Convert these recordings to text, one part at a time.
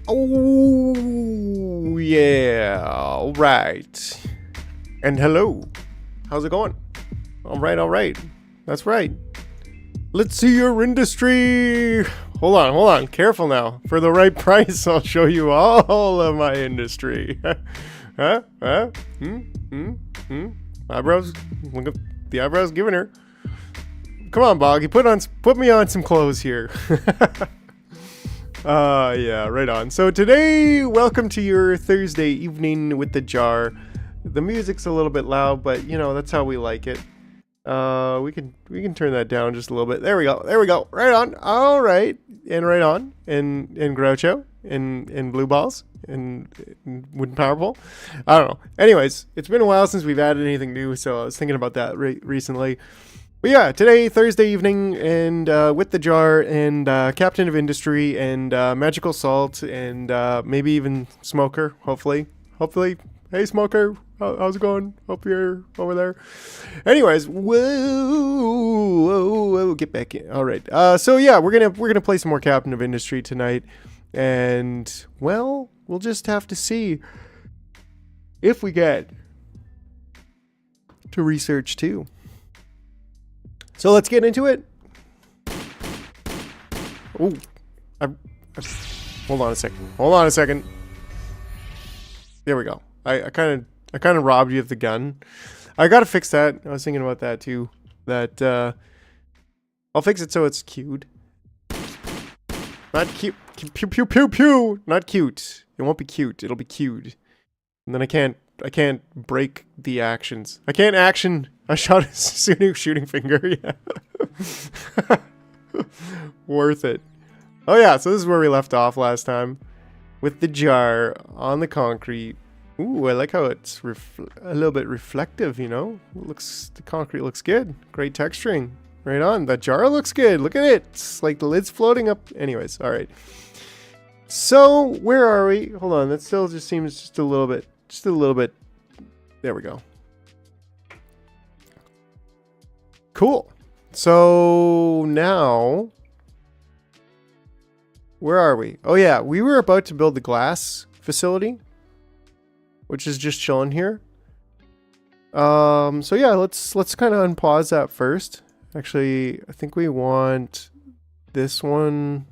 Oh, yeah. All right. And hello. How's it going? All right, all right. That's right. Let's see your industry. Hold on. Careful now. For the right price, I'll show you all of my industry. Huh? Eyebrows? Look at the eyebrows giving her. Come on, Boggy. Put me on some clothes here. Yeah, right on. So today, welcome to your Thursday evening with the jar. The music's a little bit loud, but you know, that's how we like it. We can turn that down just a little bit. There we go. Right on. All right. And right on. And Groucho. And Blue Balls. And Wooden Powerful. I don't know. Anyways, it's been a while since we've added anything new, so I was thinking about that recently. But yeah, today, Thursday evening, and with the jar, and Captain of Industry, and Magical Salt, and maybe even Smoker, hopefully. Hey, Smoker, how's it going? Hope you're over there. Anyways, whoa, get back in. All right. So yeah, we're gonna play some more Captain of Industry tonight, and well, we'll just have to see if we get to research too. So let's get into it. Oh, I, hold on a second. Hold on a second. There we go. I kind of robbed you of the gun. I gotta fix that. I was thinking about that too. That I'll fix it so it's cued. Not cute. Pew pew pew pew. Not cute. It won't be cute. It'll be cued. And then I can't break the actions. I can't action a shot shooting finger. Yeah. Worth it. Oh yeah, so this is where we left off last time. With the jar on the concrete. Ooh, I like how it's a little bit reflective, you know? The concrete looks good. Great texturing. Right on. That jar looks good. Look at it. It's like the lid's floating up. Anyways, alright. So, where are we? Hold on, that still just seems just a little bit. There we go. Cool. So, now, where are we? Oh yeah, we were about to build the glass facility, which is just chilling here. So yeah, let's kind of unpause that first. Actually, I think we want this one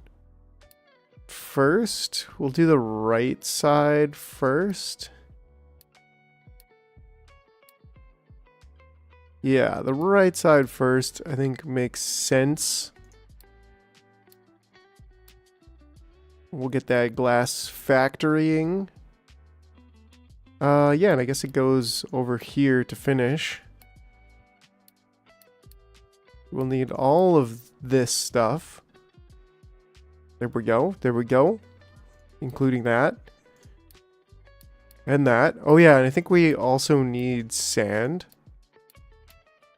first. We'll do the right side first. Yeah, the right side first, I think makes sense. We'll get that glass factorying. Yeah, and I guess it goes over here to finish. We'll need all of this stuff. There we go. There we go. Including that. And that. Oh yeah, and I think we also need sand.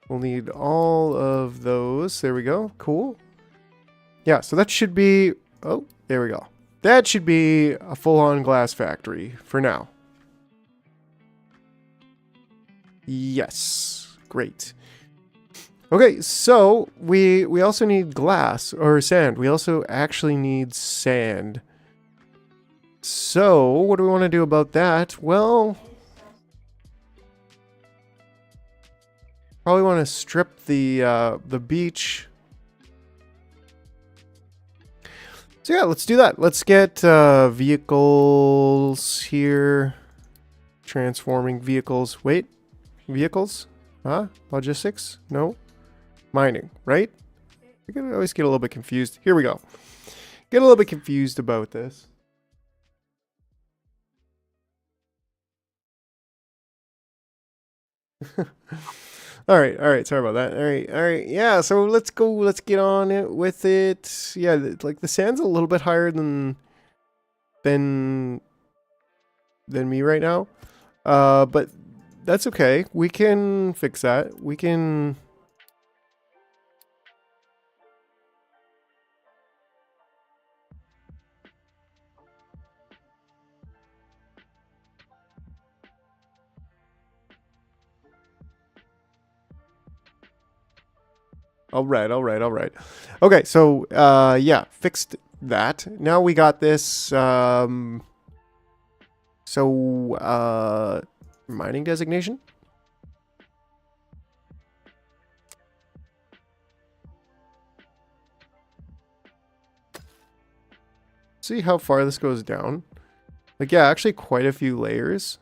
We'll need all of those. There we go. Cool. Yeah, so that should be... Oh, there we go. That should be a full-on glass factory for now. Yes. Great. Okay, so we also need glass or sand. We also actually need sand. So, what do we want to do about that? Well, probably want to strip the beach. So yeah, let's do that. Let's get vehicles here. Transforming vehicles. Wait, vehicles? Huh? Logistics? No. Mining, right? I always get a little bit confused. Here we go. Get a little bit confused about this. all right. Sorry about that. All right. Yeah. So let's go. Let's get on it with it. Yeah, like the sand's a little bit higher than me right now. But that's okay. We can fix that. We can. All right. Okay, so yeah, fixed that. Now we got this mining designation. See how far this goes down? Like, yeah, actually quite a few layers.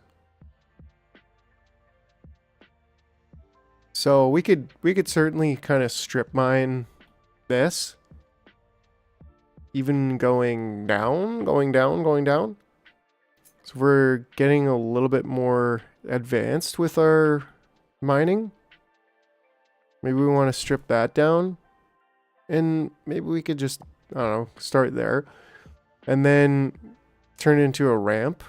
So we could certainly kind of strip mine this. Even going down. So we're getting a little bit more advanced with our mining. Maybe we want to strip that down. And maybe we could just, I don't know, start there. And then turn it into a ramp.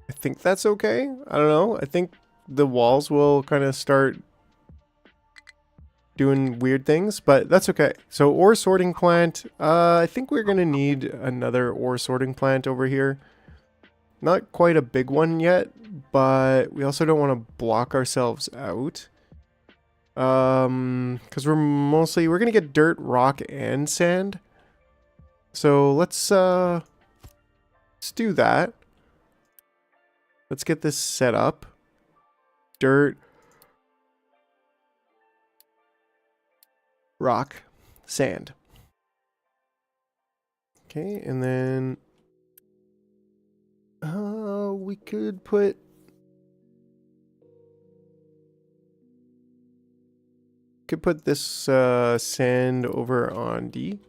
I think that's okay. I don't know. I think the walls will kind of start doing weird things, but that's okay. So ore sorting plant. I think we're going to need another ore sorting plant over here. Not quite a big one yet, but we also don't want to block ourselves out. Because we're going to get dirt, rock, and sand. So let's let's do that. Let's get this set up. Dirt. Rock. Sand. Okay, and then we could put this sand over on D.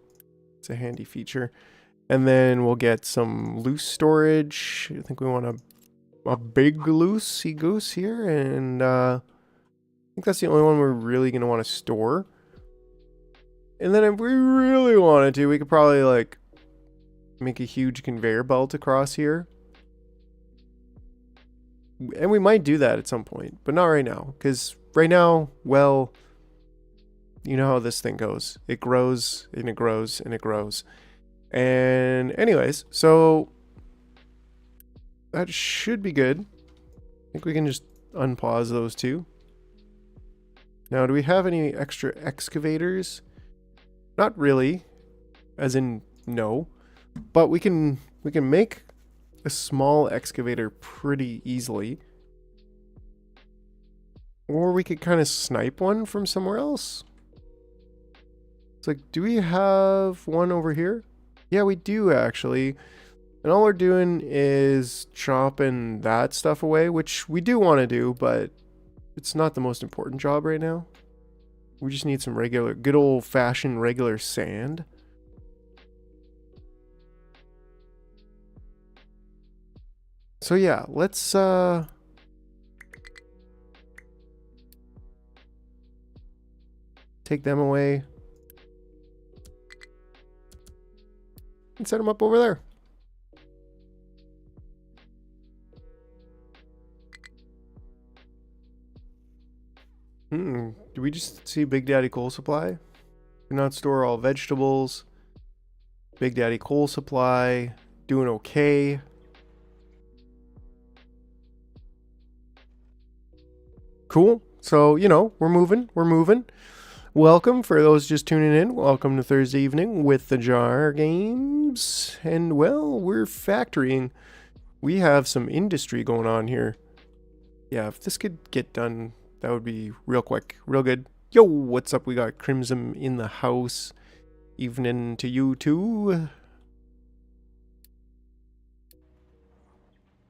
It's a handy feature. And then we'll get some loose storage. I think we want a big loosey goose here, and I think that's the only one we're really gonna want to store. And then if we really wanted to, we could probably like make a huge conveyor belt across here. And we might do that at some point, but not right now. Because right now, well, you know how this thing goes. It grows, and it grows, and it grows. And anyways, so that should be good. I think we can just unpause those two. Now, do we have any extra excavators? Not really, as in no, but we can make a small excavator pretty easily. Or we could kind of snipe one from somewhere else. It's like, do we have one over here? Yeah, we do actually. And all we're doing is chopping that stuff away, which we do want to do, but it's not the most important job right now. We just need some regular, good old-fashioned regular sand. So yeah, let's take them away and set them up over there. Do we just see Big Daddy Coal Supply? Do not store all vegetables. Big Daddy Coal Supply. Doing okay. Cool. So, you know, we're moving. We're moving. Welcome, for those just tuning in. Welcome to Thursday evening with the Jar Games. And, well, we're factorying. We have some industry going on here. Yeah, if this could get done, that would be real quick. Real good. Yo, what's up? We got Crimson in the house. Evening to you too.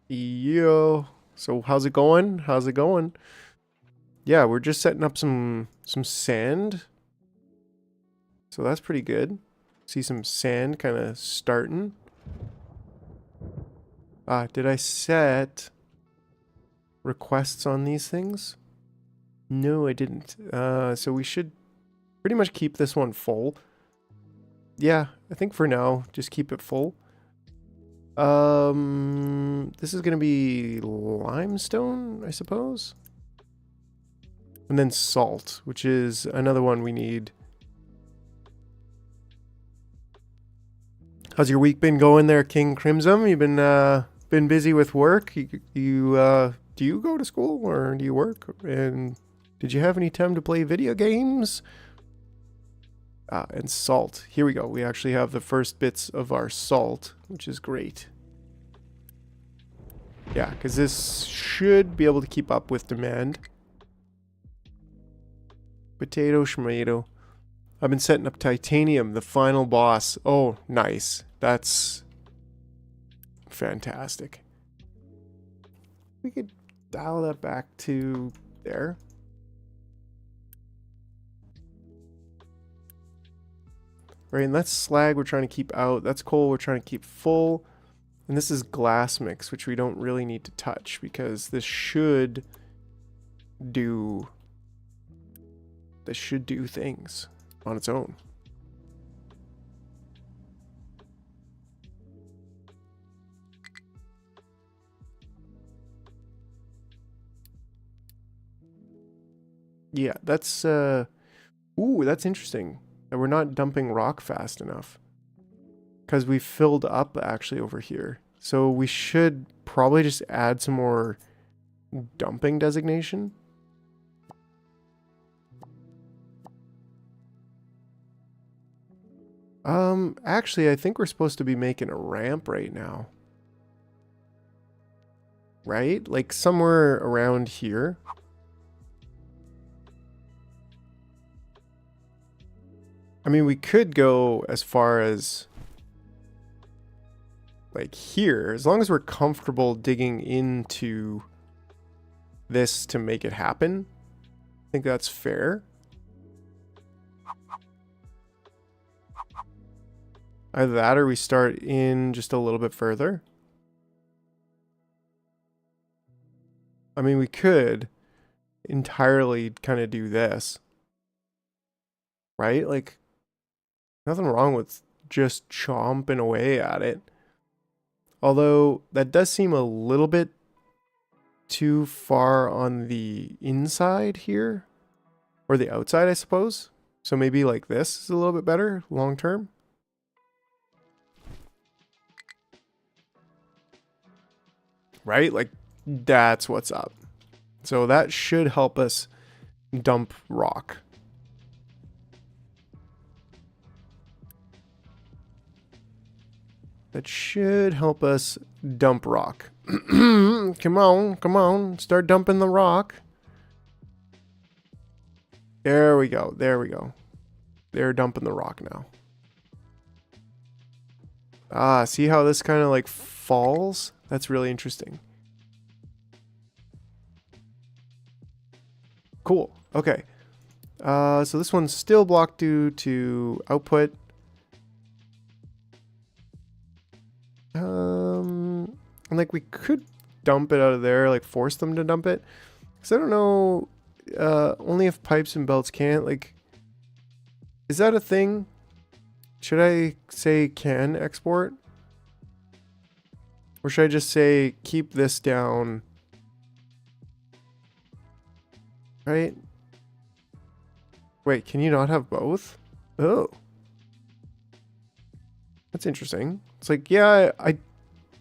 Yo. So, how's it going? How's it going? Yeah, we're just setting up some sand. So that's pretty good. See some sand kind of starting. Did I set requests on these things? No, I didn't. So we should pretty much keep this one full. Yeah, I think for now, just keep it full. This is going to be limestone, I suppose. And then salt, which is another one we need. How's your week been going there, King Crimson? You've been busy with work. Do you go to school or do you work? And did you have any time to play video games? And salt. Here we go. We actually have the first bits of our salt, which is great. Yeah, because this should be able to keep up with demand. Potato, schmato. I've been setting up titanium, the final boss. Oh, nice. That's fantastic. We could dial that back to there. Right, and that's slag we're trying to keep out. That's coal we're trying to keep full. And this is glass mix, which we don't really need to touch because this should do things on its own. Yeah, that's ooh, that's interesting. That we're not dumping rock fast enough. Because we filled up actually over here. So we should probably just add some more dumping designation. Actually, I think we're supposed to be making a ramp right now. right? Like somewhere around here. I mean, we could go as far as like here, as long as we're comfortable digging into this to make it happen. I think that's fair. Either that or we start in just a little bit further. I mean, we could entirely kind of do this, right? Like, nothing wrong with just chomping away at it. Although, that does seem a little bit too far on the inside here. Or the outside, I suppose. So maybe like this is a little bit better long term. Right? Like, that's what's up. So that should help us dump rock. That should help us dump rock. Come on, start dumping the rock. There we go, They're dumping the rock now. Ah, see how this kind of like falls? That's really interesting. Cool, okay. So this one's still blocked due to output. And like we could dump it out of there, like force them to dump it. Because I don't know, only if pipes and belts can't, like, is that a thing? Should I say can export? Or should I just say keep this down? Right? Wait, can you not have both? Oh. That's interesting. It's like, yeah, I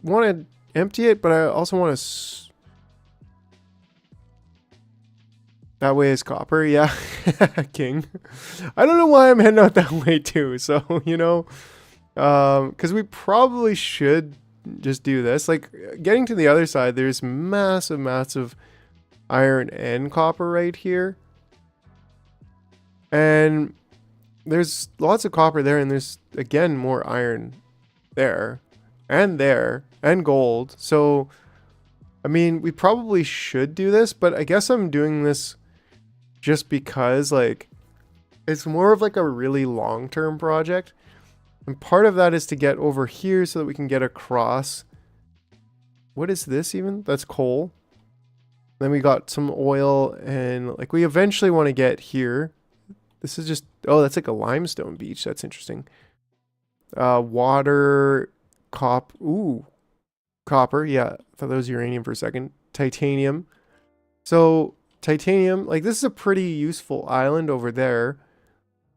want to empty it, but I also want to... That way is copper, yeah. King. I don't know why I'm heading out that way too, so, you know. Because we probably should just do this. Like, getting to the other side, there's massive iron and copper right here. And there's lots of copper there, and there's, again, more iron there, and gold. So, I mean, we probably should do this, but I guess I'm doing this just because, like, it's more of like a really long-term project. And part of that is to get over here so that we can get across. What is this even? That's coal. Then we got some oil, and like we eventually want to get here. This is just, oh, that's like a limestone beach. That's interesting. Water, copper. Yeah, I thought that was uranium for a second. Titanium. So titanium, like this is a pretty useful island over there.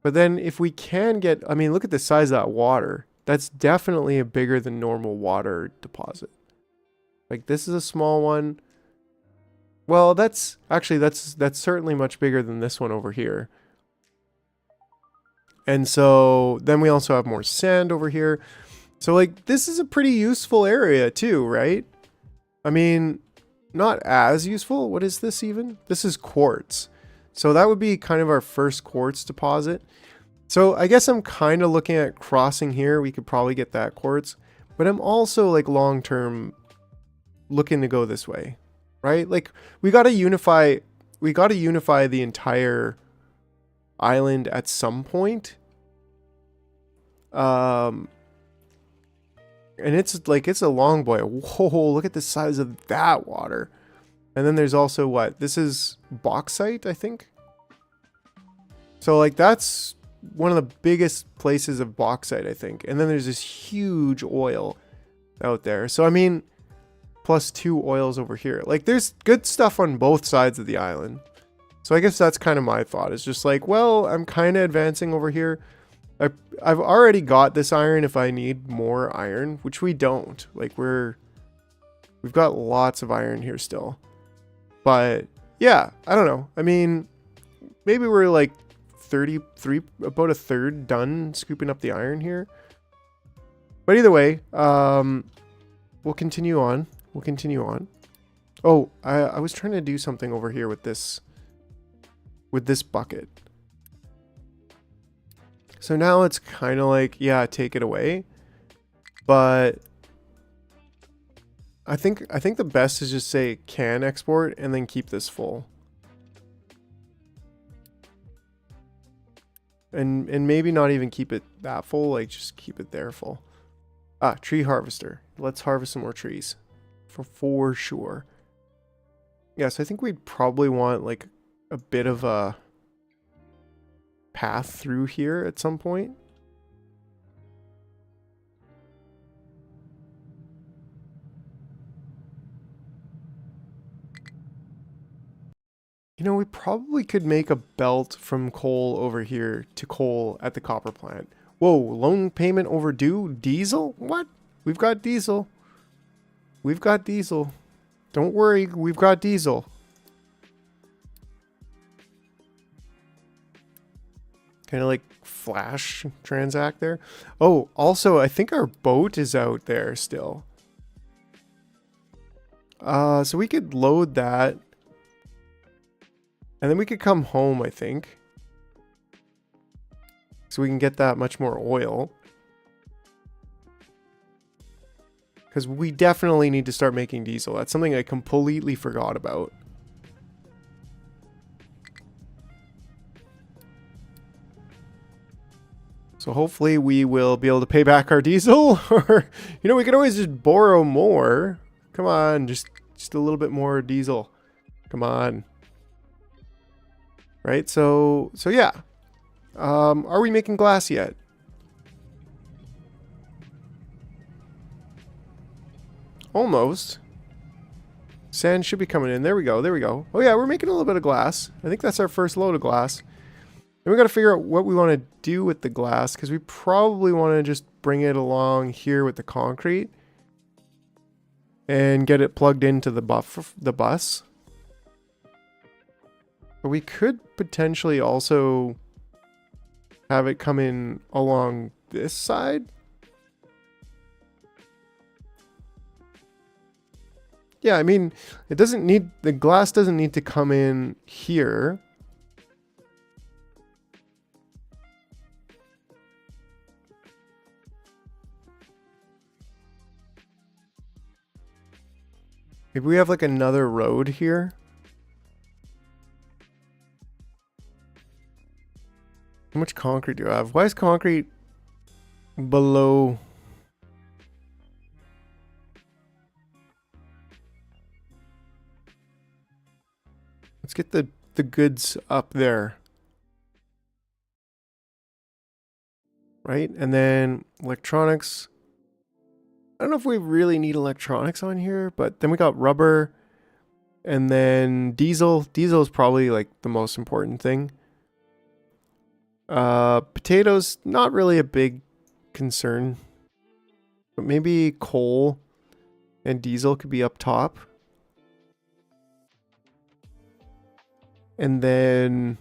But then if we can get, I mean, look at the size of that water. That's definitely a bigger than normal water deposit. Like this is a small one. Well, that's certainly much bigger than this one over here. And so then we also have more sand over here. So like this is a pretty useful area too, right? I mean, not as useful. What is this even? This is quartz. So that would be kind of our first quartz deposit. So I guess I'm kind of looking at crossing here. We could probably get that quartz. But I'm also like long term looking to go this way, right? Like we got to unify the entire island at some point. And it's like, it's a long boy. Whoa, look at the size of that water. And then there's also what? This is bauxite, I think. So like that's one of the biggest places of bauxite, I think. And then there's this huge oil out there. So I mean, plus 2 oils over here. Like there's good stuff on both sides of the island. So I guess that's kind of my thought. It's just like, well, I'm kind of advancing over here. I've already got this iron if I need more iron, which we don't. Like we've got lots of iron here still. But yeah, I don't know. I mean, maybe we're like 33, about a third done scooping up the iron here. But either way, we'll continue on. Oh, I was trying to do something over here with this bucket. So now it's kind of like, yeah, take it away. But I think the best is just say can export and then keep this full. And maybe not even keep it that full, like just keep it there full. Ah, tree harvester. Let's harvest some more trees. For sure. Yeah, so I think we'd probably want like a bit of a path through here at some point. You know, we probably could make a belt from coal over here to coal at the copper plant. Whoa, loan payment overdue? Diesel? What? We've got diesel. We've got diesel. Don't worry, we've got diesel. Kind of like flash transact there. Oh, also, I think our boat is out there still. So we could load that. And then we could come home, I think. So we can get that much more oil. Because we definitely need to start making diesel. That's something I completely forgot about. So hopefully we will be able to pay back our diesel. Or, you know, we can always just borrow more. Come on, just a little bit more diesel. Come on. Right, so yeah. Are we making glass yet? Almost. Sand should be coming in. There we go. There we go. Oh yeah, we're making a little bit of glass. I think that's our first load of glass. Then we got to figure out what we want to do with the glass, because we probably want to just bring it along here with the concrete and get it plugged into the bus. But we could potentially also have it come in along this side. Yeah, I mean, it doesn't need, the glass doesn't need to come in here. Maybe we have like another road here. How much concrete do I have? Why is concrete below? Let's get the goods up there. Right? And then electronics. I don't know if we really need electronics on here, but then we got rubber and then diesel. Diesel is probably like the most important thing. Potatoes, not really a big concern, but maybe coal and diesel could be up top. And then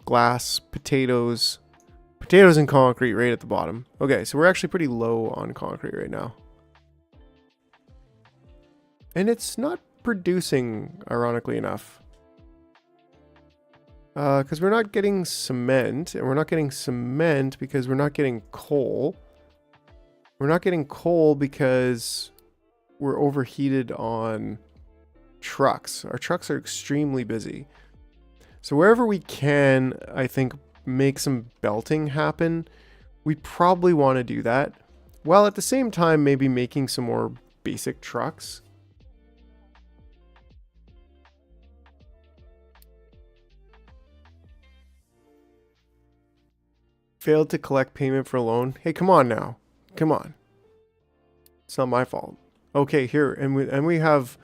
glass, potatoes and concrete right at the bottom. Okay, so we're actually pretty low on concrete right now. And it's not producing, ironically enough. Because we're not getting cement, and we're not getting cement because we're not getting coal. We're not getting coal because we're overheated on trucks. Our trucks are extremely busy. So wherever we can, I think, make some belting happen, we probably want to do that, while at the same time maybe making some more basic trucks. Failed to collect payment for loan. Hey, come on now. Come on. It's not my fault. Okay, here, and we have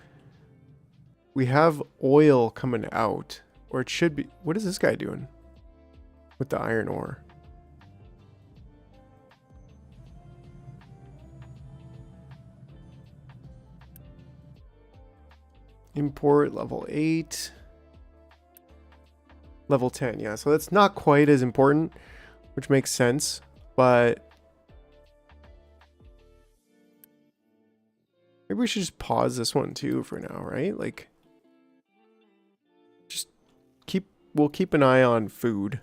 oil coming out, or it should be. What is this guy doing with the iron ore? Import level 8. Level 10, yeah. So that's not quite as important, which makes sense, but Maybe we should just pause this one too for now, right? Like, just we'll keep an eye on food.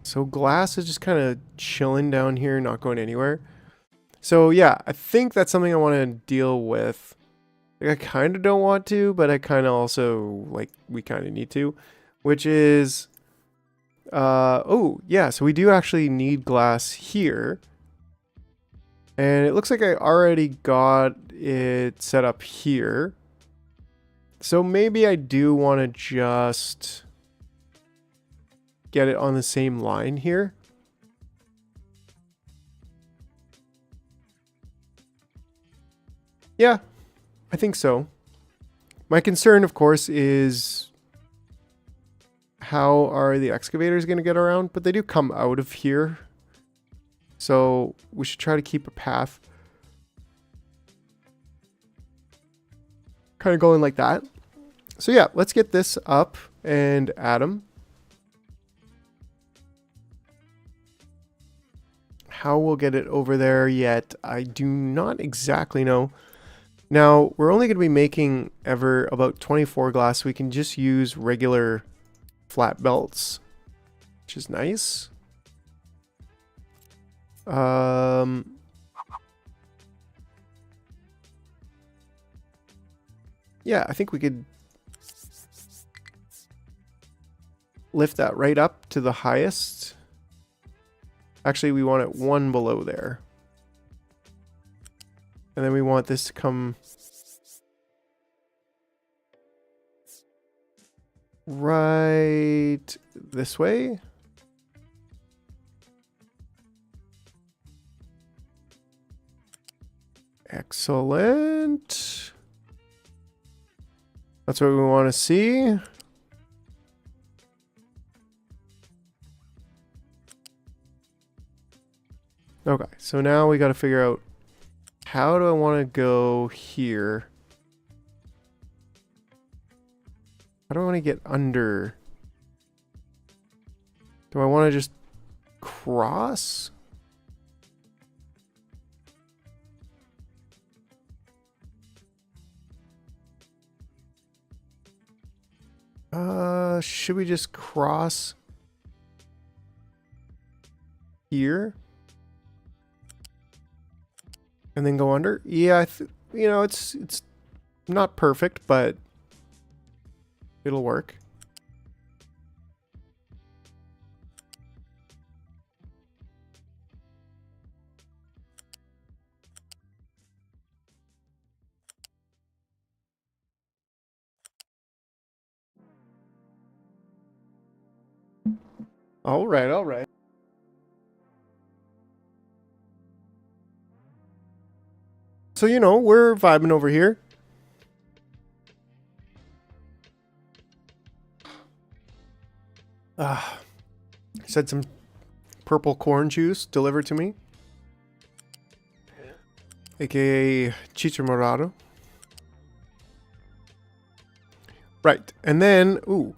So glass is just kind of chilling down here, not going anywhere. So yeah, I think that's something I want to deal with. Like, I kind of don't want to, but I kind of also, like, we kind of need to. Which is, oh, yeah, so we do actually need glass here. And it looks like I already got it set up here. So maybe I do want to just get it on the same line here. Yeah, I think so. My concern, of course, is how are the excavators going to get around? But they do come out of here. So we should try to keep a path kind of going like that. So yeah, let's get this up and add them. How we'll get it over there yet, I do not exactly know. Now, we're only going to be making ever about 24 glass. So we can just use regular flat belts, which is nice. Yeah, I think we could lift that right up to the highest. Actually, we want it one below there. And then we want this to come right this way. Excellent. That's what we want to see. Okay, so now we got to figure out, how do I want to go here? How do I want to get under? Do I want to just cross? Should we just cross here and then go under? Yeah, you know, it's not perfect, but it'll work. All right, all right. So, you know, we're vibing over here. Said some purple corn juice delivered to me, aka Chicha Morado. Right, and then, ooh,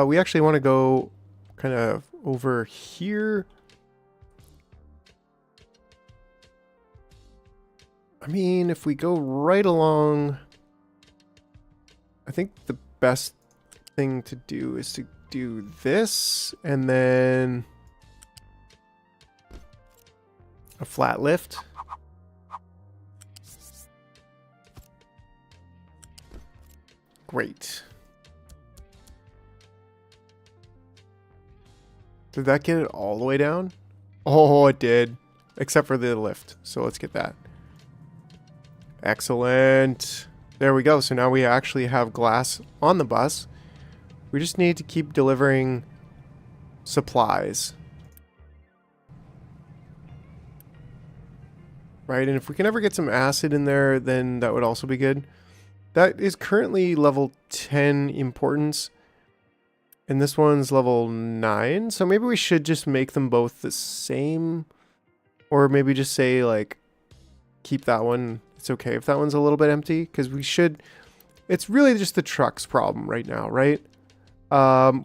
we actually want to go kind of over here. I mean, if we go right along, I think the best thing to do is to do this and then a flat lift. Great. Did that get it all the way down? Oh, it did. Except for the lift. So let's get that. Excellent. There we go. So now we actually have glass on the bus. We just need to keep delivering supplies. Right, and if we can ever get some acid in there, then that would also be good. That is currently level 10 importance. And this one's level 9. So maybe we should just make them both the same. Or maybe just say, like, keep that one. It's okay if that one's a little bit empty. Because we should... It's really just the truck's problem right now, right?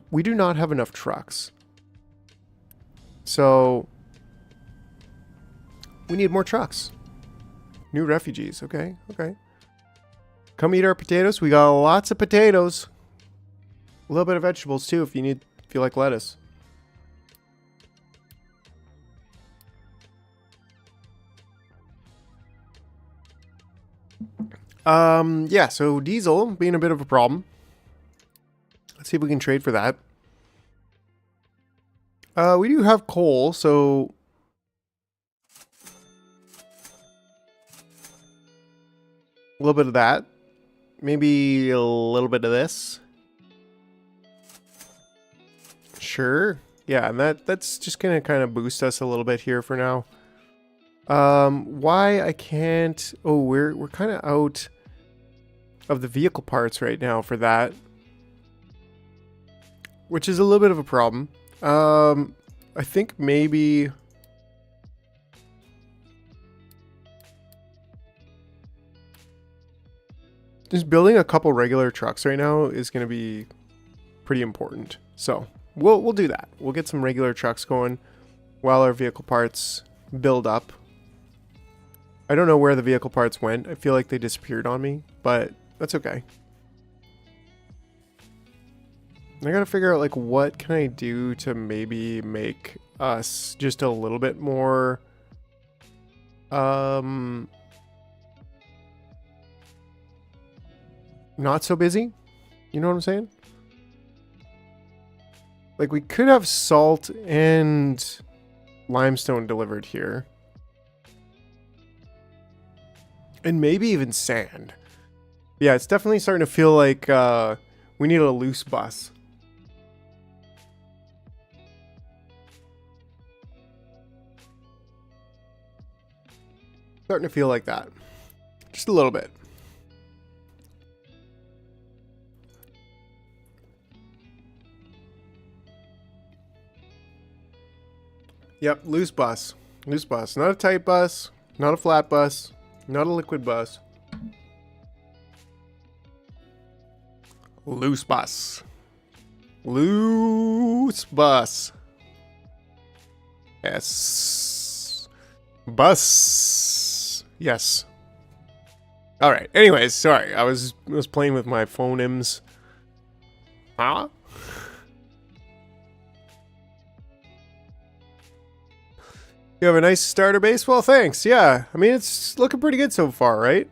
We do not have enough trucks. So... We need more trucks. New refugees. Okay, okay. Come eat our potatoes. We got lots of potatoes. A little bit of vegetables too if you like lettuce. Yeah, so diesel being a bit of a problem. Let's see if we can trade for that. We do have coal, so a little bit of that. Maybe a little bit of this. Sure. Yeah, and that's just gonna kind of boost us a little bit here for now. Why I can't... Oh, we're kind of out of the vehicle parts right now for that, which is a little bit of a problem. I think maybe... just building a couple regular trucks right now is going to be pretty important. So we'll do that. We'll get some regular trucks going while our vehicle parts build up. I don't know where the vehicle parts went. I feel like they disappeared on me, but that's okay. I gotta figure out, like, what can I do to maybe make us just a little bit more not so busy. You know what I'm saying? Like, we could have salt and limestone delivered here. And maybe even sand. Yeah, it's definitely starting to feel like we need a loose bus. Starting to feel like that. Just a little bit. Yep, loose bus. Loose bus. Not a tight bus. Not a flat bus. Not a liquid bus. Loose bus. Loose bus. Yes. Bus. Yes. All right. Anyways, sorry. I was playing with my phonemes. Huh? You have a nice starter base? Well, thanks. Yeah. I mean, it's looking pretty good so far, right?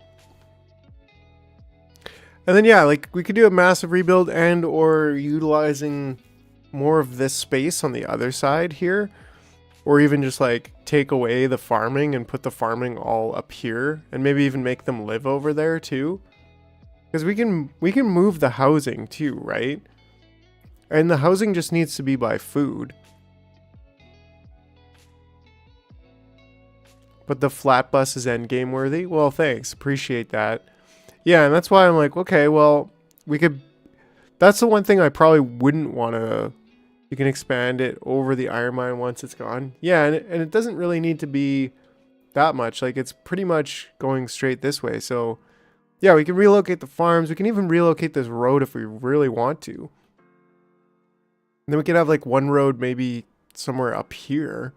And then, yeah, like, we could do a massive rebuild and or utilizing more of this space on the other side here. Or even just, like, take away the farming and put the farming all up here. And maybe even make them live over there, too. Because we can move the housing, too, right? And the housing just needs to be by food. But the flat bus is endgame worthy? Well, thanks. Appreciate that. Yeah, and that's why I'm like, okay, well, we could... That's the one thing I probably wouldn't want to... You can expand it over the iron mine once it's gone. Yeah, and it doesn't really need to be that much. Like, it's pretty much going straight this way. So, yeah, we can relocate the farms. We can even relocate this road if we really want to. And then we could have, like, one road maybe somewhere up here.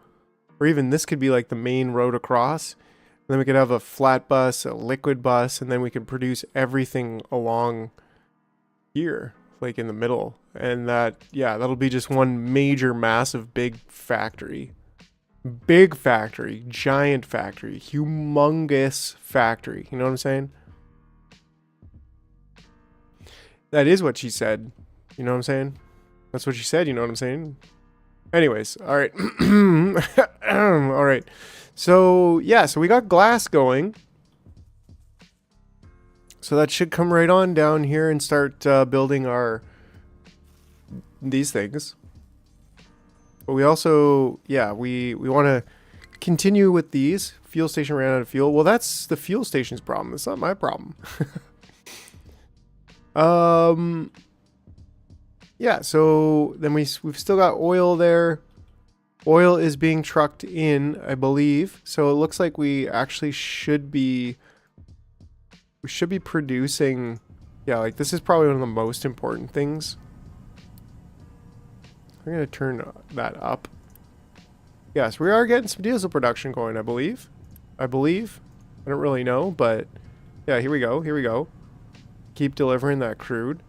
Or even this could be like the main road across. And then we could have a flat bus, a liquid bus, and then we could produce everything along here, like in the middle. And that, yeah, that'll be just one major, massive, big factory. Big factory, giant factory, humongous factory. You know what I'm saying? That is what she said. You know what I'm saying? That's what she said, you know what I'm saying? Anyways, all right. All right. So, yeah, so we got glass going. So that should come right on down here and start building these things. But we also, yeah, we want to continue with these. Fuel station ran out of fuel. Well, that's the fuel station's problem. It's not my problem. Yeah, so then we've still got oil there. Oil is being trucked in, I believe. So it looks like we actually should be producing. Yeah, like this is probably one of the most important things. I'm going to turn that up. Yes, we are getting some diesel production going, I believe. I believe. I don't really know, but yeah, here we go. Here we go. Keep delivering that crude.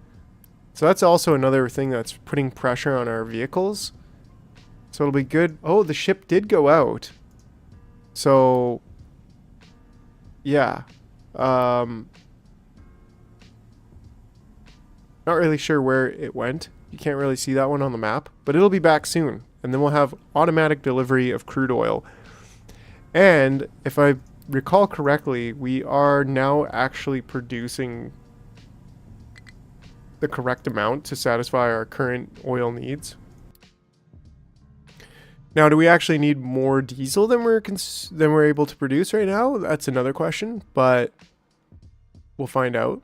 So that's also another thing that's putting pressure on our vehicles. So it'll be good. Oh, the ship did go out. So yeah. Not really sure where it went. You can't really see that one on the map, but it'll be back soon. And then we'll have automatic delivery of crude oil. And if I recall correctly, we are now actually producing the correct amount to satisfy our current oil needs. Now, do we actually need more diesel than we're able to produce right now? That's another question, but we'll find out.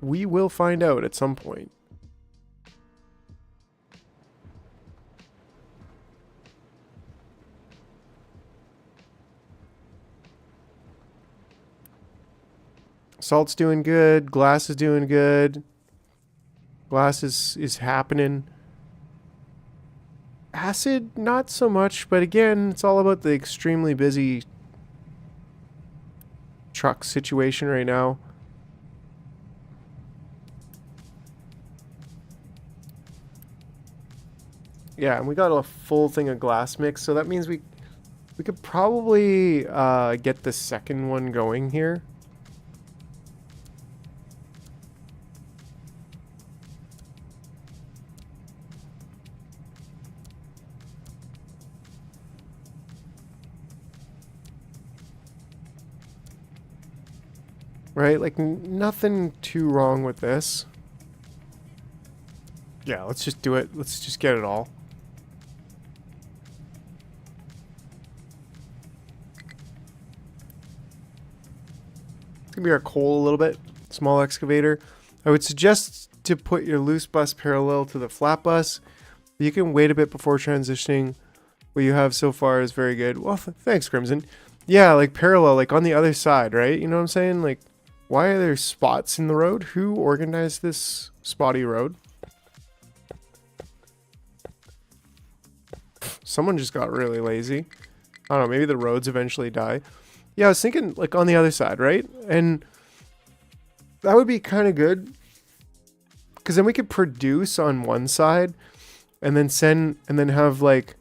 We will find out at some point. Salt's doing good. Glass is doing good. Glass is happening. Acid, not so much, but again, it's all about the extremely busy truck situation right now. Yeah, and we got a full thing of glass mix, so that means we could probably get the second one going here. Right, like nothing too wrong with this. Yeah, let's just do it. Let's just get it all. It's gonna be our coal a little bit. Small excavator. I would suggest to put your loose bus parallel to the flat bus. You can wait a bit before transitioning. What you have so far is very good. Well, thanks, Crimson. Yeah, like parallel, like on the other side, right? You know what I'm saying? Like, why are there spots in the road? Who organized this spotty road? Someone just got really lazy. I don't know, maybe the roads eventually die. Yeah, I was thinking like on the other side, right? And that would be kind of good. Because then we could produce on one side and then have like,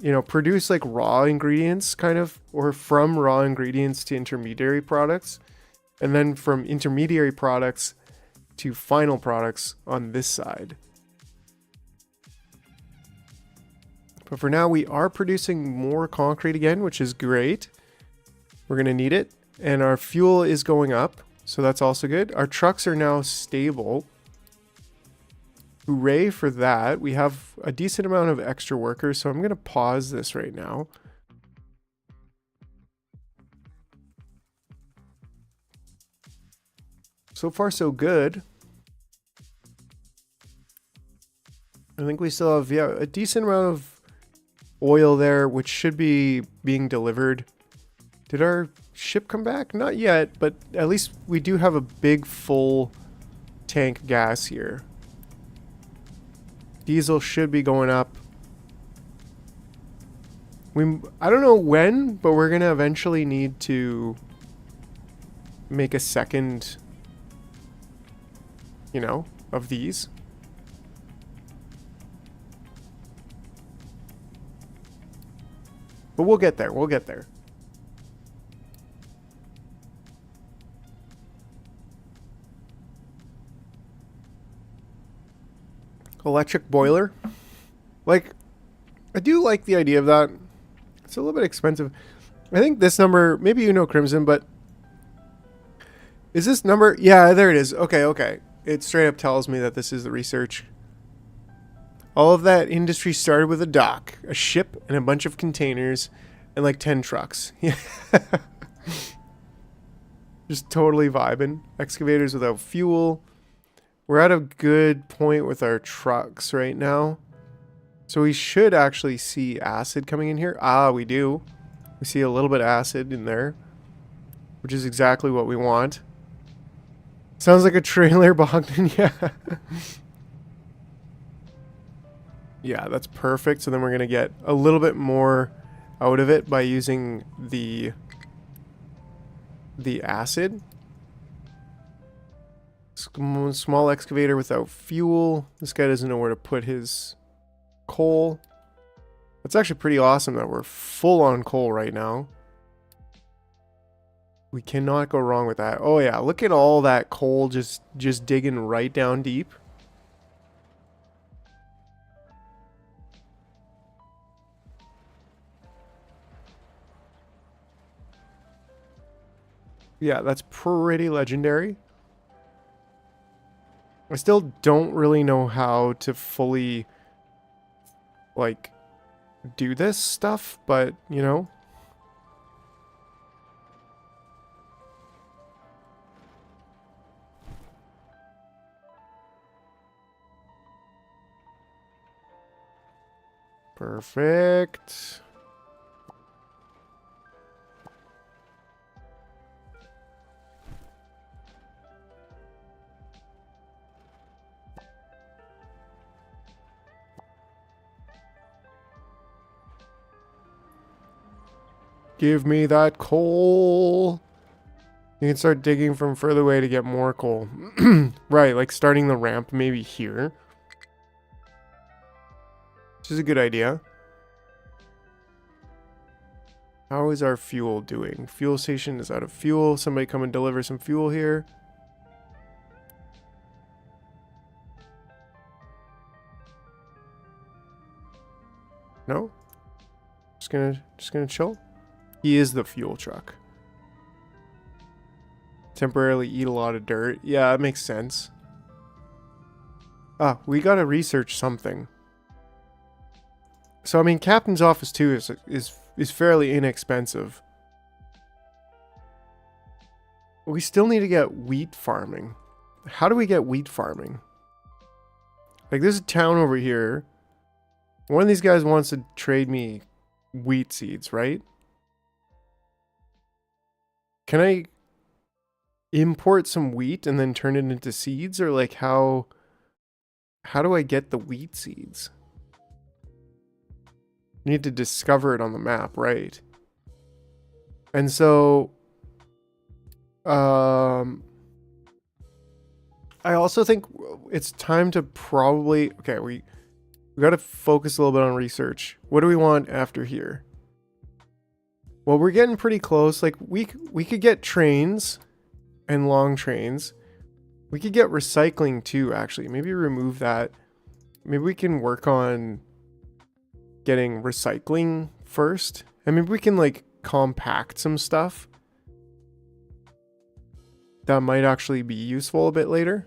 you know, produce like raw ingredients kind of, or from raw ingredients to intermediary products. And then from intermediary products to final products on this side. But for now, we are producing more concrete again, which is great. We're going to need it. And our fuel is going up, so that's also good. Our trucks are now stable. Hooray for that. We have a decent amount of extra workers, so I'm going to pause this right now. So far, so good. I think we still have, yeah, a decent amount of oil there, which should be being delivered. Did our ship come back? Not yet, but at least we do have a big full tank gas here. Diesel should be going up. I don't know when, but we're going to eventually need to make a second, you know, of these. But we'll get there. We'll get there. Electric boiler. Like, I do like the idea of that. It's a little bit expensive. I think this number, maybe you know Crimson, but is this number? Yeah, there it is. Okay, okay. It straight up tells me that this is the research. All of that industry started with a dock, a ship, and a bunch of containers, and like 10 trucks. Yeah. Just totally vibing. Excavators without fuel. We're at a good point with our trucks right now. So we should actually see acid coming in here. Ah, we do. We see a little bit of acid in there, which is exactly what we want. Sounds like a trailer, Bogdan. Yeah. Yeah, that's perfect. So then we're going to get a little bit more out of it by using the acid. Small excavator without fuel. This guy doesn't know where to put his coal. It's actually pretty awesome that we're full on coal right now. We cannot go wrong with that. Oh yeah, look at all that coal just digging right down deep. Yeah, that's pretty legendary. I still don't really know how to fully, like, do this stuff, but, you know. Perfect. Give me that coal. You can start digging from further away to get more coal. Right, like starting the ramp maybe here. Which is a good idea. How is our fuel doing? Fuel station is out of fuel. Somebody come and deliver some fuel here. No? Just gonna chill. He is the fuel truck. Temporarily eat a lot of dirt. Yeah, that makes sense. Ah, we gotta research something. So I mean, captain's office too is fairly inexpensive. We still need to get wheat farming. How do we get wheat farming? Like, there's a town over here. One of these guys wants to trade me wheat seeds, right? Can I import some wheat and then turn it into seeds? Or like how do I get the wheat seeds? I need to discover it on the map, right? And so I also think it's time to probably we got to focus a little bit on research. What do we want after here? Well, we're getting pretty close. Like we could get trains and long trains. We could get recycling too, actually. Maybe remove that. Maybe we can work on getting recycling first. And maybe we can like compact some stuff. That might actually be useful a bit later.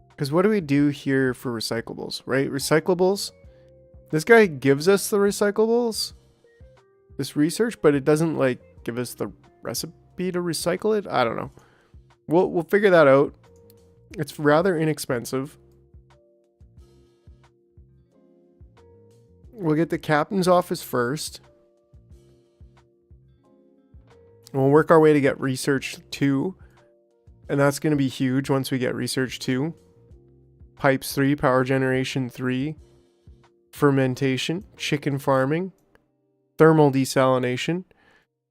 Because what do we do here for recyclables, right? Recyclables. This guy gives us the recyclables, this research, but it doesn't like give us the recipe to recycle it. I don't know. We'll figure that out. It's rather inexpensive. We'll get the captain's office first. And we'll work our way to get research 2. And that's going to be huge once we get research 2. Pipes 3, power generation 3, fermentation, chicken farming, thermal desalination.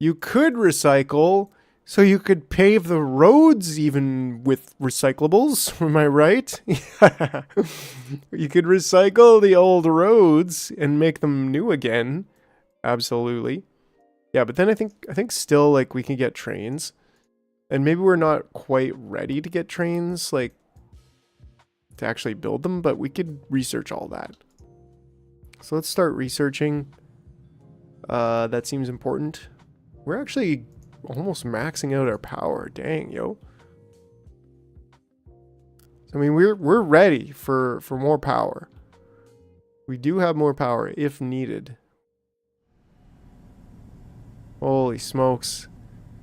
You could recycle, so you could pave the roads even with recyclables. Am I right? You could recycle the old roads and make them new again. Absolutely. Yeah, but then I think still like we can get trains. And maybe we're not quite ready to get trains, like to actually build them, but we could research all that. So let's start researching. That seems important. We're actually almost maxing out our power. Dang, yo. I mean, we're ready for more power. We do have more power if needed. Holy smokes.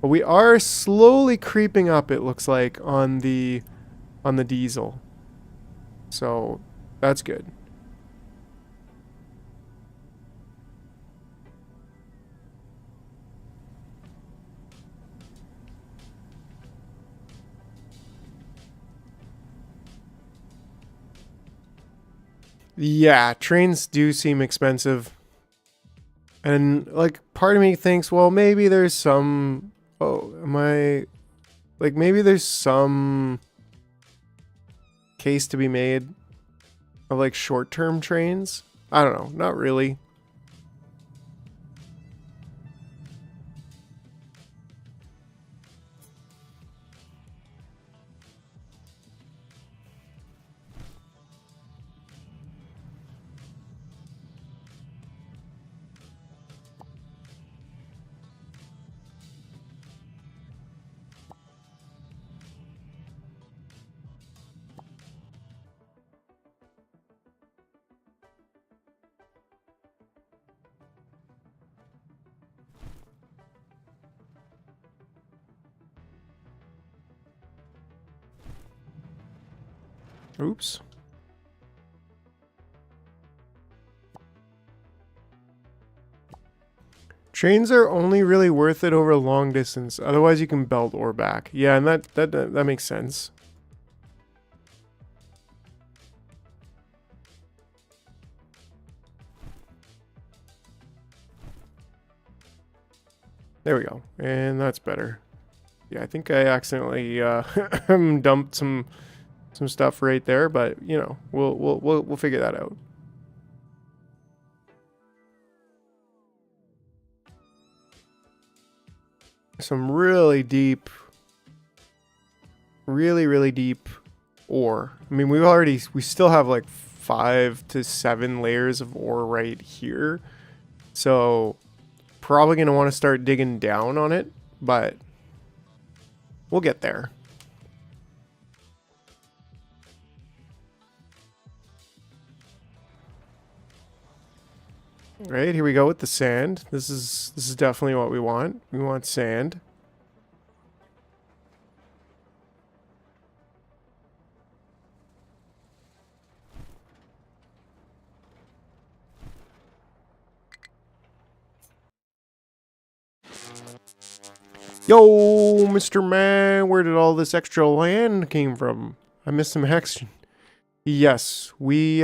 But we are slowly creeping up, it looks like, on the diesel. So that's good. Yeah, trains do seem expensive. And like part of me thinks, well, maybe there's some maybe there's some case to be made of like short-term trains. I don't know, not really. Oops. Trains are only really worth it over a long distance. Otherwise, you can belt or back. Yeah, and that makes sense. There we go, and that's better. Yeah, I think I accidentally dumped some stuff right there, but you know, we'll figure that out. Some really deep, really deep ore. I mean, we still have like 5 to 7 layers of ore right here, so probably gonna want to start digging down on it, but we'll get there. Right, here we go with the sand. This is definitely what we want. We want sand. Yo, Mr. Man, where did all this extra land came from? I missed some action. Yes, we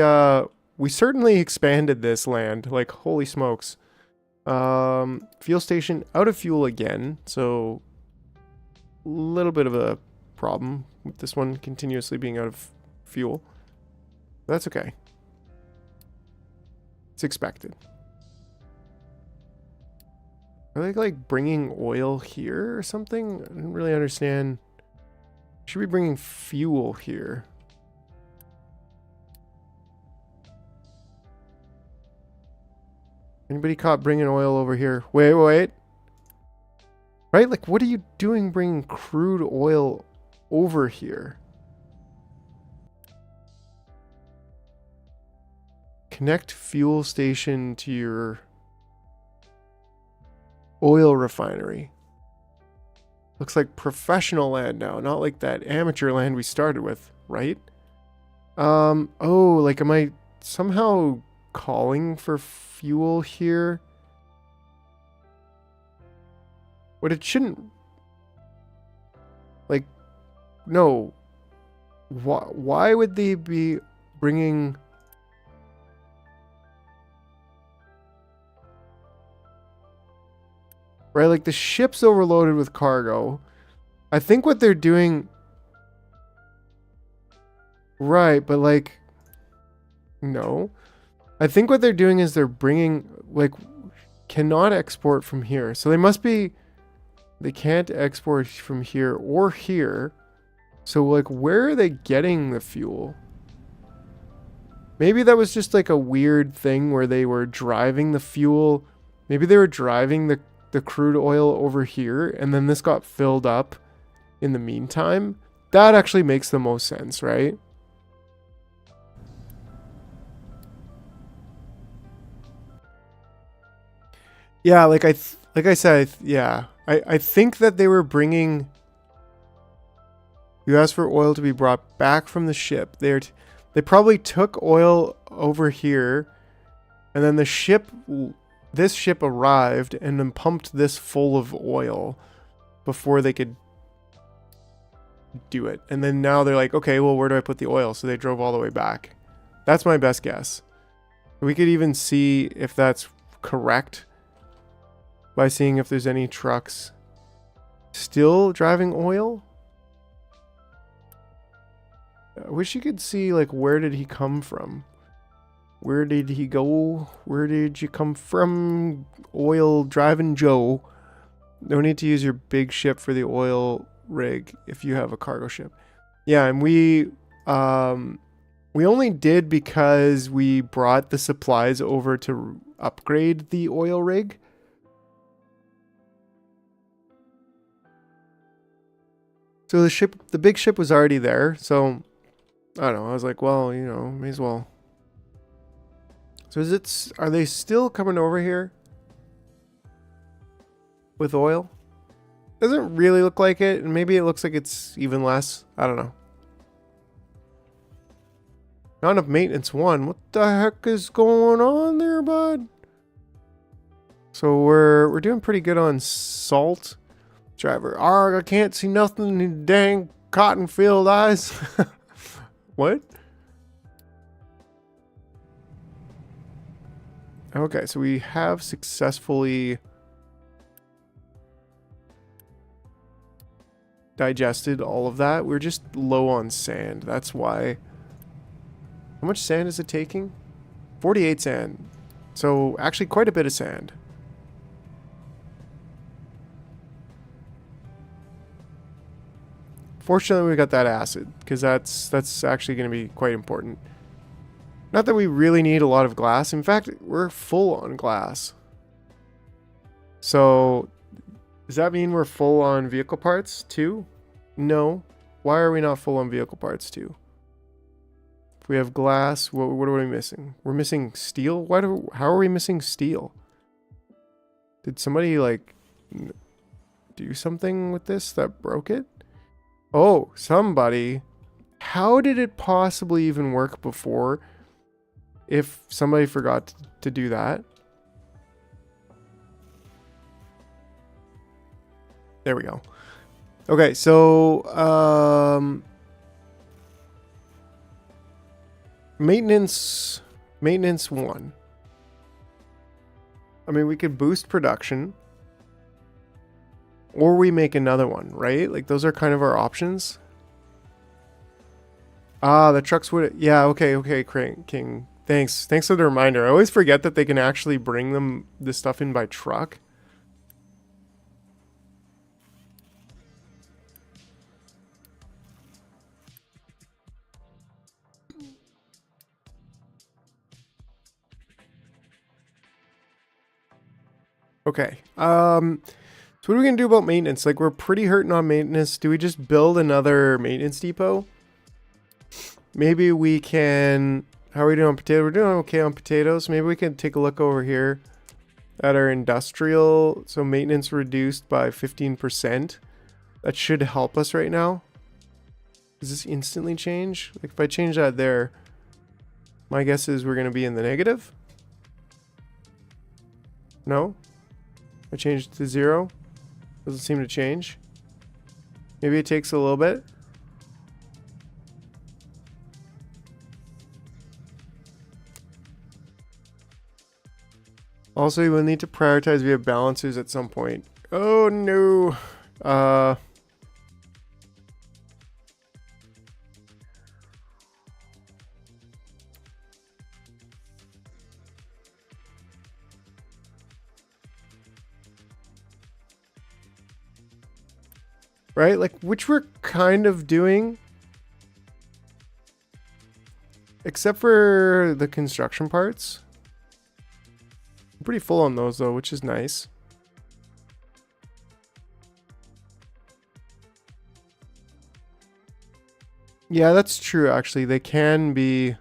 certainly expanded this land. Like, holy smokes. Fuel station out of fuel again, so a little bit of a problem with this one continuously being out of fuel. That's okay. It's expected. Are they like bringing oil here or something? I don't really understand. Should be bringing fuel here. Anybody caught bringing oil over here? Wait. Right? Like, what are you doing bringing crude oil over here? Connect fuel station to your oil refinery. Looks like professional land now, not like that amateur land we started with, right? Oh, like am I somehow calling for fuel here? But it shouldn't... Like, no. Why would they be bringing... Right, like the ship's overloaded with cargo. I think what they're doing... Right, but like... No. I think what they're doing is they're bringing... Like, cannot export from here. So they must be... They can't export from here or here. So, like, where are they getting the fuel? Maybe that was just like a weird thing where they were driving the fuel. Maybe they were driving the crude oil over here, and then this got filled up in the meantime. That actually makes the most sense, right? Yeah, like I said, yeah. I think that they were bringing... You asked for oil to be brought back from the ship. They probably took oil over here, and then this ship arrived and then pumped this full of oil before they could do it. And then now they're like, okay, well, where do I put the oil? So they drove all the way back. That's my best guess. We could even see if that's correct by seeing if there's any trucks still driving oil. I wish you could see, like, where did he come from? Where did he go? Where did you come from, oil driving Joe? No need to use your big ship for the oil rig if you have a cargo ship. Yeah, and we only did because we brought the supplies over to upgrade the oil rig. So the big ship was already there. So I don't know. I was like, well, you know, may as well. So are they still coming over here with oil? Doesn't really look like it, and maybe it looks like it's even less. I don't know. Not enough maintenance 1. What the heck is going on there, bud? So we're doing pretty good on salt. Driver, I can't see nothing in dang cotton field eyes. What? Okay, so we have successfully digested all of that. We're just low on sand. That's why. How much sand is it taking? 48 sand. So actually quite a bit of sand. Fortunately, we got that acid, because that's actually going to be quite important. Not that we really need a lot of glass. In fact, we're full on glass. So, does that mean we're full on vehicle parts too? No. Why are we not full on vehicle parts too? If we have glass, what are we missing? We're missing steel? How are we missing steel? Did somebody, like, do something with this that broke it? Oh, somebody. How did it possibly even work before if somebody forgot to do that? There we go. Okay, so maintenance 1. I mean, we could boost production. Or we make another one, right? Like, those are kind of our options. Ah, the trucks would... Yeah, okay, King. Thanks for the reminder. I always forget that they can actually bring this stuff in by truck. Okay. So what are we going to do about maintenance? Like, we're pretty hurting on maintenance. Do we just build another maintenance depot? Maybe we can... How are we doing on potatoes? We're doing okay on potatoes. Maybe we can take a look over here at our industrial. So maintenance reduced by 15%. That should help us right now. Does this instantly change? Like, if I change that there, my guess is we're going to be in the negative. No? I changed it to 0. Doesn't seem to change. Maybe it takes a little bit. Also, we will need to prioritize via balancers at some point. Oh no. Right? Like, which we're kind of doing. Except for the construction parts. I'm pretty full on those though, which is nice. Yeah, that's true actually. They can be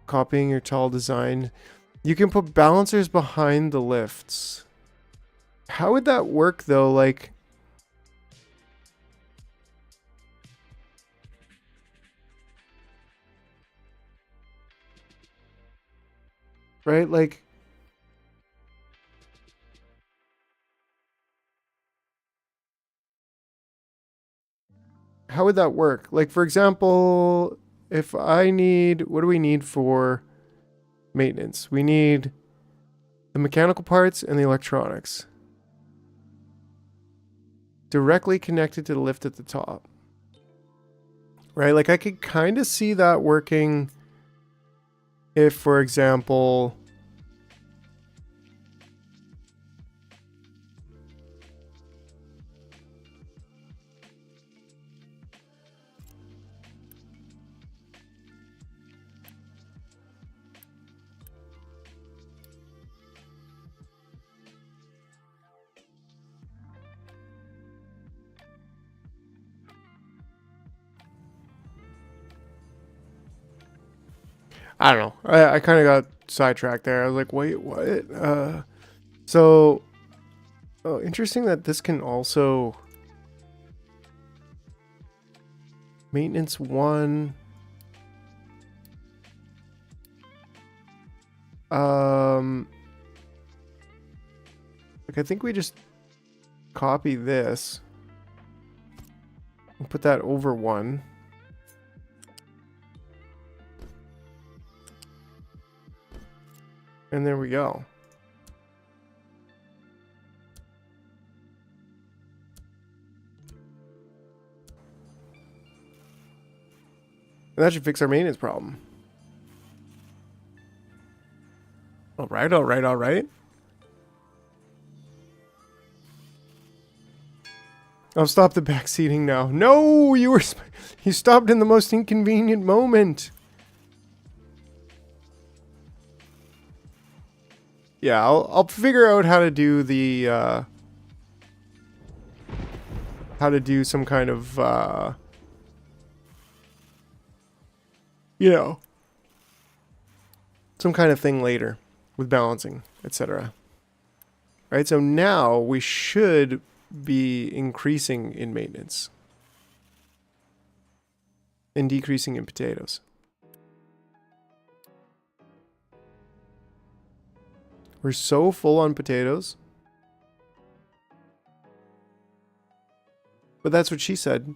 copying your tall design. You can put balancers behind the lifts. How would that work though? Like, right? Like, how would that work? Like, for example, if I need, what do we need for maintenance? We need the mechanical parts and the electronics. Directly connected to the lift at the top. Right, like I could kind of see that working if, for example, I don't know. I kind of got sidetracked there. I was like, wait, what? So, oh, interesting that this can also maintenance 1. Like I think we just copy this and put that over 1. And there we go. And that should fix our maintenance problem. All right, all right, all right. I'll stop the backseating now. No, you stopped in the most inconvenient moment. Yeah, I'll figure out how to do the how to do some kind of you know, some kind of thing later with balancing, etc. Right, so now we should be increasing in maintenance and decreasing in potatoes. We're so full on potatoes. But that's what she said.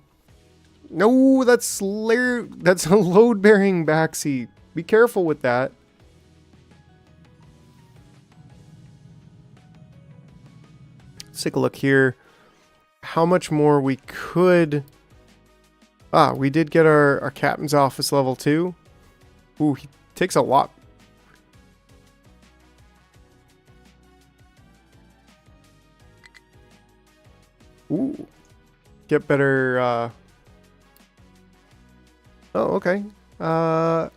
No, that's a load-bearing backseat. Be careful with that. Let's take a look here. How much more we could... Ah, we did get our captain's office level 2. Ooh, he takes a lot. Ooh. Get better, Oh, okay. No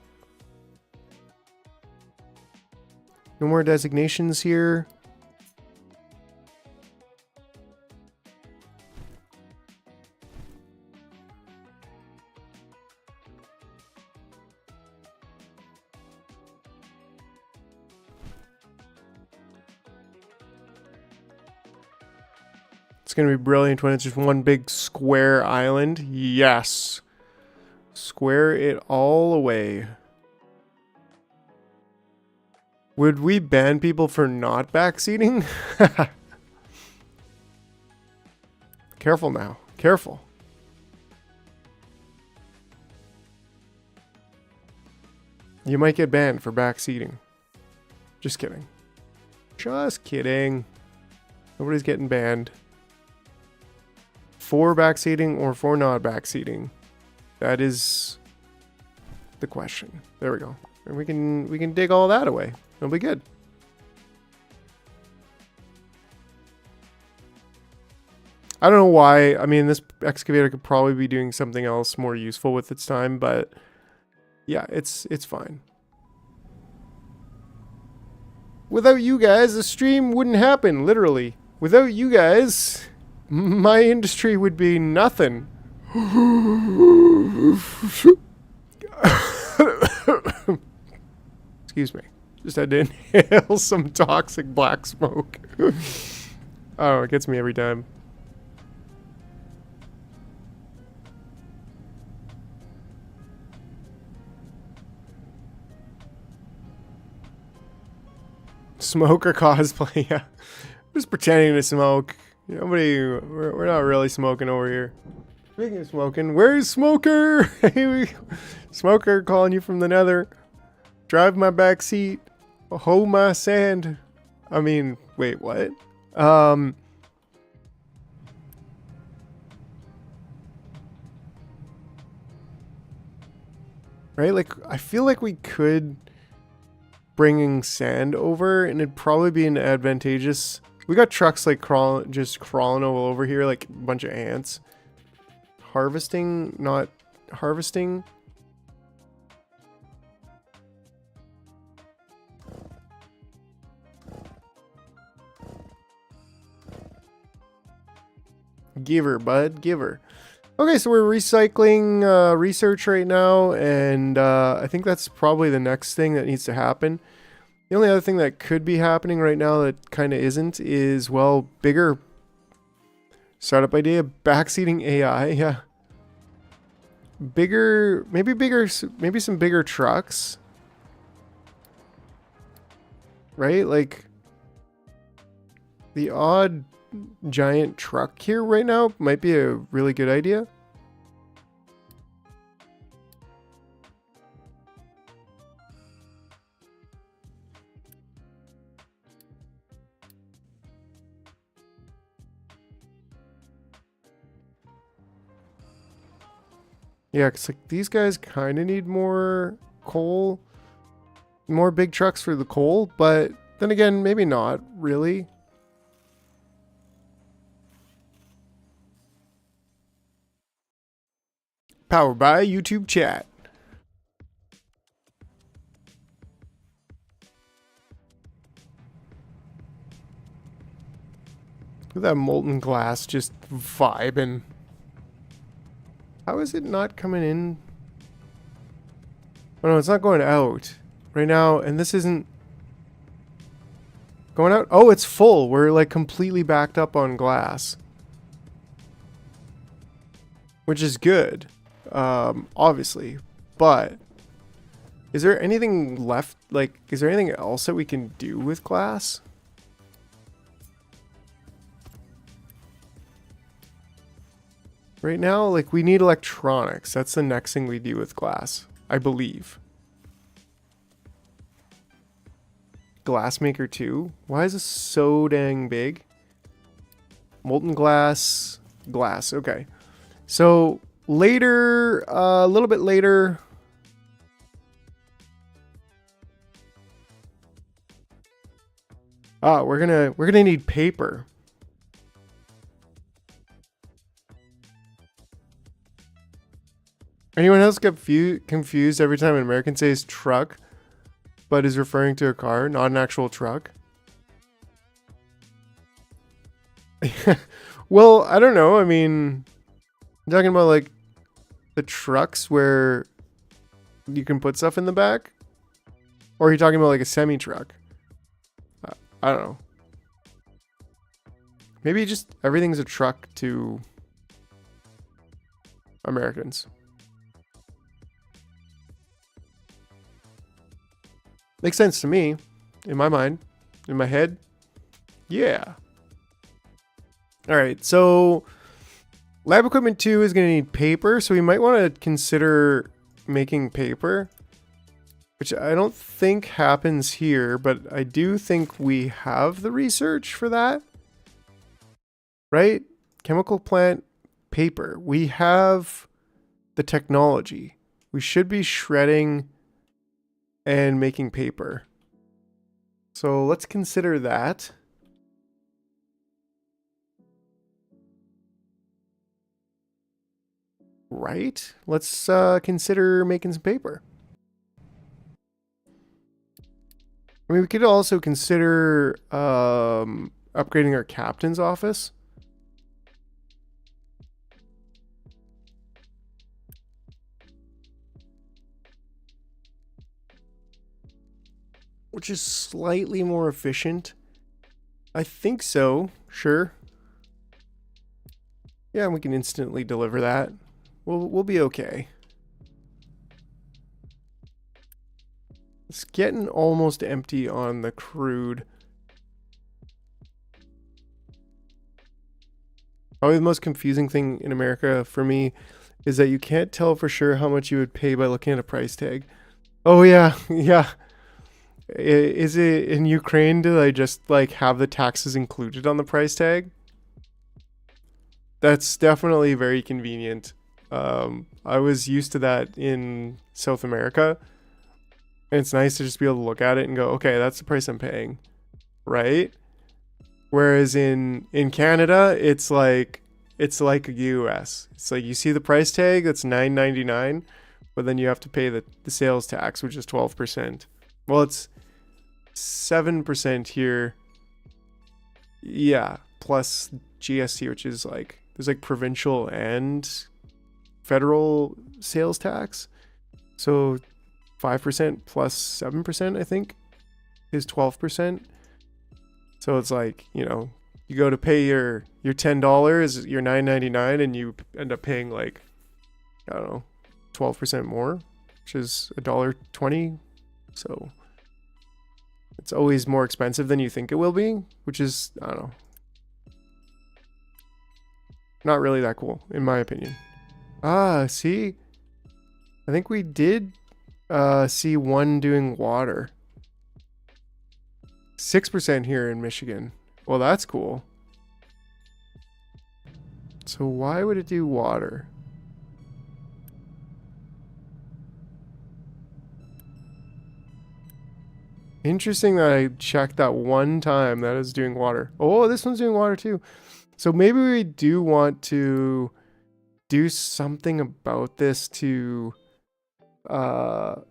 more designations here. It's going to be brilliant when it's just one big square island. Yes. Square it all away. Would we ban people for not backseating? Careful now. Careful. You might get banned for backseating. Just kidding. Just kidding. Nobody's getting banned. For backseating or for not backseating? That is the question. There we go. And we can dig all that away. It'll be good. I don't know why. I mean, this excavator could probably be doing something else more useful with its time, but yeah, it's fine. Without you guys, the stream wouldn't happen, literally. Without you guys, my industry would be nothing. Excuse me. Just had to inhale some toxic black smoke. Oh, it gets me every time. Smoke or cosplay, yeah. Just pretending to smoke. Nobody, we're not really smoking over here. Speaking of smoking, where's Smoker? Hey, Smoker calling you from the nether. Drive my back seat. Hoe my sand. I mean, wait, what? Right? Like, I feel like we could bringing sand over, and it'd probably be an advantageous. We got trucks like just crawling all over here like a bunch of ants. Harvesting, not harvesting. Give her, bud, give her. Okay, so we're recycling research right now, and I think that's probably the next thing that needs to happen. The only other thing that could be happening right now that kind of isn't is, well, bigger startup idea, backseating AI, yeah. Bigger, maybe some bigger trucks. Right? Like, the odd giant truck here right now might be a really good idea. Yeah, because like these guys kind of need more coal, more big trucks for the coal, but then again, maybe not really. Powered by YouTube chat. Look at that molten glass just vibing. How is it not coming in? Oh no, it's not going out right now, and this isn't going out. Oh, it's full. We're like completely backed up on glass, which is good, obviously. But is there anything left? Like, is there anything else that we can do with glass? Right now, like, we need electronics. That's the next thing we do with glass, I believe. Glassmaker 2? Why is this so dang big? Molten glass. Glass, okay. So, later, a little bit later... we're gonna need paper. Anyone else get confused every time an American says truck, but is referring to a car, not an actual truck? Well, I don't know. I mean, I'm talking about like the trucks where you can put stuff in the back, or are you talking about like a semi truck? I don't know. Maybe just everything's a truck to Americans. Makes sense to me, in my mind, in my head. Yeah. All right, so lab equipment 2 is going to need paper, so we might want to consider making paper, which I don't think happens here, but I do think we have the research for that. Right? Chemical plant paper. We have the technology. We should be shredding and making paper. So let's consider that. Right? Let's consider making some paper. I mean, we could also consider upgrading our captain's office. Which is slightly more efficient. I think so, sure. Yeah, we can instantly deliver that. We'll be okay. It's getting almost empty on the crude. Probably the most confusing thing in America for me is that you can't tell for sure how much you would pay by looking at a price tag. Oh yeah, yeah. Is it in Ukraine? Do they just like have the taxes included on the price tag? That's definitely very convenient. I was used to that in South America. And it's nice to just be able to look at it and go, okay, that's the price I'm paying, right? Whereas in Canada, it's like a US. It's like you see the price tag, that's $9.99, but then you have to pay the sales tax, which is 12%. Well, it's 7% here. Yeah, plus GST, which is like there's like provincial and federal sales tax. So 5% plus 7%, I think, is 12%. So it's like, you know, you go to pay your $10, your $9.99, and you end up paying like, I don't know, 12% more, which is $1.20. So it's always more expensive than you think it will be, which is, I don't know, not really that cool, in my opinion. Ah, see? I think we did see one doing water. 6% here in Michigan. Well, that's cool. So why would it do water? Interesting that I checked that one time that is doing water. Oh, this one's doing water too. So maybe we do want to do something about this to 7%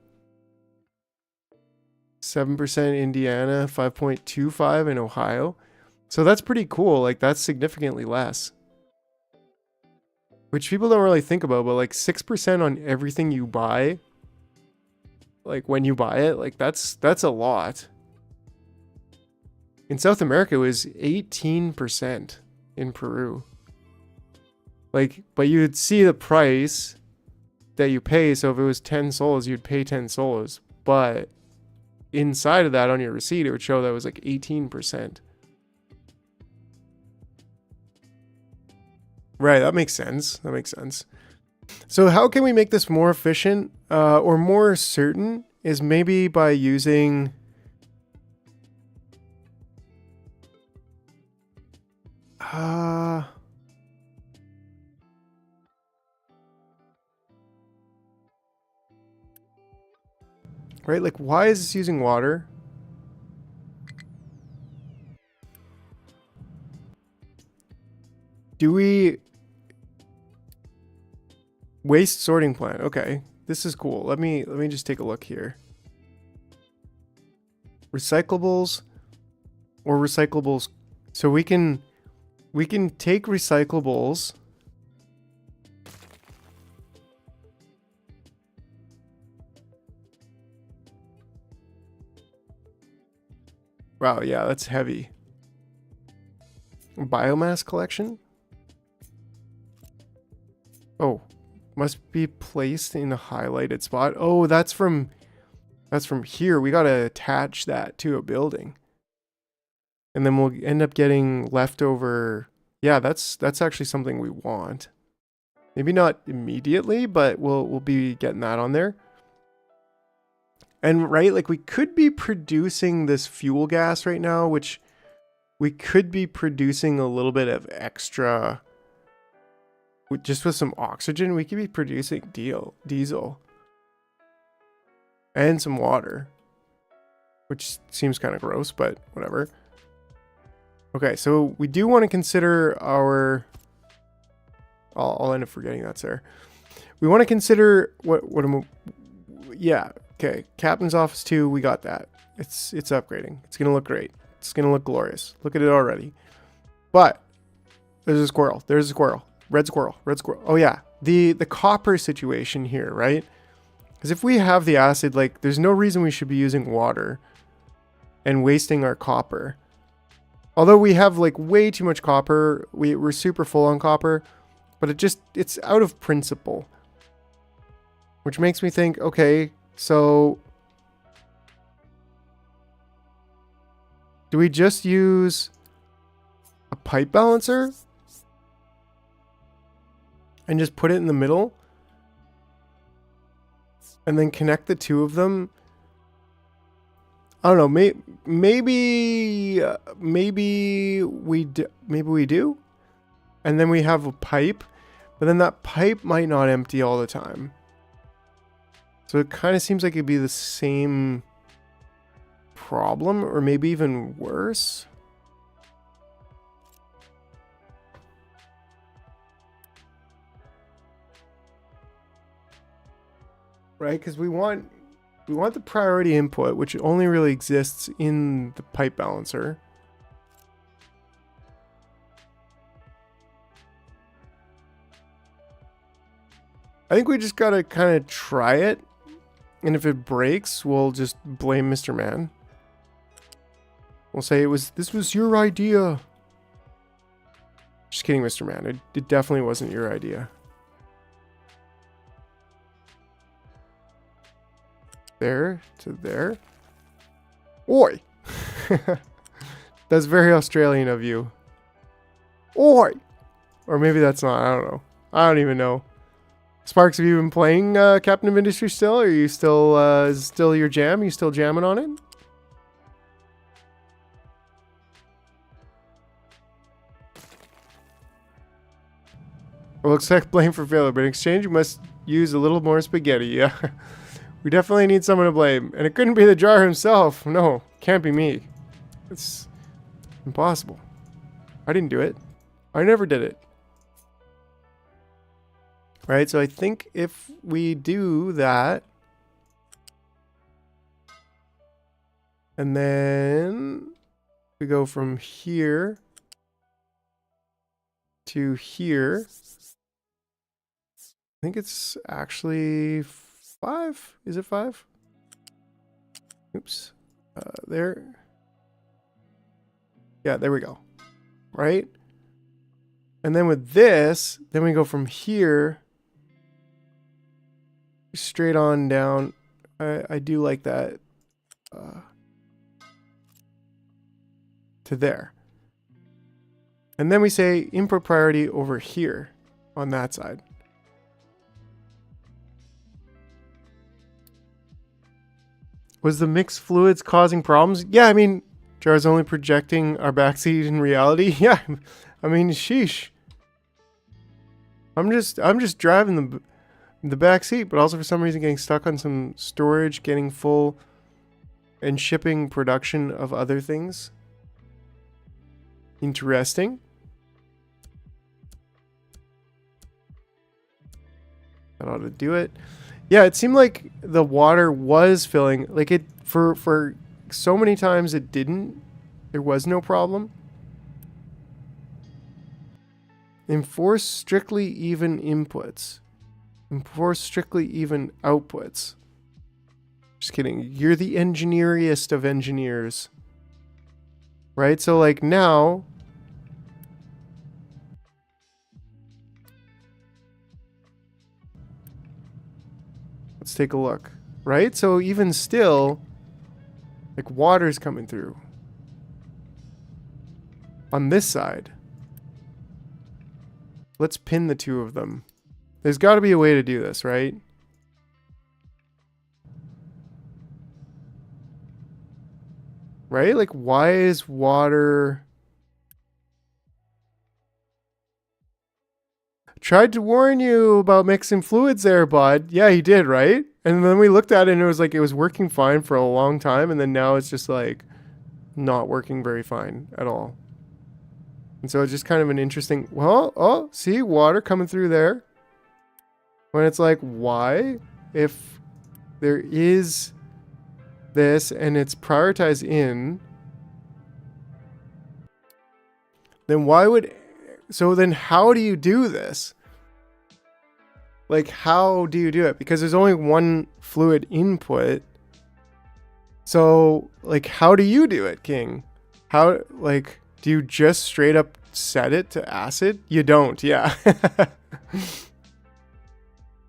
Indiana, 5.25 in Ohio. So that's pretty cool. Like that's significantly less. Which people don't really think about, but like 6% on everything you buy, like when you buy it, like that's a lot. In South America, it was 18% in Peru. Like, but you'd see the price that you pay. So if it was 10 soles, you'd pay 10 soles. But inside of that on your receipt, it would show that it was like 18%. Right, that makes sense. That makes sense. So how can we make this more efficient or more certain is maybe by using right, like why is this using water? Do we waste sorting plant? Okay, this is cool. Let me just take a look here. Recyclables or recyclables. So we can take recyclables. Wow, yeah, that's heavy. Biomass collection? Oh, must be placed in a highlighted spot. Oh, that's from here. We gotta attach that to a building. And then we'll end up getting leftover. Yeah, that's actually something we want. Maybe not immediately, but we'll be getting that on there. And right, like we could be producing this fuel gas right now, which we could be producing a little bit of extra. Just with some oxygen, we could be producing diesel and some water, which seems kind of gross, but whatever. Okay, so we do want to consider our. I'll end up forgetting that's there. We want to consider what am. Yeah. Okay. Captain's office 2. We got that. It's upgrading. It's gonna look great. It's gonna look glorious. Look at it already. But there's a squirrel. There's a squirrel. Red squirrel. Red squirrel. Oh yeah. The copper situation here, right? Because if we have the acid, like there's no reason we should be using water and wasting our copper. Although we have like way too much copper, we're super full on copper, but it's out of principle. Which makes me think, okay, so do we just use a pipe balancer? and just put it in the middle and then connect the two of them. I don't know, maybe we do. And then we have a pipe, but then that pipe might not empty all the time. So it kind of seems like it'd be the same problem, or maybe even worse. Right, because we want the priority input, which only really exists in the pipe balancer. I think we just gotta kind of try it, and if it breaks, we'll just blame Mr. Man. We'll say this was your idea. Just kidding, Mr. Man. It definitely wasn't your idea. There to there. Oi! That's very Australian of you. Oi! Or maybe that's not. I don't know. I don't even know. Sparks, have you been playing Captain of Industry still? Are you still, is it still your jam? You still jamming on it? Well, accept blame for failure, but in exchange you must use a little more spaghetti. Yeah. We definitely need someone to blame. And it couldn't be the jar himself. No, can't be me. It's impossible. I didn't do it. I never did it. Right, so I think if we do that, and then we go from here to here, I think it's actually 5. Is it 5? Oops. There. Yeah, there we go. Right? And then with this, then we go from here straight on down. I do like that. To there. And then we say input priority over here on that side. Was the mixed fluids causing problems? Yeah, I mean, Jar's only projecting our backseat in reality. Yeah, I mean, sheesh. I'm just driving the back seat, but also for some reason getting stuck on some storage, getting full, and shipping production of other things. Interesting. That ought to do it. Yeah, it seemed like the water was filling. Like it for so many times it didn't. There was no problem. Enforce strictly even inputs. Enforce strictly even outputs. Just kidding. You're the engineeriest of engineers. Right? So like now, let's take a look. Right? So even still, like water's coming through. On this side. Let's pin the two of them. There's got to be a way to do this, right? Right? Like, why is water... Tried to warn you about mixing fluids there, bud. Yeah, he did, right? And then we looked at it and it was like it was working fine for a long time. And then now it's just like not working very fine at all. And so it's just kind of an interesting... Well, oh, see? Water coming through there. When it's like, why? If there is this and it's prioritized in, then why would... So then how do you do this? Like, how do you do it? Because there's only one fluid input. So, like, how do you do it, King? How, like... Do you just straight up set it to acid? You don't, yeah.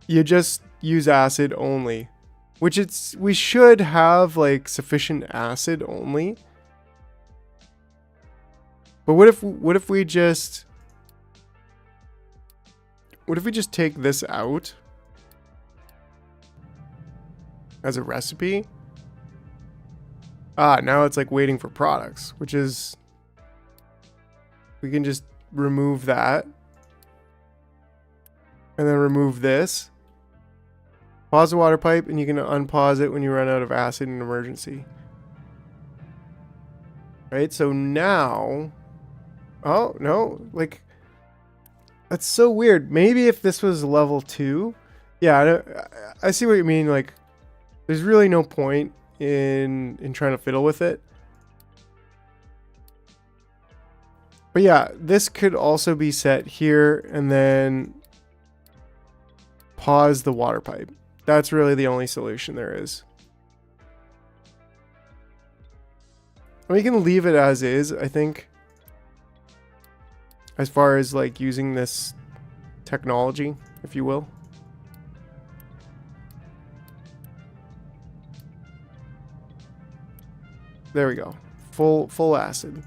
You just use acid only. Which we should have like sufficient acid only. But what if we just What if we just take this out as a recipe? Ah, now it's like waiting for products, which is, we can just remove that. And then remove this. Pause the water pipe, and you can unpause it when you run out of acid in an emergency. Right, so now... Oh, no, like... That's so weird. Maybe if this was level 2... Yeah, I see what you mean, like... There's really no point in trying to fiddle with it. But yeah, this could also be set here, and then... Pause the water pipe. That's really the only solution there is. We can leave it as is, I think. As far as like using this technology, if you will. There we go. Full acid.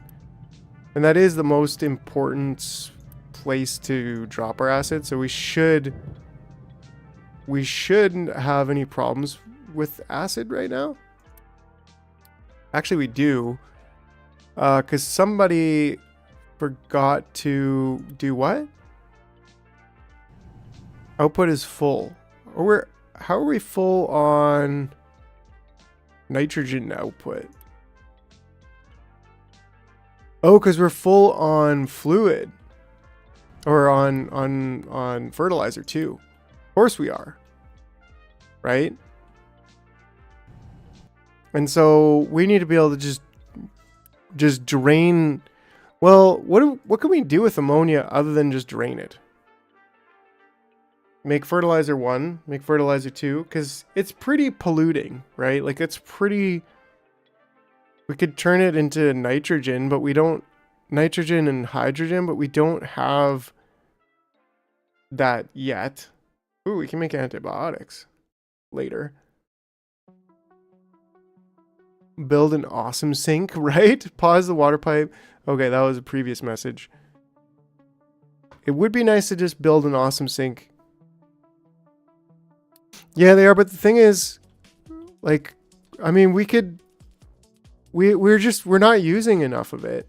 And that is the most important place to drop our acid, so we shouldn't have any problems with acid right now. Actually, we do. Because somebody forgot to do what? Output is full. Or how are we full on nitrogen output? Oh, because we're full on fluid. Or on fertilizer too. Of course we are. Right? And so we need to be able to just drain. Well, what can we do with ammonia other than just drain it? Make fertilizer 1, make fertilizer 2, because it's pretty polluting, right? Like it's pretty... We could turn it into nitrogen, but we don't... Nitrogen and hydrogen, but we don't have that yet. Ooh, we can make antibiotics later. Build an awesome sink, right? Pause the water pipe. Okay, that was a previous message. It would be nice to just build an awesome sink. Yeah, they are, but the thing is, like, I mean, we could... We're not using enough of it.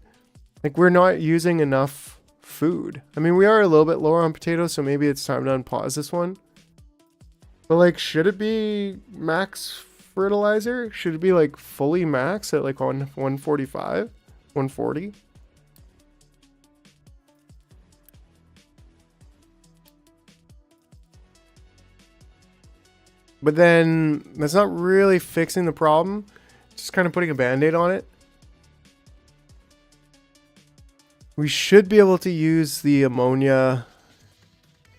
Like, we're not using enough food. I mean, we are a little bit lower on potatoes, so maybe it's time to unpause this one. But, like, should it be max fertilizer? Should it be, like, fully max at, like, 145? 140? But then, that's not really fixing the problem. Just kind of putting a band-aid on it. We should be able to use the ammonia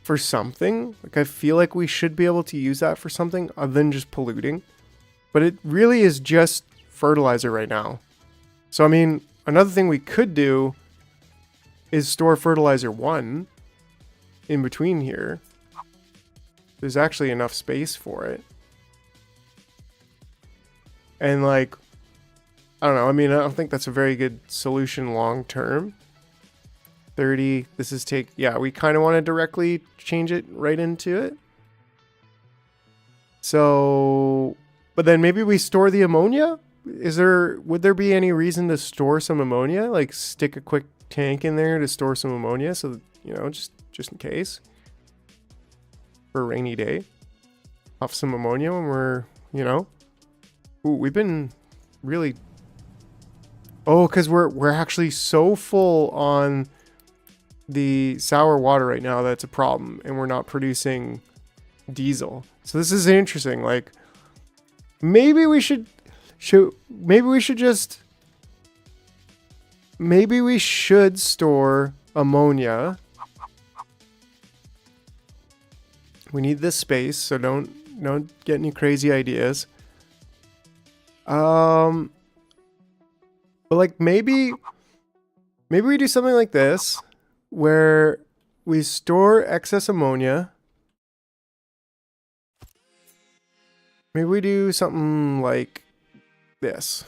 for something. Like, I feel like we should be able to use that for something other than just polluting. But it really is just fertilizer right now. So, I mean, another thing we could do is store fertilizer 1 in between here. There's actually enough space for it. And, like, I don't know. I mean, I don't think that's a very good solution long term. 30. This is take... Yeah, we kind of want to directly change it right into it. So... But then maybe we store the ammonia? Would there be any reason to store some ammonia? Like, stick a quick tank in there to store some ammonia so that, you know, just in case. For a rainy day. Off some ammonia when we're, you know... Ooh, we've been really... Oh, because we're actually so full on the sour water right now that's a problem, and we're not producing diesel. So this is interesting. Like, maybe we should store ammonia. We need this space, so don't get any crazy ideas. But like maybe we do something like this where we store excess ammonia. Maybe we do something like this.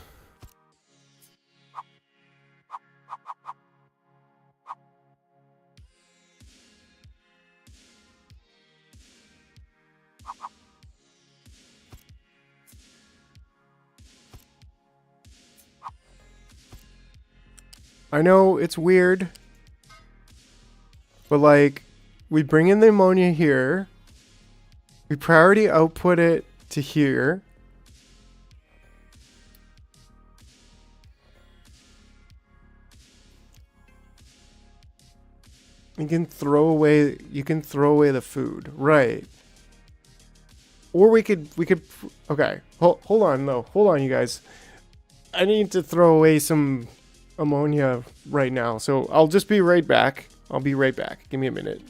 I know it's weird, but like, we bring in the ammonia here. We priority output it to here. You can throw away the food, right? Or we could okay. Hold on though. Hold on, you guys. I need to throw away some ammonia right now. So I'll just be right back. I'll be right back. Give me a minute.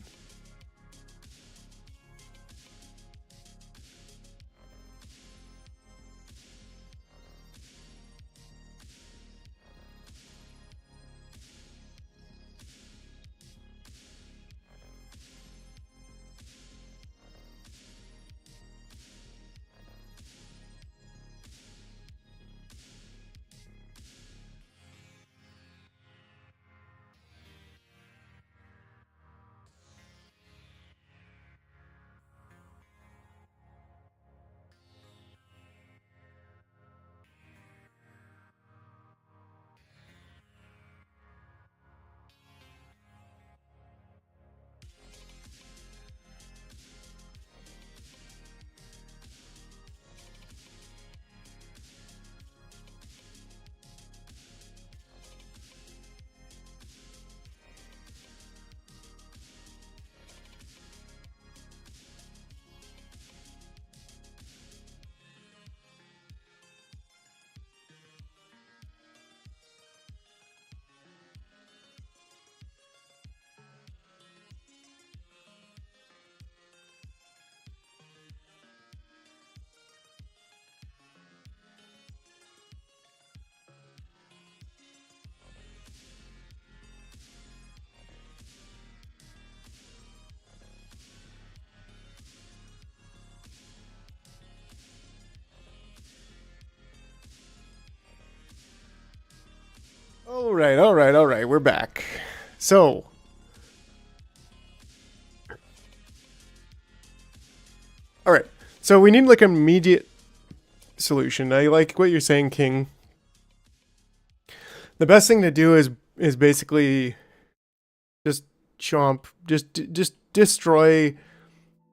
All right. We're back. So, all right. So we need like an immediate solution. I like what you're saying, King. The best thing to do is basically just chomp, just destroy,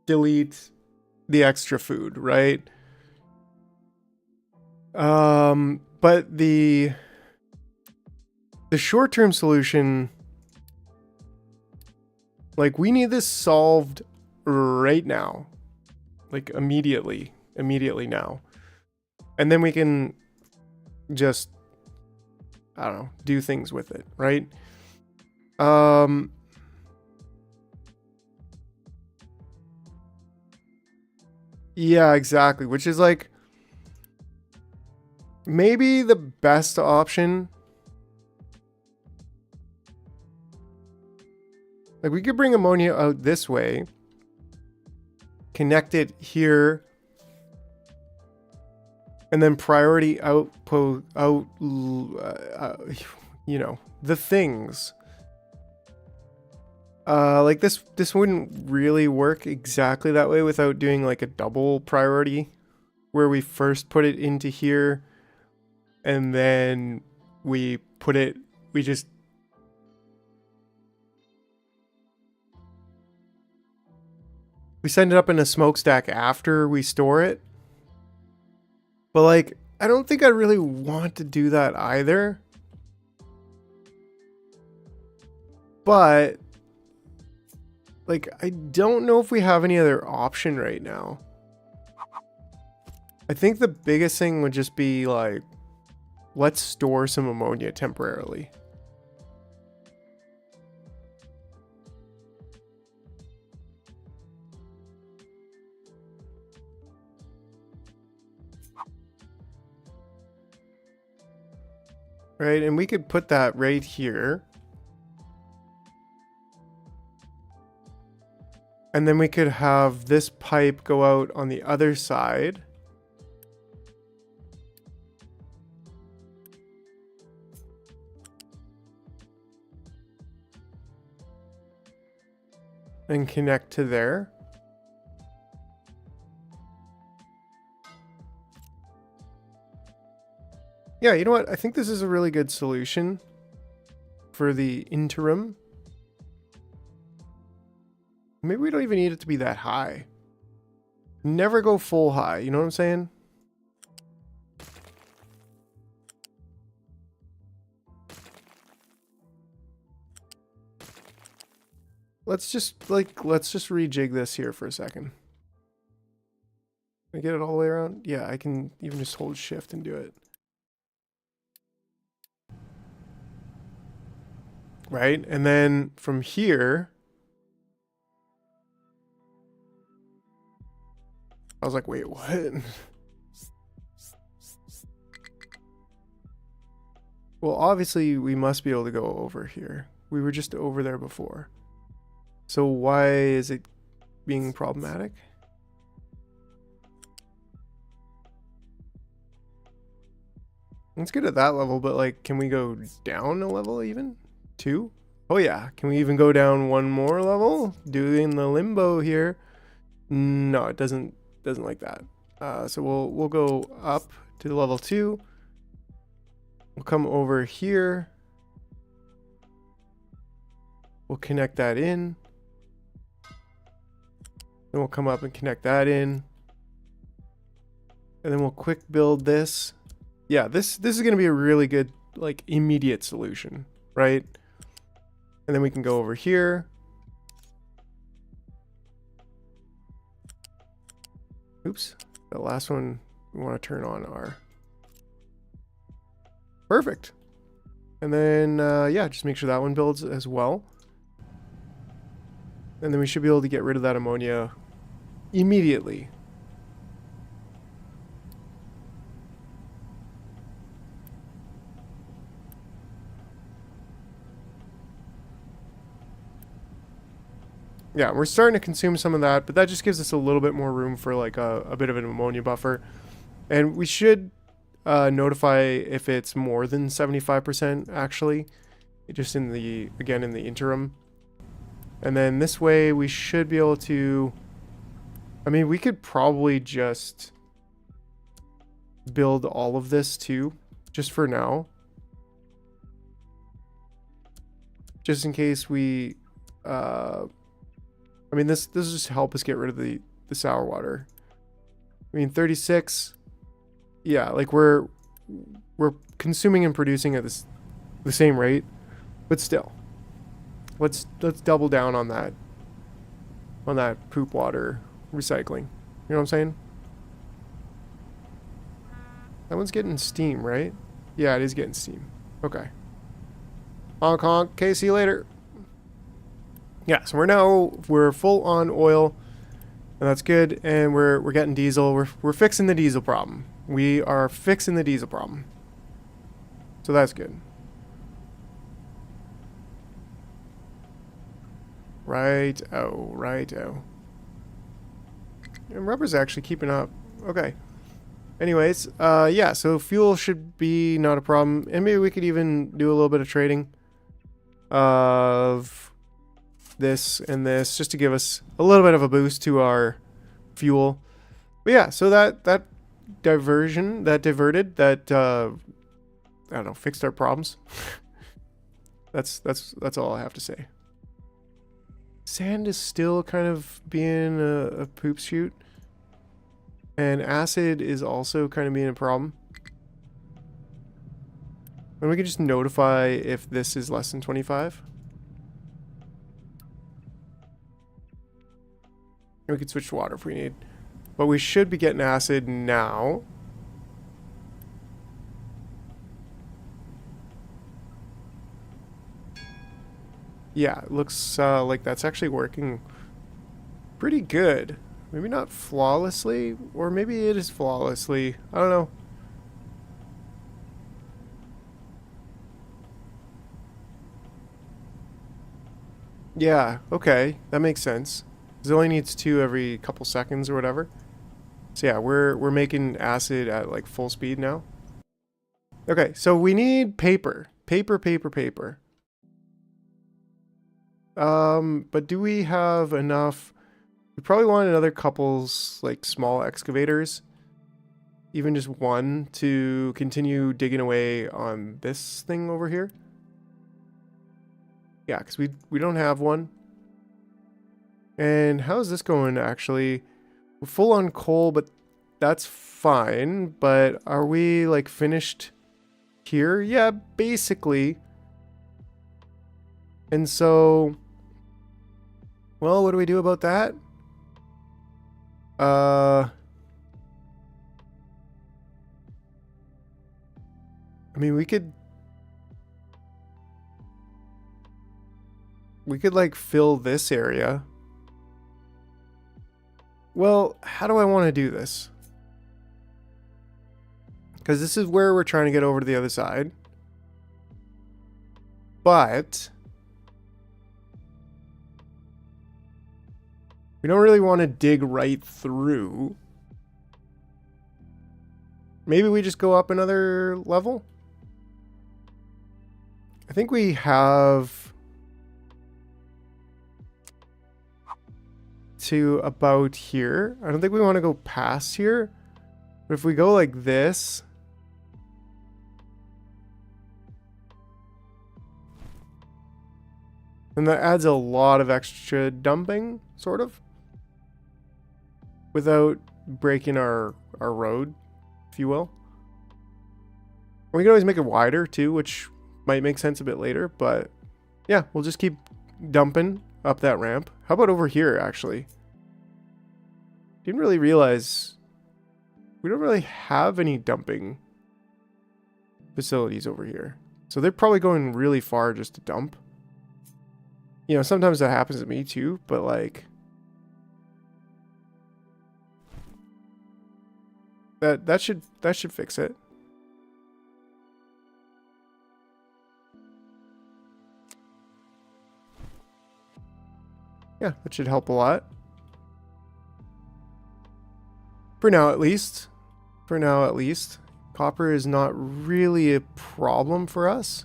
delete the extra food, right? But the short-term solution, like, we need this solved right now, like immediately now, and then we can just, I don't know, do things with it, right? Yeah, exactly, which is like maybe the best option. Like, we could bring ammonia out this way, connect it here, and then priority output you know, the things. Like this wouldn't really work exactly that way without doing like a double priority, where we first put it into here, and then we just send it up in a smokestack after we store it. But like, I don't think I really want to do that either. But like, I don't know if we have any other option right now. I think the biggest thing would just be like, let's store some ammonia temporarily. Right, and we could put that right here. And then we could have this pipe go out on the other side. And connect to there. Yeah, you know what? I think this is a really good solution. for the interim. Maybe we don't even need it to be that high. Never go full high, you know what I'm saying? Let's just rejig this here for a second. Can I get it all the way around? Yeah, I can even just hold shift and do it. Right, and then from here, I was like, wait, what? Well, obviously we must be able to go over here. We were just over there before. So why is it being problematic? It's good at that level, but like, can we go down a level even? 2? Oh yeah, can we even go down one more level? Doing the limbo here. No, it doesn't like that. So we'll go up to level 2. We'll come over here. We'll connect that in. Then we'll come up and connect that in. And then we'll quick build this. Yeah, this is going to be a really good, like, immediate solution, right? And then we can go over here. Oops. The last one we want to turn on our... Perfect. And then, yeah, just make sure that one builds as well. And then we should be able to get rid of that ammonia immediately. Yeah, we're starting to consume some of that, but that just gives us a little bit more room for like a bit of an ammonia buffer. And we should notify if it's more than 75% actually, just in the, again, in the interim. And then this way we should be able to, I mean, we could probably just build all of this too, just for now. Just in case we, I mean, this will just help us get rid of the sour water. I mean, 36, yeah, like we're consuming and producing at the same rate, but still, let's double down on that poop water recycling. You know what I'm saying? That one's getting steam, right? Yeah, it is getting steam. Okay. Honk honk. Okay, see you later. Yeah, so we're full on oil, and that's good. And we're getting diesel. We're fixing the diesel problem. We are fixing the diesel problem. So that's good. Right-o, right-o. And rubber's actually keeping up. Okay. Anyways, yeah, so fuel should be not a problem. And maybe we could even do a little bit of trading of this and this, just to give us a little bit of a boost to our fuel. But yeah, so that diverted, I don't know, fixed our problems. that's all I have to say. Sand is still kind of being a poop shoot, and acid is also kind of being a problem. And we can just notify if this is less than 25. We could switch to water if we need. But we should be getting acid now. Yeah, it looks like that's actually working pretty good. Maybe not flawlessly, or maybe it is flawlessly. I don't know. Yeah, okay, that makes sense. It only needs 2 every couple seconds or whatever. So yeah, we're making acid at like full speed now. Okay, so we need paper. Paper. But do we have enough? We probably want another couple's like small excavators. Even just one to continue digging away on this thing over here. Yeah, because we don't have one. And how's this going, actually? We're full on coal, but that's fine. But are we, like, finished here? Yeah, basically. And so... Well, what do we do about that? I mean, we could like fill this area. Well, how do I want to do this? Because this is where we're trying to get over to the other side. But we don't really want to dig right through. Maybe we just go up another level? I think we have to about here. I don't think we want to go past here. But if we go like this... And that adds a lot of extra dumping, sort of. Without breaking our road, if you will. We can always make it wider too, which might make sense a bit later. But yeah, we'll just keep dumping up that ramp. How about over here, actually? Didn't really realize we don't really have any dumping facilities over here. So they're probably going really far just to dump. You know, sometimes that happens to me too, but like that should fix it. Yeah, that should help a lot. For now at least. For now at least. Copper is not really a problem for us.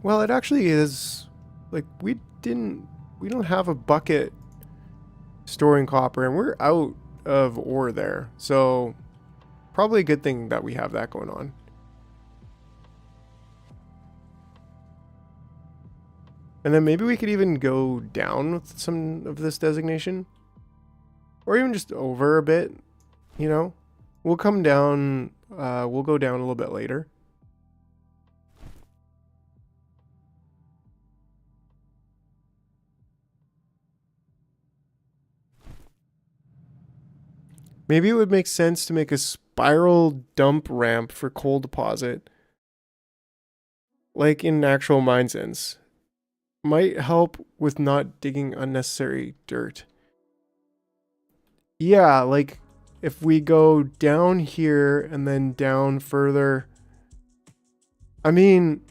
Well, it actually is. Like, we don't have a bucket storing copper, and we're out of ore there. So, probably a good thing that we have that going on. And then maybe we could even go down with some of this designation. Or even just over a bit, you know? We'll come down, we'll go down a little bit later. Maybe it would make sense to make a spiral dump ramp for coal deposit. Like in actual mine sense. Might help with not digging unnecessary dirt. Yeah, like if we go down here and then down further. I mean...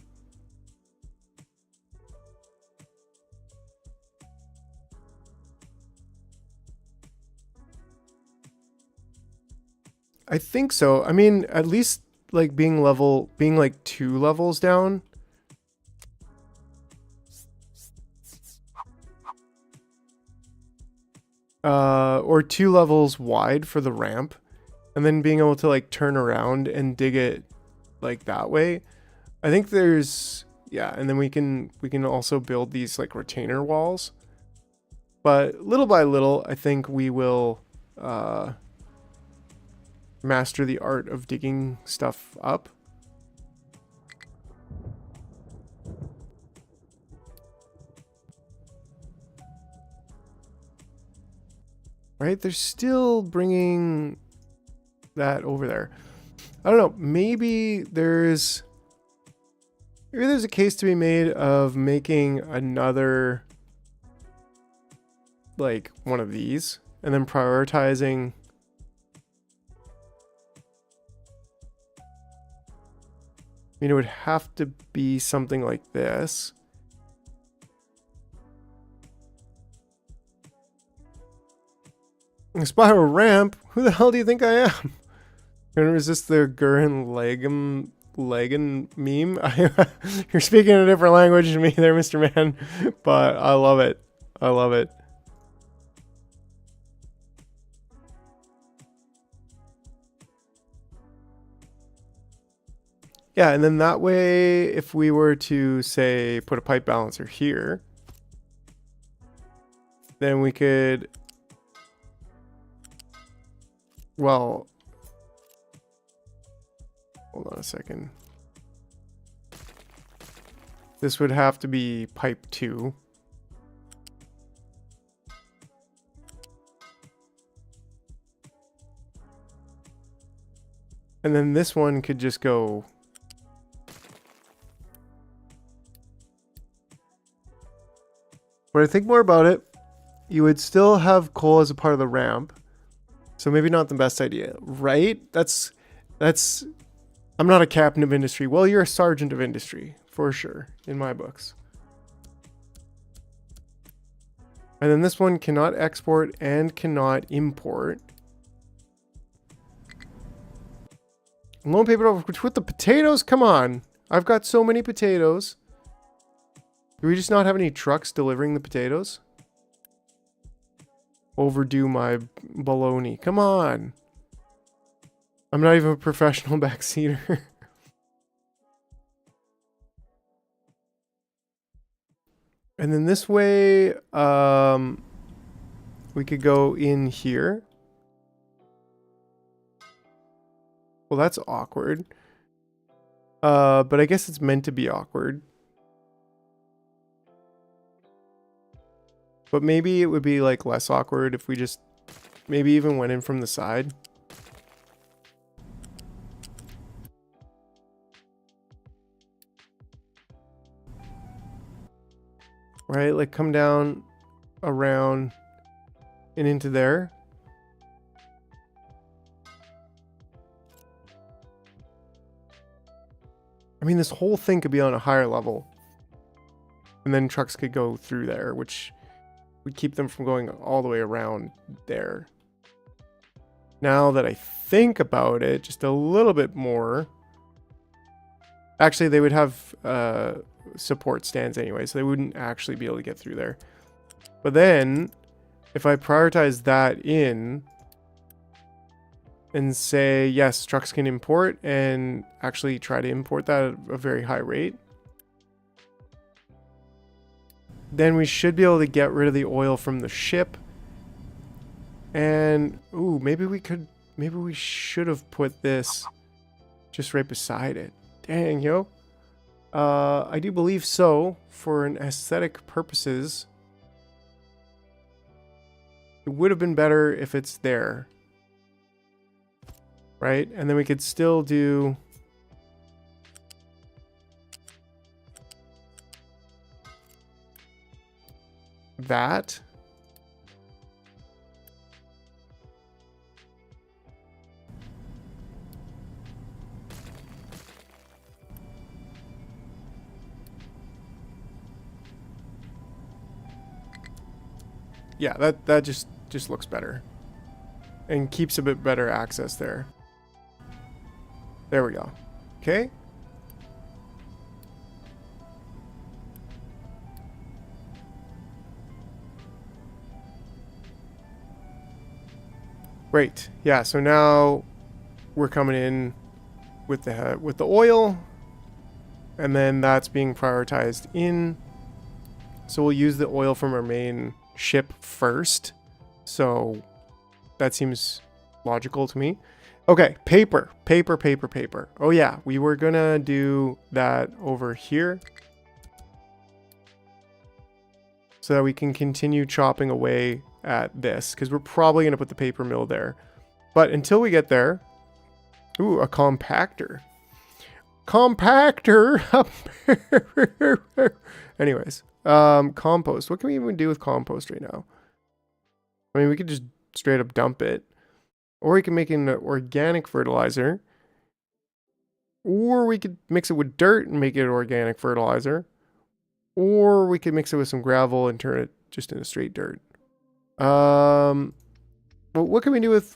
I think so. I mean, at least like being like 2 levels down. Or 2 levels wide for the ramp. And then being able to like turn around and dig it like that way. I think there's, yeah, and then we can also build these like retainer walls. But little by little, I think we will, master the art of digging stuff up. Right? They're still bringing that over there. I don't know. Maybe there's a case to be made of making another, like, one of these and then prioritizing. I mean, it would have to be something like this. A spiral ramp? Who the hell do you think I am? Gonna resist the Gurren Lagann meme? You're speaking a different language than me there, Mr. Man. But I love it. I love it. Yeah, and then that way, if we were to, say, put a pipe balancer here, then we could, well, hold on a second. This would have to be pipe 2. And then this one could just go. When I think more about it, you would still have coal as a part of the ramp. So maybe not the best idea, right? That's I'm not a captain of industry. Well, you're a sergeant of industry, for sure, in my books. And then this one cannot export and cannot import. Loan paper with the potatoes? Come on. I've got so many potatoes. Do we just not have any trucks delivering the potatoes? Overdue my baloney. Come on. I'm not even a professional backseater. And then this way, we could go in here. Well, that's awkward. But I guess it's meant to be awkward. But maybe it would be like less awkward if we just maybe even went in from the side. Right, like come down around and into there. I mean, this whole thing could be on a higher level. And then trucks could go through there, which would keep them from going all the way around there. Now that I think about it just a little bit more. Actually, they would have support stands anyway, so they wouldn't actually be able to get through there. But then, if I prioritize that in and say, yes, trucks can import and actually try to import that at a very high rate, then we should be able to get rid of the oil from the ship. And, ooh, maybe we should have put this just right beside it. Dang, yo. I do believe so, for an aesthetic purposes. It would have been better if it's there. Right? And then we could still do that. Yeah, that just looks better. And keeps a bit better access there. There we go. Okay. Great. Yeah, so now we're coming in with the oil, and then that's being prioritized in. So we'll use the oil from our main ship first. So that seems logical to me. Okay, paper. Oh yeah, we were gonna do that over here so that we can continue chopping away at this, because we're probably gonna put the paper mill there. But until we get there, ooh, a compactor. Anyways, compost. What can we even do with compost right now? I mean, we could just straight up dump it. Or we can make an organic fertilizer. Or we could mix it with dirt and make it organic fertilizer. Or we could mix it with some gravel and turn it just into straight dirt. Well, what can we do with...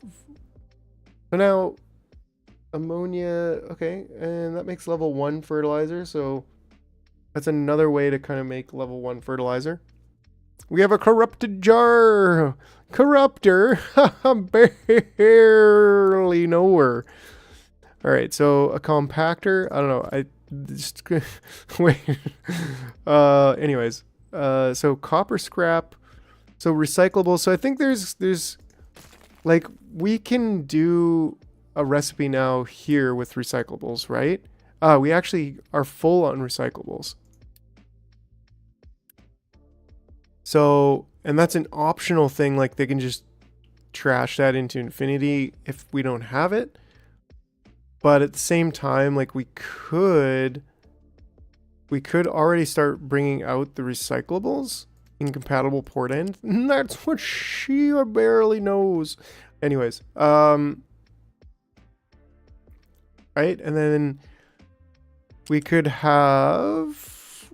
So now, ammonia, okay, and that makes level 1 fertilizer, so that's another way to kind of make level 1 fertilizer. We have a corrupted jar. Corruptor. Barely know her. All right, so a compactor. I don't know. I just wait. Anyways, so copper scrap. So recyclable. So I think there's like we can do a recipe now here with recyclables, right? We actually are full on recyclables. So, and that's an optional thing. Like they can just trash that into infinity if we don't have it. But at the same time, like we could already start bringing out the recyclables. Incompatible port end. And that's what she barely knows. Anyways, right? And then we could have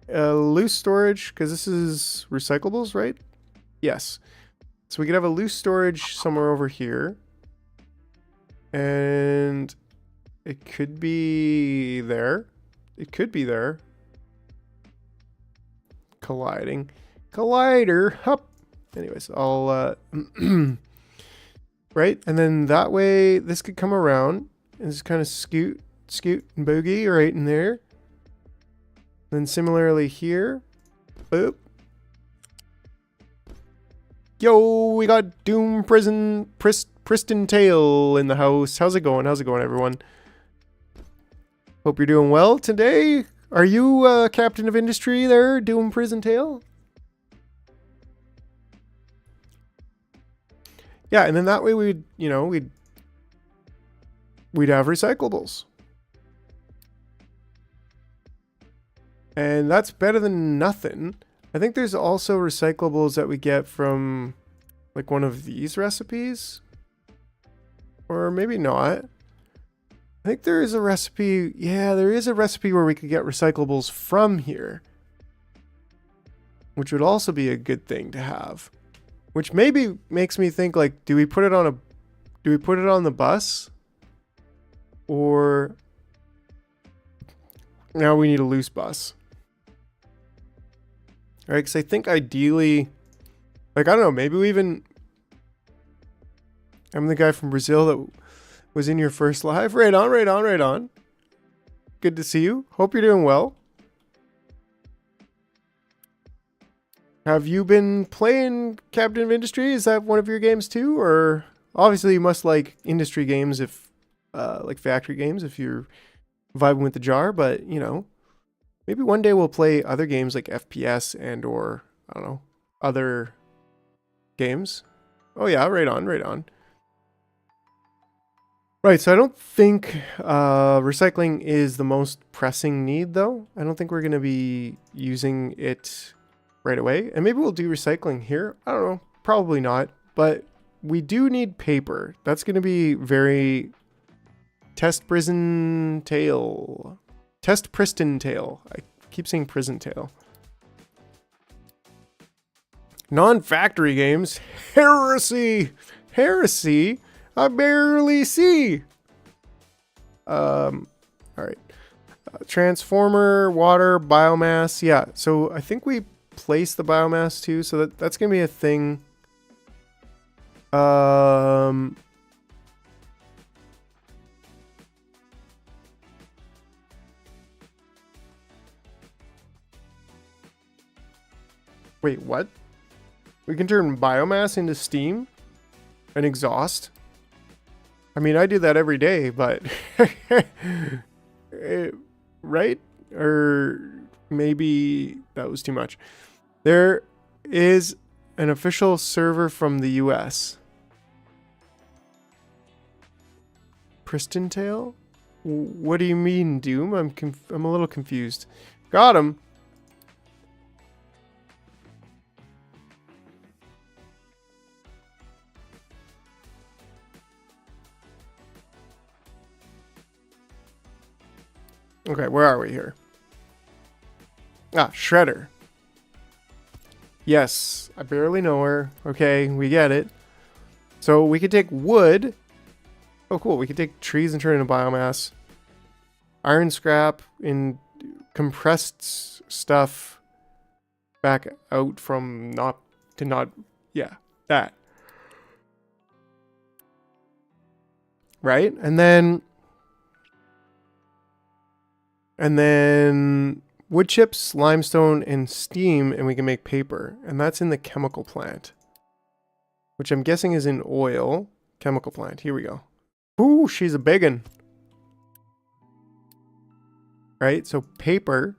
a loose storage because this is recyclables, right? Yes. So we could have a loose storage somewhere over here. And it could be there. It could be there. Colliding. Collider. Hup. Anyways, I'll right? And then that way this could come around and just kind of scoot and boogie right in there. Then similarly here. Boop. Yo, we got Doom Priston Tail in the house. How's it going? How's it going, everyone? Hope you're doing well today. Are you Captain of Industry there, Doom Prison Tail? Yeah, and then that way we'd have recyclables. And that's better than nothing. I think there's also recyclables that we get from like one of these recipes. Or maybe not. I think there is a recipe. Yeah, there is a recipe where we could get recyclables from here. Which would also be a good thing to have. Which maybe makes me think like, do we put it on the bus? Or now we need a loose bus. All right, because I think ideally, like, I don't know, maybe we even, I'm the guy from Brazil that was in your first live. Right on, right on, right on. Good to see you. Hope you're doing well. Have you been playing Captain of Industry? Is that one of your games too? Or obviously you must like industry games if, like factory games if you're vibing with the jar, but you know, maybe one day we'll play other games like FPS and or, I don't know, other games. Oh yeah, right on, right on. Right, so I don't think recycling is the most pressing need though. I don't think we're going to be using it right away. And maybe we'll do recycling here. I don't know, probably not. But we do need paper. That's going to be very Test Priston Tail. Test Priston Tail. I keep saying prison tail. Non-factory games. Heresy. Heresy. I barely see. All right. Transformer, water, biomass. Yeah. So I think we place the biomass too. So that's gonna be a thing. Wait, what? We can turn biomass into steam and exhaust? I mean, I do that every day, but... right? Or maybe that was too much. There is an official server from the US. Priston Tail? What do you mean, Doom? I'm a little confused. Got him. Okay, where are we here? Ah, Shredder. Yes, I barely know her. Okay, we get it. So we could take wood. Oh, cool. We could take trees and turn it into biomass. Iron scrap in compressed stuff back out from not. Yeah, that. Right? And then And then wood chips, limestone, and steam, and we can make paper. And that's in the chemical plant, which I'm guessing is in oil. Chemical plant. Here we go. Ooh, she's a biggin. Right? So paper.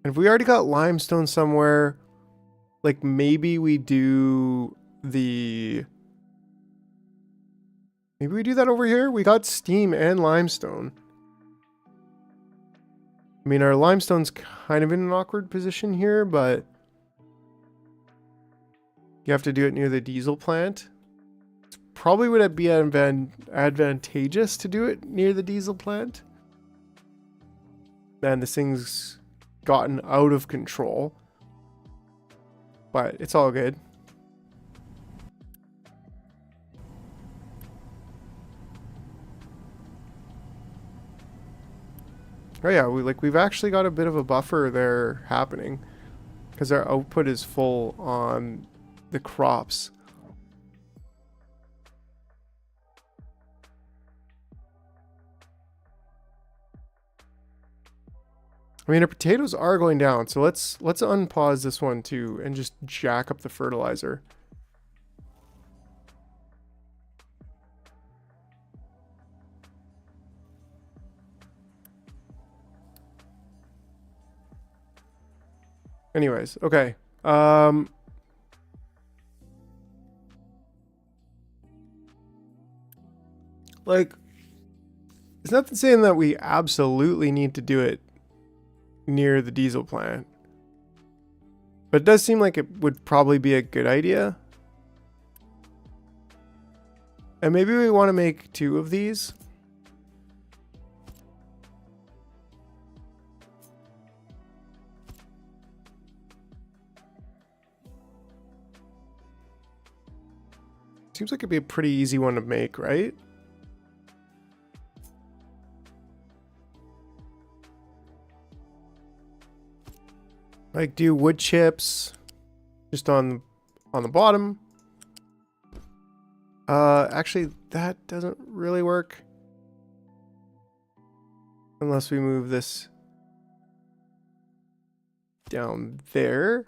And if we already got limestone somewhere, like maybe we do the... Maybe we do that over here? We got steam and limestone. I mean, our limestone's kind of in an awkward position here, but... You have to do it near the diesel plant. Probably would it be advantageous to do it near the diesel plant? Man, this thing's gotten out of control. But it's all good. Oh yeah, we've actually got a bit of a buffer there happening. Because our output is full on the crops. I mean, our potatoes are going down, so let's unpause this one too and just jack up the fertilizer. Anyways, okay. Like, it's nothing saying that we absolutely need to do it near the diesel plant. But it does seem like it would probably be a good idea. And maybe we want to make 2 of these. Seems like it'd be a pretty easy one to make, right? Like do wood chips just on the bottom. Actually that doesn't really work unless we move this down there.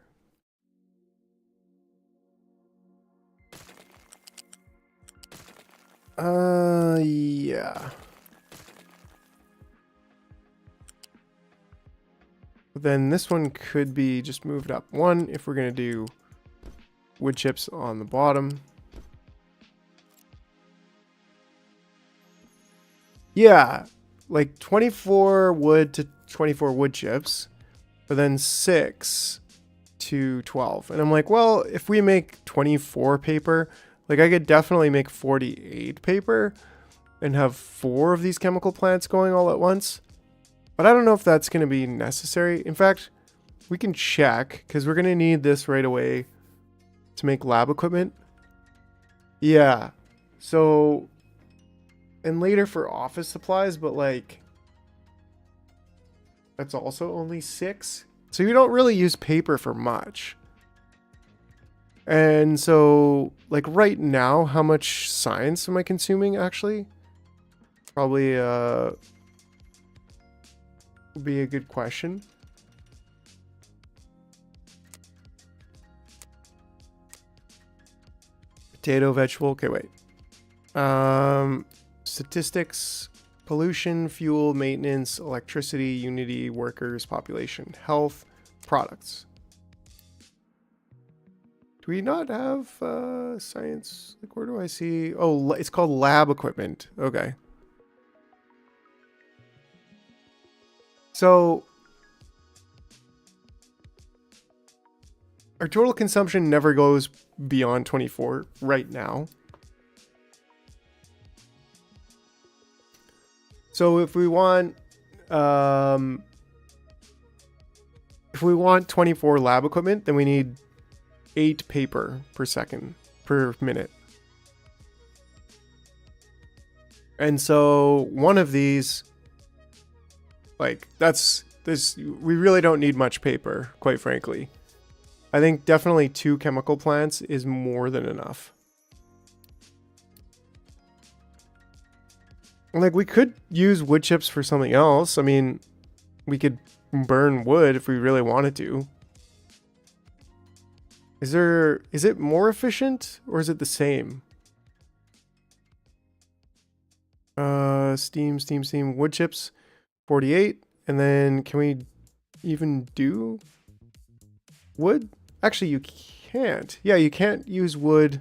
Yeah. Then this one could be just moved up 1 if we're going to do wood chips on the bottom. Yeah, like 24 wood to 24 wood chips, but then 6 to 12. And I'm like, well, if we make 24 paper, like I could definitely make 48 paper and have 4 of these chemical plants going all at once. But I don't know if that's going to be necessary. In fact, we can check because we're going to need this right away to make lab equipment. Yeah. So, and later for office supplies, but like, that's also only 6. So you don't really use paper for much. And so, like right now, how much science am I consuming actually? Probably, would be a good question. Potato, vegetable. Okay, wait. Statistics, pollution, fuel, maintenance, electricity, unity, workers, population, health, products. Do we not have science? Like, where do I see? Oh, it's called lab equipment. Okay. So our total consumption never goes beyond 24 right now. So if we want 24 lab equipment, then we need 8 paper per minute. And so one of these, like we really don't need much paper, quite frankly. I think definitely 2 chemical plants is more than enough. Like, we could use wood chips for something else. I mean, we could burn wood if we really wanted to. Is it more efficient or is it the same? Steam, wood chips, 48. And then can we even do wood? Actually, you can't. Yeah, you can't use wood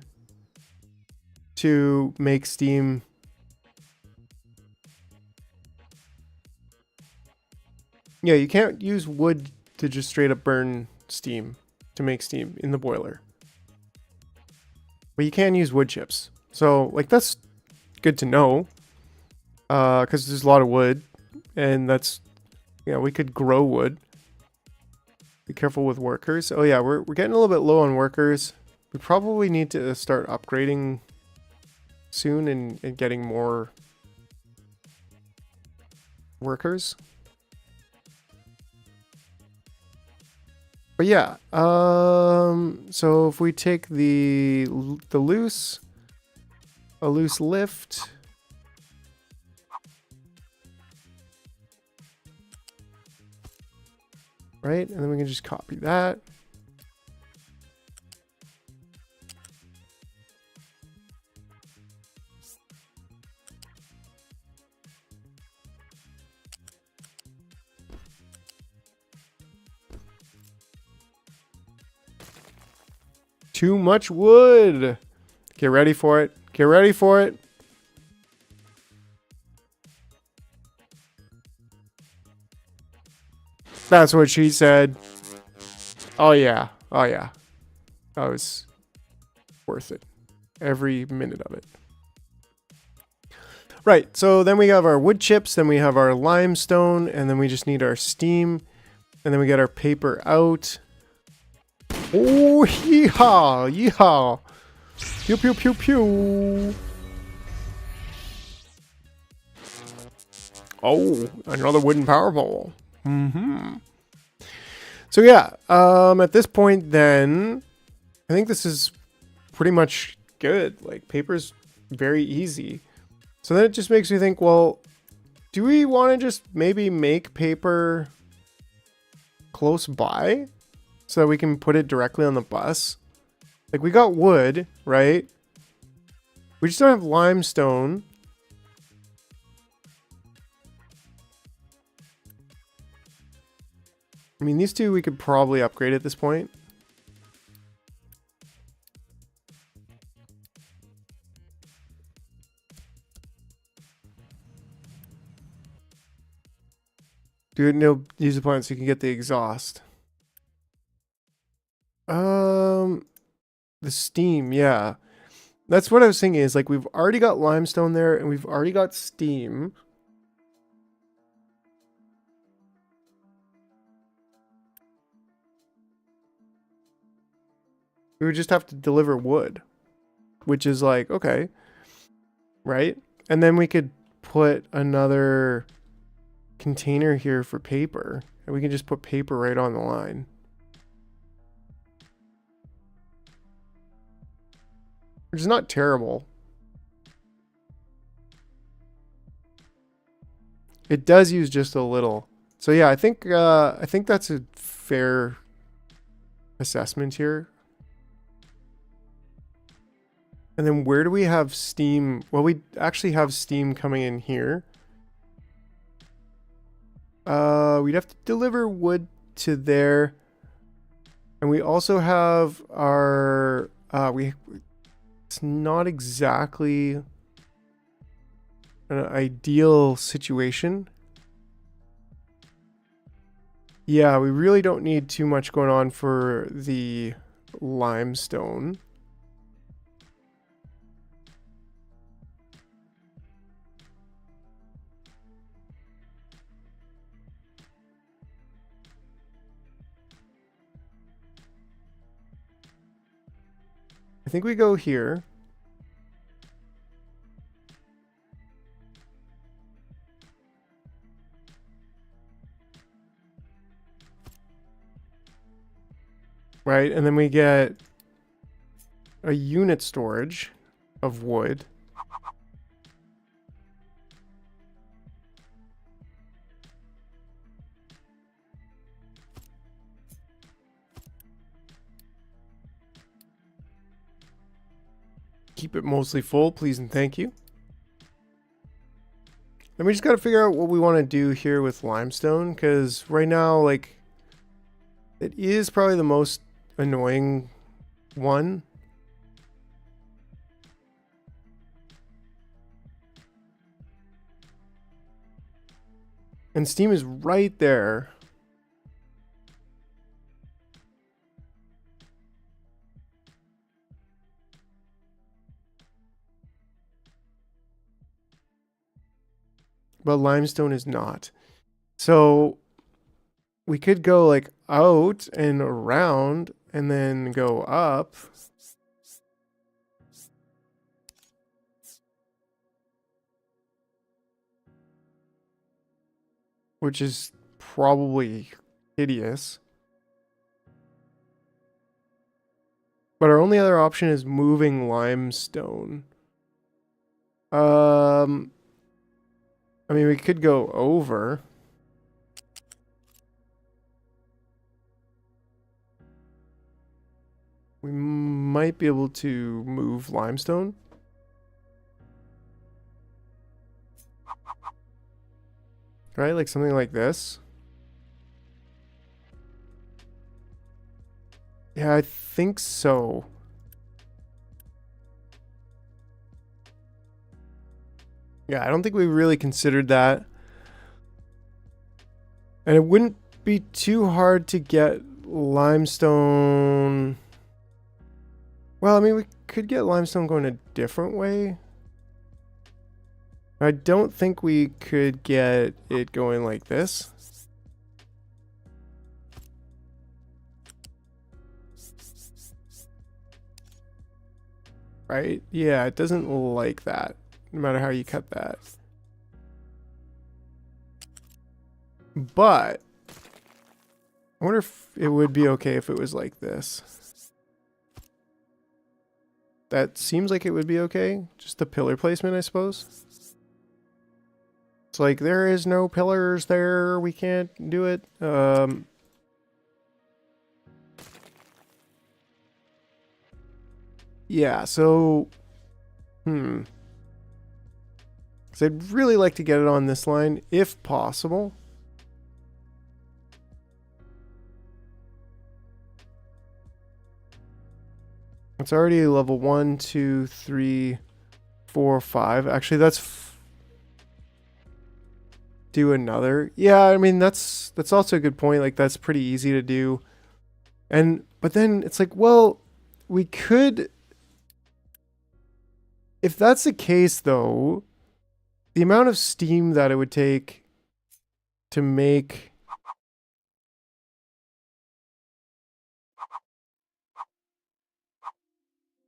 to make steam. Yeah, you can't use wood to just straight up burn steam to make steam in the boiler. But you can use wood chips. So, like, that's good to know. Because there's a lot of wood. And that's, we could grow wood. Be careful with workers. Oh yeah, we're getting a little bit low on workers. We probably need to start upgrading soon and getting more workers. But yeah, so if we take a loose lift. Right, and then we can just copy that. Too much wood. Get ready for it. Get ready for it. That's what she said. Oh yeah. Oh yeah. That was worth it. Every minute of it. Right, so then we have our wood chips, then we have our limestone, and then we just need our steam, and then we get our paper out. Oh, yeehaw, yeehaw. Pew, pew, pew, pew. Oh, another wooden power pole. So yeah, at this point then, I think this is pretty much good. Like, paper's very easy. So then it just makes me think, well, do we want to just maybe make paper close by so that we can put it directly on the bus? Like, we got wood, right? We just don't have limestone. I mean, these two we could probably upgrade at this point. Do it, no, use the plant so you can get the exhaust. The steam, yeah. That's what I was thinking, is like, we've already got limestone there and we've already got steam. We would just have to deliver wood, which is like, okay, right? And then we could put another container here for paper, and we can just put paper right on the line. Which is not terrible. It does use just a little. So yeah, I think that's a fair assessment here. And then where do we have steam? Well, we actually have steam coming in here. We'd have to deliver wood to there. And we also have our, it's not exactly an ideal situation. Yeah, we really don't need too much going on for the limestone. I think we go here. Right, and then we get a unit storage of wood. Keep it mostly full, please and thank you. Then we just got to figure out what we want to do here with limestone, because right now, like, it is probably the most annoying one. And steam is right there. But limestone is not. So we could go like out and around and then go up. Which is probably hideous. But our only other option is moving limestone. I mean, we could go over. We might be able to move limestone. Right? Like something like this. Yeah, I think so. Yeah, I don't think we really considered that. And it wouldn't be too hard to get limestone. Well, I mean, we could get limestone going a different way. I don't think we could get it going like this. Right? Yeah, it doesn't like that, no matter how you cut that. But I wonder if it would be okay if it was like this. That seems like it would be okay. Just the pillar placement, I suppose. It's like, there is no pillars there. We can't do it. Yeah, so... Because I'd really like to get it on this line, if possible. It's already level 1, 2, 3, 4, 5. Actually, that's... do another. Yeah, I mean, that's also a good point. Like, that's pretty easy to do. But then it's like, well, we could... If that's the case, though, the amount of steam that it would take to make...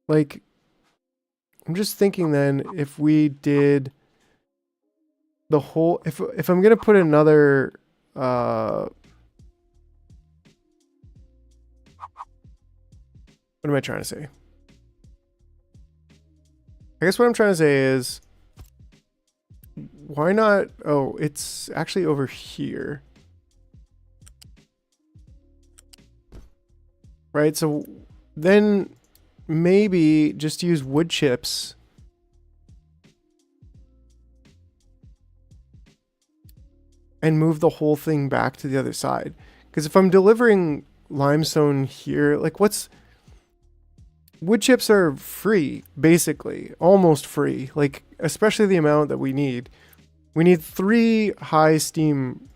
Like, I'm just thinking then, if we did the whole... If I'm going to put another... what am I trying to say? I guess what I'm trying to say is... Why not... Oh, it's actually over here. Right, so then maybe just use wood chips. And move the whole thing back to the other side. Because if I'm delivering limestone here, like what's... Wood chips are free, basically. Almost free. Like, especially the amount that we need. We need 3 high steam.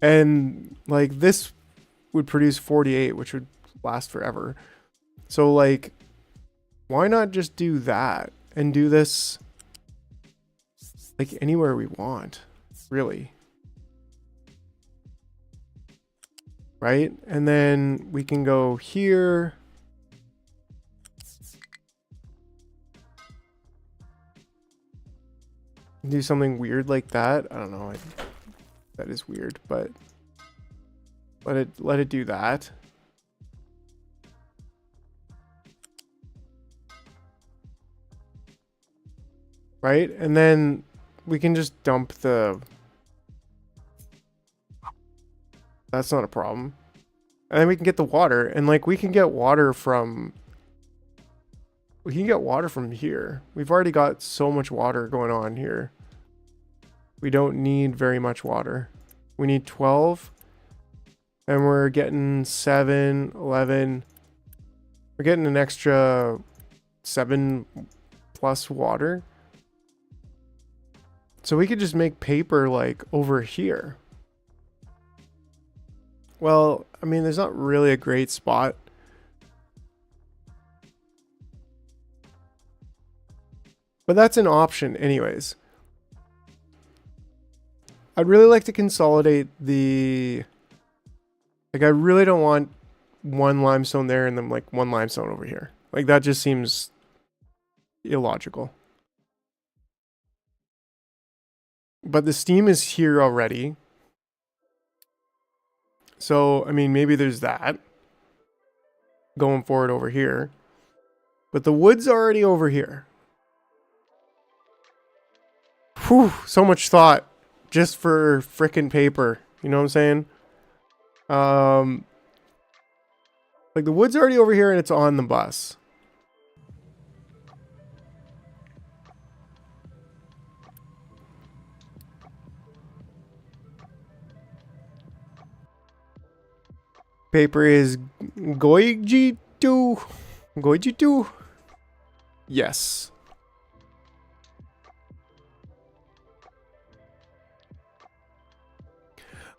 And, like, this would produce 48, which would last forever. So, like, why not just do that? And do this, like, anywhere we want. Really. Right? And then we can go here... Do something weird like that. I don't know. That is weird, but let it do that. Right? And then we can just dump the... That's not a problem. And then we can get the water. And like we can get water from We can get water from here. We've already got so much water going on here. We don't need very much water. We need 12. And we're getting 7, 11. We're getting an extra 7 plus water. So we could just make paper like over here. Well, I mean, there's not really a great spot. But that's an option anyways. I'd really like to consolidate the... Like, I really don't want one limestone there and then like one limestone over here. Like, that just seems illogical. But the steam is here already. So, I mean, maybe there's that going forward over here. But the wood's already over here. Whew, so much thought just for frickin' paper. You know what I'm saying? Like the wood's already over here and it's on the bus. Paper is Goijitu. Goijitu? Yes.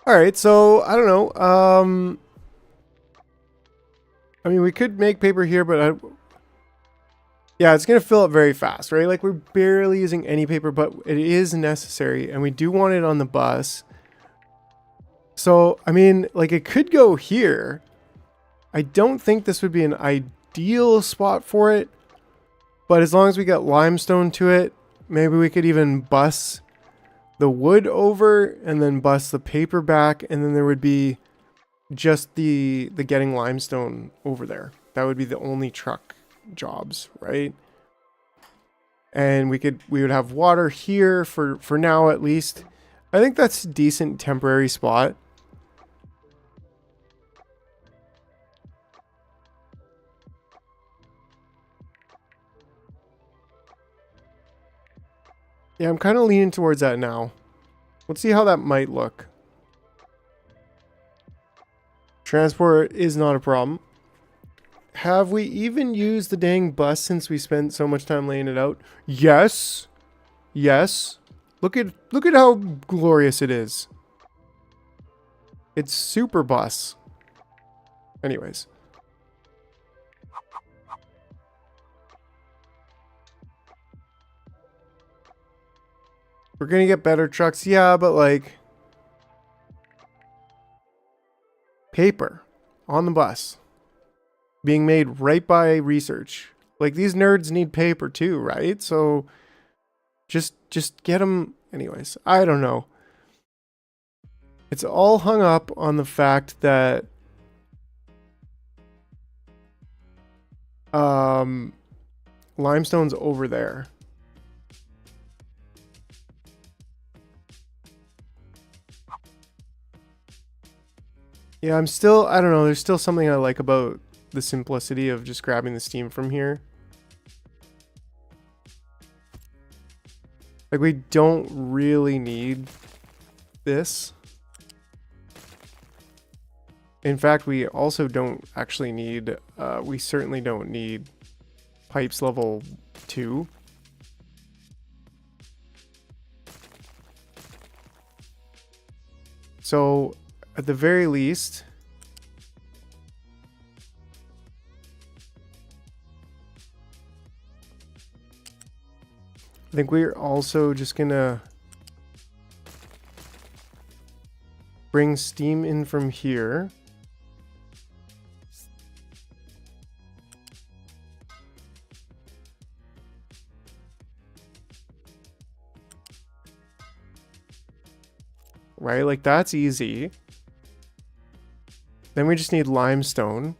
Alright, so I don't know. I mean, we could make paper here, but yeah, it's going to fill up very fast, right? Like, we're barely using any paper, but it is necessary, and we do want it on the bus. So, I mean, like, it could go here. I don't think this would be an ideal spot for it, but as long as we get limestone to it, maybe we could even bus the wood over and then bus the paper back, and then there would be just the getting limestone over there. That would be the only truck jobs, right? And we would have water here for now at least. I think that's a decent temporary spot. Yeah, I'm kind of leaning towards that now. Let's see how that might look. Transport is not a problem. Have we even used the dang bus since we spent so much time laying it out? Yes. Yes. Look at how glorious it is. It's super bus. Anyways. We're gonna get better trucks. Yeah, but like... Paper. On the bus. Being made right by research. Like, these nerds need paper too, right? So... Just get them... Anyways, I don't know. It's all hung up on the fact that... Limestone's over there. Yeah, I don't know, there's still something I like about the simplicity of just grabbing the steam from here. Like, we don't really need this. In fact, we also don't actually need, we certainly don't need pipes level 2. So, at the very least, I think we're also just gonna bring steam in from here. Right, like that's easy. Then we just need limestone.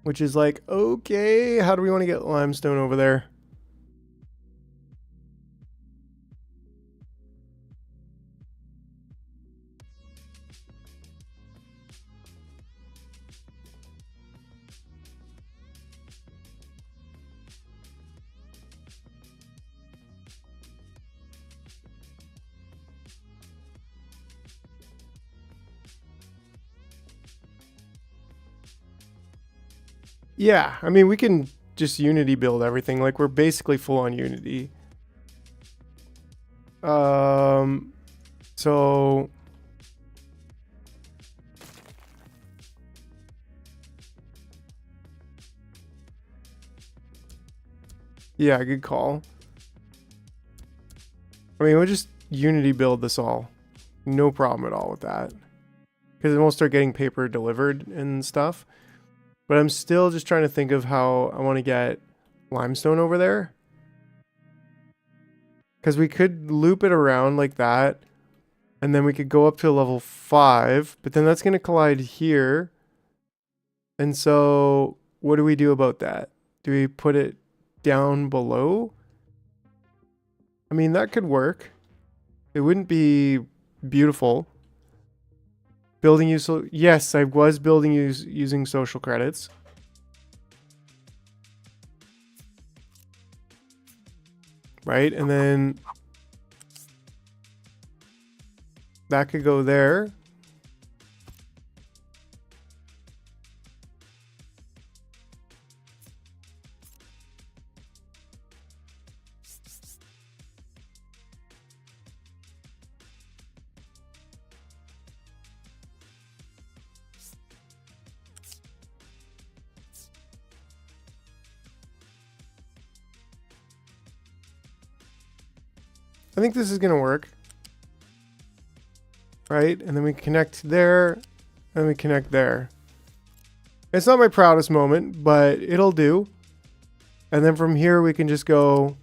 Which is like, okay, how do we want to get limestone over there? Yeah, I mean, we can just Unity build everything. Like, we're basically full on Unity. So yeah, good call. I mean, we'll just Unity build this all. No problem at all with that. Because then we'll start getting paper delivered and stuff. But I'm still just trying to think of how I want to get limestone over there. Because we could loop it around like that. And then we could go up to level 5. But then that's going to collide here. And so what do we do about that? Do we put it down below? I mean, that could work. It wouldn't be beautiful. Building use. Yes, I was building using social credits. Right? And then that could go there. I think this is going to work. Right? And then we connect there, and we connect there. It's not my proudest moment, but it'll do. And then from here, we can just go...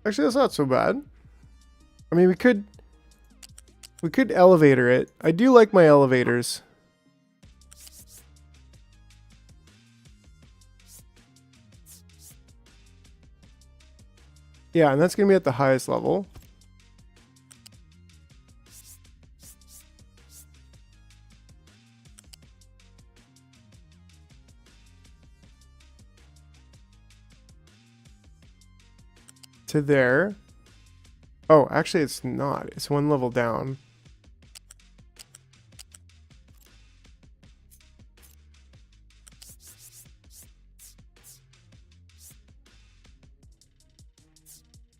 Actually, that's not so bad. I mean, we could elevator it. I do like my elevators. Yeah, and that's going to be at the highest level. To there. Oh, actually it's not. It's one level down.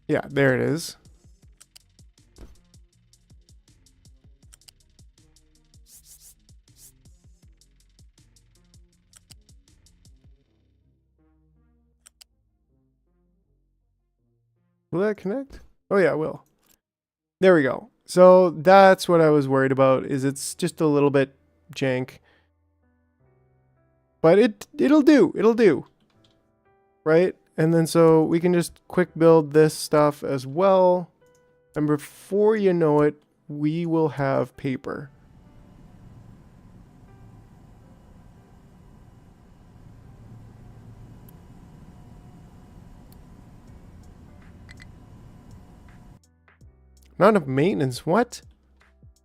Yeah, there it is. Will that connect? Oh yeah, it will. There we go. So that's what I was worried about, is it's just a little bit jank. But it'll do. It'll do. Right? And then so we can just quick build this stuff as well. And before you know it, we will have paper. Not enough maintenance. What?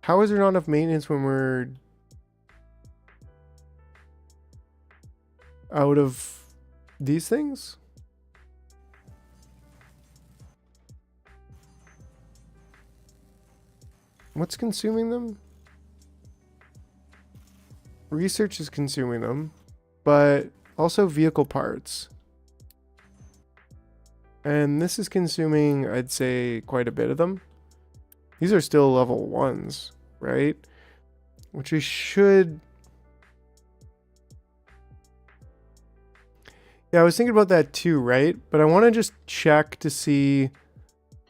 How is there not enough maintenance when we're out of these things? What's consuming them? Research is consuming them, but also vehicle parts. And this is consuming, I'd say, quite a bit of them. These are still level 1s, right? Which we should... Yeah, I was thinking about that too, right? But I want to just check to see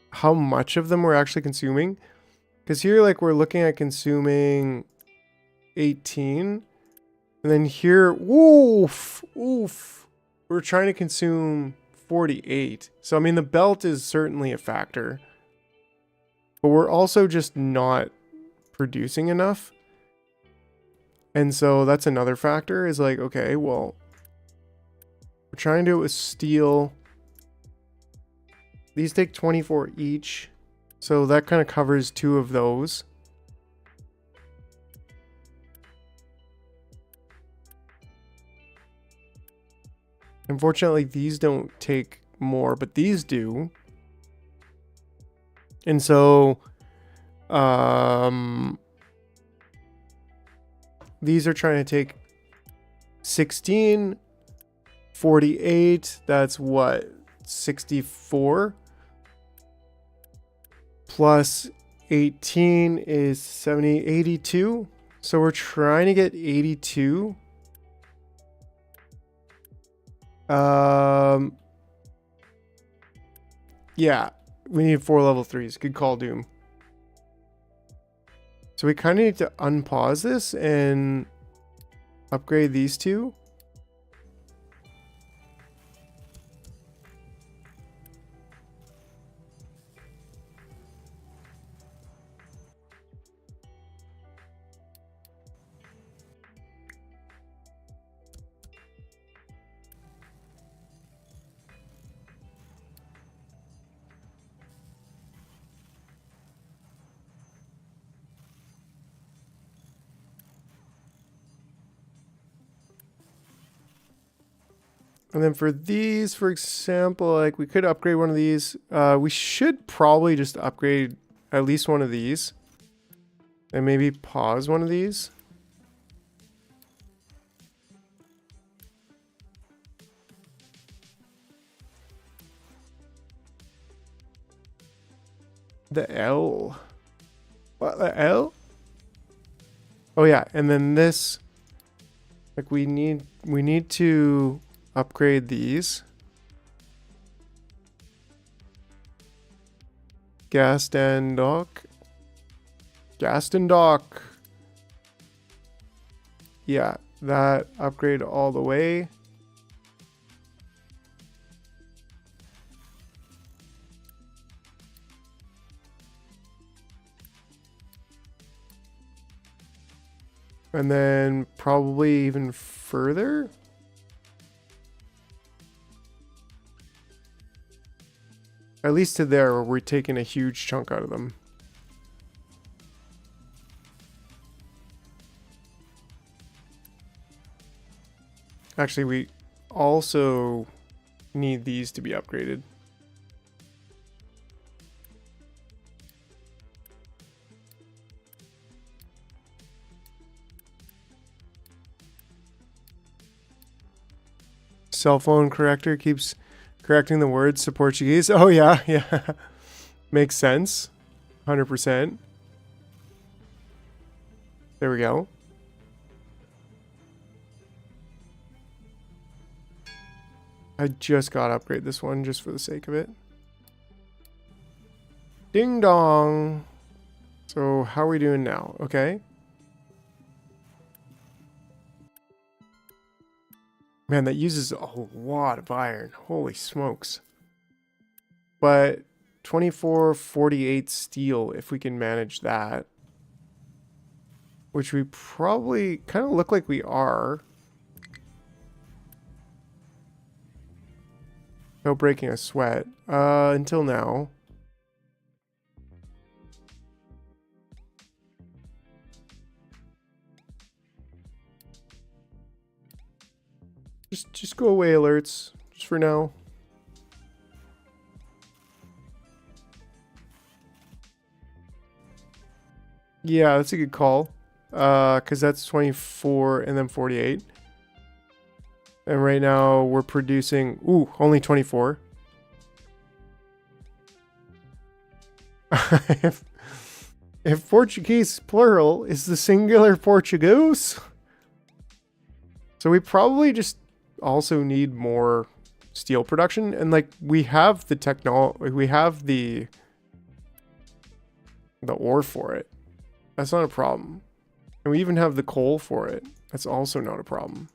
how much of them we're actually consuming. Because here, like, we're looking at consuming 18. And then here, oof, we're trying to consume 48. So, I mean, the belt is certainly a factor. But we're also just not producing enough. And so that's another factor, is like, okay, well, we're trying to do it with steel. These take 24 each. So that kind of covers 2 of those. Unfortunately, these don't take more, but these do. And so, these are trying to take 16, 48. That's what? 64. Plus 18 is 70, 82. So we're trying to get 82. Yeah, we need 4 level 3s. Good call, Doom. So we kind of need to unpause this and upgrade these two. And then for these, for example, like we could upgrade one of these. We should probably just upgrade at least one of these. And maybe pause one of these. The L. What, the L? Oh yeah, and then this. Like we need to upgrade these. Gaston Dock. Gaston Dock. Yeah, that upgrade all the way. And then probably even further. At least to there where we're taking a huge chunk out of them. Actually, we also need these to be upgraded. Cell phone corrector keeps correcting the words to Portuguese. Oh yeah, yeah. Makes sense. 100%. There we go. I just got to upgrade this one just for the sake of it. Ding dong. So how are we doing now? Okay. Man, that uses a lot of iron. Holy smokes. But 2448 steel, if we can manage that. Which we probably kind of look like we are. No breaking a sweat. Until now. Just go away, alerts. Just for now. Yeah, that's a good call. Because that's 24 and then 48. And right now we're producing... Ooh, only 24. if Portuguese plural is the singular Portuguese. So we probably just also need more steel production. And like we have the technology, we have the ore for it. That's not a problem. And we even have the coal for it. That's also not a problem.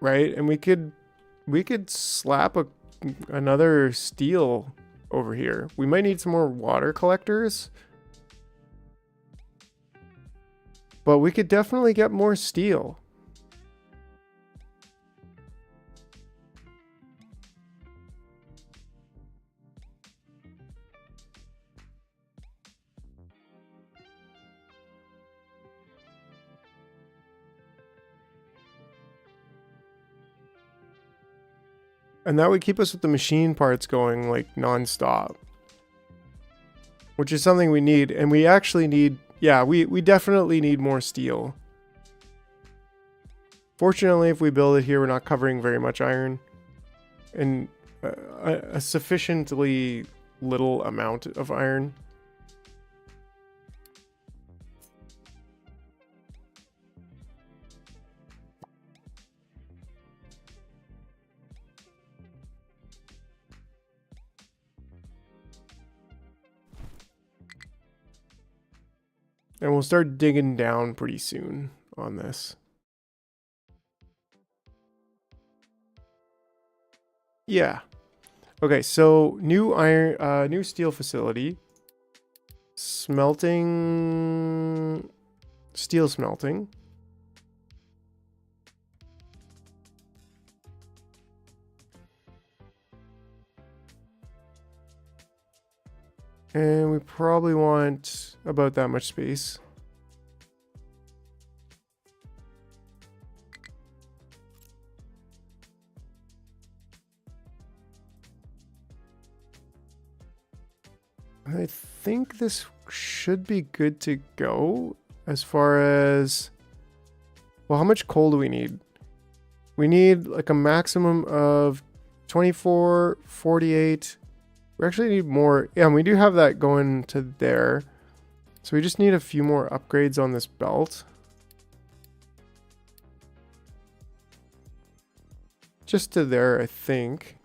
Right? And we could slap another steel over here. We might need some more water collectors. But we could definitely get more steel. And that would keep us with the machine parts going like non-stop. Which is something we need. And we actually need, yeah, we definitely need more steel. Fortunately, if we build it here, we're not covering very much iron. And a sufficiently little amount of iron. And we'll start digging down pretty soon on this. Yeah. Okay, so new iron, new steel facility. Smelting, steel smelting. And we probably want about that much space. I think this should be good to go as far as, well, how much coal do we need? We need like a maximum of 24, 48. We actually need more. Yeah, and we do have that going to there. So we just need a few more upgrades on this belt. Just to there, I think.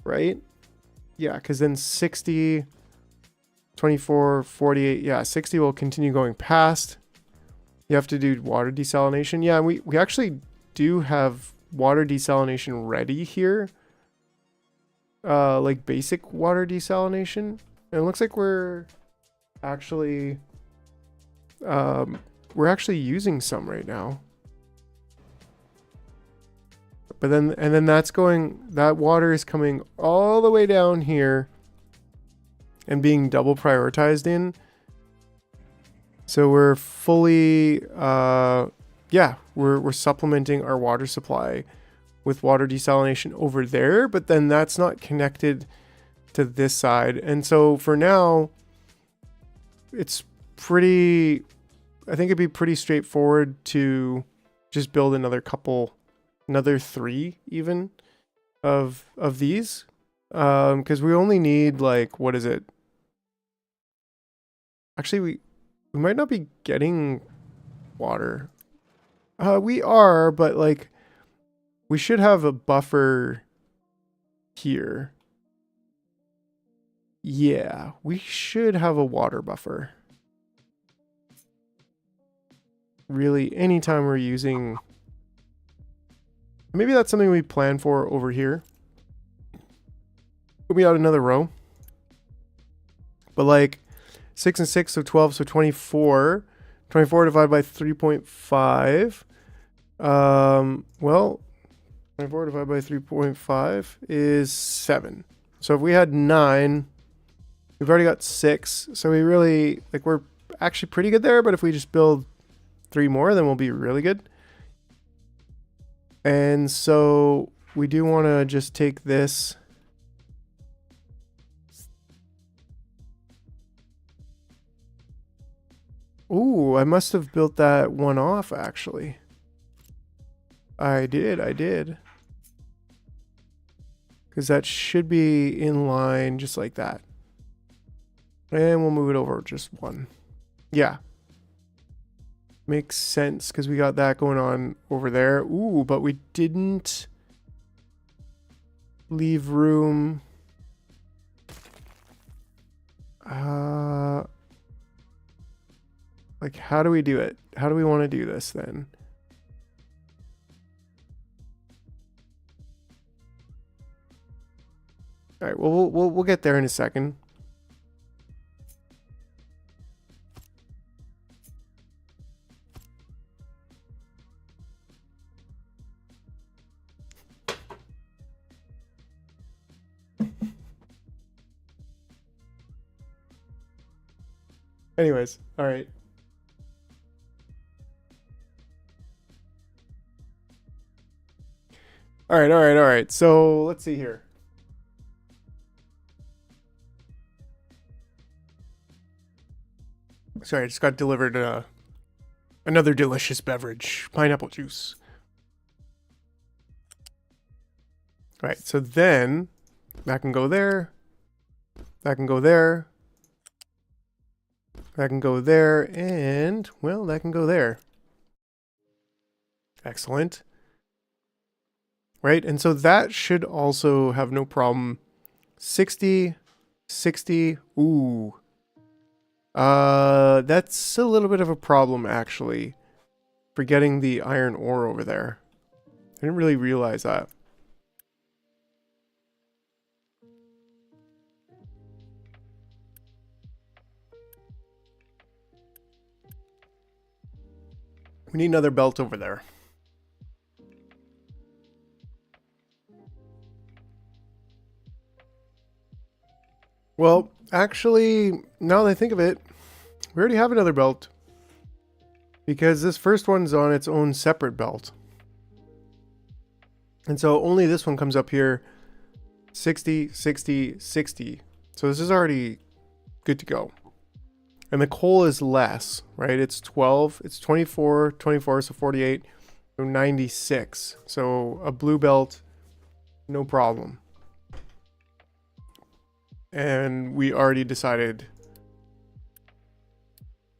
Right? Yeah, because then 60, 24, 48. Yeah, 60 will continue going past. You have to do water desalination. Yeah, we actually do have water desalination ready here. Like basic water desalination. And it looks like we're actually using some right now. But then, and then that's going, that water is coming all the way down here and being double prioritized in. So we're fully, yeah, we're supplementing our water supply with water desalination over there, but then that's not connected to this side. And so for now, it's pretty, I think it'd be pretty straightforward to just build another 3 even of these. Because we only need like, what is it? Actually, we might not be getting water. We are, but like, we should have a buffer here. Yeah, we should have a water buffer. Really, anytime we're using... Maybe that's something we plan for over here. We'll be out another row. But like 6 and 6, so 12, so 24. 24 divided by 3.5. Well, 24 divided by 3.5 is 7. So if we had 9, we've already got 6. So we really, like, we're actually pretty good there. But if we just build 3 more, then we'll be really good. And so we do want to just take this. Ooh, I must have built that one off, actually. I did. Because that should be in line just like that. And we'll move it over just 1. Yeah. Makes sense because we got that going on over there. Ooh, but we didn't leave room. Like, how do we do it? How do we want to do this then? All right, well, we'll get there in a second. Anyways, all right. All right, all right, all right. So let's see here. Sorry, I just got delivered another delicious beverage, pineapple juice. All right, so then that can go there. That can go there. That can go there, and, well, that can go there. Excellent. Right, and so that should also have no problem. 60, 60, ooh. That's a little bit of a problem, actually, for getting the iron ore over there. I didn't really realize that. We need another belt over there. Well, actually, now that I think of it, we already have another belt. Because this first one's on its own separate belt. And so only this one comes up here. 60, 60, 60. So this is already good to go. And the coal is less, right? It's 12, it's 24, 24, so 48, so 96. So a blue belt, no problem. And we already decided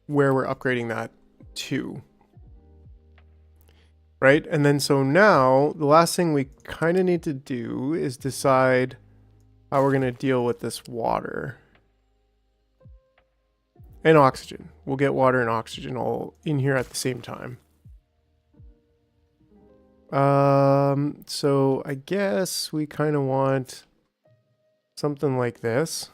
where we're upgrading that to. Right? And then so now the last thing we kind of need to do is decide how we're going to deal with this water. And oxygen. We'll get water and oxygen all in here at the same time. So I guess we kind of want something like this.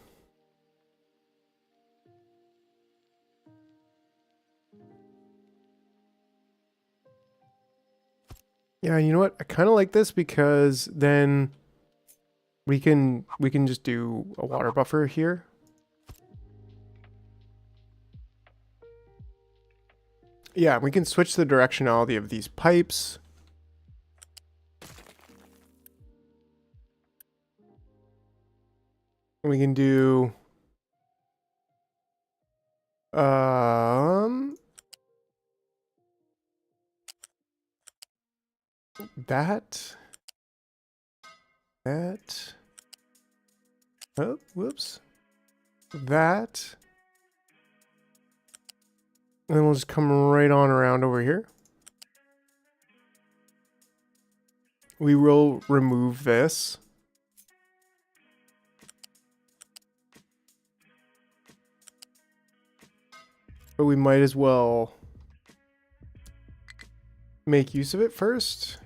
Yeah, you know what? I kind of like this because then we can just do a water buffer here. Yeah, we can switch the directionality of these pipes. We can do that. Oh, whoops. That. And then we'll just come right on around over here. We will remove this. But we might as well make use of it first.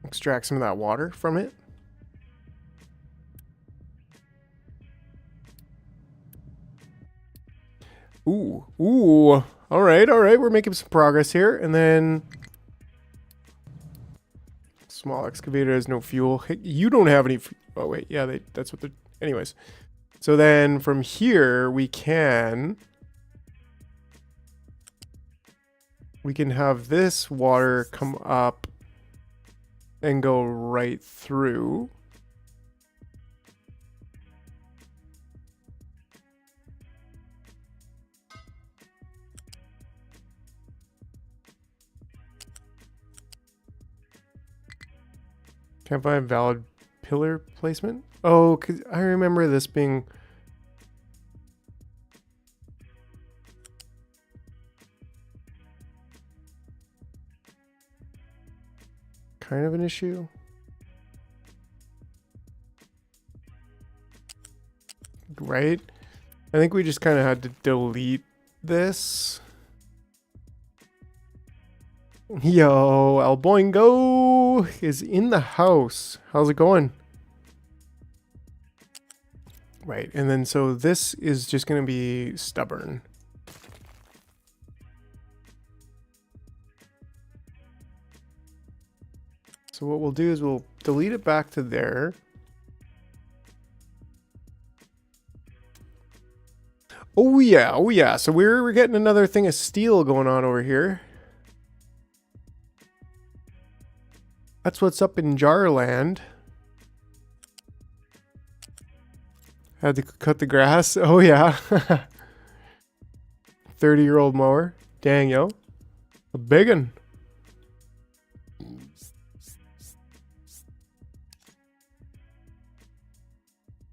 Extract some of that water from it. Ooh, ooh. All right, we're making some progress here. And then small excavator has no fuel. Hey, you don't have any. Oh wait, yeah, that's what they're. Anyways, so then from here we can have this water come up and go right through. Can't find valid pillar placement. Oh, 'cause I remember this being kind of an issue. Right? I think we just kind of had to delete this. Yo, El Boingo is in the house. How's it going? Right, and then so this is just going to be stubborn. So what we'll do is we'll delete it back to there. Oh yeah, oh yeah. So we're getting another thing of steel going on over here. That's what's up in Jarland. Had to cut the grass. Oh yeah. 30-year-old mower. Dang, yo. A big one.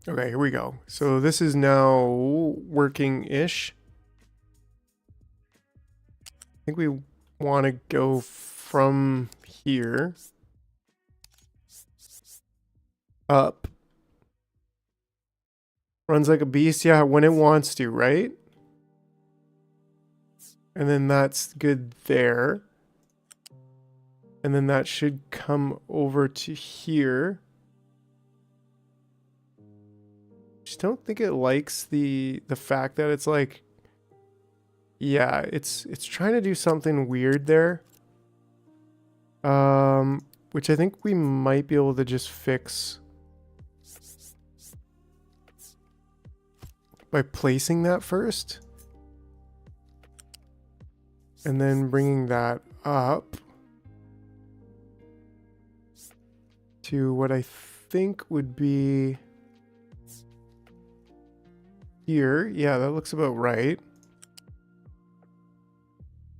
Okay, here we go. So this is now working-ish. I think we want to go from here up. Runs like a beast, yeah, when it wants to, right? And then that's good there. And then that should come over to here. Just don't think it likes the fact that it's like, yeah, it's trying to do something weird there. Which I think we might be able to just fix by placing that first. And then bringing that up to what I think would be here. Yeah, that looks about right.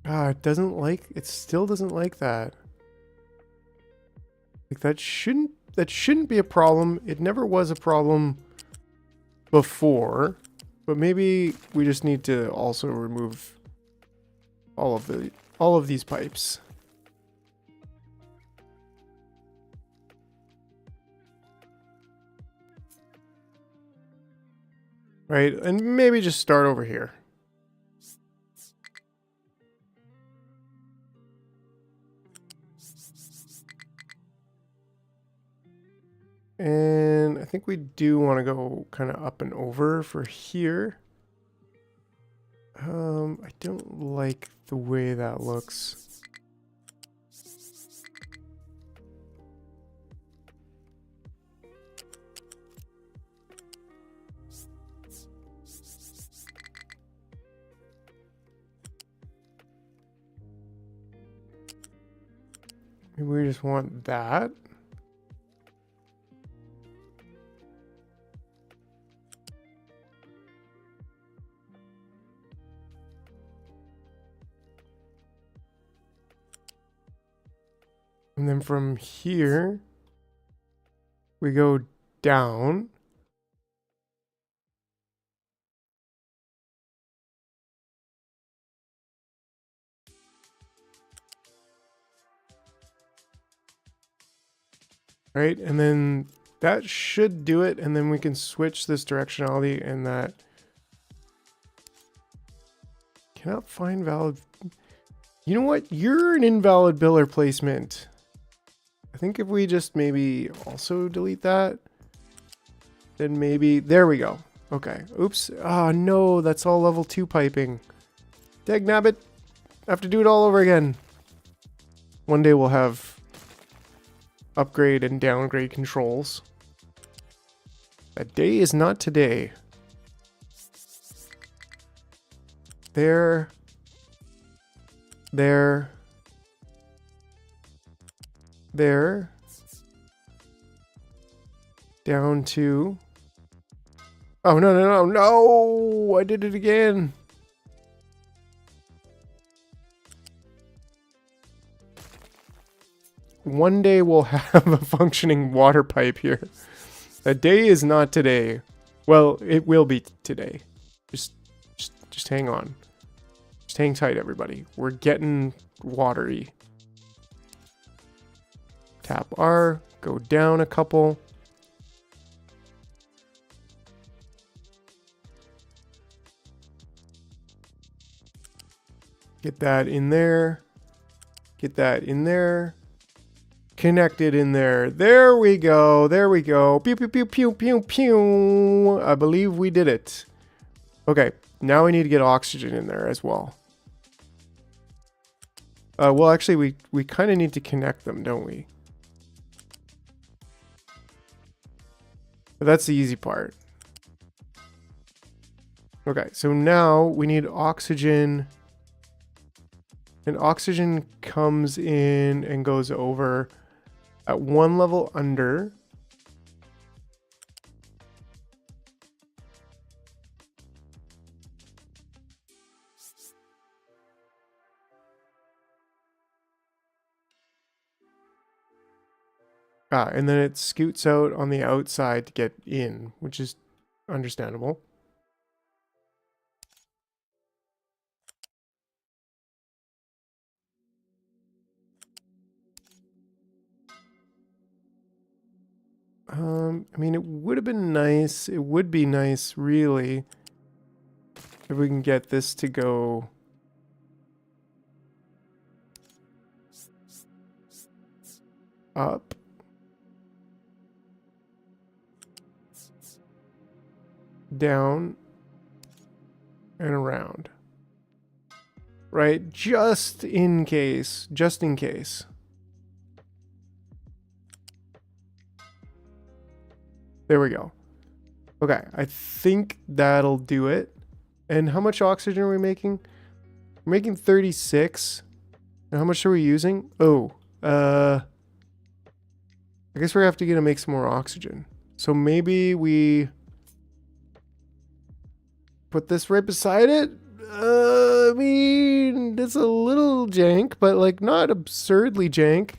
Ah, it still doesn't like that. Like that shouldn't be a problem. It never was a problem before, but maybe we just need to also remove all of these pipes. Right, and maybe just start over here. And I think we do want to go kind of up and over for here. I don't like the way that looks. Maybe we just want that. And then from here, we go down. Right, and then that should do it, and then we can switch this directionality and that. Cannot find valid. You know what? You're an invalid biller placement. I think if we just maybe also delete that, then maybe, there we go. Okay, oops. Oh no, that's all level 2 piping. Dagnabbit, I have to do it all over again. One day we'll have upgrade and downgrade controls. That day is not today. There. There. There. Down to. Oh, no, no, no, no! I did it again. One day we'll have a functioning water pipe here. That day is not today. Well, it will be today. Just hang on. Just hang tight, everybody. We're getting watery. Tap R, go down a couple. Get that in there. Get that in there. Connected in there. There we go. There we go. Pew, pew, pew, pew, pew, pew. I believe we did it. Okay, now we need to get oxygen in there as well. Well, actually, we kind of need to connect them, don't we? But that's the easy part. Okay, so now we need oxygen. And oxygen comes in and goes over at one level under. And then it scoots out on the outside to get in, which is understandable. I mean, it would have been nice. It would be nice, really, if we can get this to go up. Down. And around. Right? Just in case. Just in case. There we go. Okay, I think that'll do it. And how much oxygen are we making? We're making 36. And how much are we using? Oh, I guess we're gonna have to make some more oxygen. So maybe we put this right beside it. I mean, it's a little jank, but like not absurdly jank.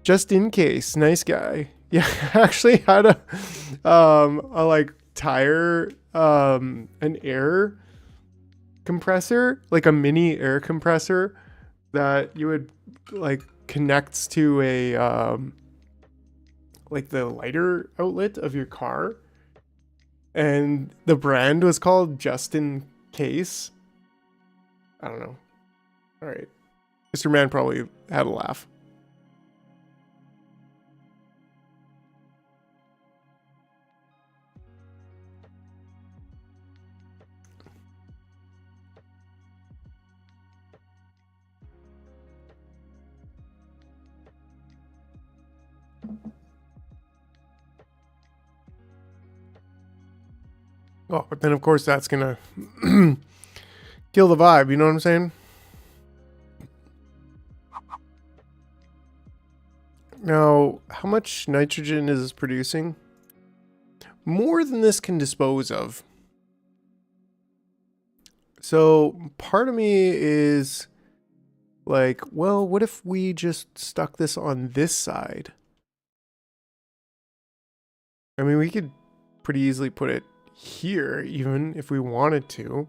Just in case. Nice guy. Yeah, I actually had a like tire, an air compressor, like a mini air compressor that you would like connects to a like the lighter outlet of your car. And the brand was called Just In Case. I don't know. All right. Mr. Man probably had a laugh. Oh, but then of course that's gonna kill the vibe, you know what I'm saying? Now, how much nitrogen is this producing? More than this can dispose of. So part of me is like, well, what if we just stuck this on this side? I mean, we could pretty easily put it here, even if we wanted to.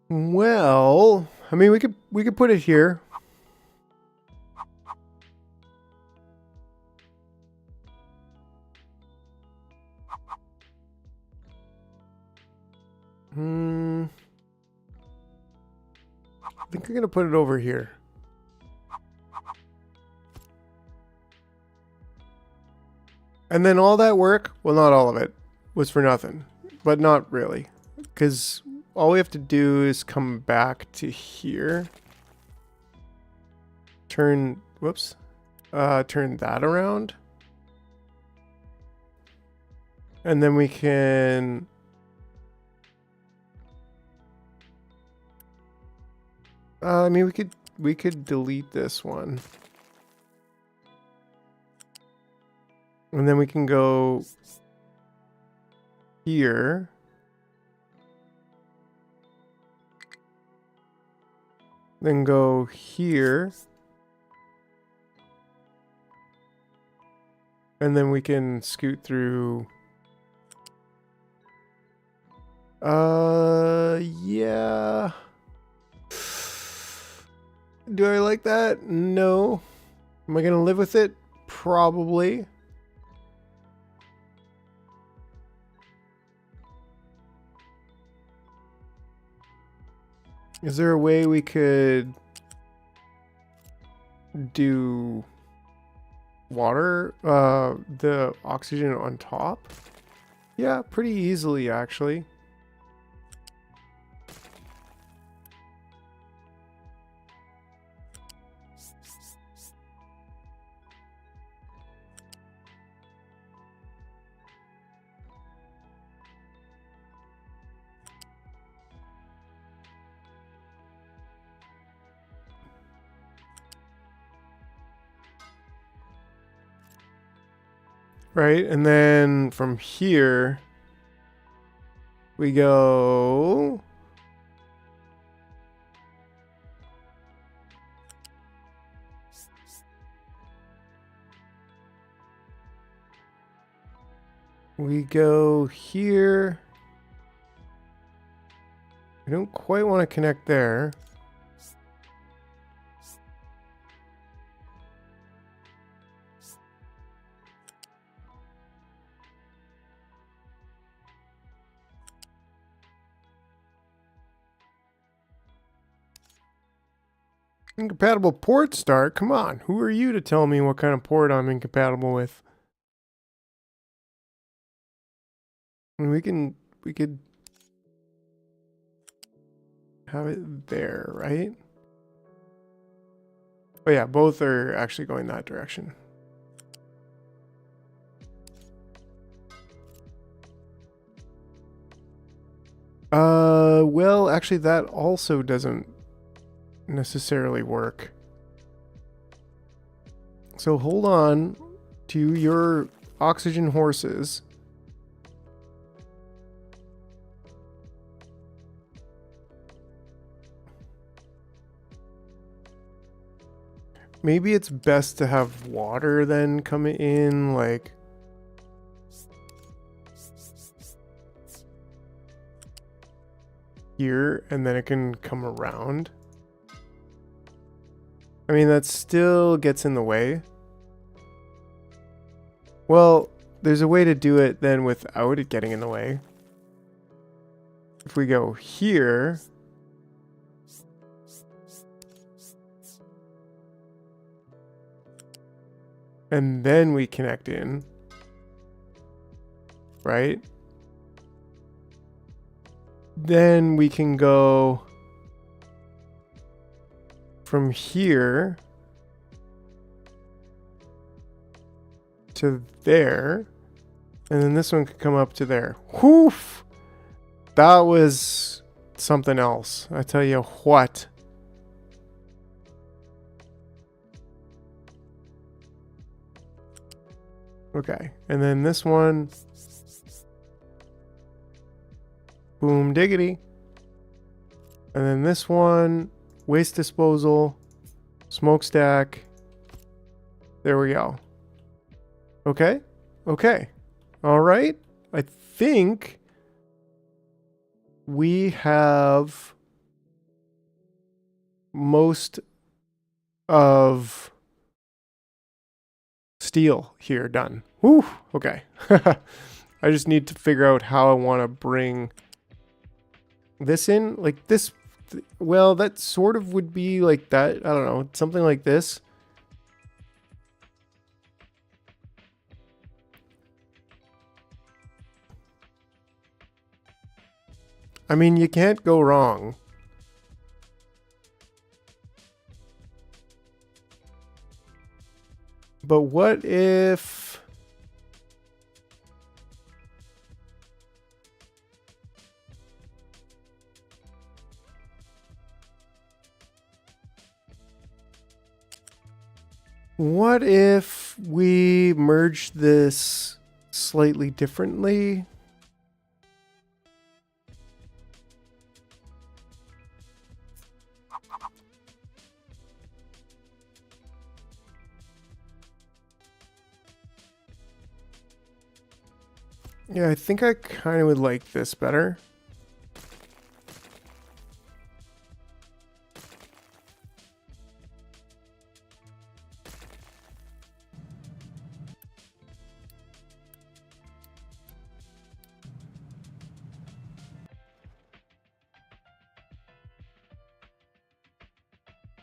Well, I mean, we could put it here. I think I'm gonna put it over here. And then all that work, well, not all of it, was for nothing. But not really. Because all we have to do is come back to here. Turn, whoops. Turn that around. And then we can... I mean, we could delete this one. And then we can go here. Then go here. And then we can scoot through. Yeah. Do I like that? No. Am I gonna live with it? Probably. Is there a way we could do water, the oxygen on top? Yeah, pretty easily actually. right? And then from here, we go... We go here. I don't quite want to connect there. Incompatible port start? Come on. Who are you to tell me what kind of port I'm incompatible with? And we could have it there, right? Oh yeah, both are actually going that direction. Well, actually that also doesn't necessarily work. So hold on to your oxygen horses. Maybe it's best to have water then come in, like... here, and then it can come around. I mean, that still gets in the way. Well, there's a way to do it then without it getting in the way. If we go here... and then we connect in, right? Then we can go from here to there, and then this one could come up to there. Whew! That was something else. I tell you what. Okay, and then this one, boom diggity. And then this one, waste disposal, smokestack. There we go. Okay, okay. All right, I think we have most of steel here done. Whew, okay. I just need to figure out how I want to bring this in. Like this, well, that sort of would be like that. I don't know, something like this. I mean, you can't go wrong. But what if... what if we merge this slightly differently? Yeah, I think I kind of would like this better.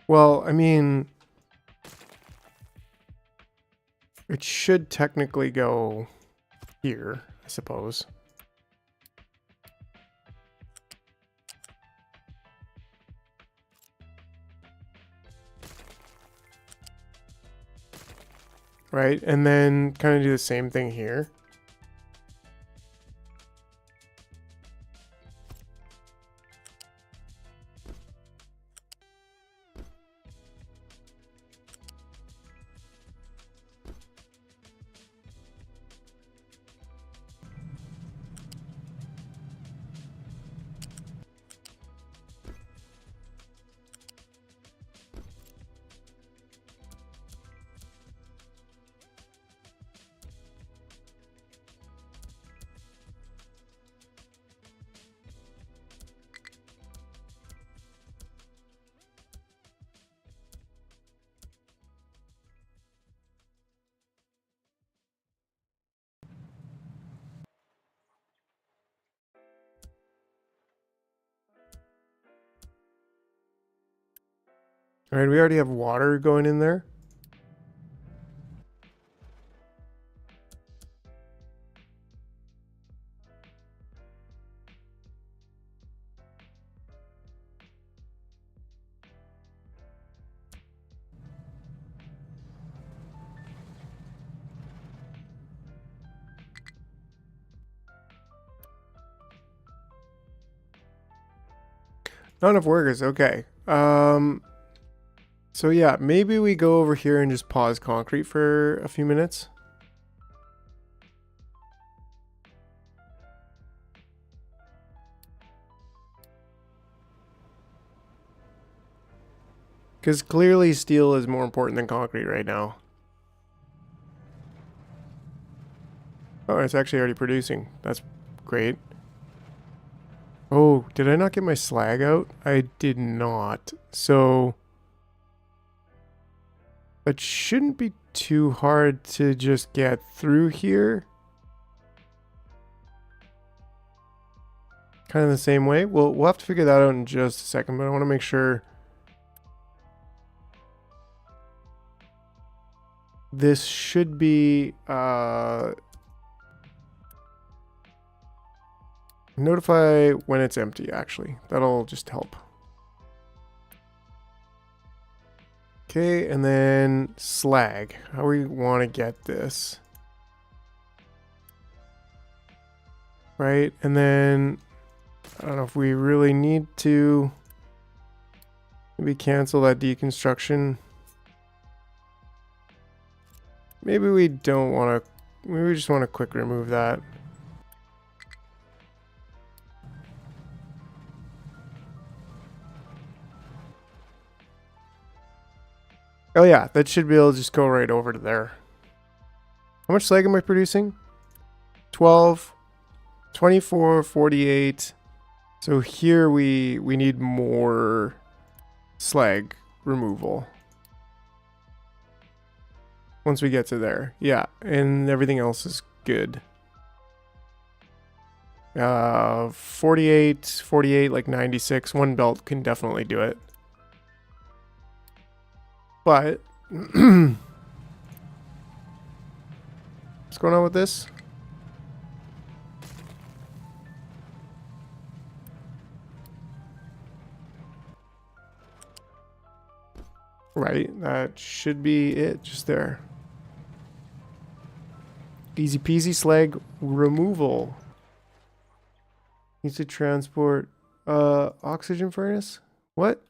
Well, I mean, it should technically go here, I suppose. Right, and then kind of do the same thing here. All right, we already have water going in there. Not enough workers. Okay. So yeah, maybe we go over here and just pause concrete for a few minutes. Because clearly steel is more important than concrete right now. Oh, it's actually already producing. That's great. Oh, did I not get my slag out? I did not. So it shouldn't be too hard to just get through here. Kind of the same way. We'll have to figure that out in just a second, but I want to make sure this should be notify when it's empty, actually. That'll just help. Okay, and then slag. How we want to get this. Right, and then I don't know if we really need to maybe cancel that deconstruction. Maybe we don't want to, maybe we just want to quick remove that. Oh yeah, that should be able to just go right over to there. How much slag am I producing? 12, 24, 48. So here we need more slag removal. Once we get to there. Yeah, and everything else is good. 48, 48, like 96. One belt can definitely do it. But what's going on with this? Right, that should be it, just there. Easy peasy slag removal. Needs to transport oxygen furnace? What?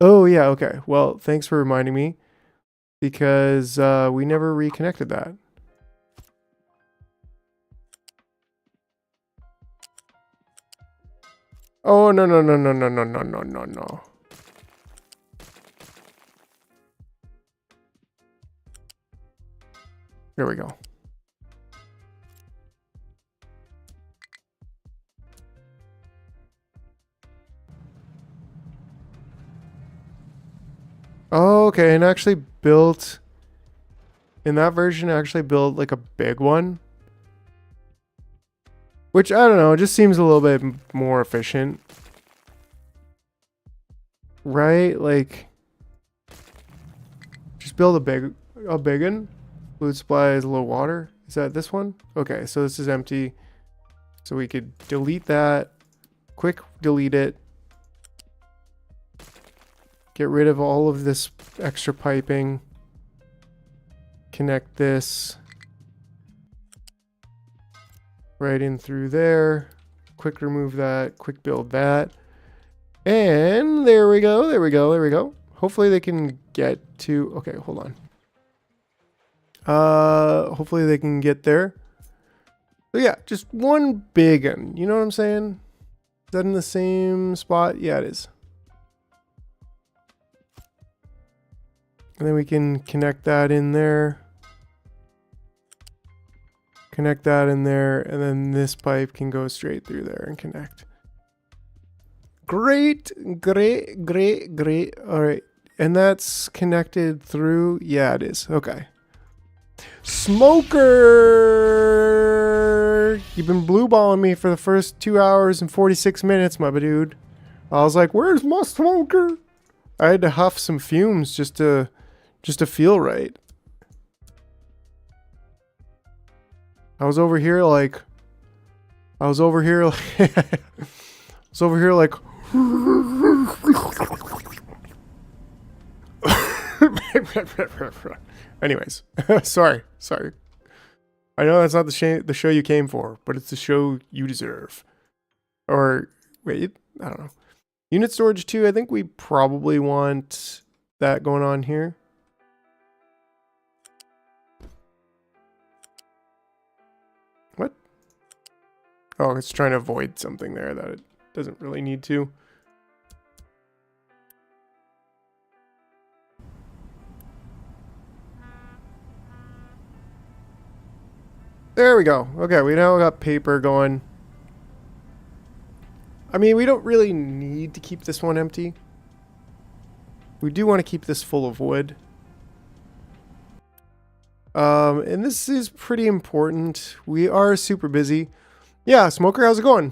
Oh yeah, okay. Well, thanks for reminding me, because we never reconnected that. Oh no. There we go. Oh, okay, and actually built in that version. Actually built like a big one, which I don't know. Just seems a little bit more efficient, right? Like, just build a big one. Food supply is low water. Is that this one? Okay, so this is empty. So we could delete that. Quick delete it. Get rid of all of this extra piping. Connect this right in through there. Quick remove that. Quick build that. And there we go. There we go. There we go. Hopefully they can get to... Okay, hold on. Hopefully they can get there. So yeah, just one big one. You know what I'm saying? Is that in the same spot? Yeah, it is. And then we can connect that in there. Connect that in there. And then this pipe can go straight through there and connect. Great. All right. And that's connected through. Yeah, it is. Okay. Smoker! You've been blue balling me for the first 2 hours and 46 minutes, my dude. I was like, where's my smoker? I had to huff some fumes just to feel right. I was over here like anyways, sorry. I know that's not the show you came for, but it's the show you deserve. Or wait, I don't know. Unit storage 2, I think we probably want that going on here. What? Oh, it's trying to avoid something there that it doesn't really need to. There we go. Okay, we now got paper going. I mean, we don't really need to keep this one empty. We do want to keep this full of wood. And this is pretty important. We are super busy. Yeah, Smoker, how's it going?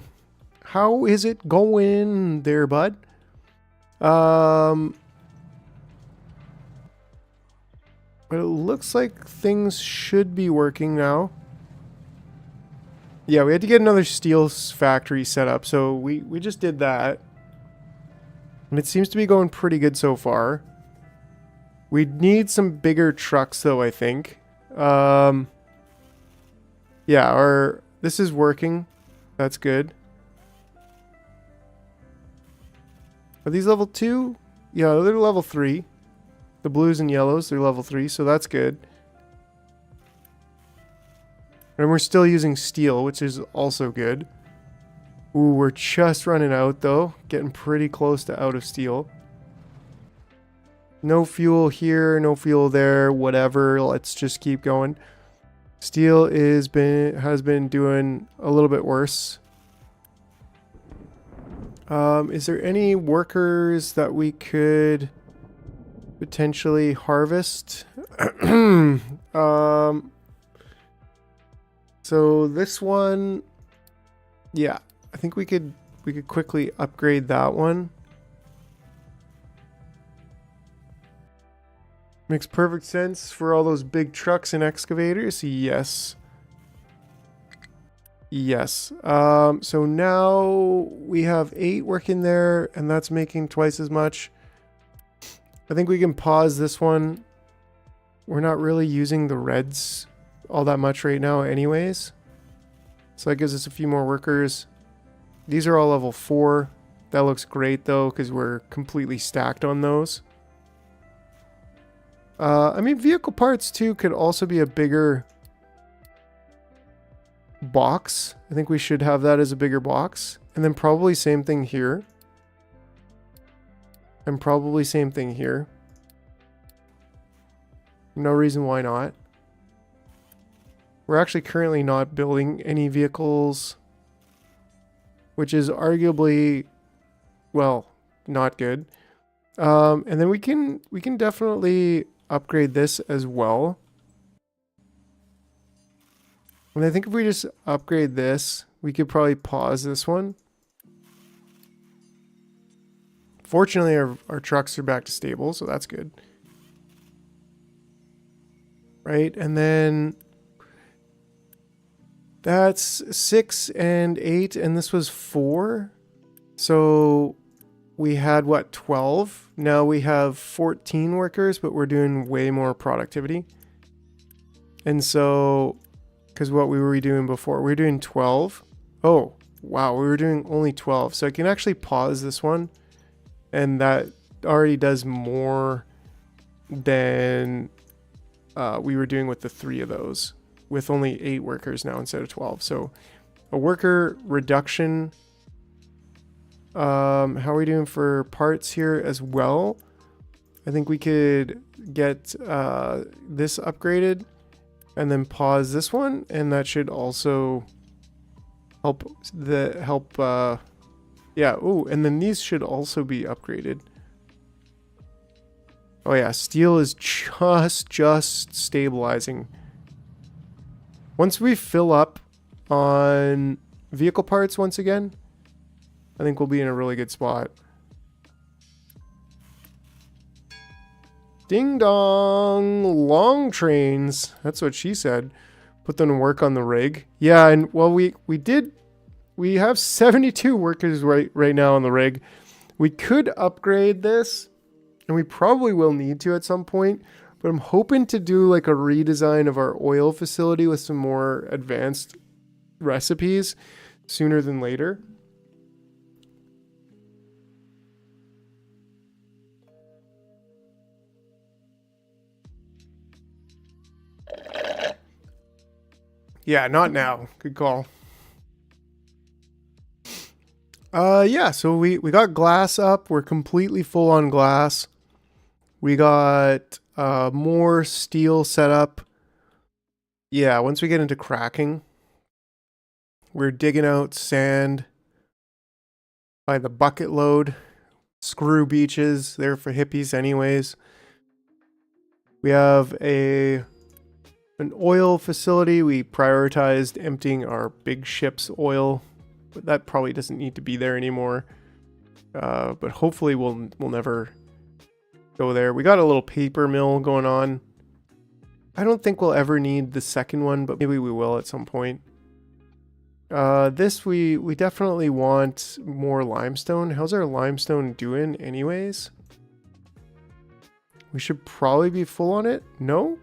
How is it going there, bud? But it looks like things should be working now. Yeah, we had to get another steel factory set up, so we just did that. And it seems to be going pretty good so far. We need some bigger trucks, though, I think. Yeah, this is working. That's good. Are these level 2? Yeah, they're level 3. The blues and yellows, they're level 3, so that's good. And we're still using steel, which is also good. Ooh, we're just running out, though. Getting pretty close to out of steel. No fuel here, no fuel there, whatever. Let's just keep going. Steel has been doing a little bit worse. Is there any workers that we could potentially harvest? So this one, yeah, I think we could quickly upgrade that one. Makes perfect sense for all those big trucks and excavators. Yes. Yes. So now we have 8 working there, and that's making twice as much. I think we can pause this one. We're not really using the reds all that much right now anyways. So that gives us a few more workers. These are all level 4. That looks great though, because we're completely stacked on those. I mean, vehicle parts too could also be a bigger box. I think we should have that as a bigger box. And then probably same thing here. And probably same thing here. No reason why not. We're actually currently not building any vehicles, which is arguably, well, not good. And then we can definitely upgrade this as well. And I think if we just upgrade this, we could probably pause this one. Fortunately, our trucks are back to stable, so that's good. Right, and then that's 6 and 8, and this was 4. So we had, what, 12? Now we have 14 workers, but we're doing way more productivity. And so, because what we were doing before, we were doing 12. Oh, wow, we were doing only 12. So I can actually pause this one, and that already does more than we were doing with the 3 of those, with only 8 workers now instead of 12. So a worker reduction. How are we doing for parts here as well? I think we could get this upgraded and then pause this one, and that should also help yeah. Oh, and then these should also be upgraded. Oh yeah, steel is just stabilizing. Once we fill up on vehicle parts once again, I think we'll be in a really good spot. Ding dong. Long trains. That's what she said. Put them to work on the rig. Yeah, and well, we have 72 workers right now on the rig. We could upgrade this, and we probably will need to at some point, but I'm hoping to do like a redesign of our oil facility with some more advanced recipes sooner than later. Yeah, not now. Good call. Yeah, so we got glass up. We're completely full on glass. We got more steel set up. Yeah, once we get into cracking, we're digging out sand by the bucket load. Screw beaches, they're for hippies anyways. We have an oil facility. We prioritized emptying our big ship's oil, but that probably doesn't need to be there anymore. But hopefully we'll never go there. We got a little paper mill going on. I don't think we'll ever need the second one, but maybe we will at some point. This we definitely want more limestone. How's our limestone doing anyways? We should probably be full on it. No?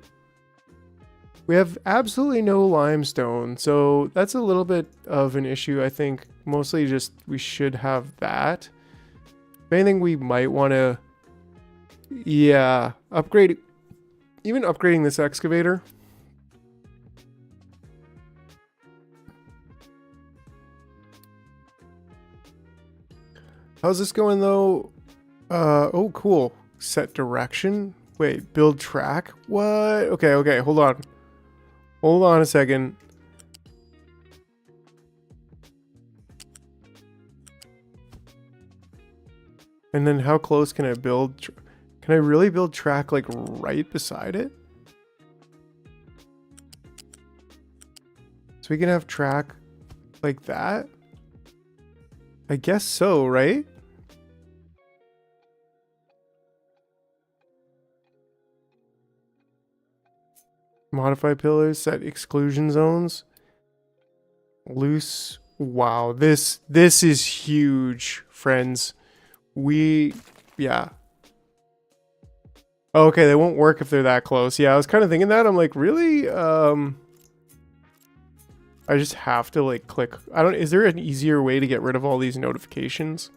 We have absolutely no limestone, so that's a little bit of an issue, I think. Mostly just we should have that. If anything, we might want to, yeah, upgrade, even upgrading this excavator. How's this going though? Oh, cool. Set direction. Wait, build track. What? Okay, hold on. Hold on a second. And then how close can I build? Can I really build track like right beside it? So we can have track like that? I guess so, right? Modify pillars, set exclusion zones. Loose. Wow, this is huge, friends. Yeah. Okay, they won't work if they're that close. Yeah, I was kind of thinking that. I'm like, really? I just have to like click. Is there an easier way to get rid of all these notifications?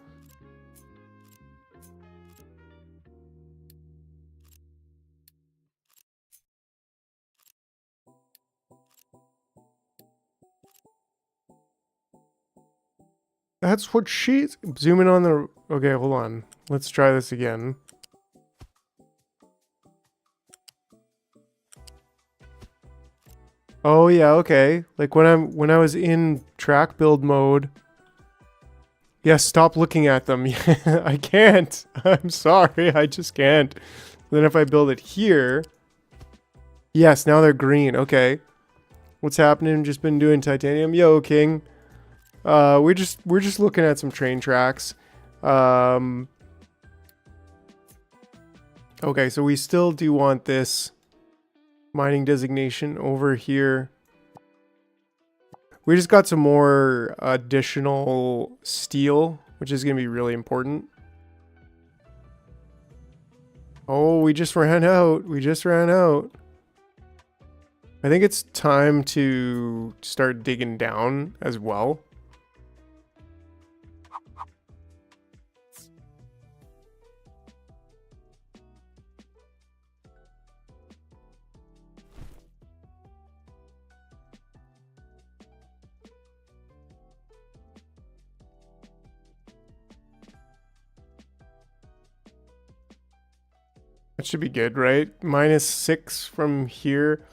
That's what she's zooming on the. Okay, hold on. Let's try this again. Oh yeah, okay. Like when I was in track build mode. Yes, stop looking at them. I can't. I'm sorry, I just can't. Then if I build it here. Yes, now they're green. Okay. What's happening? Just been doing titanium. Yo, King. We're just looking at some train tracks. Okay, so we still do want this mining designation over here. We just got some more additional steel, which is going to be really important. Oh, we just ran out. We just ran out. I think it's time to start digging down as well. That should be good, right? -6 from here.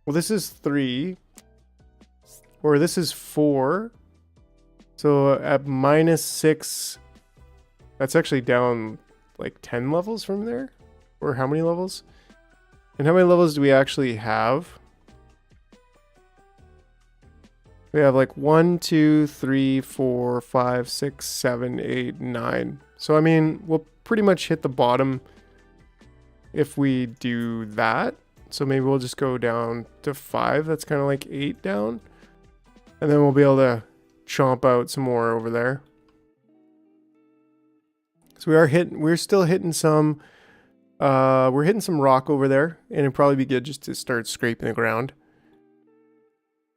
Well, this is 3. Or this is 4. So at -6, that's actually down like 10 levels from there? Or how many levels? And how many levels do we actually have? We have like 1, 2, 3, 4, 5, 6, 7, 8, 9. So I mean, we'll pretty much hit the bottom if we do that. So maybe we'll just go down to 5. That's kind of like 8 down. And then we'll be able to chomp out some more over there. So we're still hitting some, we're hitting some rock over there, and it'd probably be good just to start scraping the ground.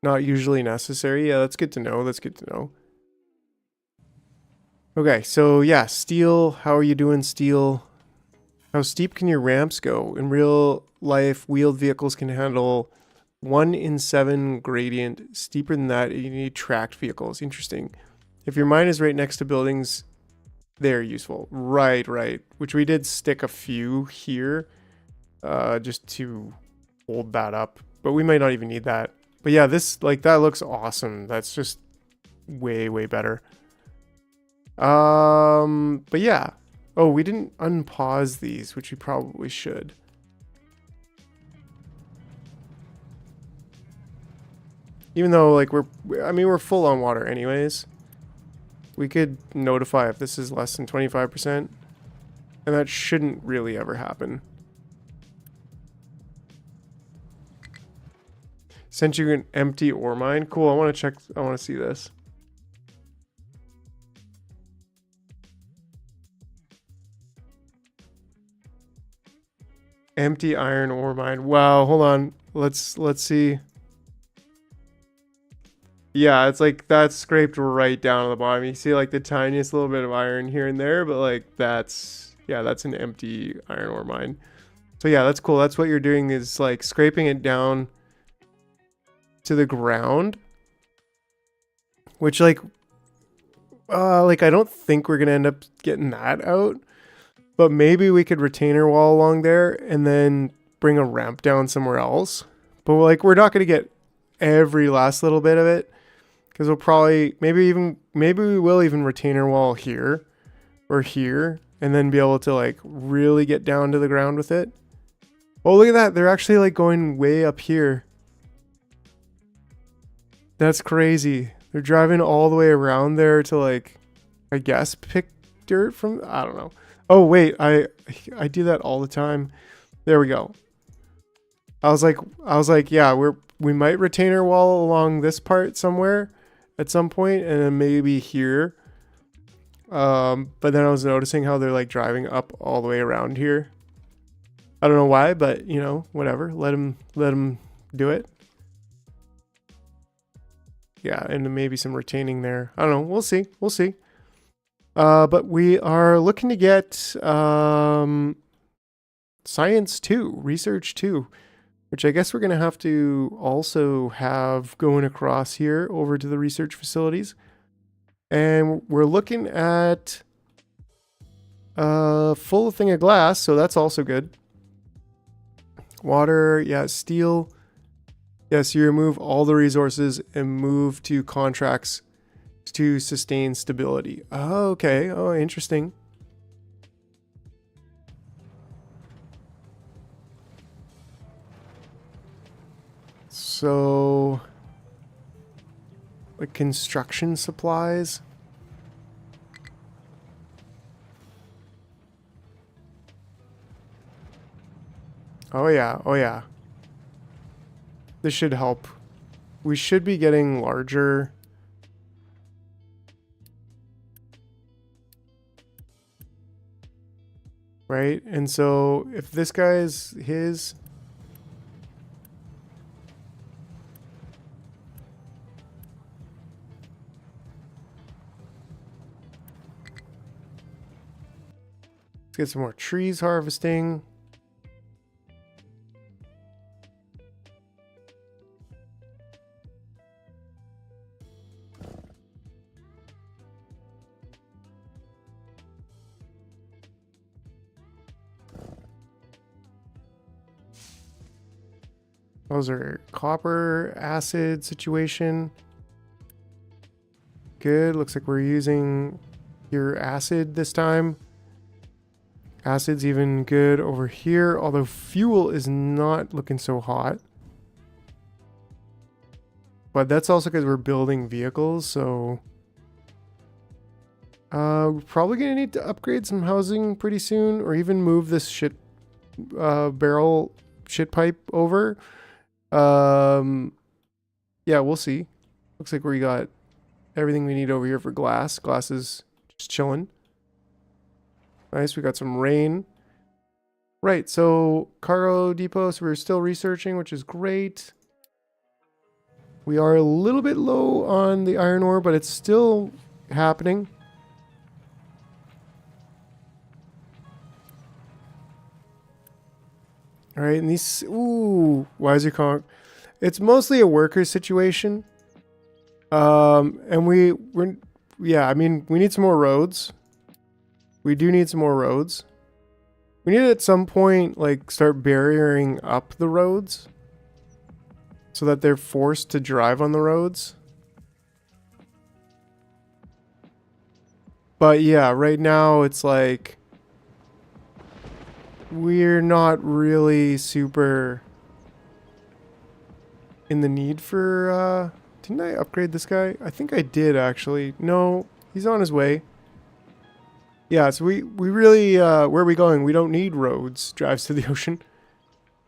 Not usually necessary. Yeah, that's good to know. That's good to know. Okay, so yeah, steel. How are you doing, steel? How steep can your ramps go? In real life, wheeled vehicles can handle 1 in 7 gradient. Steeper than that, you need tracked vehicles. Interesting. If your mine is right next to buildings, they're useful. Right. Which we did stick a few here just to hold that up. But we might not even need that. But yeah, this, like, that looks awesome. That's just way, way better. But yeah. Oh, we didn't unpause these, which we probably should. Even though, like, we're full on water anyways. We could notify if this is less than 25%. And that shouldn't really ever happen. Sent you an empty ore mine. Cool, I want to check. I want to see this. Empty iron ore mine. Wow, hold on. Let's see. Yeah, it's like that's scraped right down to the bottom. You see like the tiniest little bit of iron here and there, but like that's an empty iron ore mine. So yeah, that's cool. That's what you're doing, is like scraping it down to the ground. Which like I don't think we're gonna end up getting that out. But maybe we could retainer wall along there and then bring a ramp down somewhere else. But like we're not gonna get every last little bit of it. Because we'll probably, maybe we will even retainer wall here or here and then be able to like really get down to the ground with it. Oh, look at that. They're actually like going way up here. That's crazy. They're driving all the way around there to like, I guess, pick dirt from, I don't know. Oh, wait, I do that all the time. There we go. I was like, yeah, we might retainer wall along this part somewhere at some point, and then maybe here. But then I was noticing how they're like driving up all the way around here. I don't know why, but you know, whatever. Let them do it. Yeah, and maybe some retaining there. I don't know. We'll see. We'll see. But we are looking to get science 2, research 2. Which I guess we're going to have to also have going across here over to the research facilities. And we're looking at a full thing of glass, so that's also good. Water, yeah, steel. Yes, you remove all the resources and move to contracts to sustain stability. Oh, okay. Oh, interesting. So, like construction supplies. Oh yeah, oh yeah. This should help. We should be getting larger. Right? And so if this guy's his... Get some more trees harvesting. Those are copper acid situation. Good. Looks like we're using your acid this time. Acid's even good over here, although fuel is not looking so hot. But that's also because we're building vehicles, so... we're probably going to need to upgrade some housing pretty soon, or even move this shit barrel shit pipe over. Yeah, we'll see. Looks like we got everything we need over here for glass. Glass is just chilling. Nice, we got some rain. Right, so cargo depot, so we're still researching, which is great. We are a little bit low on the iron ore, but it's still happening. All right, and these, ooh, why is it called? It's mostly a worker situation. And yeah, I mean, we need some more roads. We do need some more roads. We need to at some point, like, start barriering up the roads so that they're forced to drive on the roads. But yeah, right now it's like we're not really super in the need for, didn't I upgrade this guy? I think I did actually. No, he's on his way. Yeah, so we really, where are we going? We don't need roads. Drives to the ocean.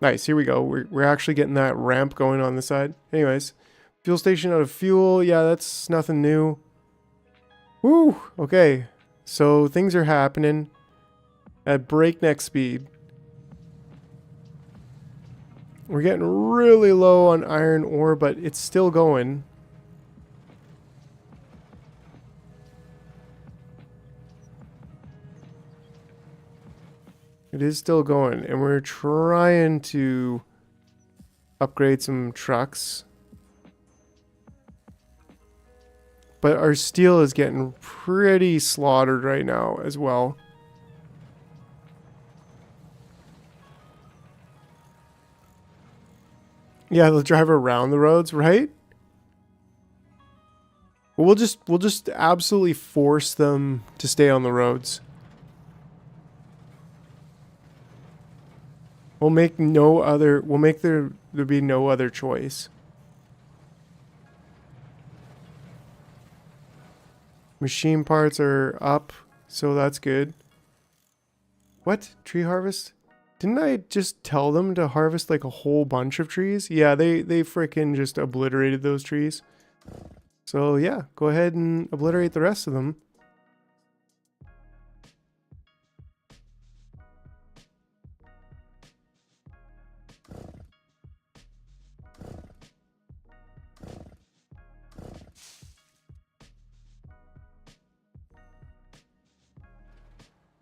Nice, here we go. We're actually getting that ramp going on the side. Anyways, fuel station out of fuel. Yeah, that's nothing new. Woo! Okay, so things are happening at breakneck speed. We're getting really low on iron ore, but it's still going. It is still going, and we're trying to upgrade some trucks. But our steel is getting pretty slaughtered right now as well. Yeah, they'll drive around the roads, right? Well, we'll just absolutely force them to stay on the roads. We'll make there be no other choice. Machine parts are up, so that's good. What? Tree harvest? Didn't I just tell them to harvest like a whole bunch of trees? Yeah, they freaking just obliterated those trees. So yeah, go ahead and obliterate the rest of them.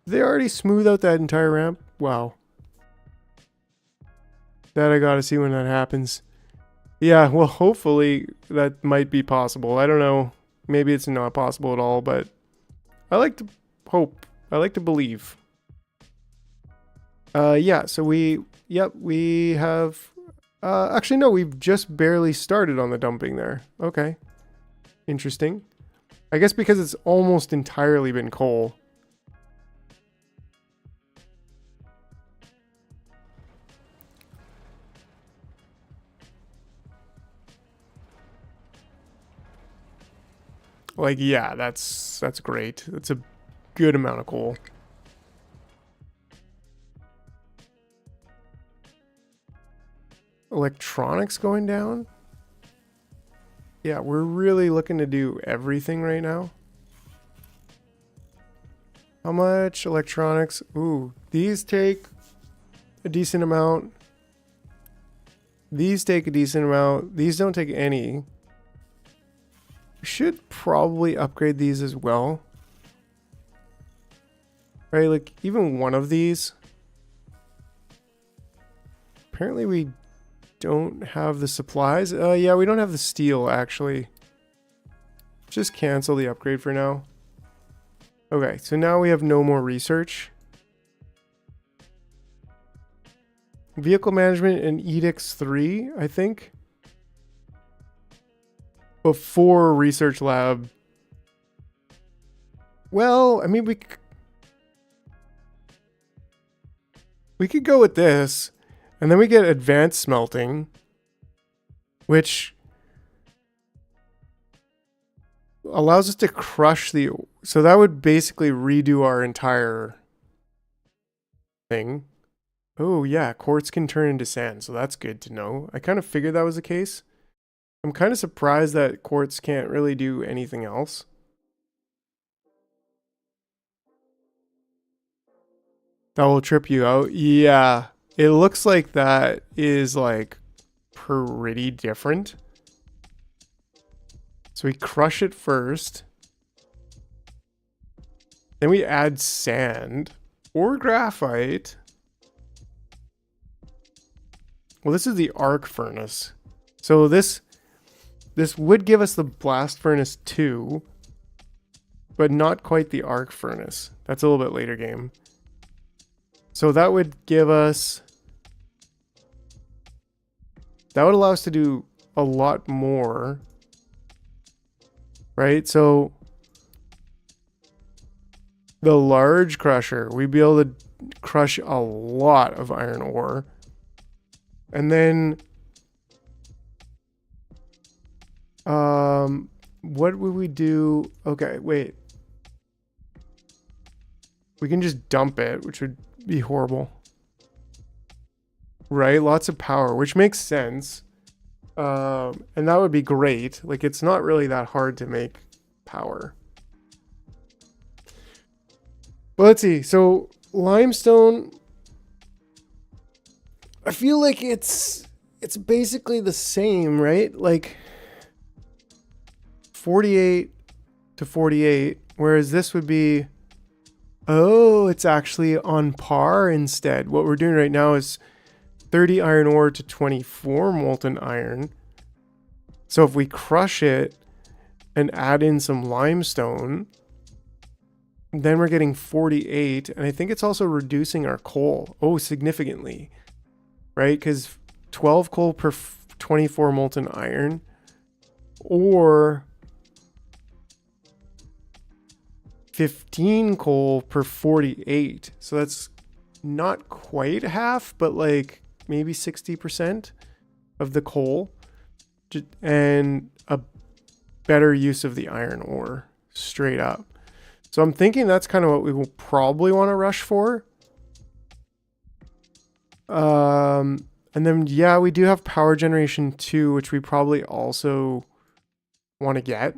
Did they already smooth out that entire ramp? Wow. That I gotta see when that happens. Yeah, well, hopefully that might be possible. I don't know. Maybe it's not possible at all, but I like to hope. I like to believe. Yeah, so we have, actually, no, we've just barely started on the dumping there. Okay. Interesting. I guess because it's almost entirely been coal. Like, yeah, that's great. That's a good amount of coal. Electronics going down? Yeah, we're really looking to do everything right now. How much electronics? Ooh, these take a decent amount. These take a decent amount. These don't take any. We should probably upgrade these as well. Right, like even one of these. Apparently we don't have the supplies. Yeah, we don't have the steel actually. Just cancel the upgrade for now. Okay, so now we have no more research. Vehicle management and edicts 3, I think. Before research lab. Well, I mean, we could go with this, and then we get advanced smelting, which allows us to crush the, so that would basically redo our entire thing. Oh yeah, quartz can turn into sand, so that's good to know. I kind of figured that was the case. I'm kind of surprised that quartz can't really do anything else. That will trip you out. Yeah, it looks like that is like pretty different. So we crush it first. Then we add sand or graphite. Well, this is the arc furnace. So this would give us the blast furnace 2, but not quite the arc furnace. That's a little bit later game. So that would give us, that would allow us to do a lot more, right? So the large crusher, we'd be able to crush a lot of iron ore. And then what would we do? Okay, wait. We can just dump it, which would be horrible. Right? Lots of power, which makes sense. And that would be great. Like, it's not really that hard to make power. But let's see. So, limestone, I feel like it's basically the same, right? Like 48 to 48, whereas this would be, oh, it's actually on par instead. What we're doing right now is 30 iron ore to 24 molten iron. So if we crush it and add in some limestone, then we're getting 48. And I think it's also reducing our coal. Oh, significantly. Right? Because 12 coal per 24 molten iron. Or 15 coal per 48. So that's not quite half, but like maybe 60% of the coal. And a better use of the iron ore, straight up. So I'm thinking that's kind of what we will probably want to rush for. And then, yeah, we do have power generation 2, which we probably also want to get.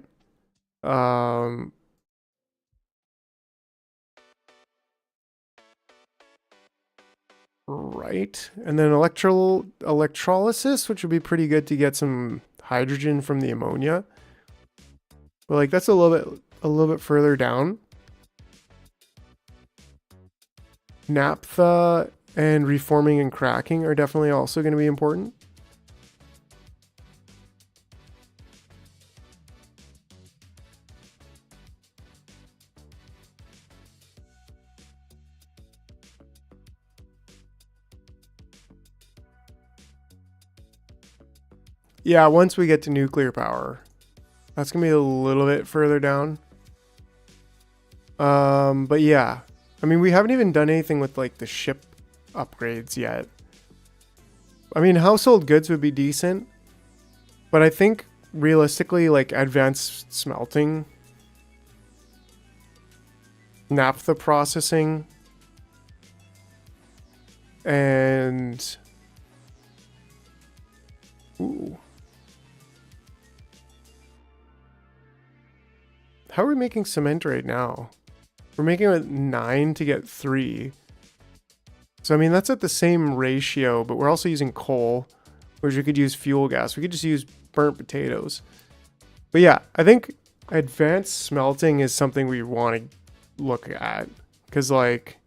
Right. And then electrolysis, which would be pretty good to get some hydrogen from the ammonia. But like that's a little bit further down. Naphtha and reforming and cracking are definitely also going to be important. Yeah, once we get to nuclear power, that's going to be a little bit further down. But yeah, I mean, we haven't even done anything with like the ship upgrades yet. I mean, household goods would be decent, but I think realistically, like advanced smelting, naphtha processing, and ooh. How are we making cement right now? We're making it 9 to get 3. So, I mean, that's at the same ratio, but we're also using coal, which we could use fuel gas. We could just use burnt potatoes. But yeah, I think advanced smelting is something we want to look at. Because, like,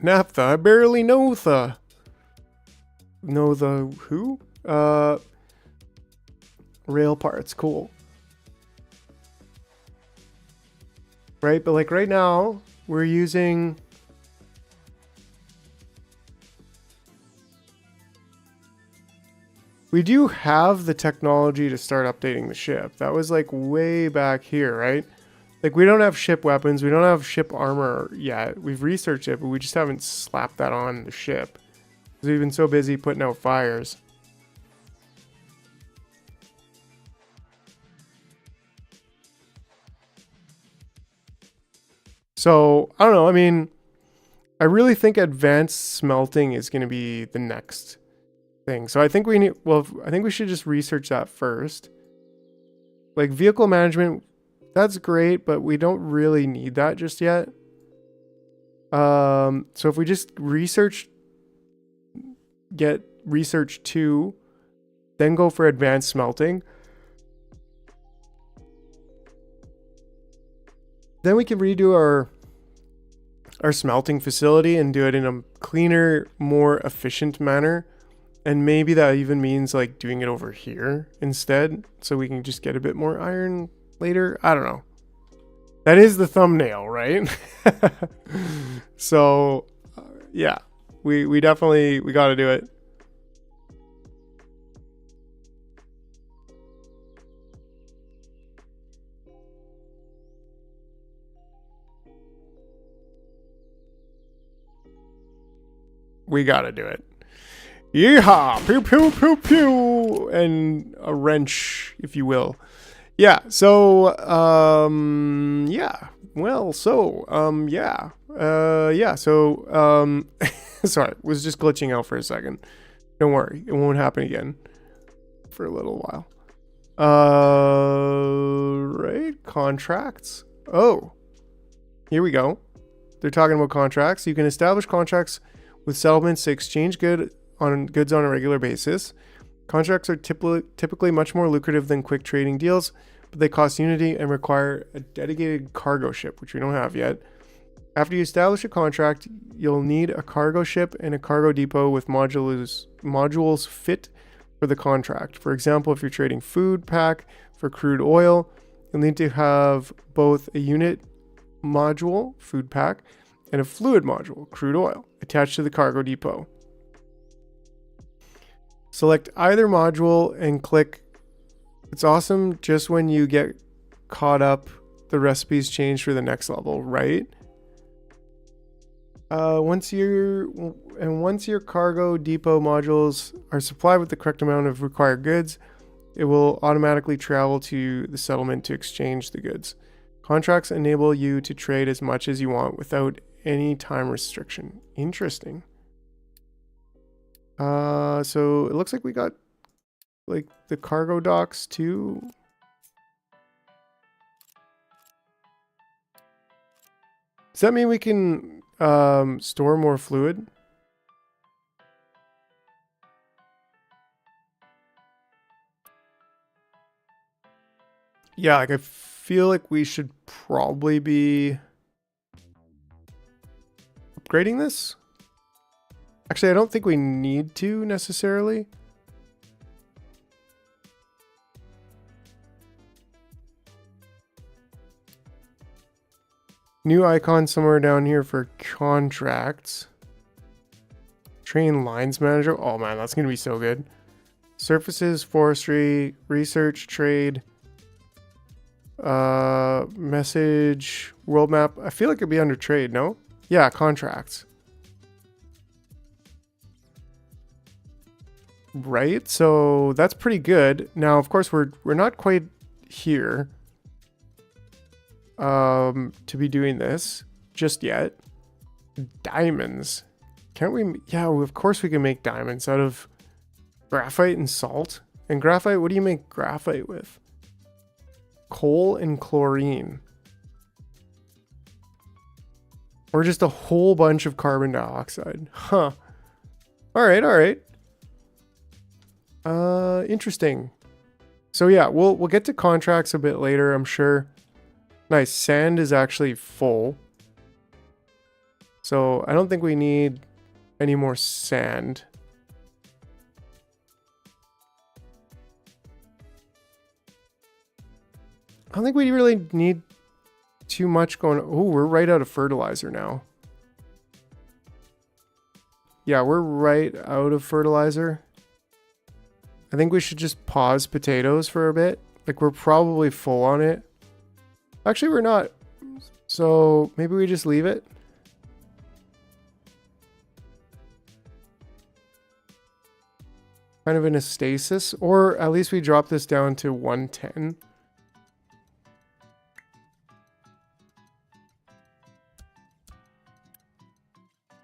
naphtha, I barely know the who? Rail parts, cool. Right, but like right now, we're using we do have the technology to start updating the ship. That was like way back here, right? Like we don't have ship weapons, we don't have ship armor yet. We've researched it, but we just haven't slapped that on the ship. Because we've been so busy putting out fires. So I don't know. I mean, I really think advanced smelting is going to be the next thing. So I think we need, well, I think we should just research that first. Like vehicle management, that's great, but we don't really need that just yet. So if we just get research 2, then go for advanced smelting, then we can redo our smelting facility and do it in a cleaner, more efficient manner. And maybe that even means like doing it over here instead, so we can just get a bit more iron later. I don't know. That is the thumbnail, right? So yeah, we definitely, we got to do it. We got to do it. Yeehaw! Pew pew pew pew! And a wrench, if you will. Yeah, so, yeah. Well, so, yeah. Yeah, so, sorry, was just glitching out for a second. Don't worry, it won't happen again for a little while. Right, contracts. Oh, here we go. They're talking about contracts. You can establish contracts with settlements to exchange goods on a regular basis. Contracts are typically much more lucrative than quick trading deals, but they cost Unity and require a dedicated cargo ship, which we don't have yet. After you establish a contract, you'll need a cargo ship and a cargo depot with modules fit for the contract. For example, if you're trading food pack for crude oil, you'll need to have both a unit module, food pack, and a fluid module, crude oil, attached to the cargo depot. Select either module and click. It's awesome just when you get caught up, the recipes change for the next level, right? Once your cargo depot modules are supplied with the correct amount of required goods, it will automatically travel to the settlement to exchange the goods. Contracts enable you to trade as much as you want without any time restriction. Interesting. So it looks like we got like the cargo docks too. Does that mean we can store more fluid? Yeah, like I feel like we should probably be upgrading this. Actually, I don't think we need to necessarily. New icon somewhere down here for contracts. Train lines manager. Oh man, that's going to be so good. Surfaces, forestry, research, trade, message, world map. I feel like it'd be under trade, no? Yeah, contracts. Right, so that's pretty good. Now, of course, we're not quite here to be doing this just yet. Diamonds. Can't we? Yeah, of course we can make diamonds out of graphite and salt. And graphite, what do you make graphite with? Coal and chlorine. Or just a whole bunch of carbon dioxide. Huh. All right, all right. Interesting. So yeah, we'll get to contracts a bit later, I'm sure. Nice, sand is actually full. So I don't think we need any more sand. I don't think we really need too much going. Oh, we're right out of fertilizer now. Yeah, we're right out of fertilizer. I think we should just pause potatoes for a bit. Like, we're probably full on it. Actually, we're not. So maybe we just leave it. Kind of in a stasis. Or at least we drop this down to 110.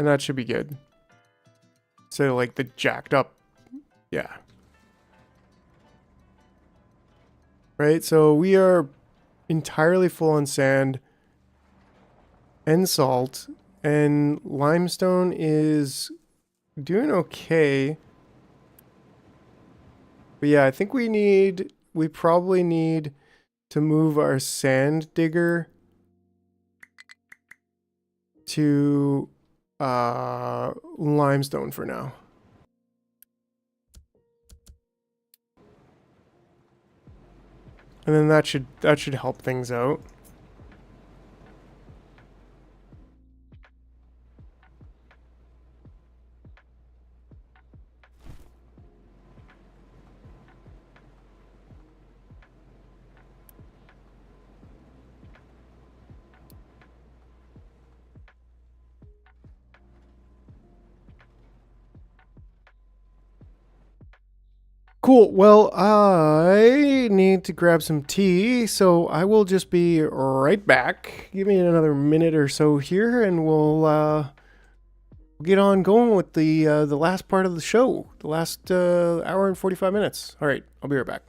And that should be good. So like the jacked up, yeah. Right, so we are entirely full on sand and salt, and limestone is doing okay. But yeah, I think we probably need to move our sand digger to limestone for now. And then that should help things out. Cool. Well, I need to grab some tea, so I will just be right back. Give me another minute or so here, and we'll get on going with the last part of the show, the last hour and 45 minutes. All right, I'll be right back.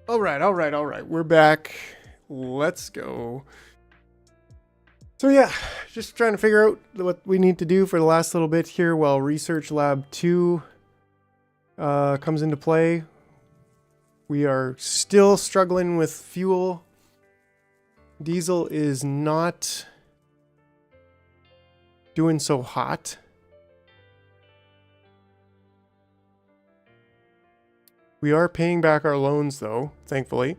All right. We're back. Let's go. So yeah, just trying to figure out what we need to do for the last little bit here while Research Lab 2 comes into play. We are still struggling with fuel. Diesel is not doing so hot. We are paying back our loans though, thankfully.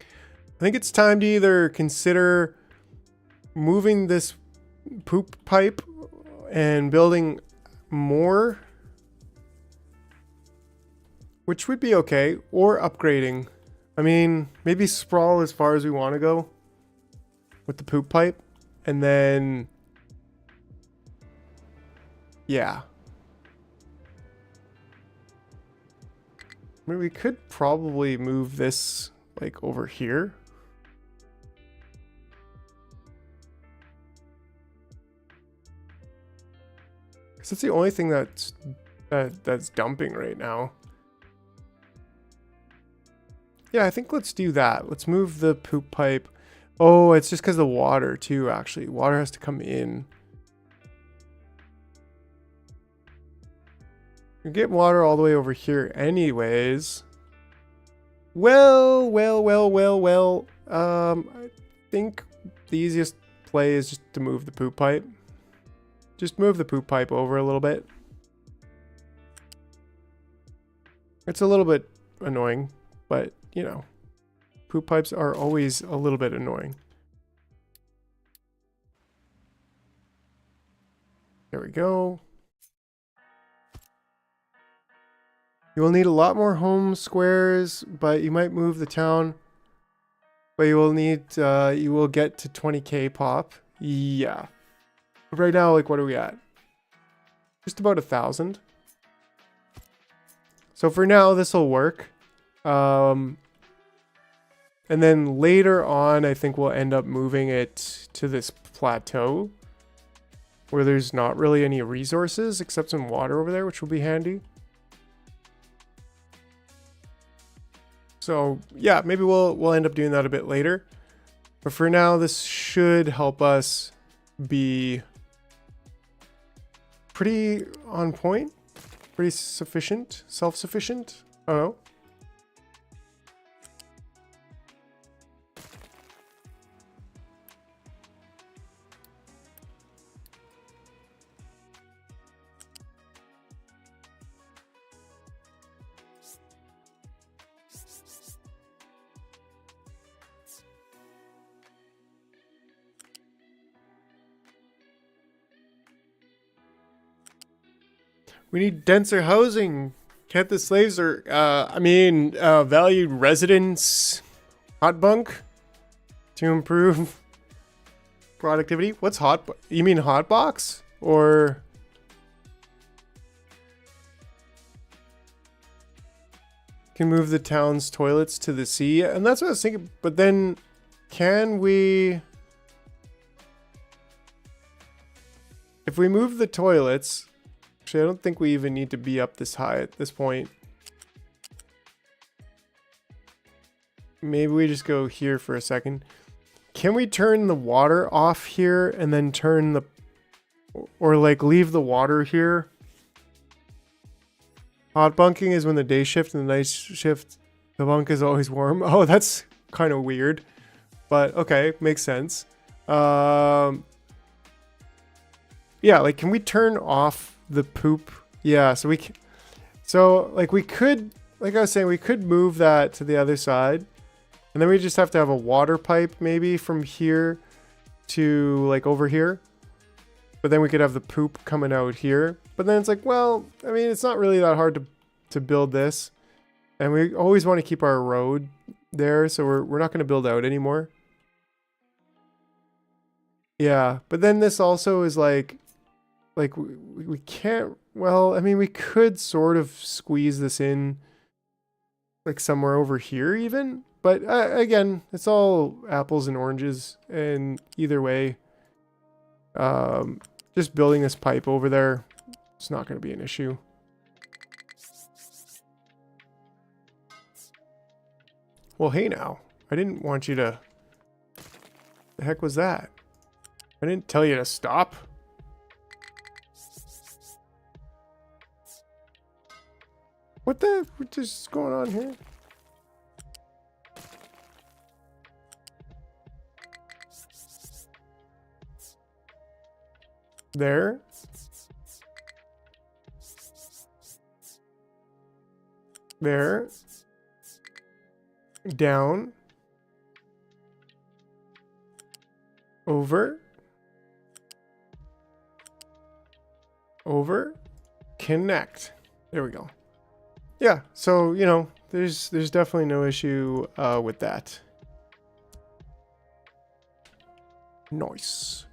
I think it's time to either consider moving this poop pipe and building more, which would be okay, or upgrading. I mean, maybe sprawl as far as we want to go with the poop pipe, and then yeah. I mean, we could probably move this like over here. Because that's the only thing that's dumping right now. Yeah, I think let's do that. Let's move the poop pipe Oh, it's just because the water too, actually. Water has to come in. You get water all the way over here anyways. Well. I think the easiest play is just to move the poop pipe. Just move the poop pipe over a little bit. It's a little bit annoying, but you know, poop pipes are always a little bit annoying. There we go. You will need a lot more home squares, but you might move the town. But you will need, you will get to 20k pop. Yeah. Right now, like, what are we at? Just about 1,000. So for now, this will work. And then later on, I think we'll end up moving it to this plateau where there's not really any resources except some water over there, which will be handy. So yeah, maybe we'll end up doing that a bit later. But for now, this should help us be pretty on point, pretty sufficient, self-sufficient. I don't know. We need denser housing. Can't the slaves or, valued residence hot bunk to improve productivity? What's hot? You mean hot box? Or can move the town's toilets to the sea? And that's what I was thinking. But then can we, if we move the toilets, actually, I don't think we even need to be up this high at this point. Maybe we just go here for a second. Can we turn the water off here and then turn the, or like leave the water here? Hot bunking is when the day shift and the night shift, the bunk is always warm. Oh, that's kind of weird, but okay, makes sense. Yeah, like can we turn off the poop? Yeah, so we can, so like we could, like I was saying, we could move that to the other side, and then we just have to have a water pipe maybe from here to like over here, but then we could have the poop coming out here. But then it's like, well, I mean, it's not really that hard to build this, and we always want to keep our road there, so we're not going to build out anymore. Yeah, but then this also is like we can't, well, I mean, we could sort of squeeze this in like somewhere over here even, but again, it's all apples and oranges, and either way, just building this pipe over there, it's not going to be an issue. Well, hey now, I didn't want you to, the heck was that? I didn't tell you to stop. What is going on here? There. There. Down. Over. Over. Connect. There we go. Yeah, so, you know, there's definitely no issue with that. Nice.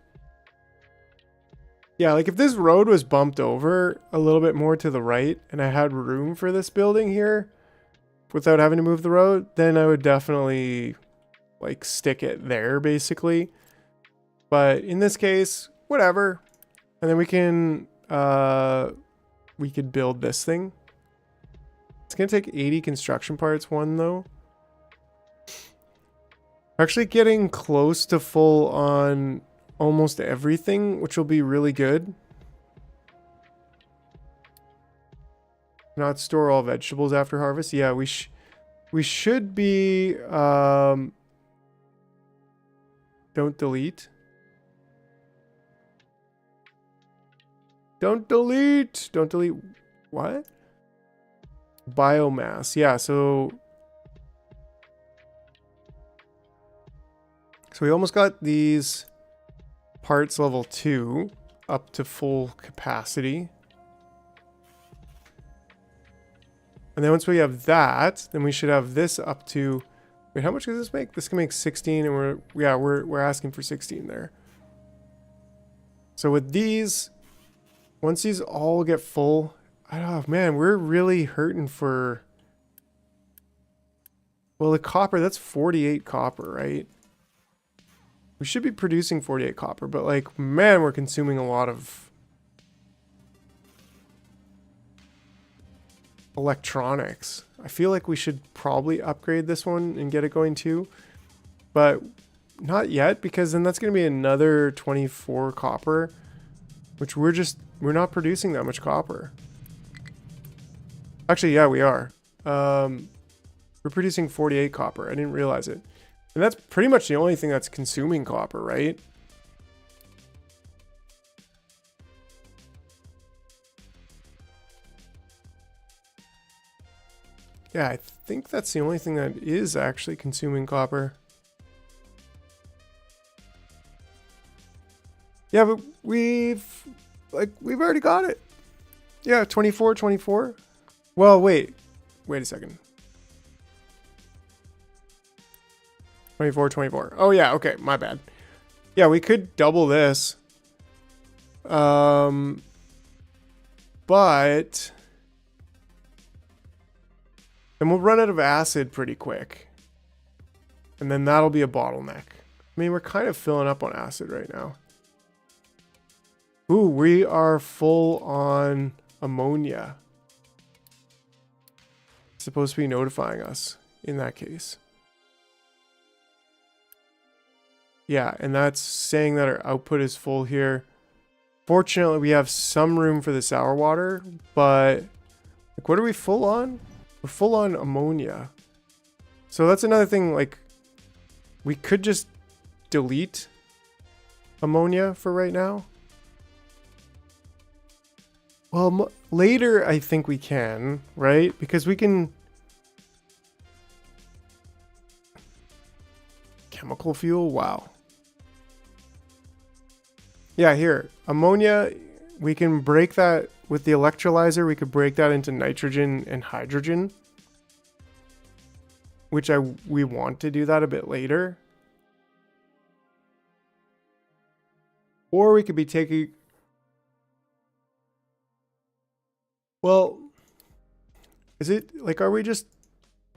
Yeah, like if this road was bumped over a little bit more to the right and I had room for this building here without having to move the road, then I would definitely like stick it there basically. But in this case, whatever. And then we could build this thing. It's gonna take 80 construction parts, one though. Actually getting close to full on almost everything, which will be really good. Not store all vegetables after harvest. Yeah, we should be don't delete. Don't delete. Don't delete. What? Biomass. Yeah, so we almost got these parts level 2 up to full capacity. And then once we have that, then we should have this up to, wait, how much does this make? This can make 16, and we're asking for 16 there. So with these, once these all get full, I don't know, man, we're really hurting for, well, the copper, that's 48 copper, right? We should be producing 48 copper, but like, man, we're consuming a lot of electronics. I feel like we should probably upgrade this one and get it going too, but not yet, because then that's going to be another 24 copper, which we're not producing that much copper. Actually, yeah, we are. We're producing 48 copper. I didn't realize it. And that's pretty much the only thing that's consuming copper, right? Yeah, I think that's the only thing that is actually consuming copper. Yeah, but we've already got it. Yeah, 24, 24. Well, wait a second. 24, 24. Oh yeah, okay, my bad. Yeah, we could double this. But then we'll run out of acid pretty quick. And then that'll be a bottleneck. I mean, we're kind of filling up on acid right now. Ooh, we are full on ammonia. It's supposed to be notifying us in that case. Yeah, and that's saying that our output is full here. Fortunately, we have some room for the sour water, but like, what are we full on? We're full on ammonia. So that's another thing, like, we could just delete ammonia for right now. Well, later I think we can, right? Because we can... Chemical fuel? Wow. Yeah, here. Ammonia, we can break that with the electrolyzer. We could break that into nitrogen and hydrogen. Which we want to do that a bit later. Or we could be taking... Well, is it like, are we just,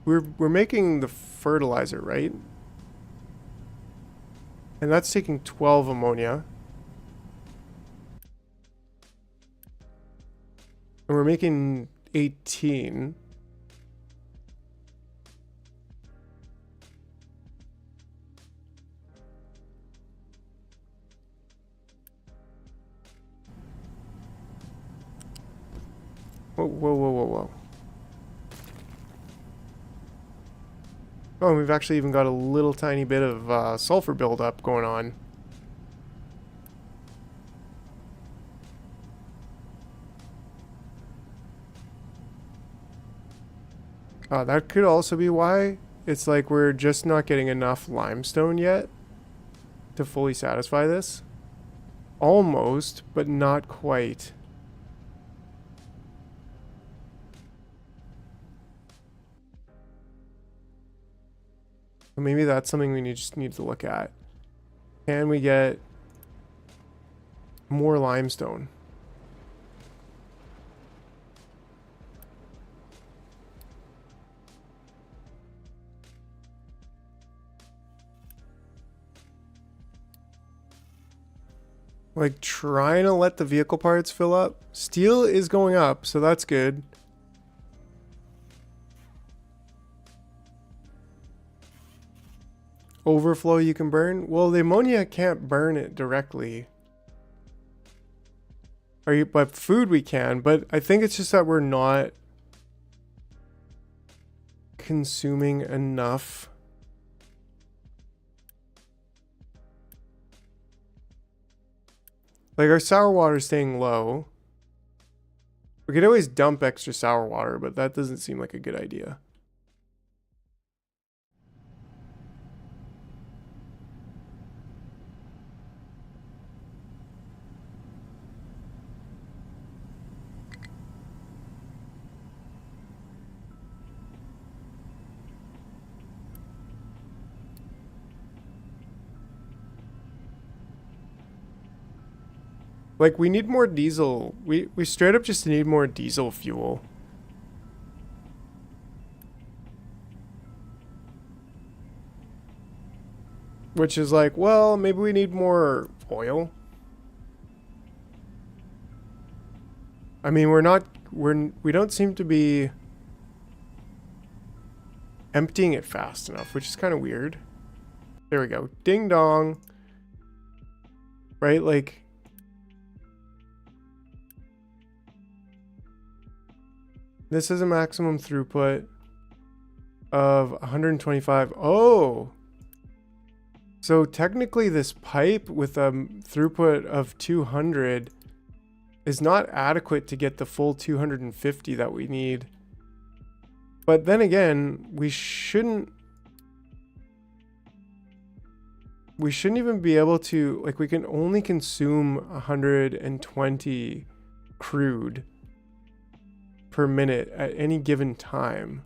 we're making the fertilizer, right? And that's taking 12 ammonia. And we're making 18. Whoa, whoa, whoa, whoa, whoa. Oh, we've actually even got a little tiny bit of sulfur buildup going on. That could also be why. It's like we're just not getting enough limestone yet to fully satisfy this. Almost, but not quite. Maybe that's something we just need to look at. Can we get more limestone? Like, trying to let the vehicle parts fill up. Steel is going up, so that's good. overflow you can burn. Well, the ammonia can't burn it directly. But food we can, but I think it's just that we're not consuming enough. Like our sour water staying low. We could always dump extra sour water, but that doesn't seem like a good idea. Like, we need more diesel. We straight up just need more diesel fuel. Which is like, well, maybe we need more oil. I mean, we don't seem to be emptying it fast enough, which is kind of weird. There we go. Ding dong. Right? Like, this is a maximum throughput of 125. Oh! So technically this pipe with a throughput of 200 is not adequate to get the full 250 that we need. But then again, we shouldn't even be able to, like, we can only consume 120 crude per minute at any given time.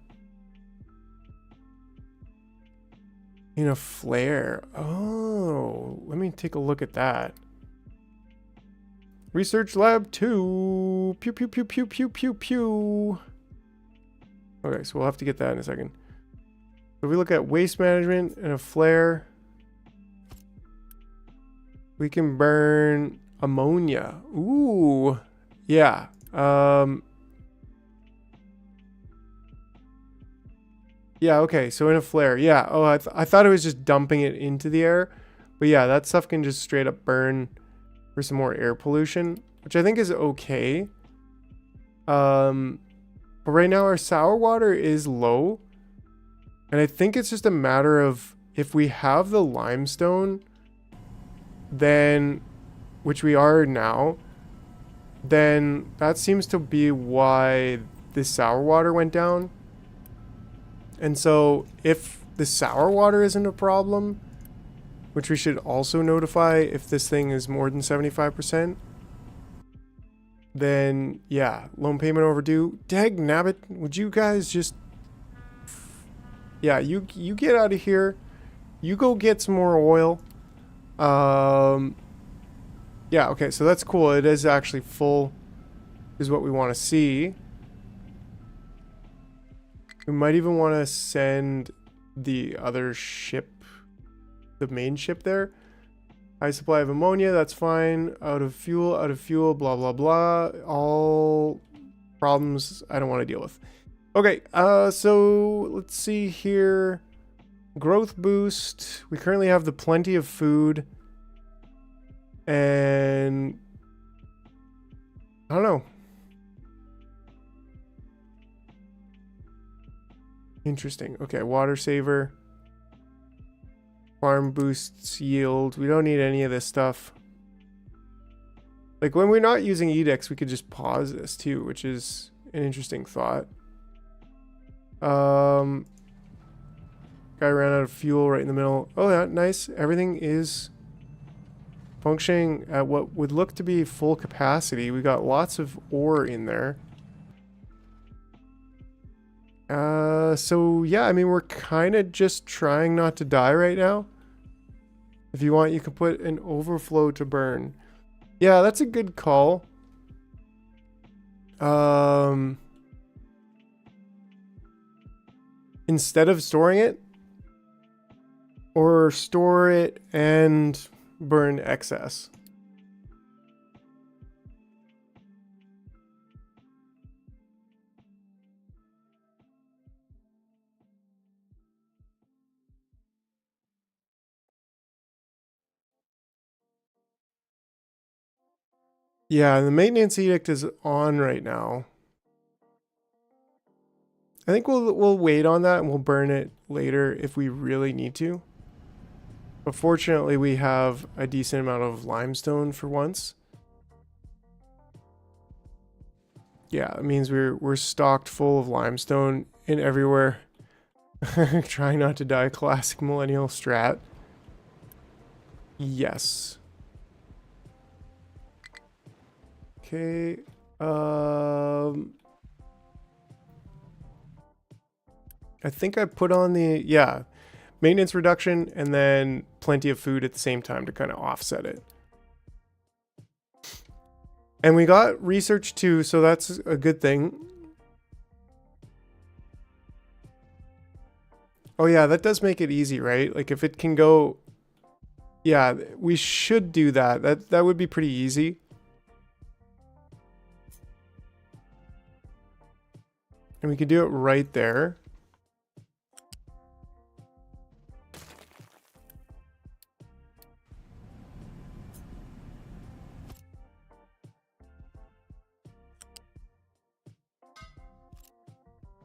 In a flare. Oh, let me take a look at that. Research lab 2. Pew, pew, pew, pew, pew, pew, pew. Okay, so we'll have to get that in a second. So if we look at waste management and a flare, we can burn ammonia. Ooh, yeah. Yeah, okay, so in a flare, yeah. Oh, I thought it was just dumping it into the air. But yeah, that stuff can just straight up burn for some more air pollution, which I think is okay. But right now our sour water is low. And I think it's just a matter of if we have the limestone, then, which we are now, then that seems to be why the sour water went down. And so if the sour water isn't a problem, which we should also notify if this thing is more than 75%, then yeah, loan payment overdue. Dag nabbit, would you guys just... Yeah, you get out of here. You go get some more oil. Yeah, okay, so that's cool. It is actually full, is what we want to see. We might even want to send the other ship, the main ship there. High supply of ammonia, that's fine. Out of fuel, blah, blah, blah. All problems I don't want to deal with. Okay, so let's see here. Growth boost. We currently have the plenty of food. And I don't know. Interesting. Okay, water saver. Farm boosts yield. We don't need any of this stuff. Like when we're not using edicts, we could just pause this too, which is an interesting thought. Guy ran out of fuel right in the middle. Oh yeah, nice. Everything is functioning at what would look to be full capacity. We got lots of ore in there. So yeah, I mean, we're kind of just trying not to die right now. If you want, you can put an overflow to burn. Yeah, that's a good call. Instead of storing it, or store it and burn excess. Yeah, the maintenance edict is on right now. I think we'll wait on that and we'll burn it later if we really need to. But fortunately, we have a decent amount of limestone for once. Yeah, it means we're stocked full of limestone in everywhere. Trying not to die, classic millennial strat. Yes. Okay. I think I put on the, yeah, maintenance reduction and then plenty of food at the same time to kind of offset it. And we got research too, so that's a good thing. Oh yeah, that does make it easy, right? Like if it can go, yeah, we should do that. That would be pretty easy. And we could do it right there.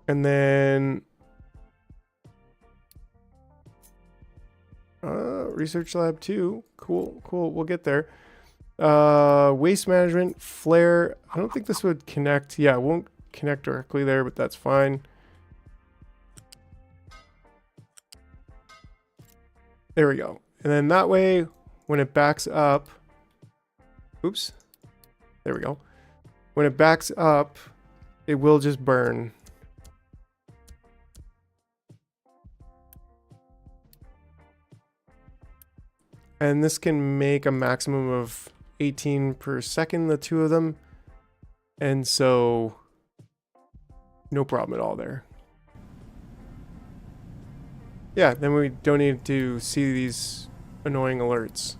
And then research lab 2. Cool. We'll get there. Waste management, flare. I don't think this would connect. Yeah, it won't connect directly there, but that's fine. There we go. And then that way, when it backs up, oops, there we go. When it backs up, it will just burn. And this can make a maximum of 18 per second, the two of them. And so, no problem at all there. Yeah, then we don't need to see these annoying alerts.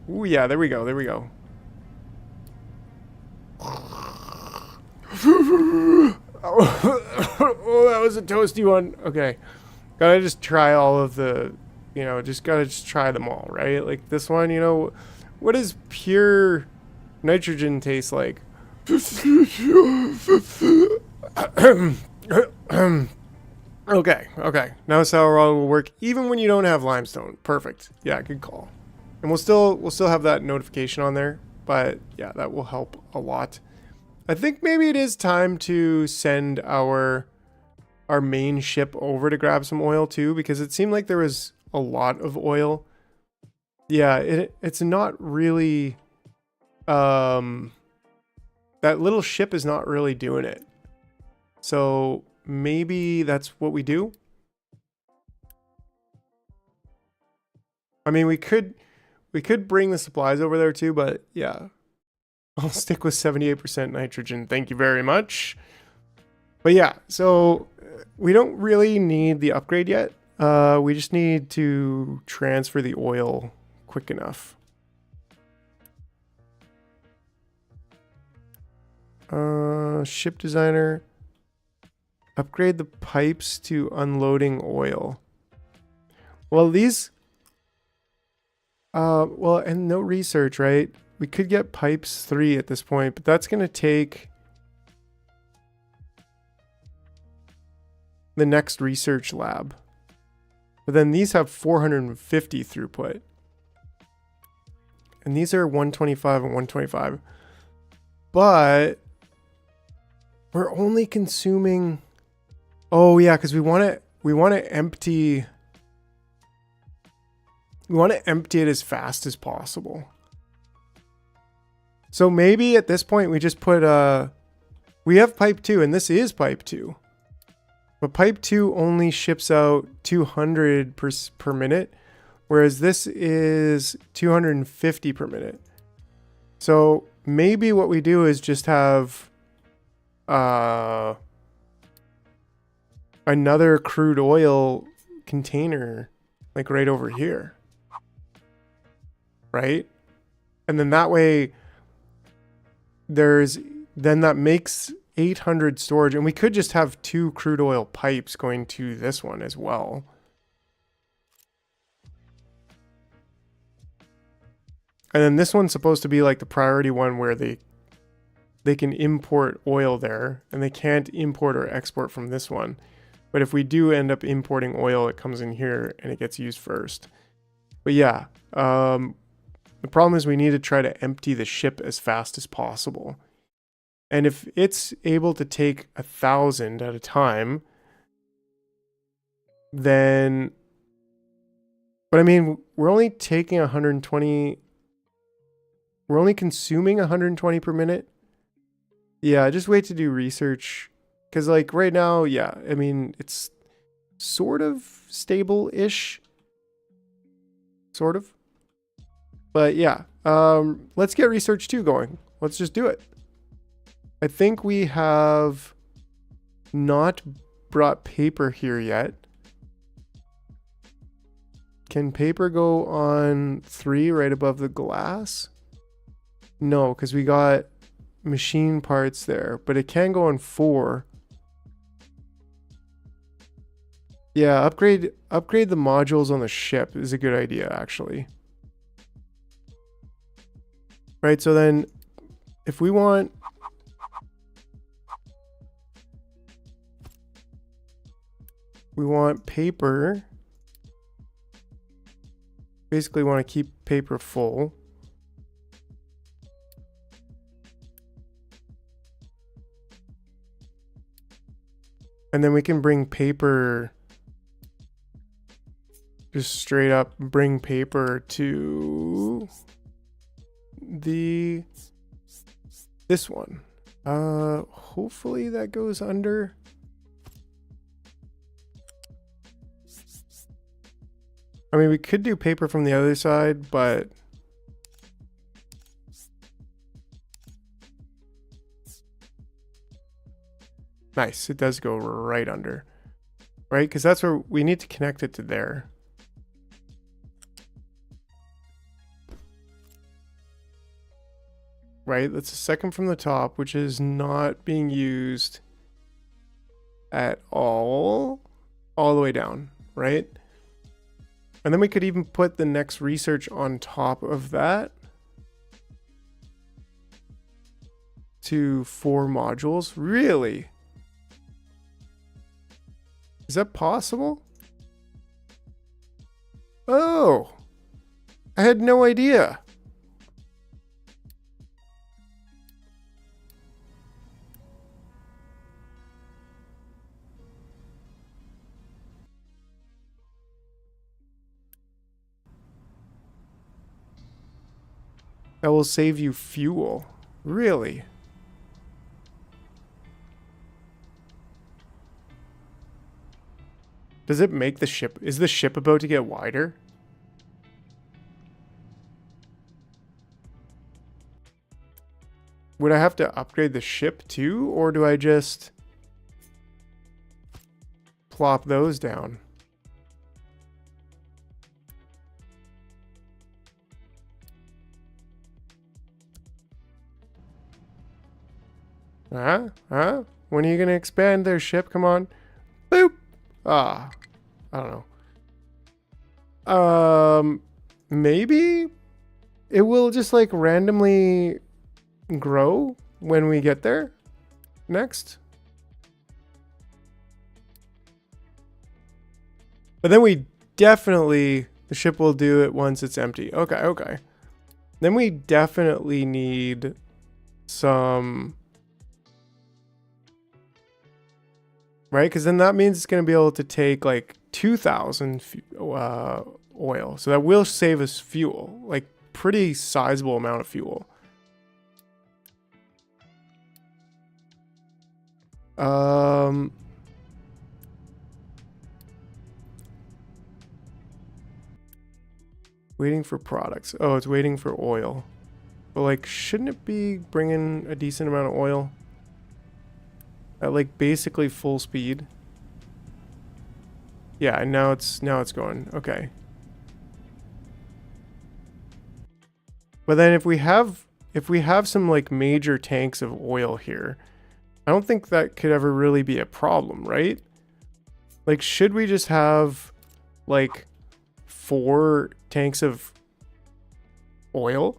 Ooh, yeah, there we go. Oh, that was a toasty one. Okay. Gotta just try all of the, gotta try them all, right? Like this one, what does pure nitrogen taste like? Okay. Now Sourdough will work even when you don't have limestone. Perfect. Yeah, good call. And we'll still have that notification on there, but yeah, that will help a lot. I think maybe it is time to send our main ship over to grab some oil too, because it seemed like there was a lot of oil. Yeah, it's not really that little ship is not really doing it. So maybe that's what we do. I mean, we could bring the supplies over there too, but yeah. I'll stick with 78% nitrogen. Thank you very much. But yeah, so we don't really need the upgrade yet. We just need to transfer the oil quick enough. Ship designer. Upgrade the pipes to unloading oil. Well, these... well, and no research, right? We could get pipes 3 at this point, but that's going to take the next research lab. But then these have 450 throughput. And these are 125 and 125. But we're only consuming... Oh yeah, because we want to empty it as fast as possible. So maybe at this point we just put we have pipe 2 and this is pipe 2. But pipe 2 only ships out 200 per minute, whereas this is 250 per minute. So maybe what we do is just have another crude oil container like right over here. Right? And then that way that makes 800 storage, and we could just have 2 crude oil pipes going to this one as well. And then this one's supposed to be like the priority one where they can import oil there, and they can't import or export from this one. But if we do end up importing oil, it comes in here and it gets used first. But yeah, the problem is we need to try to empty the ship as fast as possible. And if it's able to take 1,000 at a time, then... But I mean, we're only taking 120... We're only consuming 120 per minute. Yeah, just wait to do research. Because, like, right now, yeah, I mean, it's sort of stable-ish. Sort of. But, yeah, let's get research 2 going. Let's just do it. I think we have not brought paper here yet. Can paper go on 3 right above the glass? No, because we got machine parts there, but it can go on 4. Yeah, upgrade the modules on the ship is a good idea, actually. Right, so then if we want... We want paper. Basically want to keep paper full. And then we can bring paper, just straight up bring paper to this one. Hopefully that goes under. I mean, we could do paper from the other side, but nice, it does go right under, right? Because that's where we need to connect it to there. Right, that's a second from the top, which is not being used at all the way down, right? And then we could even put the next research on top of that to 4 modules. Really? Is that possible? Oh, I had no idea. That will save you fuel. Really? Does it make the ship... Is the ship about to get wider? Would I have to upgrade the ship too? Or do I just plop those down? When are you going to expand their ship? Come on. Boop. I don't know. Maybe it will just like randomly grow when we get there next. But then we definitely, the ship will do it once it's empty. Okay. Then we definitely need some... Right, because then that means it's going to be able to take like 2,000 oil. So that will save us fuel, like pretty sizable amount of fuel. Waiting for products. Oh, it's waiting for oil. But like, shouldn't it be bringing a decent amount of oil? At like basically full speed. Yeah, and now it's going. Okay. But then if we have some like major tanks of oil here, I don't think that could ever really be a problem, right? Like, should we just have like 4 tanks of oil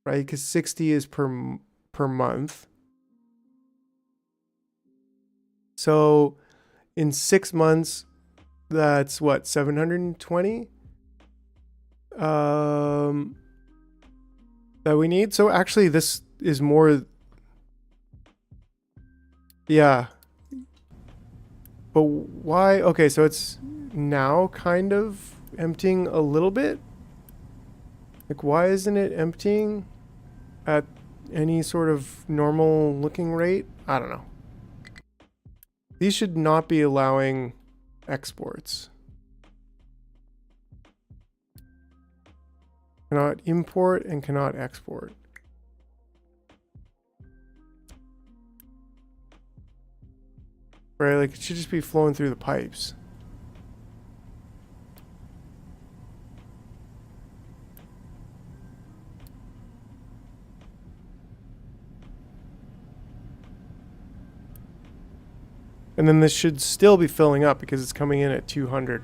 right? Because 60 is per month. So in 6 months, that's what, 720 that we need. So actually this is more, yeah. But why? Okay, so it's now kind of emptying a little bit. Like, why isn't it emptying at any sort of normal looking rate? I don't know. These should not be allowing exports. Cannot import and cannot export. Right, like it should just be flowing through the pipes. And then this should still be filling up because it's coming in at 200.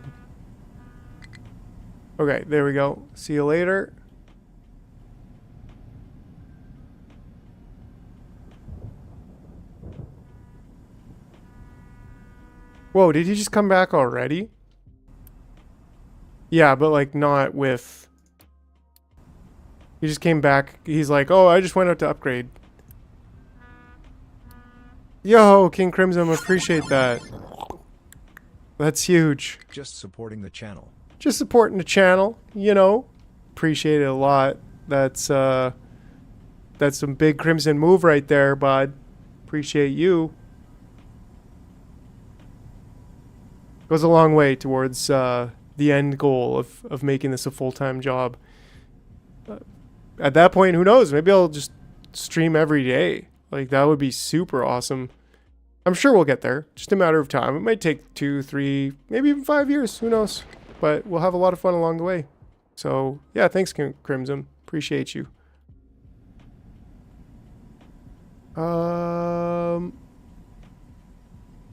Okay, there we go. See you later. Whoa, did he just come back already? Yeah, but like not with... He just came back. He's like, oh, I just went out to upgrade. Yo, King Crimson, appreciate that. That's huge. Just supporting the channel. Just supporting the channel, you know. Appreciate it a lot. That's some big Crimson move right there, bud. Appreciate you. Goes a long way towards the end goal of making this a full-time job. At that point, who knows? Maybe I'll just stream every day. Like, that would be super awesome. I'm sure we'll get there. Just a matter of time. It might take 2, 3, maybe even 5 years. Who knows? But we'll have a lot of fun along the way. So, yeah, thanks, Crimson. Appreciate you. Yeah,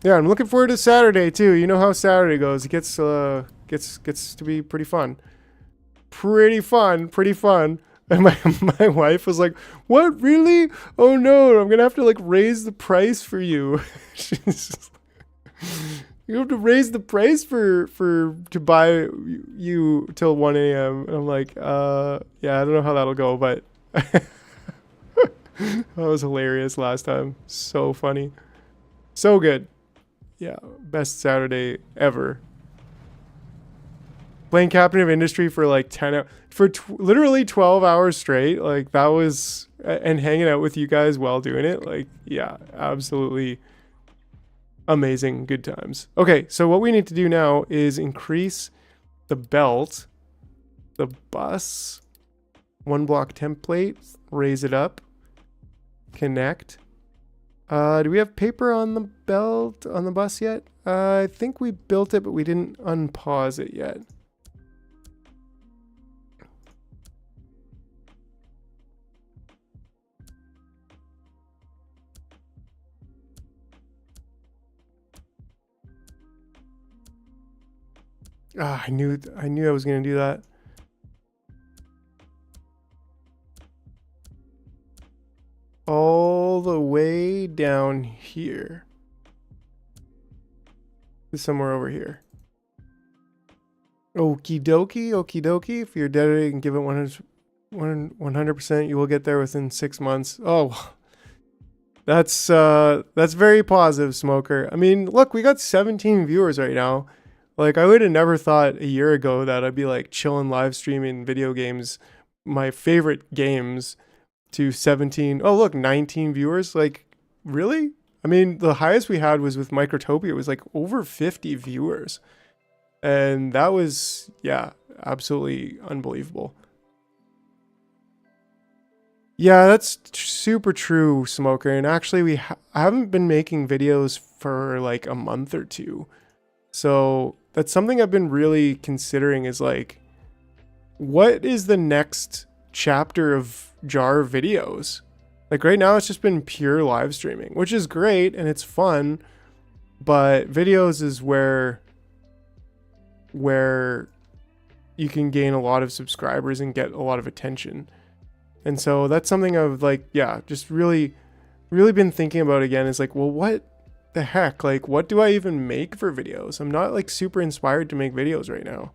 I'm looking forward to Saturday, too. You know how Saturday goes. It gets to be pretty fun. Pretty fun. And my wife was like, "What, really? Oh no, I'm gonna have to like raise the price for you." You have to raise the price to buy you till 1 a.m. And I'm like, yeah, I don't know how that'll go, but that was hilarious last time. So funny. So good. Yeah, best Saturday ever. Playing Captain of Industry for like 10 hours, for literally 12 hours straight. Like that was, and hanging out with you guys while doing it. Like, yeah, absolutely amazing. Good times. Okay, so what we need to do now is increase the belt, the bus, 1 block template, raise it up, connect. Do we have paper on the belt, on the bus yet? I think we built it, but we didn't unpause it yet. I knew I was going to do that. All the way down here. Somewhere over here. Okie dokie. If you're dedicated and give it 100%, you will get there within 6 months. Oh, that's very positive, Smoker. I mean, look, we got 17 viewers right now. Like, I would have never thought a year ago that I'd be like chilling live streaming video games, my favorite games, to 17. Oh, look, 19 viewers. Like, really? I mean, the highest we had was with Microtopia. It was like over 50 viewers. And that was, yeah, absolutely unbelievable. Yeah, that's super true, Smoker. And actually, I haven't been making videos for like a month or two. So that's something I've been really considering is like, what is the next chapter of Jar videos? Like right now it's just been pure live streaming, which is great and it's fun, but videos is where you can gain a lot of subscribers and get a lot of attention. And so that's something I've like, yeah, just really, really been thinking about again, is like, well, what the heck? Like, what do I even make for videos? I'm not like super inspired to make videos right now.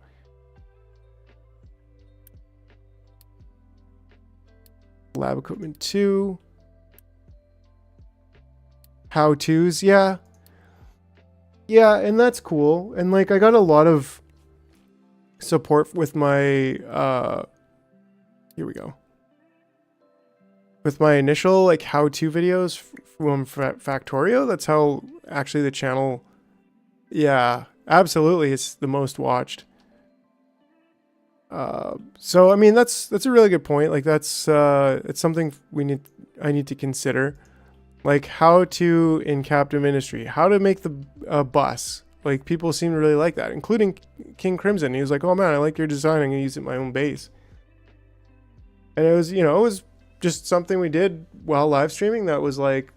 Lab equipment 2. How-tos, yeah. Yeah, and that's cool. And like I got a lot of support with my here we go. With my initial like how-to videos from Factorio. That's how actually the channel, yeah, absolutely, it's the most watched. So I mean that's a really good point. Like that's it's something I need to consider. Like how to in captive industry, how to make the bus. Like people seem to really like that, including King Crimson. He was like, "Oh man, I like your design. I'm gonna use it in my own base." And it was, you know, it was just something we did while live streaming that was like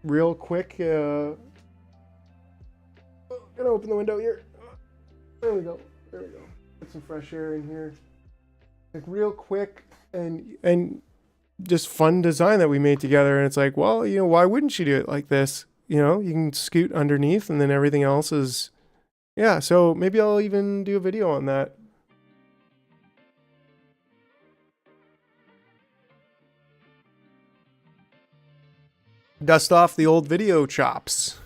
real quick. Gonna open the window here. There we go. There we go. Get some fresh air in here. Like real quick and just fun design that we made together. And it's like, well, you know, why wouldn't you do it like this? You know, you can scoot underneath and then everything else is, yeah. So maybe I'll even do a video on that. Dust off the old video chops.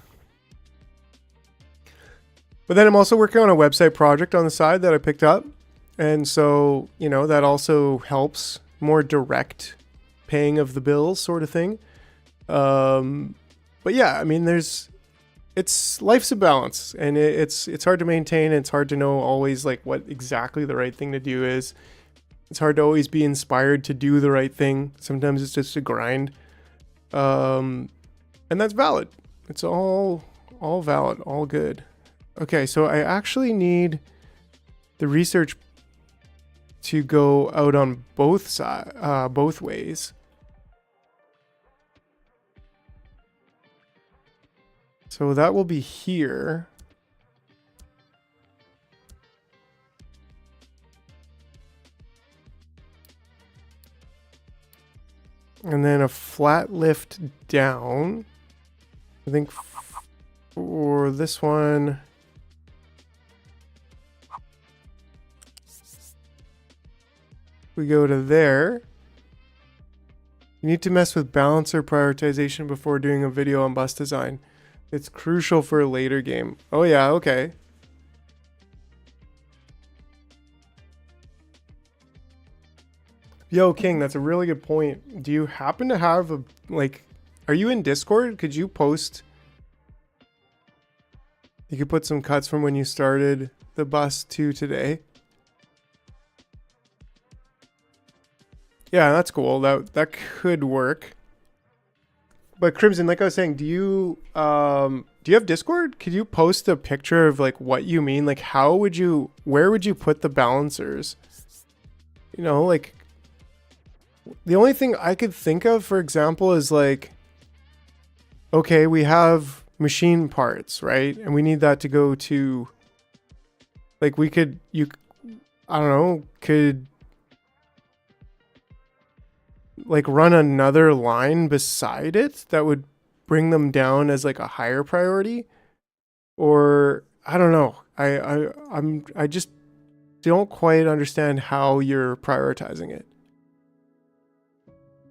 But then I'm also working on a website project on the side that I picked up. And so, you know, that also helps, more direct paying of the bills sort of thing. But yeah, I mean, life's a balance, and it's hard to maintain. It's hard to know always like what exactly the right thing to do is. It's hard to always be inspired to do the right thing. Sometimes it's just a grind. And that's valid. It's all valid, all good. Okay, so I actually need the research to go out on both ways. So that will be here. And then a flat lift down. I think for this one, we go to there. You need to mess with balancer prioritization before doing a video on bus design. It's crucial for a later game. Oh yeah, okay. Yo, King, that's a really good point. Do you happen to have a, like, are you in Discord? Could you post, you could put some cuts from when you started the bus to today? Yeah, that's cool. That could work. But Crimson, like I was saying, do you have Discord? Could you post a picture of like what you mean? Like where would you put the balancers? You know, like the only thing I could think of, for example, is like, okay, we have machine parts, right? And we need that to go to, like, I don't know, could like run another line beside it that would bring them down as like a higher priority, or I don't know. I just don't quite understand how you're prioritizing it.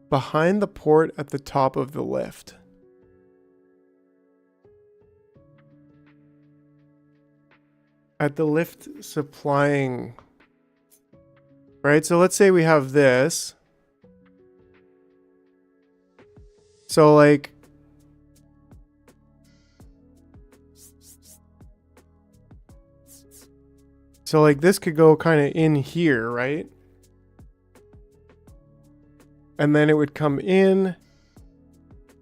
Behind the port at the top of the lift. At the lift supplying, right? So let's say we have this. So like, this could go kind of in here, right? And then it would come in,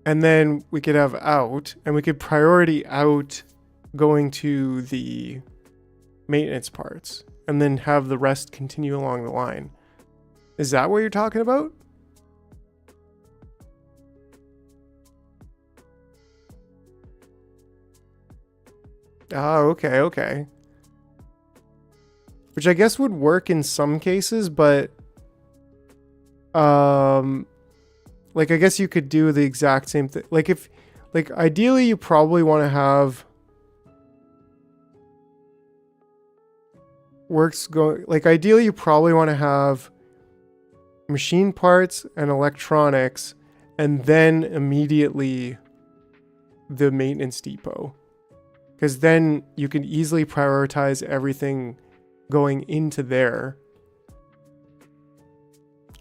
and then we could have out, and we could priority out going to the maintenance parts, and then have the rest continue along the line. Is that what you're talking about? Oh, okay. Which I guess would work in some cases, but Like I guess you could do the exact same thing. Like if, like ideally you probably want to have works going, like ideally you probably want to have machine parts and electronics and then immediately the maintenance depot. Because then you can easily prioritize everything going into there.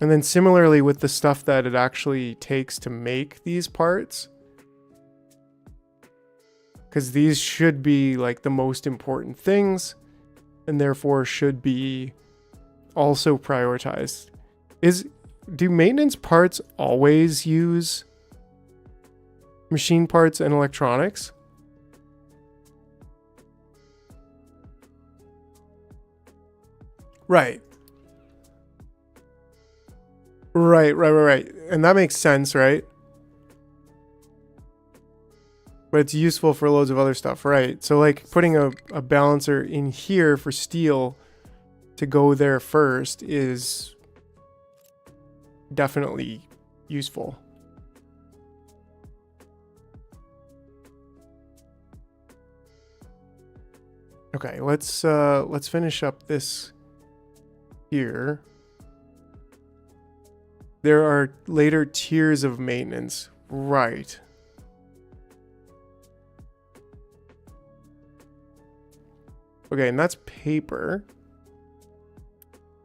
And then similarly with the stuff that it actually takes to make these parts. Because these should be like the most important things and therefore should be also prioritized. Do maintenance parts always use machine parts and electronics? Right. Right. And that makes sense, right? But it's useful for loads of other stuff, right? So like putting a balancer in here for steel to go there first is definitely useful. Okay, let's finish up this here. There are later tiers of maintenance. Right. Okay, and that's paper.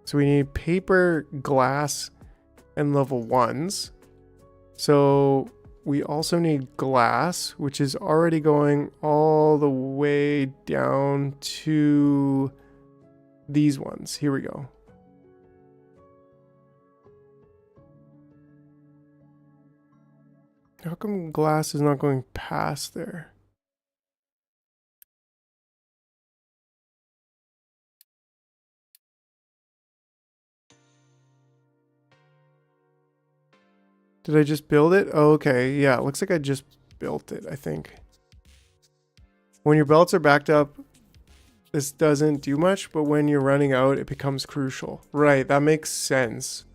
So we need paper, glass, and level 1s. So we also need glass, which is already going all the way down to these ones. Here we go. How come glass is not going past there? Did I just build it? Oh, okay. Yeah, it looks like I just built it, I think. When your belts are backed up, this doesn't do much, but when you're running out, it becomes crucial. Right, that makes sense.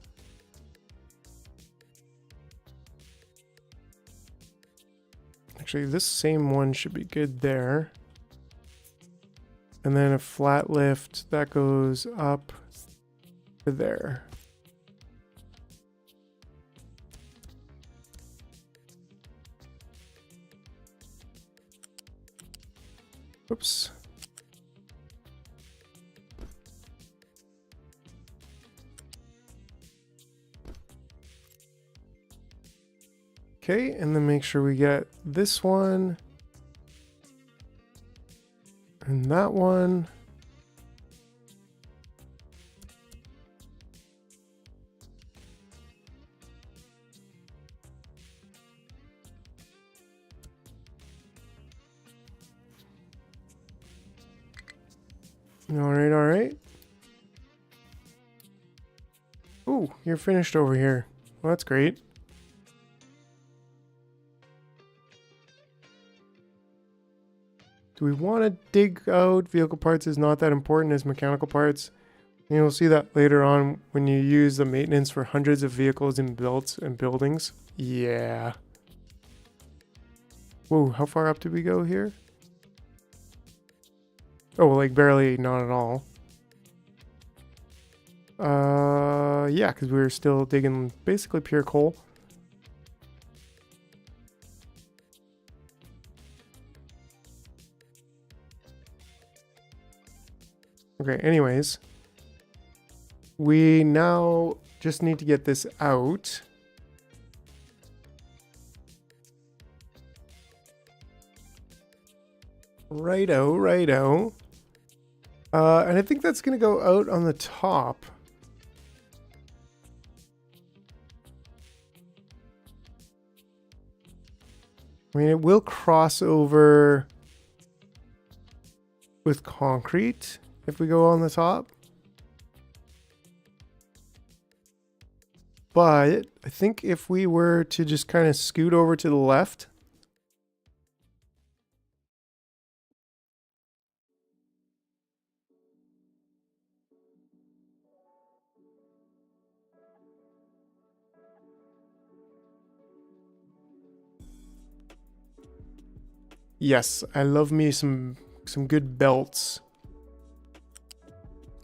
Actually, this same one should be good there. And then a flat lift that goes up to there. Oops. Okay, and then make sure we get this one. And that one. All right. Ooh, you're finished over here. Well, that's great. Do we want to dig out? Vehicle parts is not that important as mechanical parts. And you'll see that later on when you use the maintenance for hundreds of vehicles and builds and buildings. Yeah. Whoa, how far up did we go here? Oh, like barely, not at all. Yeah, because we were still digging basically pure coal. Okay, anyways. We now just need to get this out. Righto. And I think that's going to go out on the top. I mean, it will cross over with concrete if we go on the top. But I think if we were to just kind of scoot over to the left. Yes, I love me some good belts.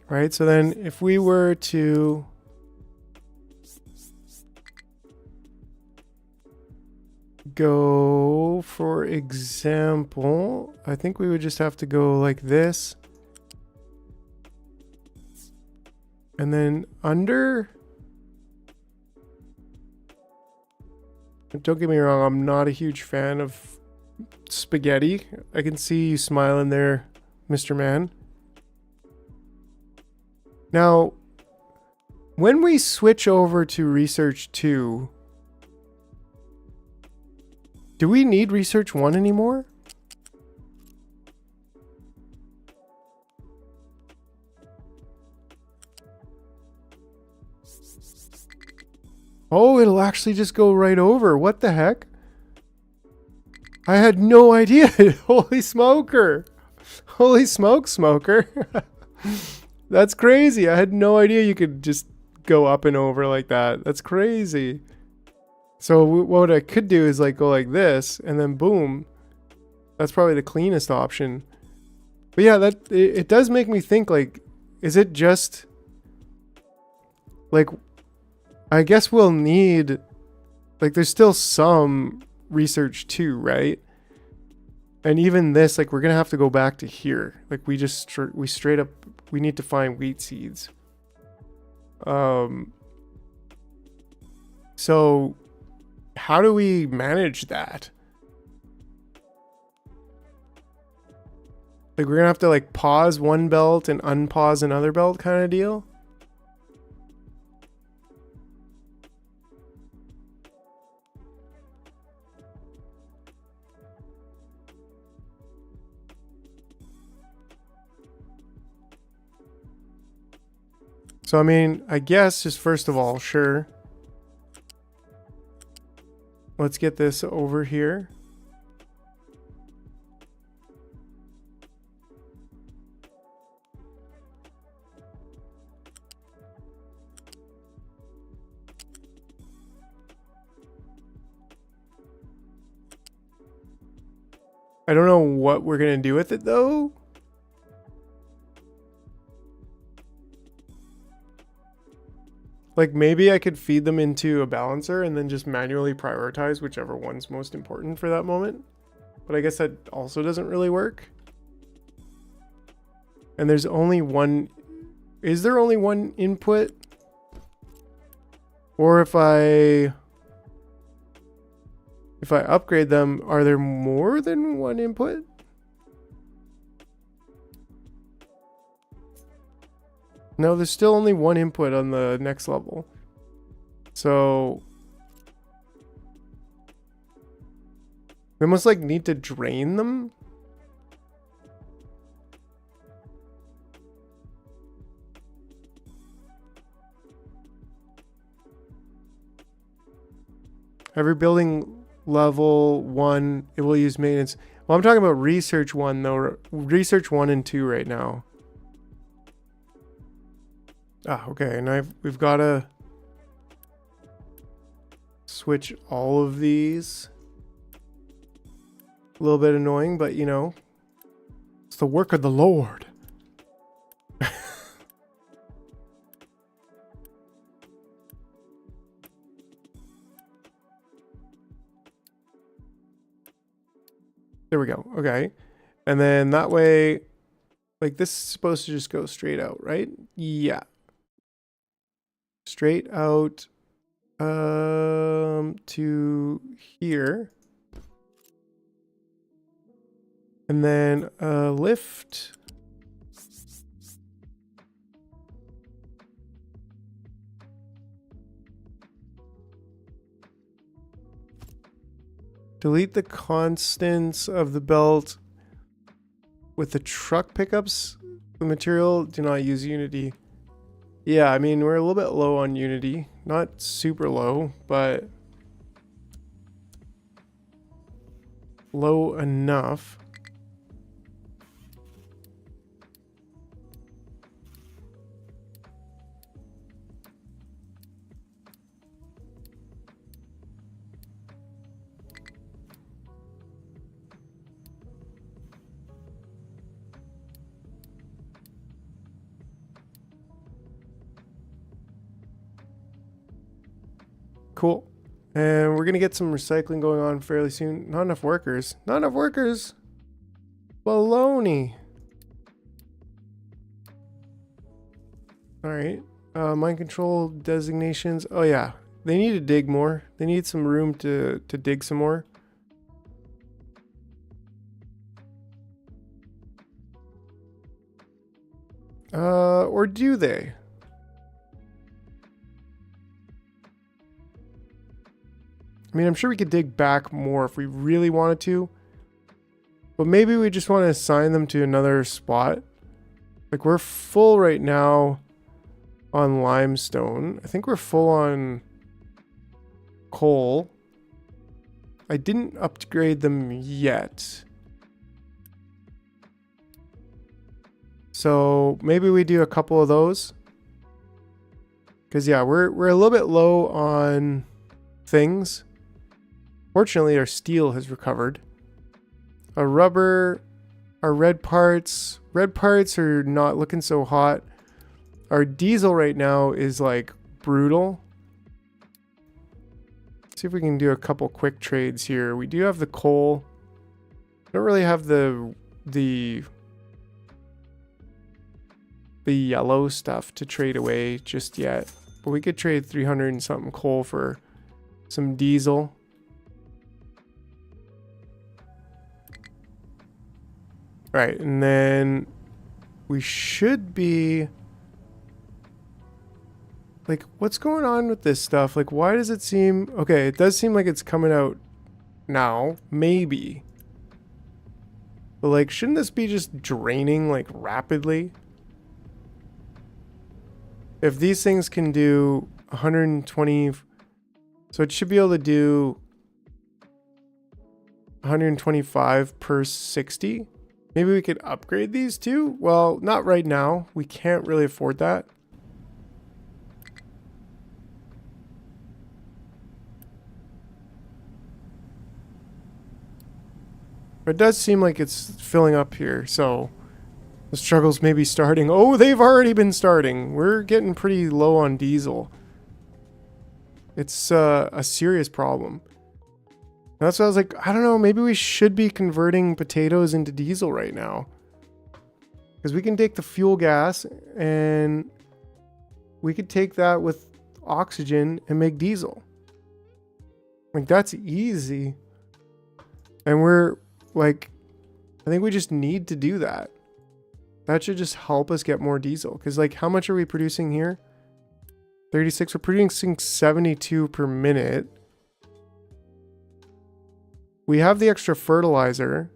Right, so then if we were to go, for example, I think we would just have to go like this. And then under... Don't get me wrong, I'm not a huge fan of spaghetti. I can see you smiling there, Mr. Man. Now, when we switch over to Research 2, do we need Research 1 anymore? Oh, it'll actually just go right over. What the heck? I had no idea. Holy smoker. Holy smoke, smoker. That's crazy. I had no idea you could just go up and over like that. That's crazy. So what I could do is like go like this and then boom. That's probably the cleanest option. But yeah, that it does make me think, like, is it just like, I guess we'll need, like, there's still some Research too, right? And even this, like, we're gonna have to go back to here. Like, we straight up, we need to find wheat seeds. So how do we manage that? Like, we're gonna have to like pause one belt and unpause another belt kind of deal. So, I mean, I guess just first of all, sure. Let's get this over here. I don't know what we're going to do with it though. Like, maybe I could feed them into a balancer and then just manually prioritize whichever one's most important for that moment. But I guess that also doesn't really work. And there's only one... Is there only one input? Or if I upgrade them, are there more than one input? No, there's still only one input on the next level. So we almost like need to drain them. Every building level 1, it will use maintenance. Well, I'm talking about Research 1 though. Research 1 and 2 right now. Ah, okay, and we've got to switch all of these. A little bit annoying, but you know, it's the work of the Lord. There we go. Okay. And then that way, like, this is supposed to just go straight out, right? Yeah. Straight out to here. And then lift. Delete the constants of the belt with the truck pickups. The material, do not use Unity. Yeah, I mean, we're a little bit low on Unity. Not super low, but low enough. cool. And we're gonna get some recycling going on fairly soon. Not enough workers. Not enough workers. Baloney. All right. Mind control designations. Oh yeah, they need to dig more. They need some room to dig some more. Or do they? I mean, I'm sure we could dig back more if we really wanted to. But maybe we just want to assign them to another spot. Like, we're full right now on limestone. I think we're full on coal. I didn't upgrade them yet. So maybe we do a couple of those. Because yeah, we're a little bit low on things. Fortunately, our steel has recovered. Our rubber, our red parts are not looking so hot. Our diesel right now is like brutal. Let's see if we can do a couple quick trades here. We do have the coal. Don't really have the yellow stuff to trade away just yet. But we could trade 300 and something coal for some diesel. Right, and then we should be like, what's going on with this stuff? Like, why does it seem okay? It does seem like it's coming out now, maybe, but like, shouldn't this be just draining like rapidly? If these things can do 120, so it should be able to do 125 per 60. Maybe we could upgrade these too? Well, not right now. We can't really afford that. But it does seem like it's filling up here, so the struggles may be starting. Oh, they've already been starting. We're getting pretty low on diesel. It's a serious problem. That's why I was like, I don't know, maybe we should be converting potatoes into diesel right now. Because we can take the fuel gas and we could take that with oxygen and make diesel. Like, that's easy. And we're like, I think we just need to do that. That should just help us get more diesel. Because like, how much are we producing here? 36. We're producing 72 per minute. We have the extra fertilizer.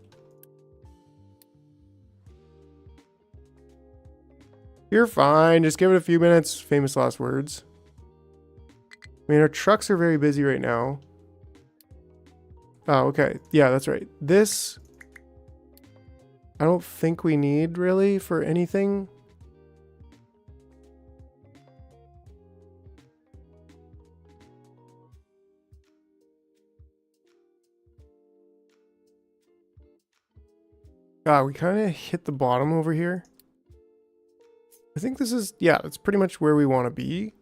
You're fine. Just give it a few minutes. Famous last words. I mean, our trucks are very busy right now. Oh, okay. Yeah, that's right. This, I don't think we need really for anything. We kind of hit the bottom over here. I think this is, yeah, that's pretty much where we want to be.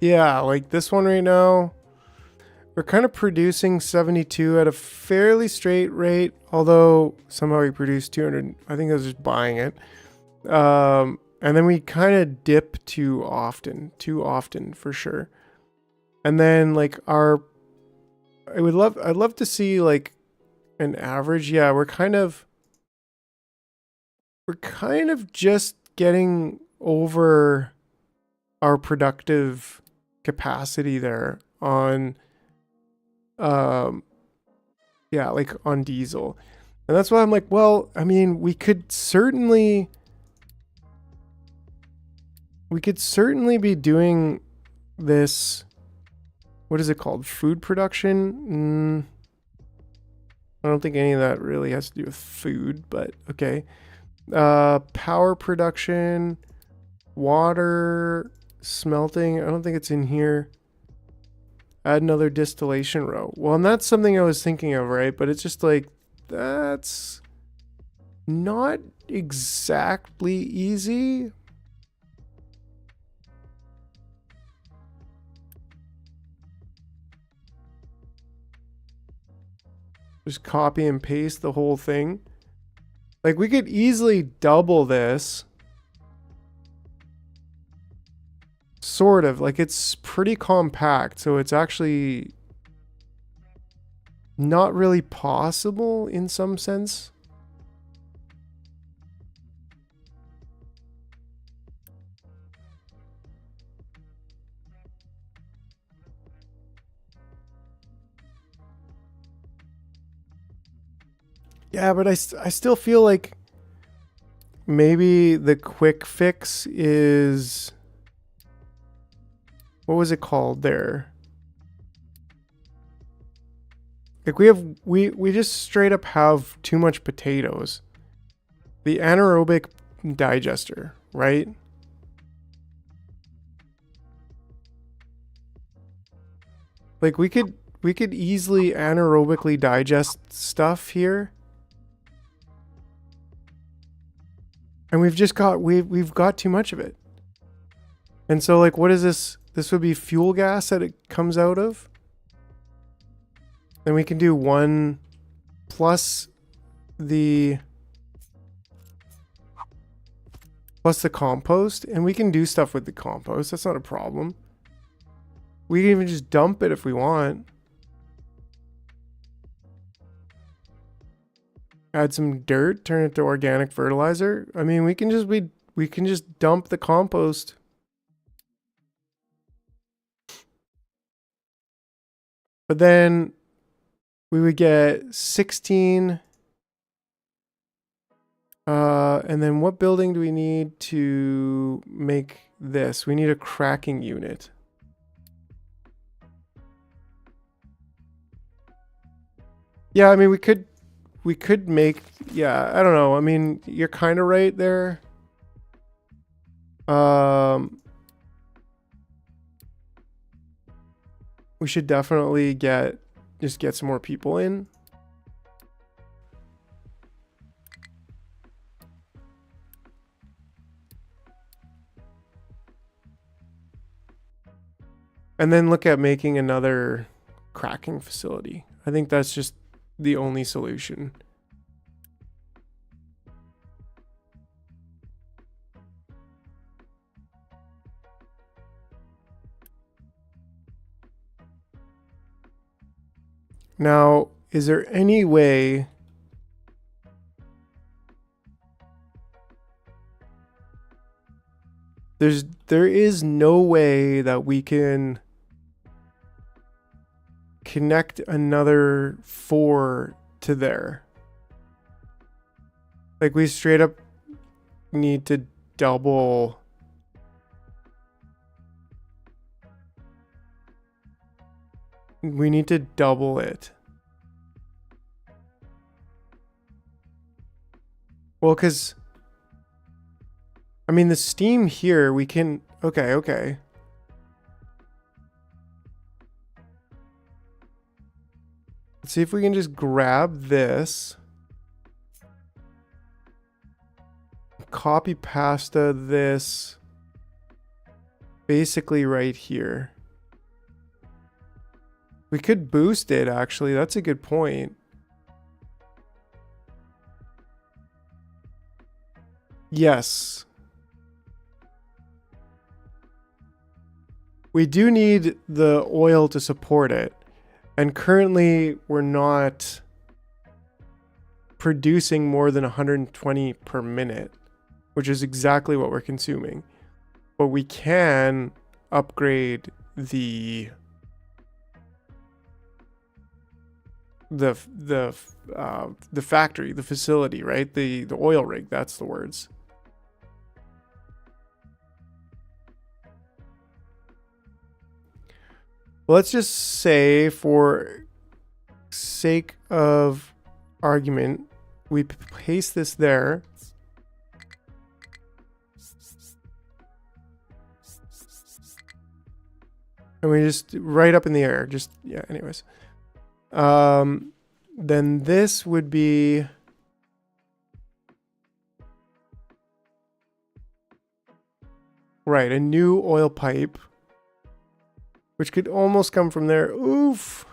Yeah, like this one right now, we're kind of producing 72 at a fairly straight rate, although somehow we produced 200. I think I was just buying it. And then we kind of dip too often for sure. And then like I'd love to see like an average. Yeah, we're kind of just getting over our productive capacity there on yeah, like on diesel. And that's why I'm like, well, I mean, we could certainly be doing this, what is it called, food production. I don't think any of that really has to do with food, but okay. Power production, water, smelting. I don't think it's in here. Add another distillation row. Well, and that's something I was thinking of, right? But it's just like, that's not exactly easy. Just copy and paste the whole thing. Like, we could easily double this. Sort of. Like, it's pretty compact, so it's actually not really possible in some sense. Yeah, but I still feel like maybe the quick fix is... What was it called there? Like we just straight up have too much potatoes. The anaerobic digester, right? Like we could easily anaerobically digest stuff here. And we've got too much of it. And so like what is this? This would be fuel gas that it comes out of. Then we can do 1 plus the compost, and we can do stuff with the compost. That's not a problem. We can even just dump it if we want. Add some dirt, turn it to organic fertilizer. I mean, we can just dump the compost. But then we would get 16. And then what building do we need to make this? We need a cracking unit. Yeah, I mean, we could make, yeah, I don't know. I mean, you're kind of right there. We should definitely just get some more people in. And then look at making another cracking facility. I think that's just the only solution. Now, is there any way there is no way that we can connect another 4 to there? Like we straight up need to double. We need to double it. Well, because I mean, the steam here, we can... Okay. Let's see if we can just grab this. Copy pasta this. Basically right here. We could boost it, actually. That's a good point. Yes. We do need the oil to support it. And currently, we're not producing more than 120 per minute, which is exactly what we're consuming. But we can upgrade the factory, the facility, right? The oil rig, that's the words. Let's just say, for sake of argument, we paste this there. And we just right up in the air. Just, yeah, anyways. Then this would be... Right, a new oil pipe. Which could almost come from there. Oof.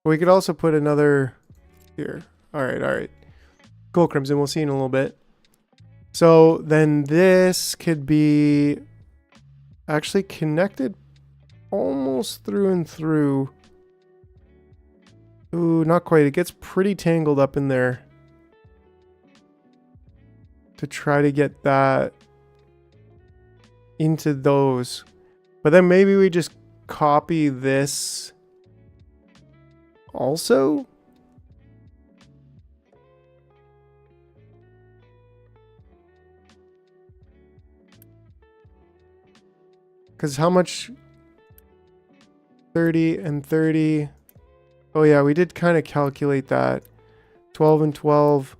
We could also put another here. All right. Cool, Crimson. We'll see in a little bit. So then this could be actually connected almost through and through. Ooh, not quite. It gets pretty tangled up in there. To try to get that into those. But then maybe we just copy this also. Because how much? 30 and 30. Oh yeah, we did kind of calculate that. 12 and 12.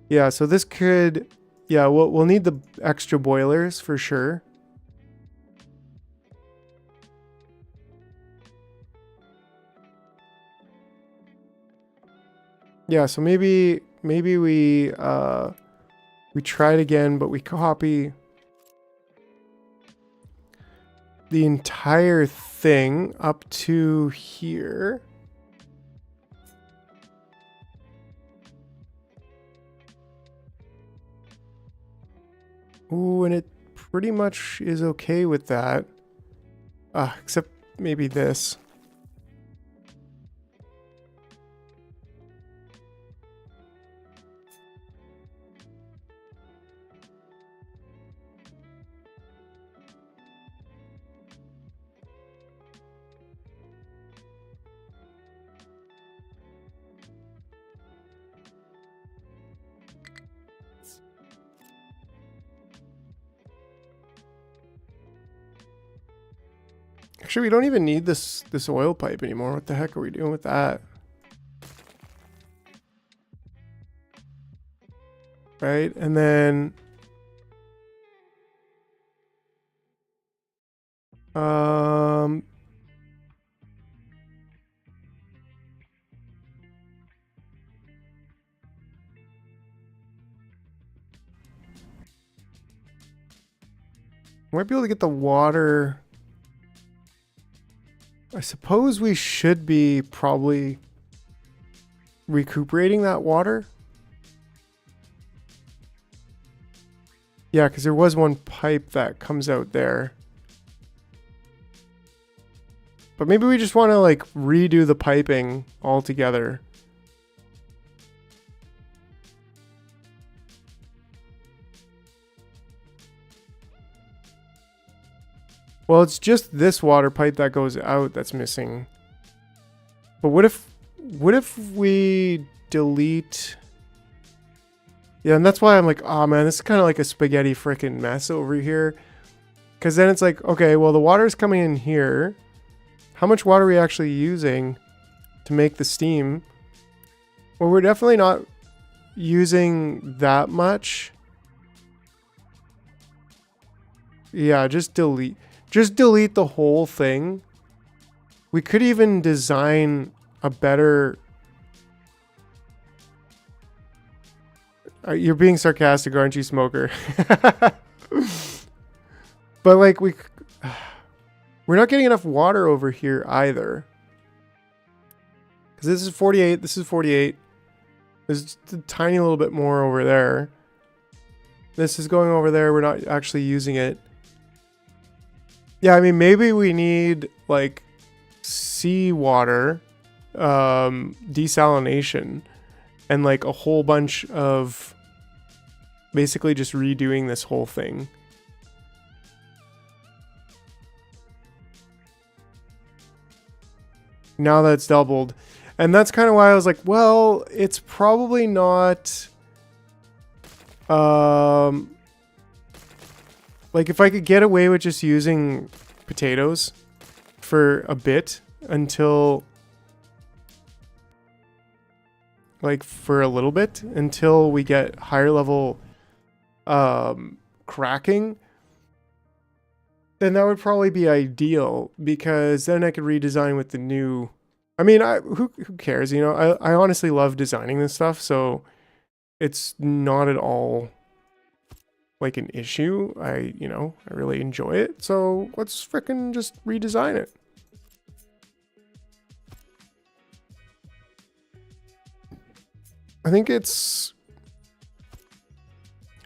Yeah, so this could... Yeah, we'll need the extra boilers for sure. Yeah, so maybe we try it again, but we copy the entire thing up to here. Ooh, and it pretty much is okay with that. Except maybe this. Actually, we don't even need this oil pipe anymore. What the heck are we doing with that? Right, and then might be able to get the water. I suppose we should be probably recuperating that water. Yeah, because there was one pipe that comes out there. But maybe we just want to like redo the piping altogether. Well, it's just this water pipe that goes out that's missing. But what if we delete... Yeah, and that's why I'm like, oh man, this is kind of like a spaghetti frickin' mess over here. Because then it's like, okay, well the water's coming in here. How much water are we actually using to make the steam? Well, we're definitely not using that much. Yeah, just delete the whole thing. We could even design a better... You're being sarcastic, aren't you, Smoker? But like we're not getting enough water over here either. Because this is 48, this is 48. There's just a tiny little bit more over there. This is going over there, we're not actually using it. Yeah, I mean, maybe we need like seawater desalination and like a whole bunch of basically just redoing this whole thing. Now that it's doubled. And that's kind of why I was like, well, it's probably not like if I could get away with just using potatoes for a bit until like for a little bit until we get higher level cracking, then that would probably be ideal, because then I could redesign with the new. I mean, who cares? You know, I honestly love designing this stuff, so it's not at all like an issue. I really enjoy it. So let's frickin' just redesign it. I think it's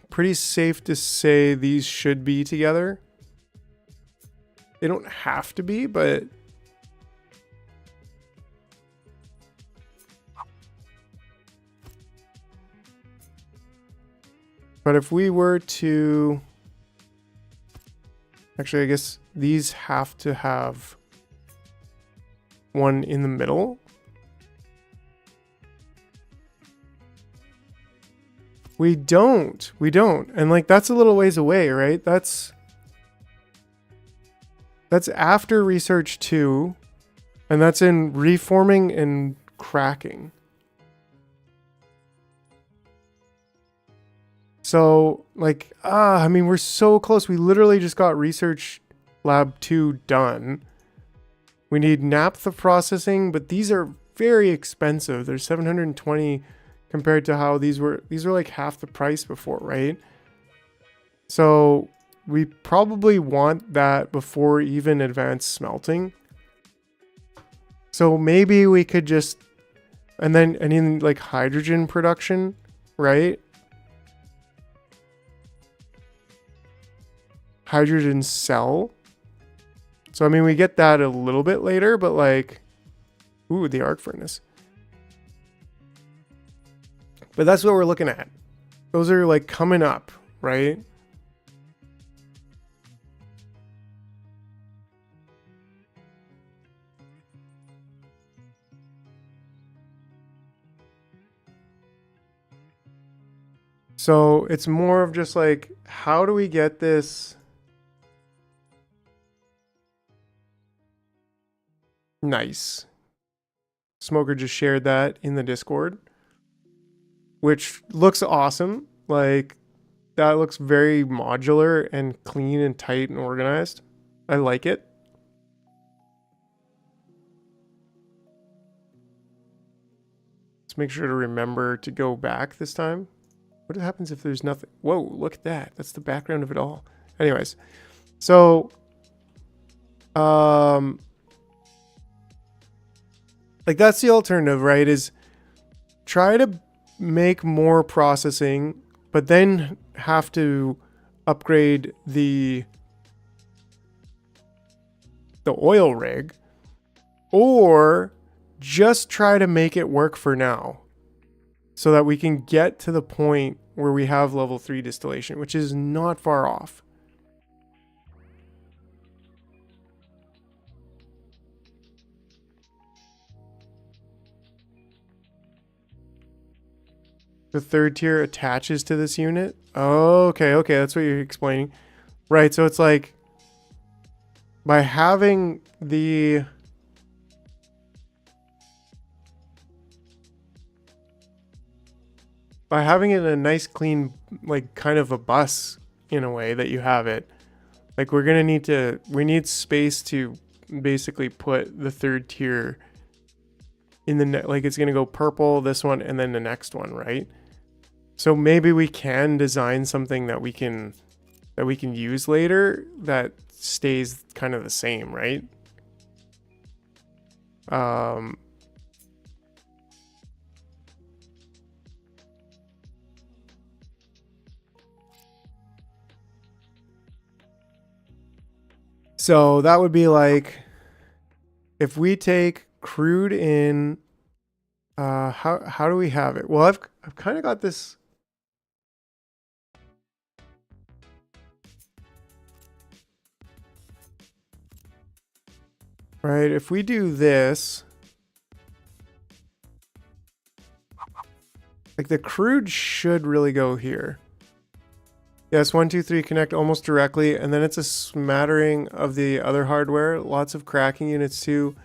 pretty safe to say these should be together. They don't have to be, but if we were to, actually, I guess these have to have one in the middle. We don't. And like, that's a little ways away, right? That's after research 2, and that's in reforming and cracking. So like, I mean, we're so close. We literally just got research lab 2 done. We need naphtha processing, but these are very expensive. They're 720 compared to how these were like half the price before, right? So we probably want that before even advanced smelting. So maybe we could just, and then like hydrogen production, right? Hydrogen cell. So I mean, we get that a little bit later, but like, ooh, the arc furnace. But that's what we're looking at. Those are like coming up, right? So it's more of just like, how do we get this? Nice. Smoker just shared that in the Discord, which looks awesome. Like, that looks very modular and clean and tight and organized. I like it. Let's make sure to remember to go back this time. What happens if there's nothing? Whoa, look at that. That's the background of it all. Anyways, so like, that's the alternative, right? Is try to make more processing, but then have to upgrade the oil rig, or just try to make it work for now so that we can get to the point where we have level 3 distillation, which is not far off. The third tier attaches to this unit. Oh, okay, that's what you're explaining. Right, so it's like, by having the it in a nice clean, like, kind of a bus in a way that you have it, like, we need space to basically put the third tier in the like, it's gonna go purple, this one, and then the next one, right? So maybe we can design something that we can use later that stays kind of the same, right? So that would be like, if we take crude in, how do we have it? Well, I've kind of got this. Right, if we do this, like, the crude should really go here. Yes, 1, 2, 3 connect almost directly, and then it's a smattering of the other hardware. Lots of cracking units too.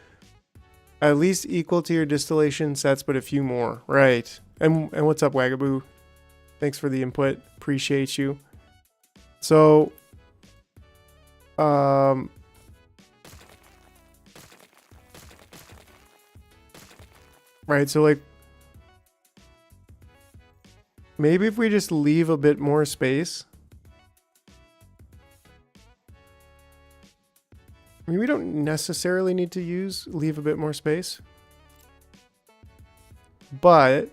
At least equal to your distillation sets, but a few more. Right. And what's up, Wagaboo? Thanks for the input. Appreciate you. So, right, so like, maybe if we just leave a bit more space. I mean, we don't necessarily need to leave a bit more space. But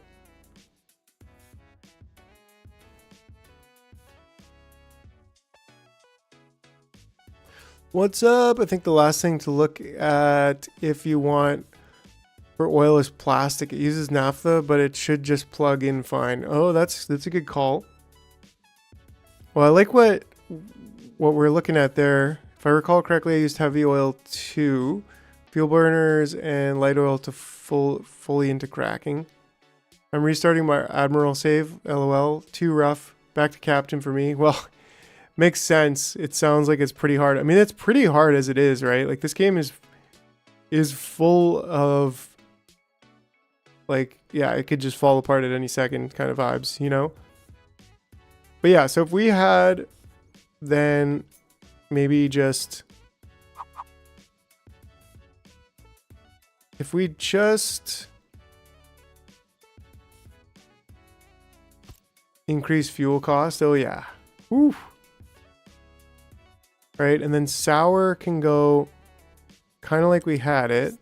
what's up? I think the last thing to look at if you want for oil is plastic. It uses naphtha, but it should just plug in fine. Oh, that's a good call. Well, I like what we're looking at there. If I recall correctly, I used heavy oil 2, fuel burners, and light oil to fully into cracking. I'm restarting my Admiral save, lol. Too rough. Back to Captain for me. Well, makes sense. It sounds like it's pretty hard. I mean, it's pretty hard as it is, right? Like, this game is full of, like, yeah, it could just fall apart at any second kind of vibes, you know? But yeah, so if we had then maybe just, if we just increase fuel cost, oh yeah. Woo. Right, and then sour can go kind of like we had it.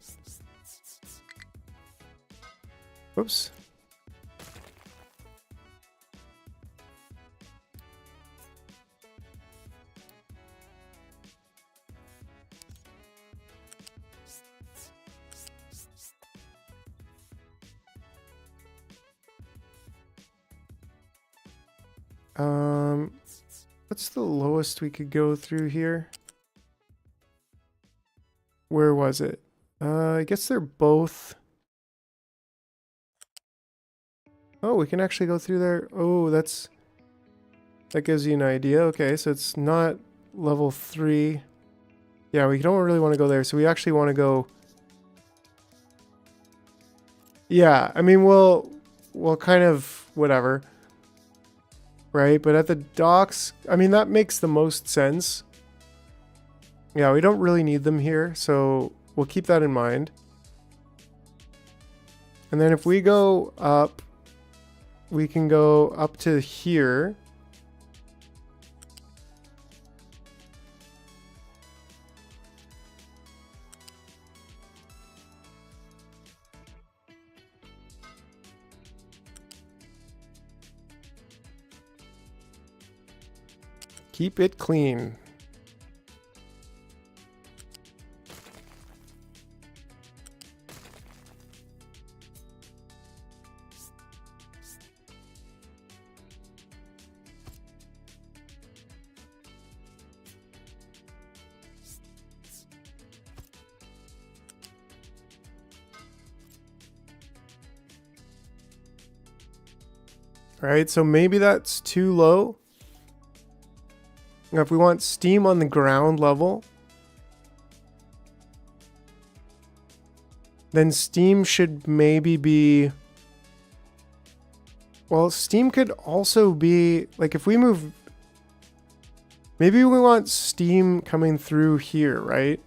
Whoops. What's the lowest we could go through here? Where was it? I guess they're both. Oh, we can actually go through there. Oh, that gives you an idea. Okay, so it's not level 3. Yeah, we don't really want to go there. So we actually want to go. Yeah, I mean, we'll kind of whatever. Right, but at the docks, I mean, that makes the most sense. Yeah, we don't really need them here, so we'll keep that in mind. And then if we go up, we can go up to here. Keep it clean. All right, so maybe that's too low. Now, if we want steam on the ground level, then steam should maybe be, well, steam could also be, like, if we move, maybe we want steam coming through here, right?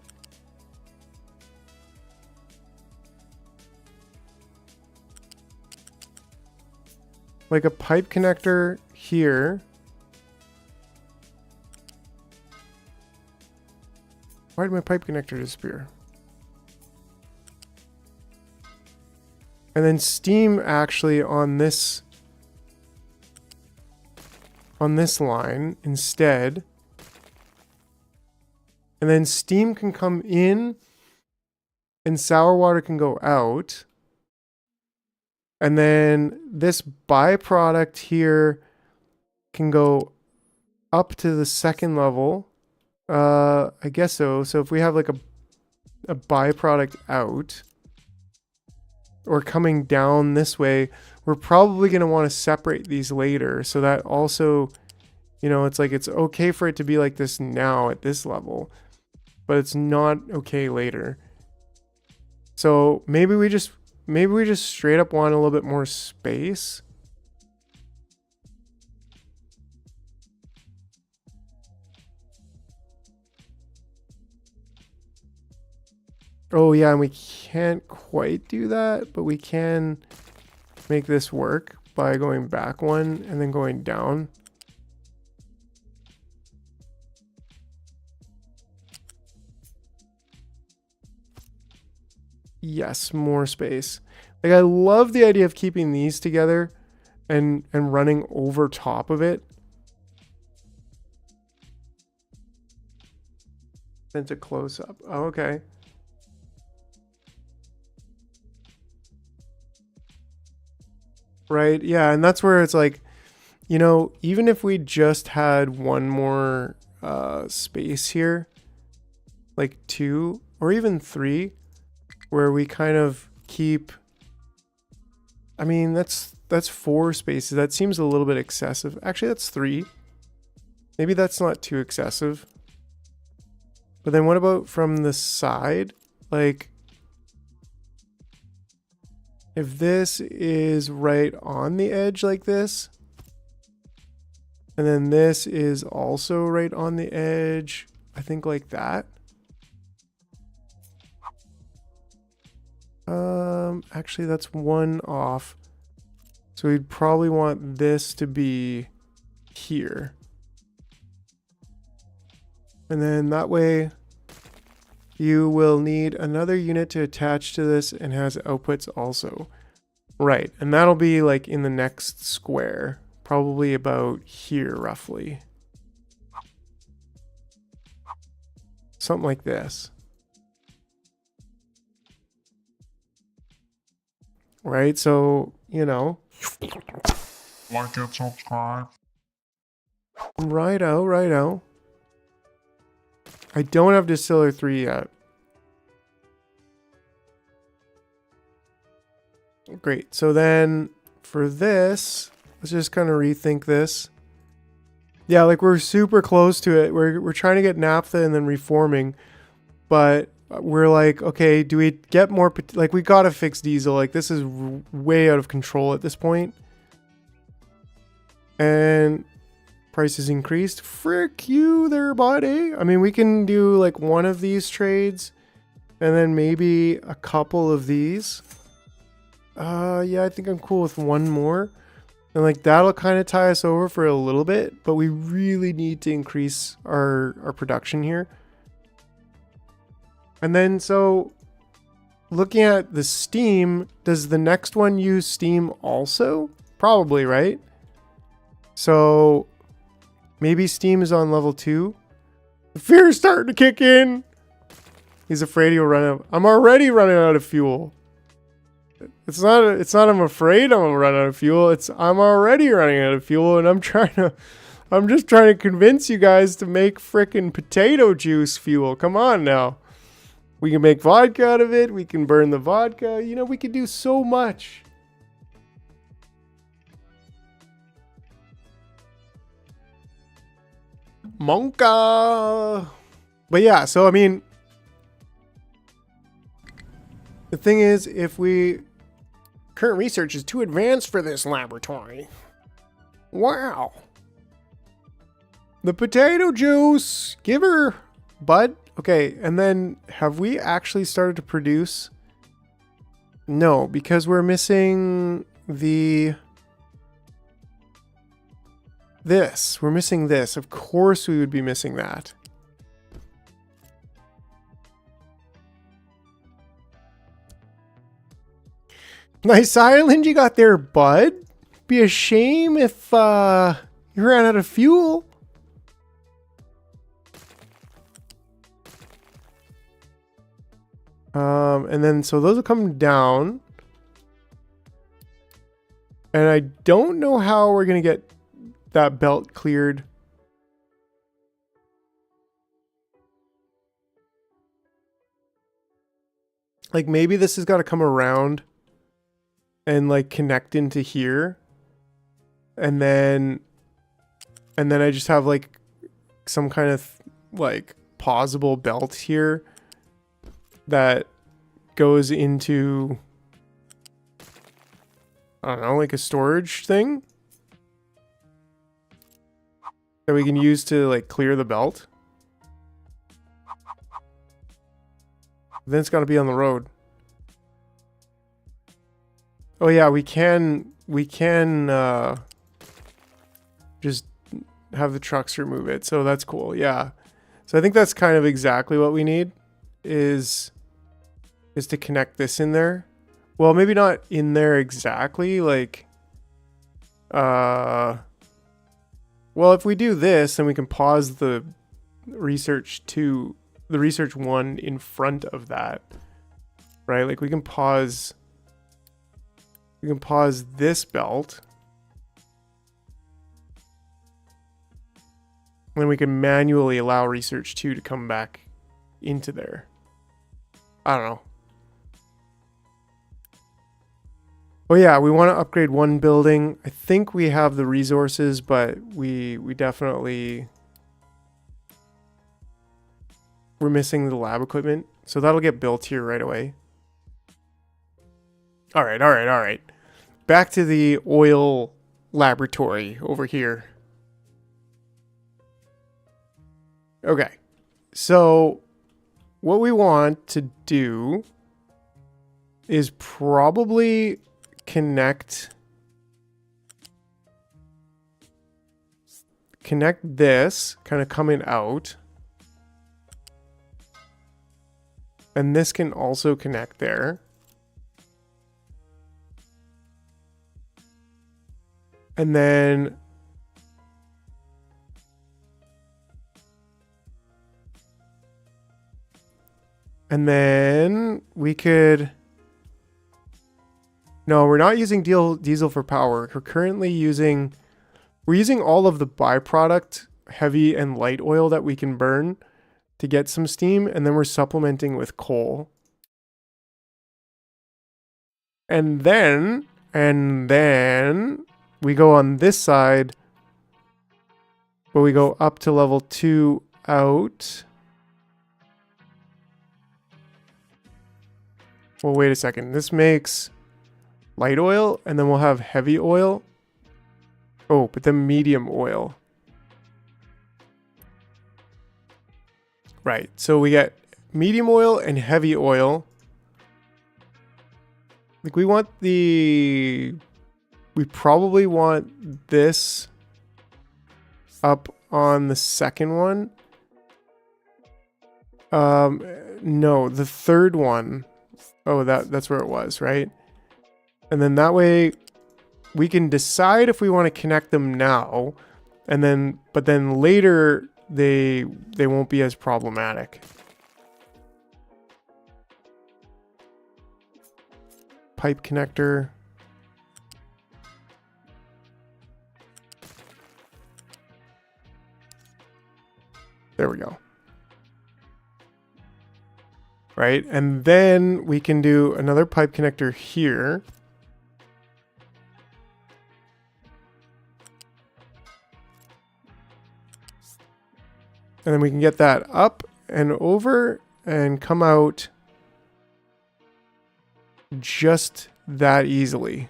Like a pipe connector here. Why did my pipe connector disappear? And then steam actually on this line instead. And then steam can come in and sour water can go out. And then this byproduct here can go up to the second level. I guess so. So if we have like a byproduct out or coming down this way, we're probably going to want to separate these later. So that also, you know, it's like it's okay for it to be like this now at this level, but it's not okay later. So maybe we just straight up want a little bit more space. Oh yeah, and we can't quite do that, but we can make this work by going back one and then going down. Yes, more space. Like I love the idea of keeping these together and running over top of it. Then to close up. Oh, okay. Right, yeah, and that's where it's like, you know, even if we just had one more space here, like 2 or even 3, where we kind of keep, I mean, that's 4 spaces. That seems a little bit excessive. Actually, that's 3. Maybe that's not too excessive. But then what about from the side? Like, if this is right on the edge like this, and then this is also right on the edge, I think like that. Actually that's one off. So we'd probably want this to be here. And then that way you will need another unit to attach to this and has outputs also. Right, and that'll be like in the next square, probably about here roughly. Something like this. Right, so, you know. Like and subscribe. Righto, righto. I don't have Distiller 3 yet. Great. So then for this, let's just kind of rethink this. Yeah, like we're super close to it. We're trying to get naphtha and then reforming, but we're like, okay, do we get more, like we gotta fix diesel. Like this is way out of control at this point. And prices increased. Frick you there, buddy. I mean, we can do like one of these trades and then maybe a couple of these. Yeah, I think I'm cool with one more. And like that'll kind of tie us over for a little bit, but we really need to increase our production here. And then so looking at the Steam, does the next one use Steam also? Probably, right? So maybe Steam is on level 2. The fear is starting to kick in. He's afraid he'll run out. I'm already running out of fuel. It's not I'm afraid I'm gonna run out of fuel. It's I'm already running out of fuel and I'm just trying to convince you guys to make frickin' potato juice fuel. Come on now. We can make vodka out of it. We can burn the vodka. You know, we could do so much. Monka. But yeah, so I mean, the thing is, if we current research is too advanced for this laboratory. Wow. The potato juice. Give her, bud. Okay, and then have we actually started to produce? No, because we're missing the this. We're missing this. Of course we would be missing that. Nice island you got there, bud. Be a shame if you ran out of fuel. And then so those will come down. And I don't know how we're gonna get that belt cleared. Like maybe this has got to come around and like connect into here. And then I just have like some kind of like pausable belt here that goes into, I don't know, like a storage thing that we can use to like clear the belt. Then it's got to be on the road. Oh yeah, we can just have the trucks remove it. So that's cool. Yeah. So I think that's kind of exactly what we need is to connect this in there. Well, maybe not in there exactly, like well, if we do this, then we can pause the research 1 in front of that. Right? Like we can pause this belt. And then we can manually allow research 2 to come back into there. I don't know. Oh yeah, we want to upgrade one building. I think we have the resources, but we definitely... We're missing the lab equipment. So that'll get built here right away. All right. Back to the oil laboratory over here. Okay. So what we want to do is probably connect this kind of coming out. And this can also connect there. And then we could... No, we're not using diesel for power. We're currently using... We're using all of the byproduct, heavy and light oil that we can burn to get some steam. And then we're supplementing with coal. And then we go on this side, but we go up to level 2 out. Well, wait a second. This makes light oil, and then we'll have heavy oil. Oh, but then medium oil. Right. So we get medium oil and heavy oil. Like we want the... We probably want this up on the second one. No, the third one. Oh, that's where it was, right? And then that way we can decide if we want to connect them now, and then but then later they won't be as problematic. Pipe connector. There we go. Right, and then we can do another pipe connector here. And then we can get that up and over and come out just that easily.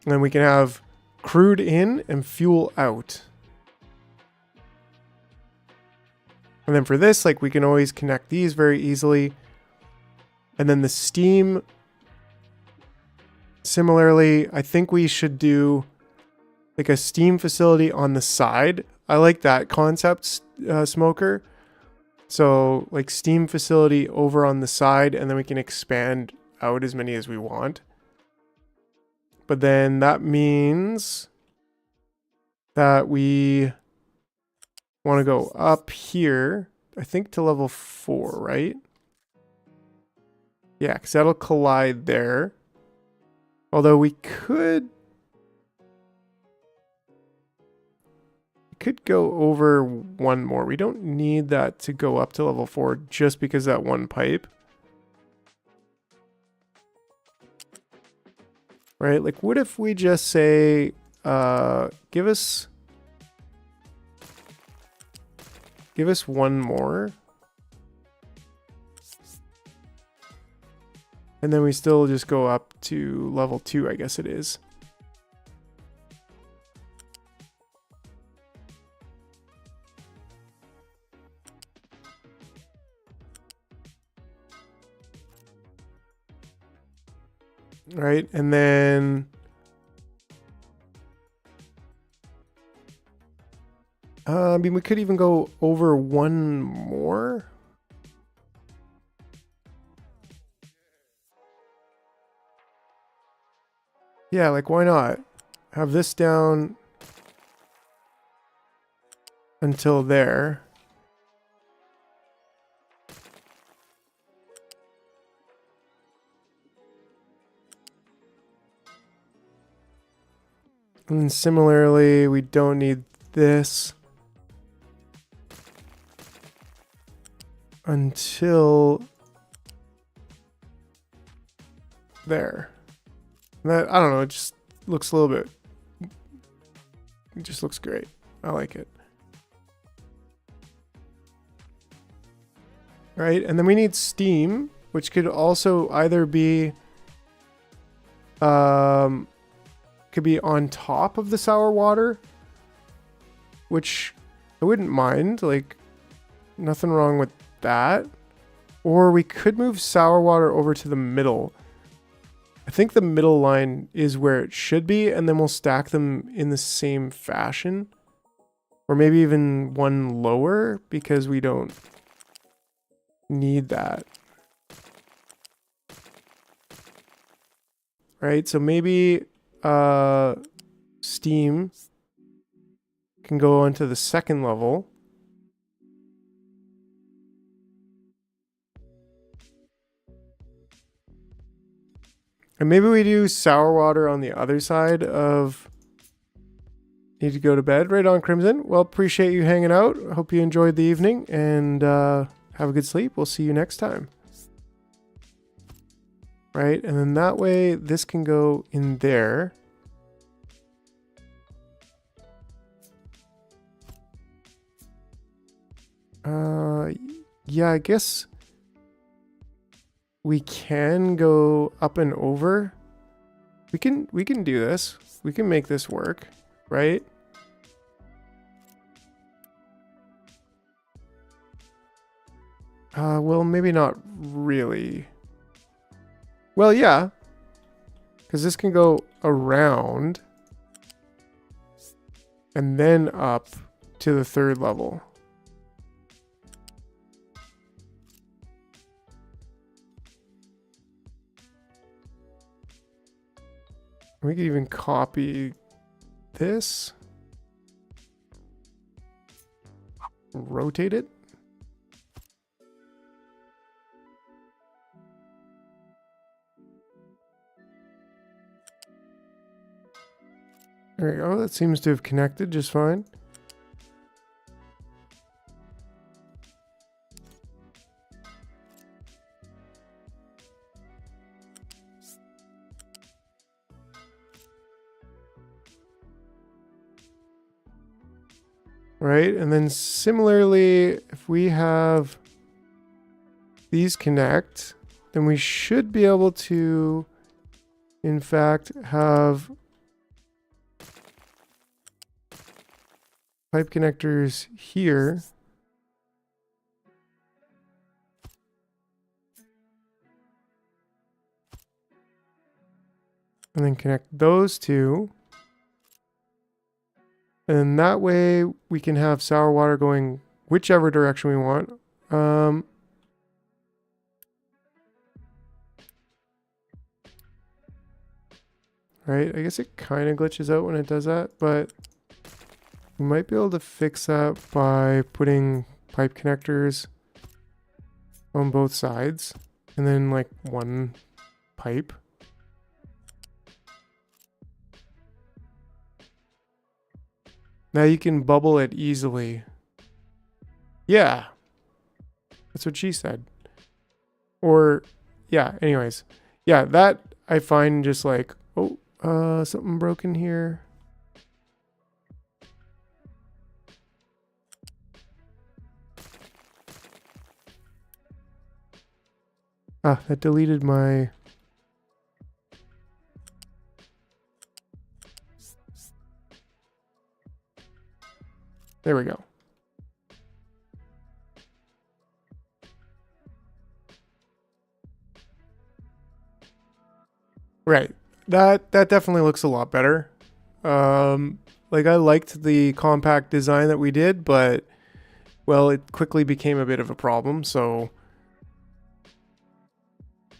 And then we can have crude in and fuel out. And then for this, like we can always connect these very easily. And then the steam, similarly, I think we should do like a steam facility on the side. I like that concept, Smoker. So like steam facility over on the side, and then we can expand out as many as we want. But then that means that we want to go up here, I think to level 4, right? Yeah, because that'll collide there. Although we could go over one more. We don't need that to go up to level 4 just because that one pipe. Right? Like what if we just say, give us one more. And then we still just go up to level 2, I guess it is. right? And then I mean, we could even go over one more. Yeah, like why not? Have this down until there. And then similarly, we don't need this until there. That, I don't know, it just looks a little bit, it just looks great. I like it. Right, and then we need steam, which could also either be, could be on top of the sour water, which I wouldn't mind, like nothing wrong with that. Or we could move sour water over to the middle. I think the middle line is where it should be, and then we'll stack them in the same fashion. Or maybe even one lower, because we don't need that. Right, so maybe steam can go onto the second level. And maybe we do sour water on the other side of need to go to bed. Right on, Crimson. Well, appreciate you hanging out. Hope you enjoyed the evening, and have a good sleep. We'll see you next time. Right, and then that way this can go in there. Yeah, I guess we can go up and over. We can do this. We can make this work, right? Well, maybe not really. Well, yeah, because this can go around and then up to the third level. We could even copy this, rotate it. There we go. That seems to have connected just fine. Right, and then similarly, if we have these connect, then we should be able to, in fact, have pipe connectors here. And then connect those two. And then that way we can have sour water going whichever direction we want. Right, I guess it kind of glitches out when it does that, but we might be able to fix that by putting pipe connectors on both sides and then like one pipe. Now you can bubble it easily. Yeah. That's what she said. Or, yeah, anyways. Yeah, that I find just like, oh, something broken here. Ah, that deleted my... There we go. Right. That definitely looks a lot better. Like I liked the compact design that we did, but well, it quickly became a bit of a problem. So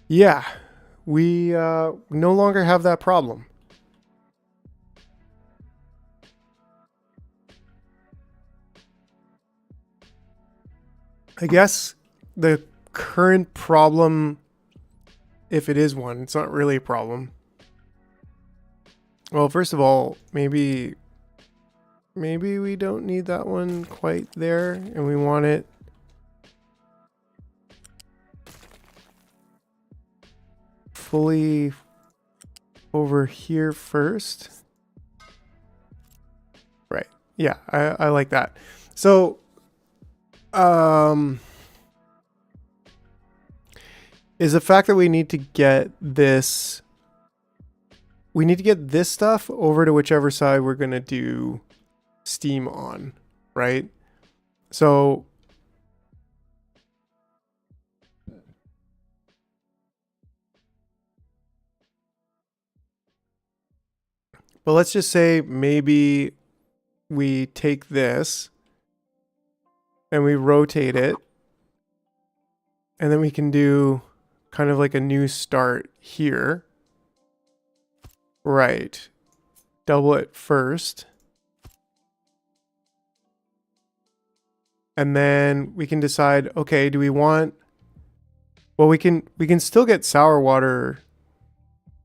yeah, we no longer have that problem. I guess the current problem, if it is one, it's not really a problem. Well, first of all, maybe we don't need that one quite there, and we want it fully over here first. Right. Yeah, I like that. So, is the fact that we need to get this stuff over to whichever side we're going to do steam on, right? So but let's just say maybe we take this and we rotate it, and then we can do kind of like a new start here. Right. Double it first. And then we can decide, okay, do we want, well, we can still get sour water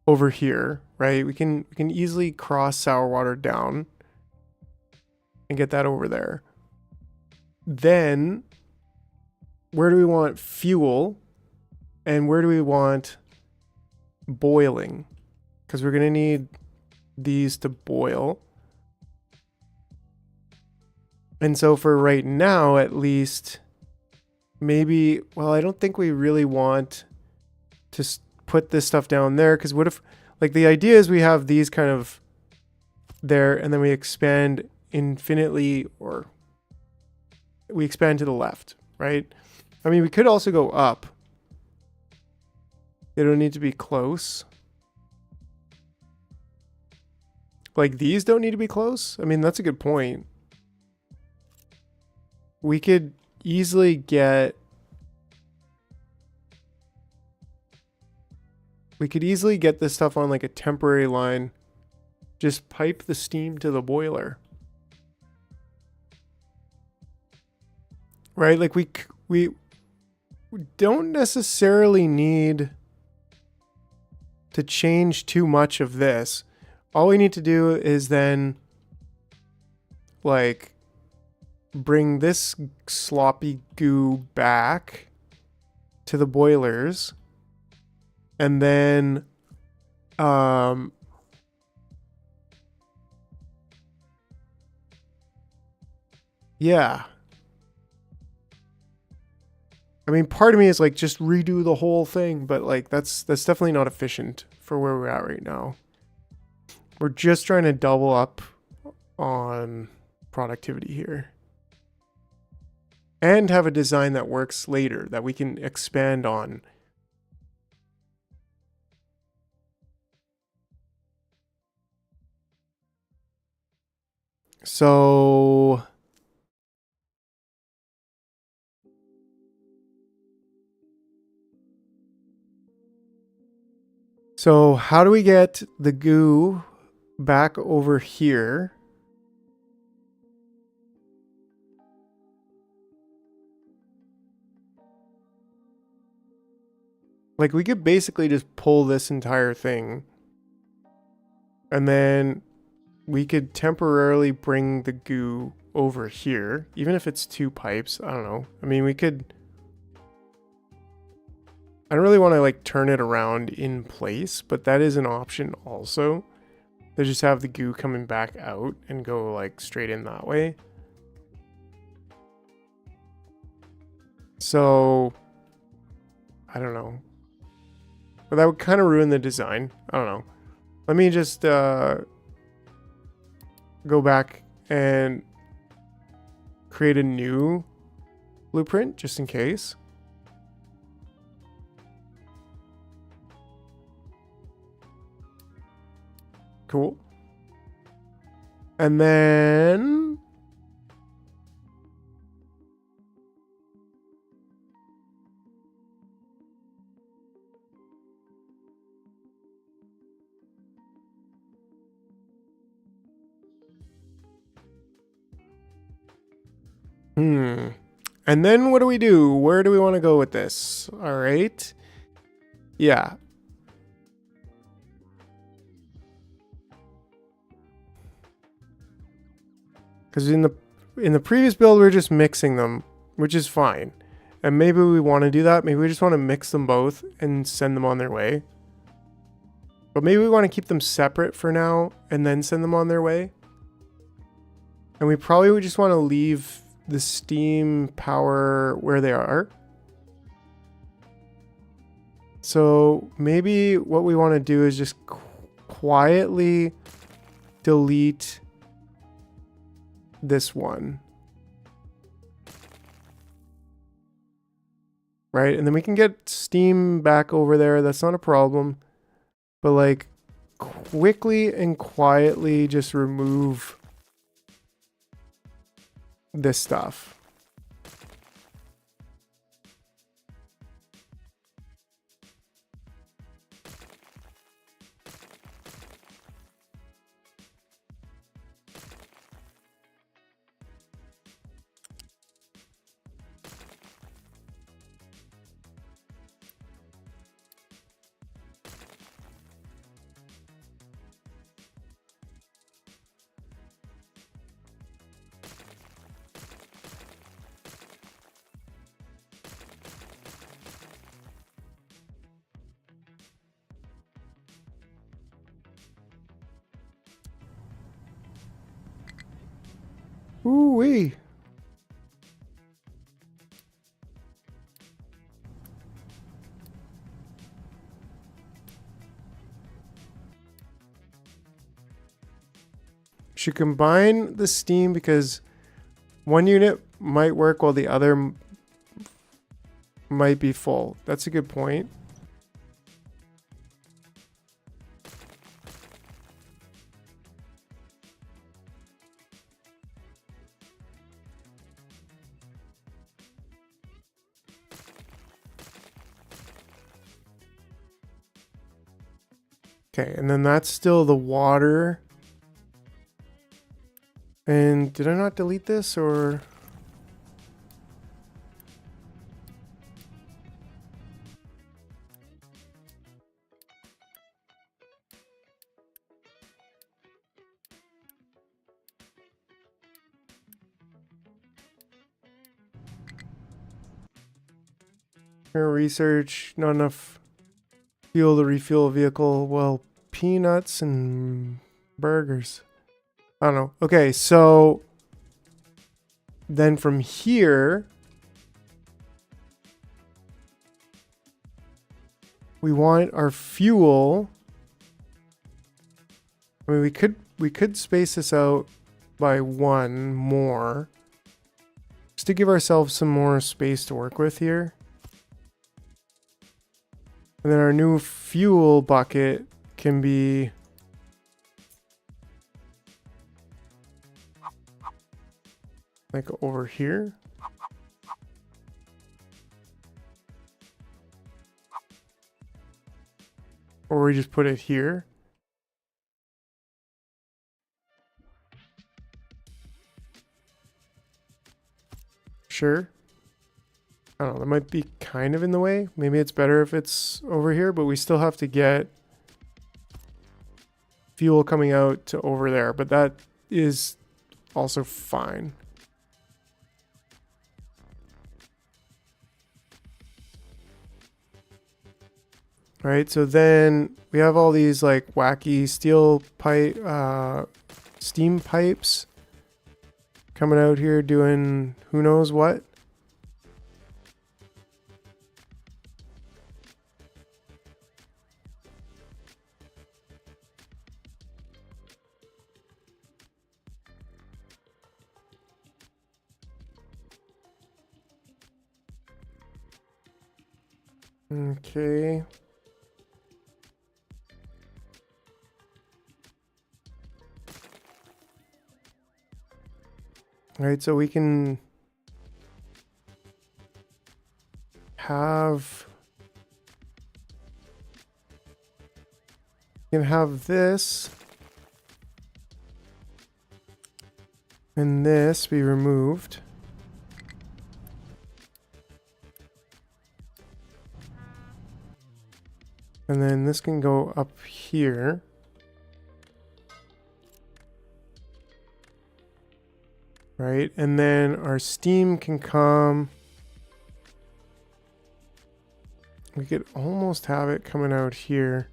over here, right? We can easily cross sour water down and get that over there. Then where do we want fuel and where do we want boiling? Because we're going to need these to boil. And so for right now, at least, maybe, well, I don't think we really want to put this stuff down there, because what if, like, the idea is we have these kind of there and then we expand infinitely, or we expand to the left, right? I mean, we could also go up. They don't need to be close. Like, these don't need to be close. I mean, that's a good point. We could easily get this stuff on like a temporary line. Just pipe the steam to the boiler. Right? Like we don't necessarily need to change too much of this. All we need to do is then like bring this sloppy goo back to the boilers, and then yeah, I mean, part of me is like, just redo the whole thing, but like that's definitely not efficient for where we're at right now. We're just trying to double up on productivity here and have a design that works later that we can expand on. So how do we get the goo back over here? Like, we could basically just pull this entire thing, and then we could temporarily bring the goo over here, even if it's 2 pipes. I don't know. I mean, we could, I don't really want to like turn it around in place, but that is an option also. They just have the goo coming back out and go like straight in that way. So I don't know. But that would kind of ruin the design. I don't know. Let me just go back and create a new blueprint just in case. Cool. And then and then what do we do? Where do we want to go with this? All right. Yeah. Because in the previous build, we were just mixing them, which is fine. And maybe we want to do that. Maybe we just want to mix them both and send them on their way. But maybe we want to keep them separate for now and then send them on their way. And we probably would just want to leave the steam power where they are. So maybe what we want to do is just quietly delete this one. Right? And then we can get steam back over there. That's not a problem. But like quickly and quietly just remove this stuff. Ooh-wee. Should combine the steam because one unit might work while the other might be full. That's a good point. Okay, and then that's still the water. And did I not delete this or? Research, not enough fuel to refuel a vehicle. Well, peanuts and burgers. I don't know. Okay, so then from here, we want our fuel. I mean, we could space this out by one more, just to give ourselves some more space to work with here. And then our new fuel bucket can be like over here. Or we just put it here. Sure. I don't know, that might be kind of in the way. Maybe it's better if it's over here, but we still have to get fuel coming out to over there. But that is also fine. All right, so then we have all these like wacky steel pipe, steam pipes coming out here doing who knows what. Okay. Right, so we can have this and this be removed. And then this can go up here. Right, and then our steam can come. We could almost have it coming out here.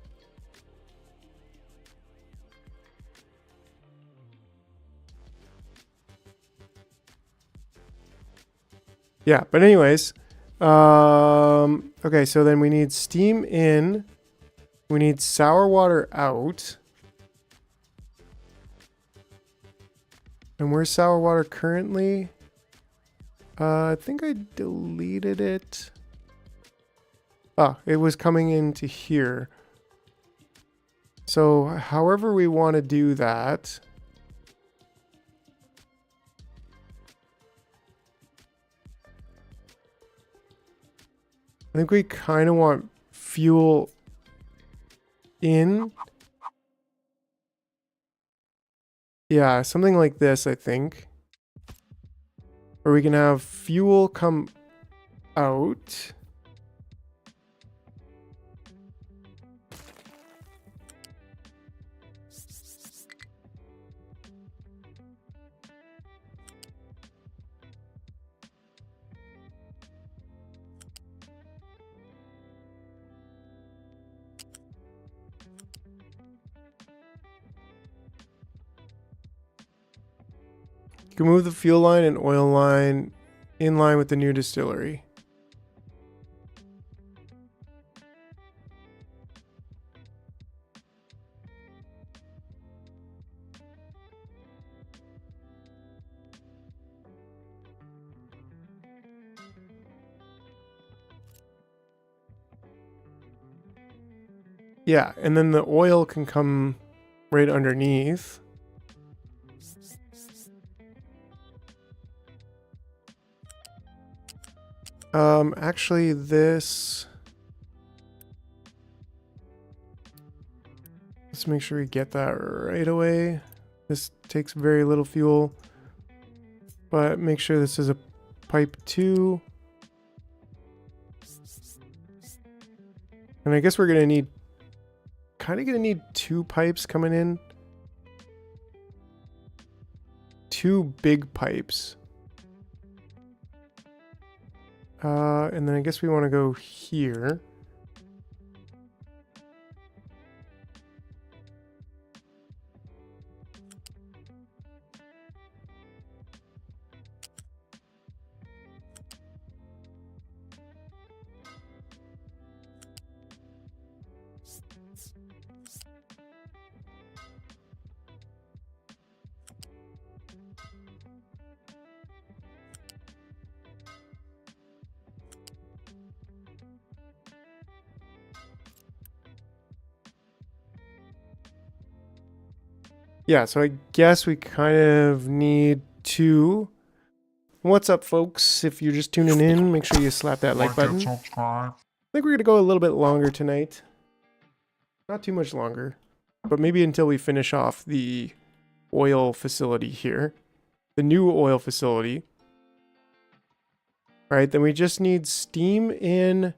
Yeah, but anyways, okay, so then we need steam in. We need sour water out. And where's sour water currently? I think I deleted it. Ah, it was coming into here. So however we want to do that. I think we kind of want fuel in. Yeah, something like this, I think. Or we can have fuel come out. You can move the fuel line and oil line in line with the new distillery. Yeah, and then the oil can come right underneath. Actually this, let's make sure we get that right away. This takes very little fuel, but make sure this is a pipe 2. And I guess we're gonna need, kind of gonna need 2 pipes coming in. 2 big pipes. And then I guess we want to go here. Yeah, so I guess we kind of need to. What's up, folks? If you're just tuning in, make sure you slap that like button. and I subscribe. think we're going to go a little bit longer tonight. Not too much longer, but maybe until we finish off the oil facility here. The new oil facility. All right, then we just need steam in.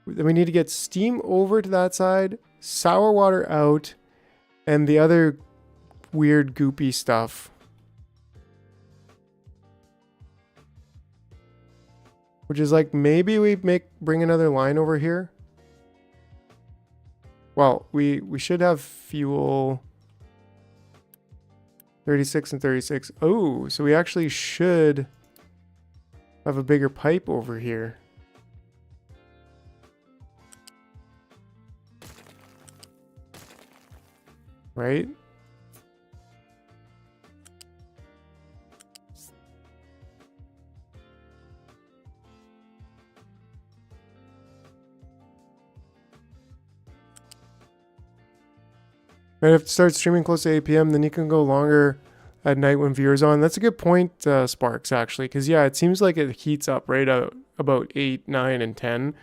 Then we need to get steam over to that side, sour water out, and the other weird goopy stuff. Which is like, maybe we bring another line over here. Well, we should have fuel 36 and 36. Oh, so we actually should have a bigger pipe over here. Right? Right, if it starts streaming close to 8 p.m., then you can go longer at night when viewers on. That's a good point, Sparks, actually, because yeah, it seems like it heats up right out about 8, 9, and 10.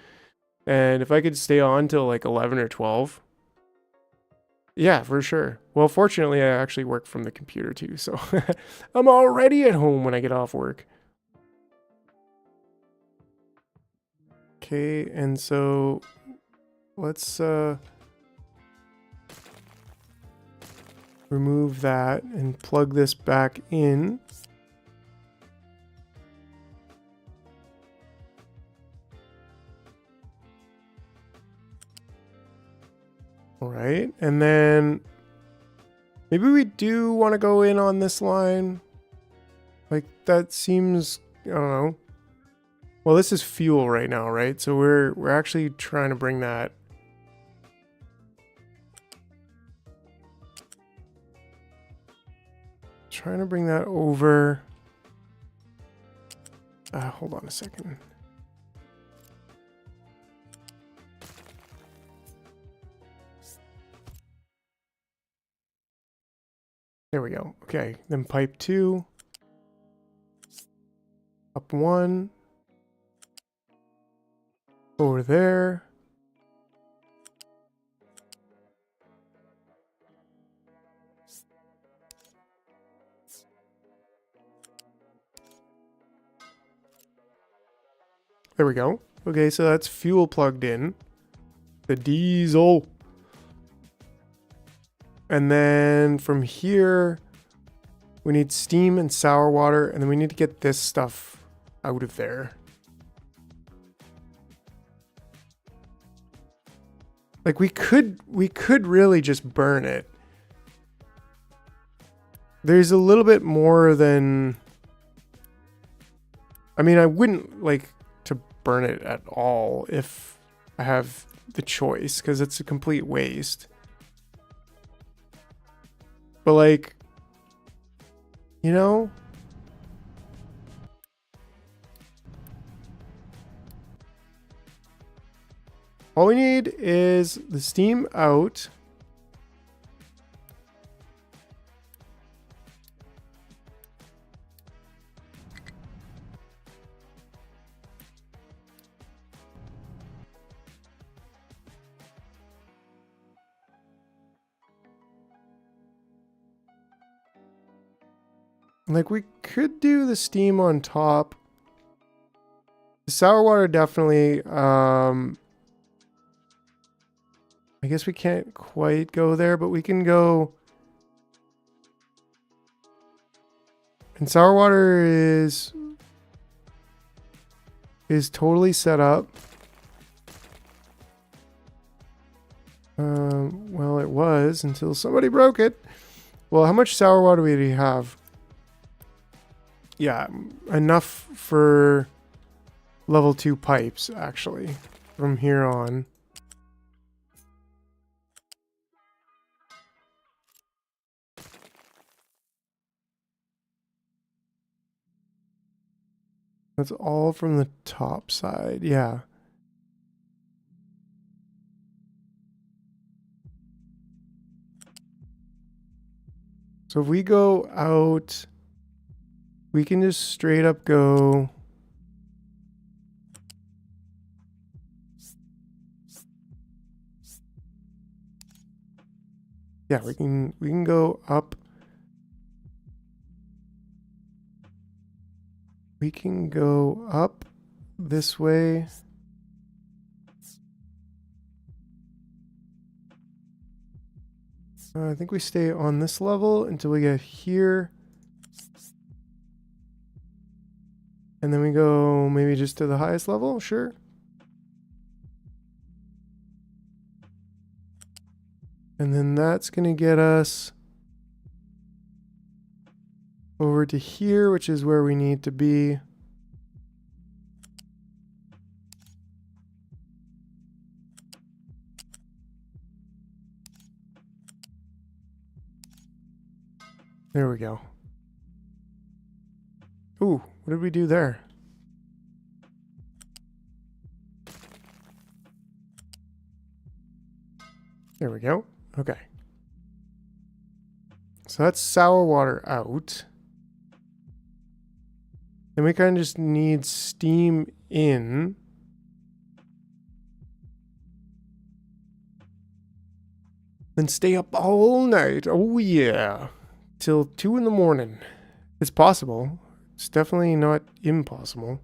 And if I could stay on till like 11 or 12, yeah, for sure. Well, fortunately, I actually work from the computer too, so I'm already at home when I get off work. Okay, and so let's remove that and plug this back in. All right, and then maybe we do want to go in on this line. Like that seems, I don't know. Well, this is fuel right now, right? So we're actually trying to bring that over. Hold on a second. There we go. Okay, then pipe 2. Up 1. Over there. There we go. Okay, so that's fuel plugged in. The diesel. And then from here, we need steam and sour water, and then we need to get this stuff out of there. Like we could really just burn it. There's a little bit more than, I mean, I wouldn't like to burn it at all if I have the choice, because it's a complete waste. But like, you know, all we need is the steam out. Like we could do the steam on top. The sour water definitely, I guess we can't quite go there, but we can go. And sour water is totally set up. Well, it was until somebody broke it. Well, how much sour water do we have? Yeah, enough for level 2 pipes, actually, from here on. That's all from the top side, yeah. So if we go out, we can just straight up go. Yeah, we can go up. We can go up this way. I think we stay on this level until we get here. And then we go maybe just to the highest level, sure. And then that's going to get us over to here, which is where we need to be. There we go. Ooh, what did we do there? There we go. Okay. So that's sour water out. Then we kind of just need steam in. Then stay up all night. Oh yeah. Till 2 in the morning. It's possible. It's definitely not impossible.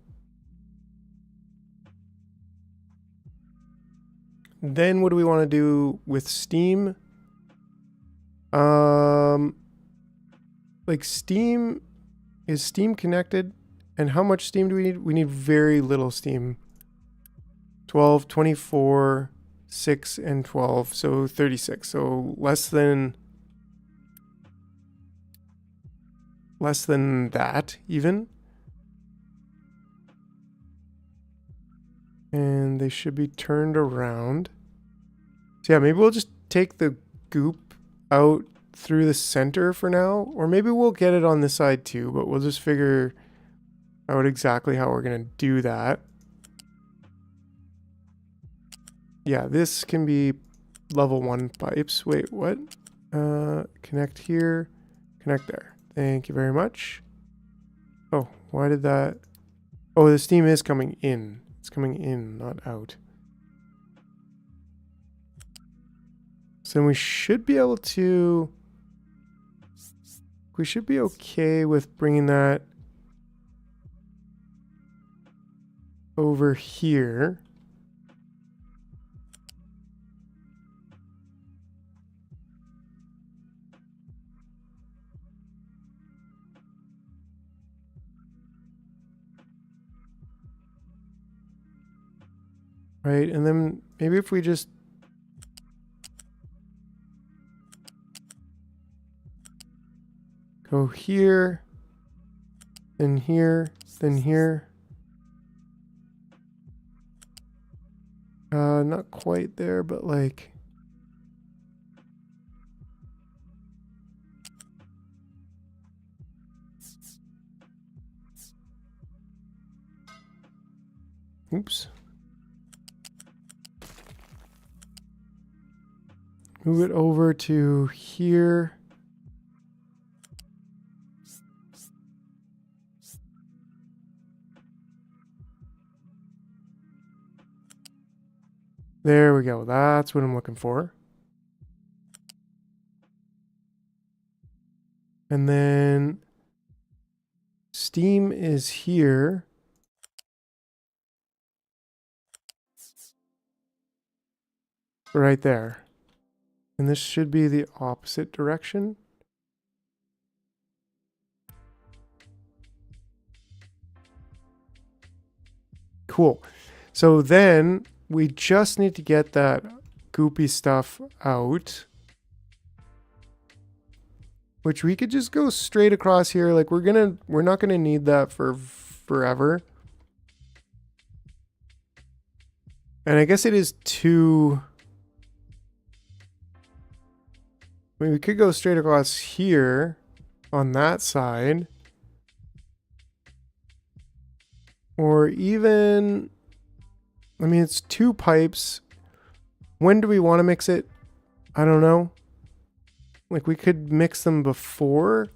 Then what do we want to do with steam? Like steam, is steam connected? And how much steam do we need? We need very little steam. 12, 24, 6, and 12. So 36. So less than that even. And they should be turned around. So yeah, maybe we'll just take the goop out through the center for now. Or maybe we'll get it on this side too, but we'll just figure out exactly how we're going to do that. Yeah, this can be level 1 pipes. Wait, what? Connect here, connect there. Thank you very much. Oh, why did that? Oh, the steam is coming in. It's coming in, not out. So we should be able to... We should be okay with bringing that over here. Right, and then maybe if we just go here, then here, then here. Not quite there, but like... Oops. Move it over to here. There we go. That's what I'm looking for. And then steam is here. Right there. And this should be the opposite direction. Cool. So then we just need to get that goopy stuff out. Which we could just go straight across here. Like we're not gonna need that for forever. And I guess it is too... I mean, we could go straight across here on that side. Or even, I mean, it's 2 pipes. When do we want to mix it? I don't know. Like we could mix them before.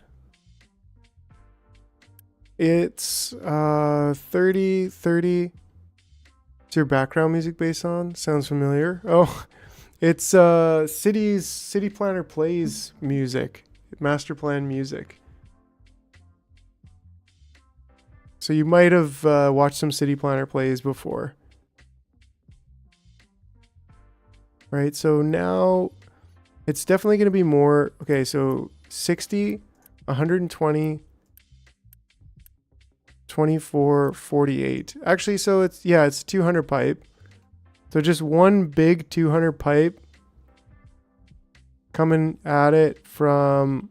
It's 30. What's your background music based on? Sounds familiar. Oh, it's City Planner Plays music, master plan music. So you might have watched some City Planner Plays before. Right, so now it's definitely going to be more. Okay, so 60, 120, 24, 48. Actually, so it's 200 pipe. So just one big 200 pipe coming at it from,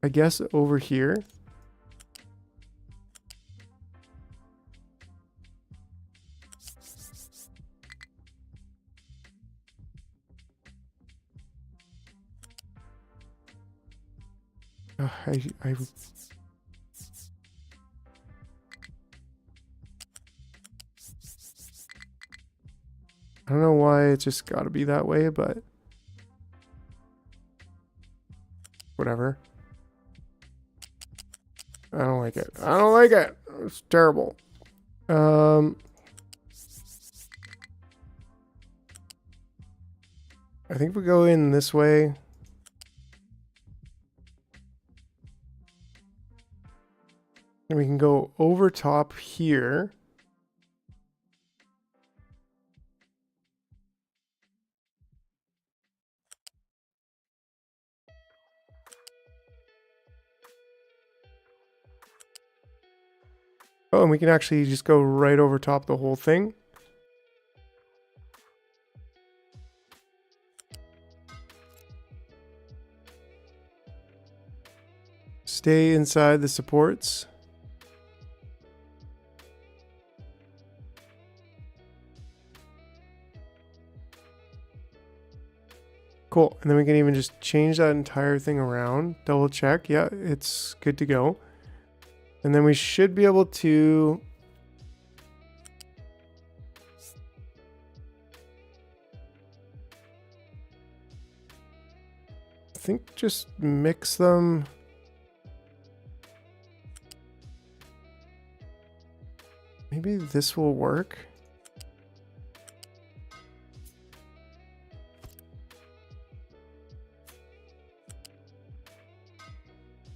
I guess, over here. I don't know why it's just got to be that way, but whatever. I don't like it. I don't like it. It's terrible. I think we go in this way. And we can go over top here. Oh, and we can actually just go right over top the whole thing. Stay inside the supports. Cool. And then we can even just change that entire thing around. Double check. Yeah, it's good to go. And then we should be able to... I think just mix them. Maybe this will work.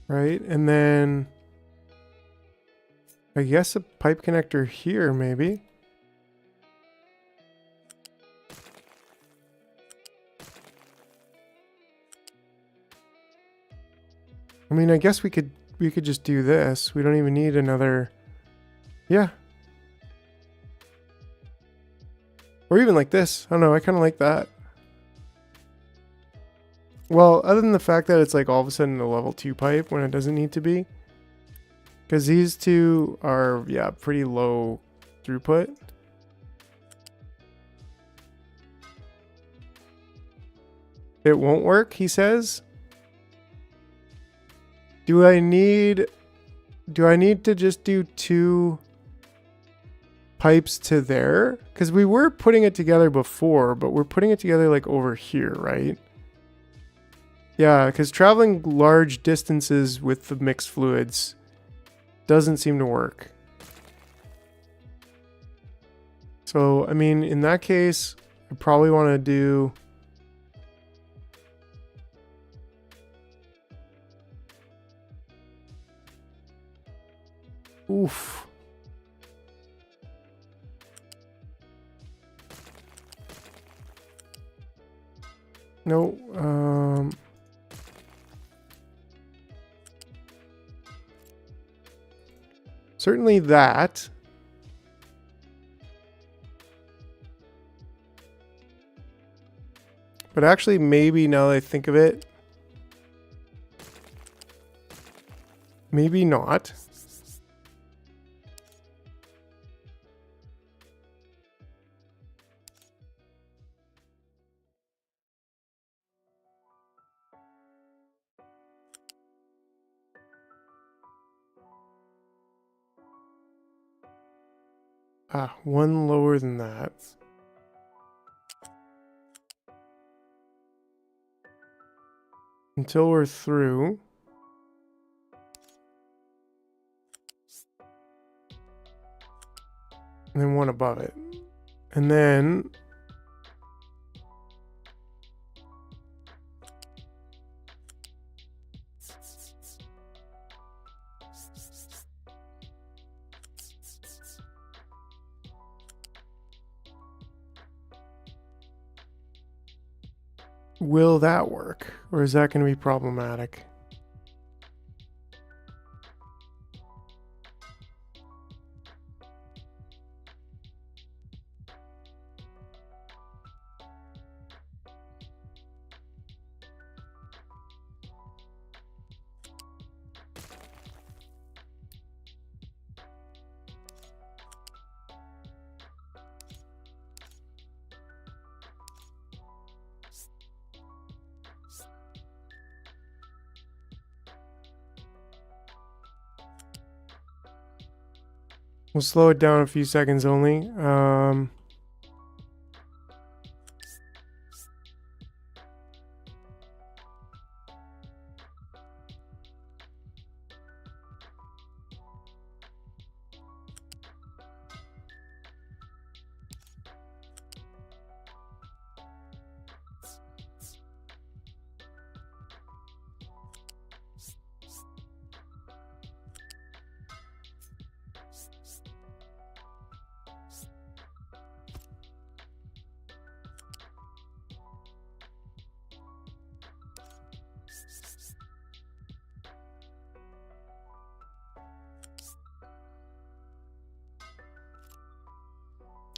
Right, and then I guess a pipe connector here, maybe. I mean, I guess we could just do this. We don't even need another. Yeah. Or even like this. I don't know, I kind of like that. Well, other than the fact that it's like all of a sudden a level 2 pipe when it doesn't need to be. Because these two are, yeah, pretty low throughput. It won't work, he says. Do I need to just do 2 pipes to there? Because we were putting it together before, but we're putting it together like over here, right? Yeah, because traveling large distances with the mixed fluids doesn't seem to work. So, I mean, in that case, I probably want to do... Oof. No, certainly that. But actually, maybe now that I think of it, maybe not. Ah, one lower than that. Until we're through. And then one above it. And then... Will that work? Or is that going to be problematic? We'll slow it down a few seconds only.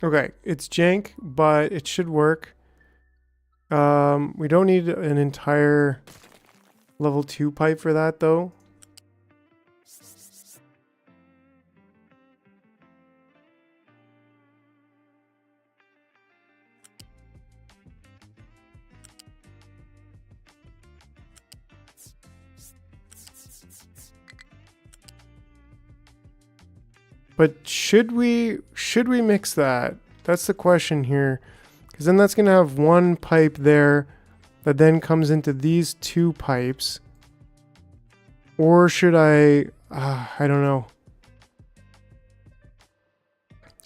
Okay, it's jank, but it should work. We don't need an entire level 2 pipe for that though. But should we mix that? That's the question here. Because then that's going to have one pipe there that then comes into these two pipes. Or should I don't know.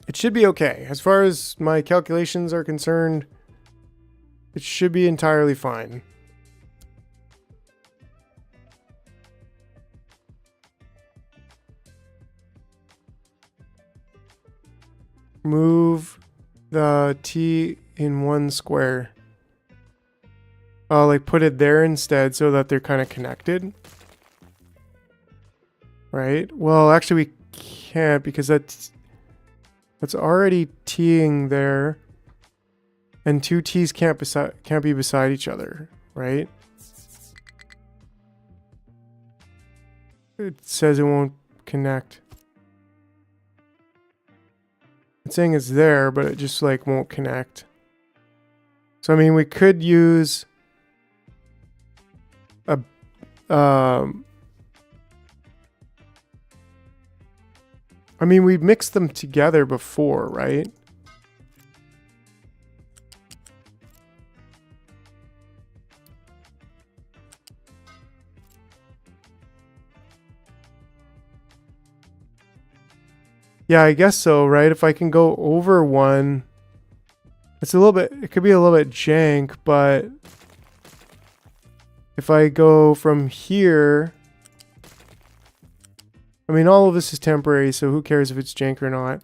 It should be okay. As far as my calculations are concerned, it should be entirely fine. Move the T in one square. I'll like put it there instead so that they're kind of connected. Right? Well, actually we can't because that's already T'ing there. And two T's can't be beside each other, right? It says it won't connect. It's saying it's there, but it just like won't connect. So I mean, we could use a I mean, we've mixed them together before, right? Yeah, I guess so, right? If I can go over one, it's a little bit, it could be a little bit jank, but if I go from here, I mean, all of this is temporary, so who cares if it's jank or not?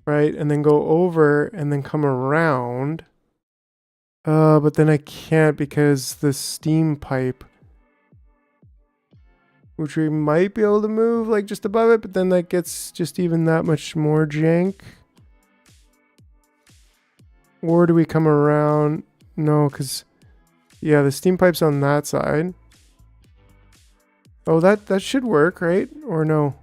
Right? And then go over and then come around. But then I can't because the steam pipe, which we might be able to move like just above it, but then that gets just even that much more jank. Or do we come around? No, because yeah, the steam pipe's on that side. Oh, that should work, right? Or no?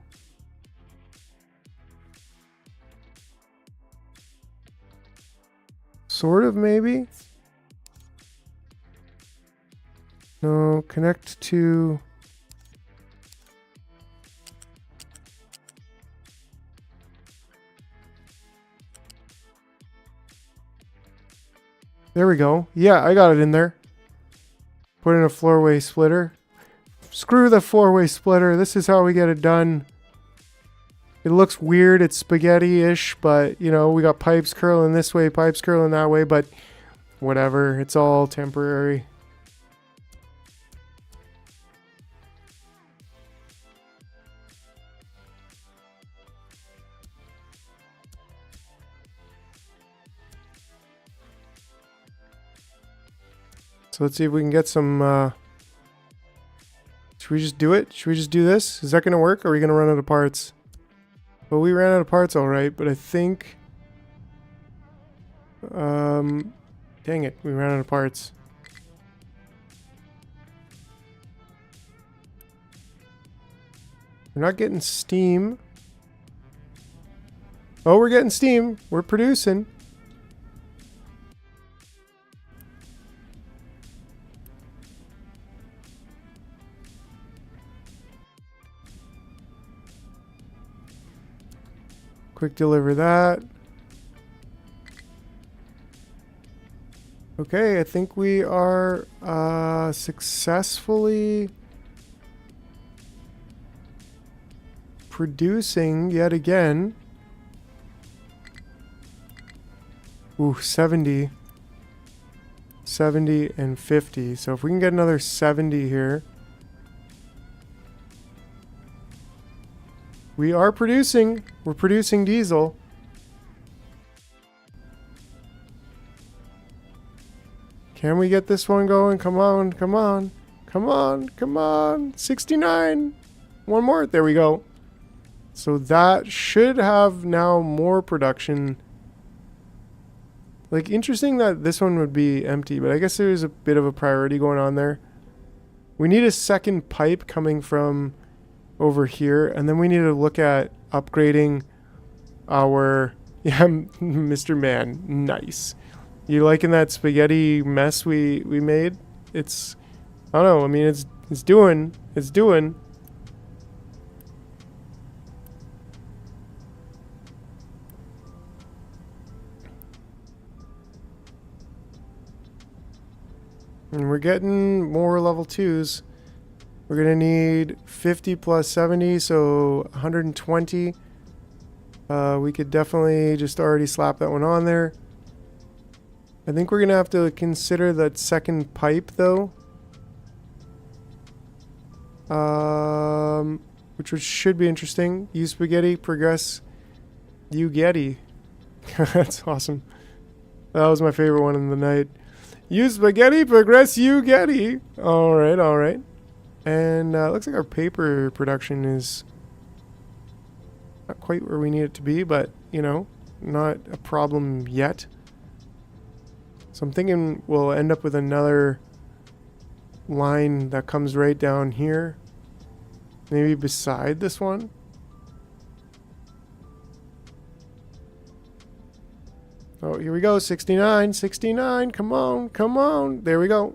Sort of, maybe? No, connect to... There we go. Yeah, I got it in there. Put in a floor-way splitter. Screw the four-way splitter. This is how we get it done. It looks weird. It's spaghetti-ish, but, you know, we got pipes curling this way, pipes curling that way, but whatever. It's all temporary. So let's see if we can get some... Should we just do it? Should we just do this? Is that going to work? Or are we going to run out of parts? Well, we ran out of parts all right, but I think... dang it, we ran out of parts. We're not getting steam. Oh, we're getting steam. We're producing. Quick deliver that. Okay, I think we are successfully producing yet again. Ooh, 70. 70 and 50. So if we can get another 70 here. We are producing. We're producing diesel. Can we get this one going? Come on, come on, come on, come on. 69. One more. There we go. So that should have now more production. Like, interesting that this one would be empty, but I guess there's a bit of a priority going on there. We need a second pipe coming from over here, and then we need to look at upgrading our... Yeah, Mr. Man, nice. You liking that spaghetti mess we made? It's... I don't know, I mean, it's doing. And we're getting more level 2s. We're going to need 50 plus 70, so 120. We could definitely just already slap that one on there. I think we're going to have to consider that second pipe, though. Which should be interesting. Use spaghetti, progress, you getty. That's awesome. That was my favorite one in the night. Use spaghetti, progress, you getty. Alright, alright. And looks like our paper production is not quite where we need it to be, but, you know, not a problem yet. So I'm thinking we'll end up with another line that comes right down here. Maybe beside this one. Oh, here we go. 69, 69. Come on, come on. There we go.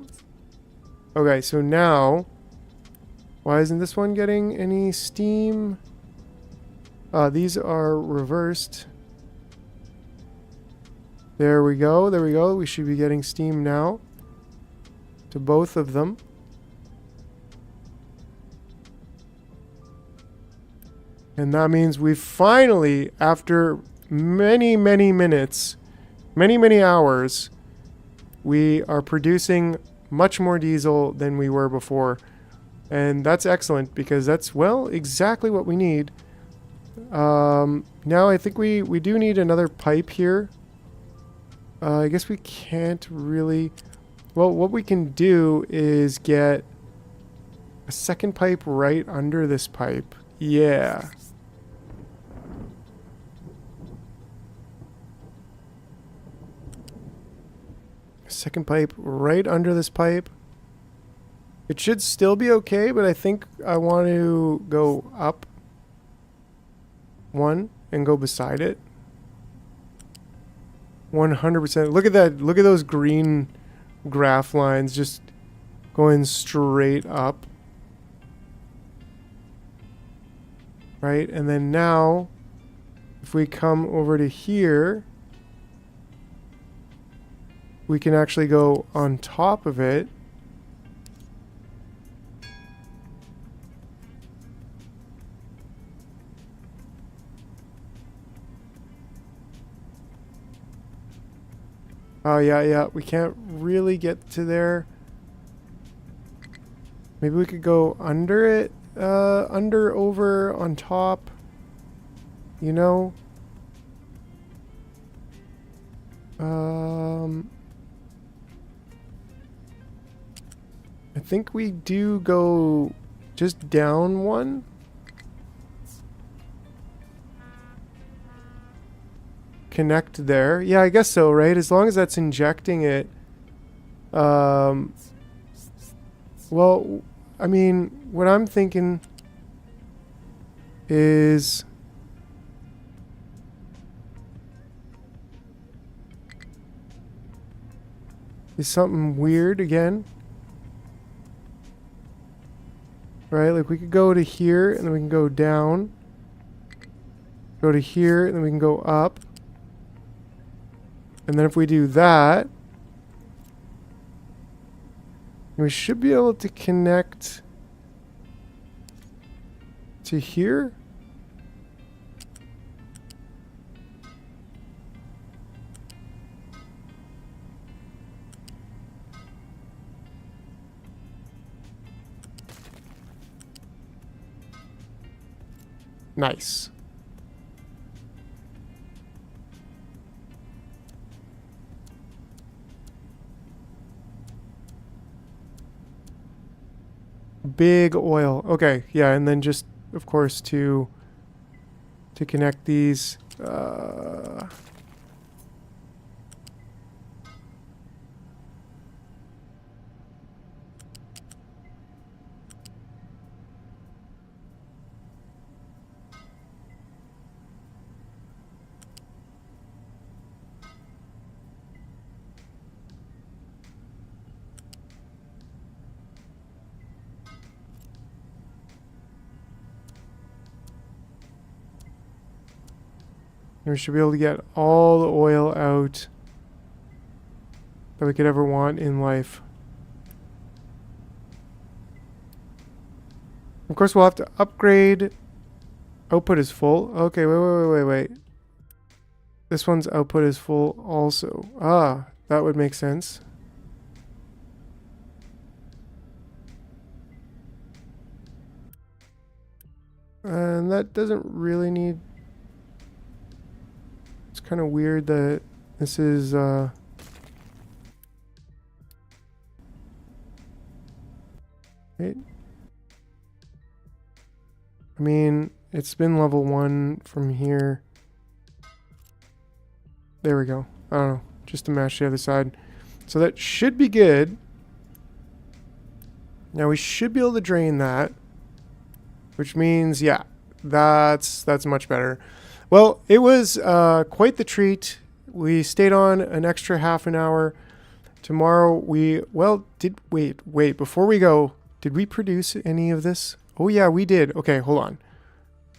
Okay, so now, why isn't this one getting any steam? These are reversed. There we go. There we go. We should be getting steam now to both of them. And that means we finally, after many, many minutes, many hours, we are producing much more diesel than we were before. And that's excellent because that's, well, exactly what we need. Now I think we do need another pipe here. I guess we can't really... Well, what we can do is get a second pipe right under this pipe. Yeah. Second pipe right under this pipe. It should still be okay, but I think I want to go up one and go beside it. 100%. Look at that. Look at those green graph lines just going straight up. Right? And then now, if we come over to here, we can actually go on top of it. Oh, yeah. We can't really get to there. Maybe we could go under it. Under, over, on top. You know? I think we do go just down one. Connect there. Yeah, I guess so, right? As long as that's injecting it. Well, I mean, what I'm thinking is... Is something weird again. Right, like we could go to here and then we can go down. Go to here and then we can go up. And then if we do that, we should be able to connect to here. Nice. Big oil. Okay, yeah, and then just, of course, to to connect these. And we should be able to get all the oil out that we could ever want in life. Of course, we'll have to upgrade. Output is full. Okay, wait. This one's output is full also. Ah, that would make sense. And that doesn't really need... It's kind of weird that this is... Right? I mean, it's been level 1 from here. There we go. I don't know. Just to match the other side. So that should be good. Now we should be able to drain that. Which means, yeah, that's much better. Well, it was quite the treat. We stayed on an extra half an hour. Tomorrow wait, before we go, did we produce any of this? Oh yeah, we did. Okay, hold on.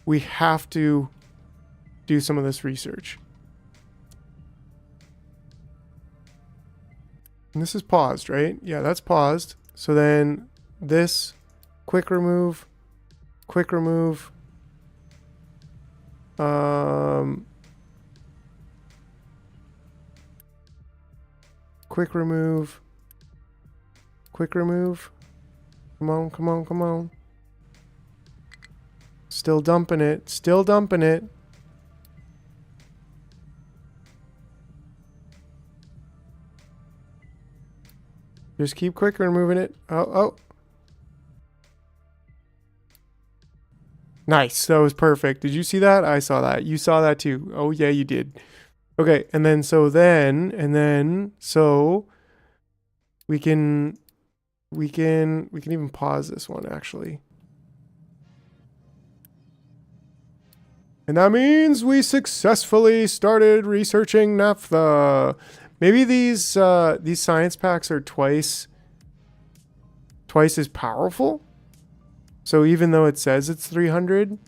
We have to do some of this research. And this is paused, right? Yeah, that's paused. So then this, quick remove, quick remove. Quick remove. Quick remove. Come on, come on, come on. Still dumping it. Still dumping it. Just keep quick removing it. Oh. Nice. That was perfect. Did you see that? I saw that. You saw that too. Oh yeah, you did. Okay, and then we can even pause this one actually. And that means we successfully started researching naphtha. Maybe these science packs are twice as powerful. So even though it says it's 300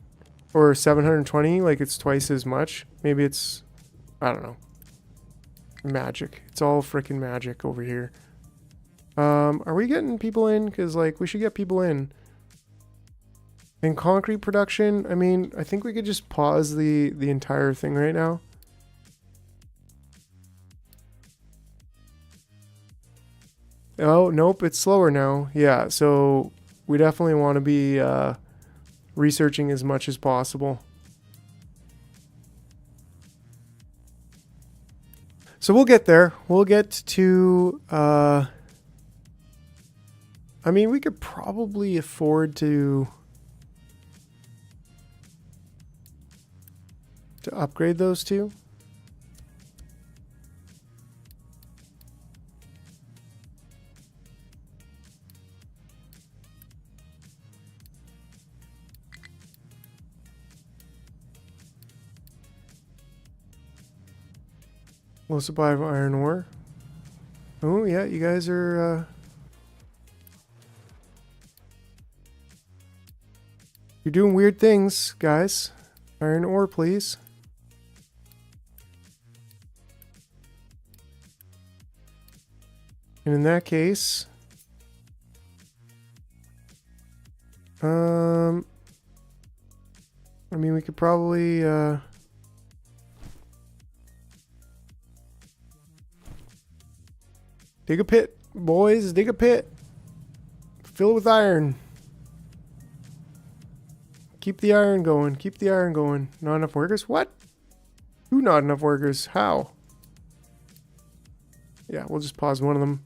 or 720, like it's twice as much. Maybe it's, I don't know. Magic. It's all freaking magic over here. Are we getting people in? Because like we should get people in. In concrete production, I mean, I think we could just pause the entire thing right now. Oh, nope, it's slower now. Yeah, so we definitely want to be researching as much as possible. So we'll get there. We'll get to... I mean, we could probably afford to upgrade those two. Low supply of iron ore. Oh yeah, you guys are you're doing weird things, guys. Iron ore, please. And in that case, I mean, we could probably dig a pit, boys. Dig a pit. Fill it with iron. Keep the iron going. Keep the iron going. Not enough workers? What? Who not enough workers? How? Yeah, we'll just pause one of them.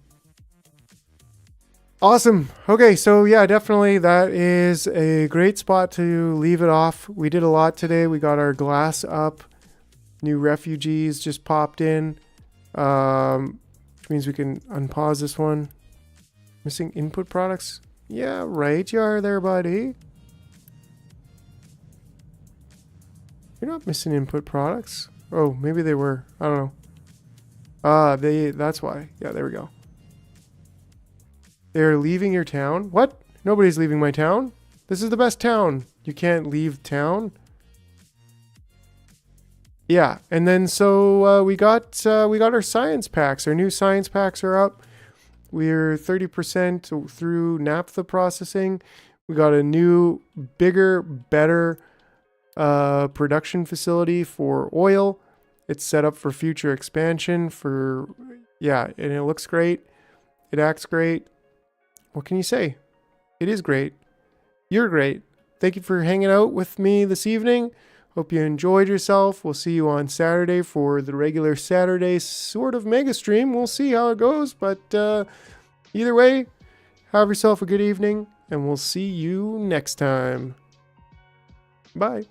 Awesome. Okay, so yeah, definitely that is a great spot to leave it off. We did a lot today. We got our glass up. New refugees just popped in. Which means we can unpause this one. Missing input products? Yeah, right. You are there, buddy. You're not missing input products. Oh, maybe they were. I don't know. That's why. Yeah, there we go. They're leaving your town? What? Nobody's leaving my town. This is the best town. You can't leave town? Yeah, and then so we got our science packs. Our new science packs are up. We're 30% through naphtha processing. We got a new, bigger, better production facility for oil. It's set up for future expansion. And it looks great. It acts great. What can you say? It is great. You're great. Thank you for hanging out with me this evening. Hope you enjoyed yourself. We'll see you on Saturday for the regular Saturday sort of mega stream. We'll see how it goes. But either way, have yourself a good evening, and we'll see you next time. Bye.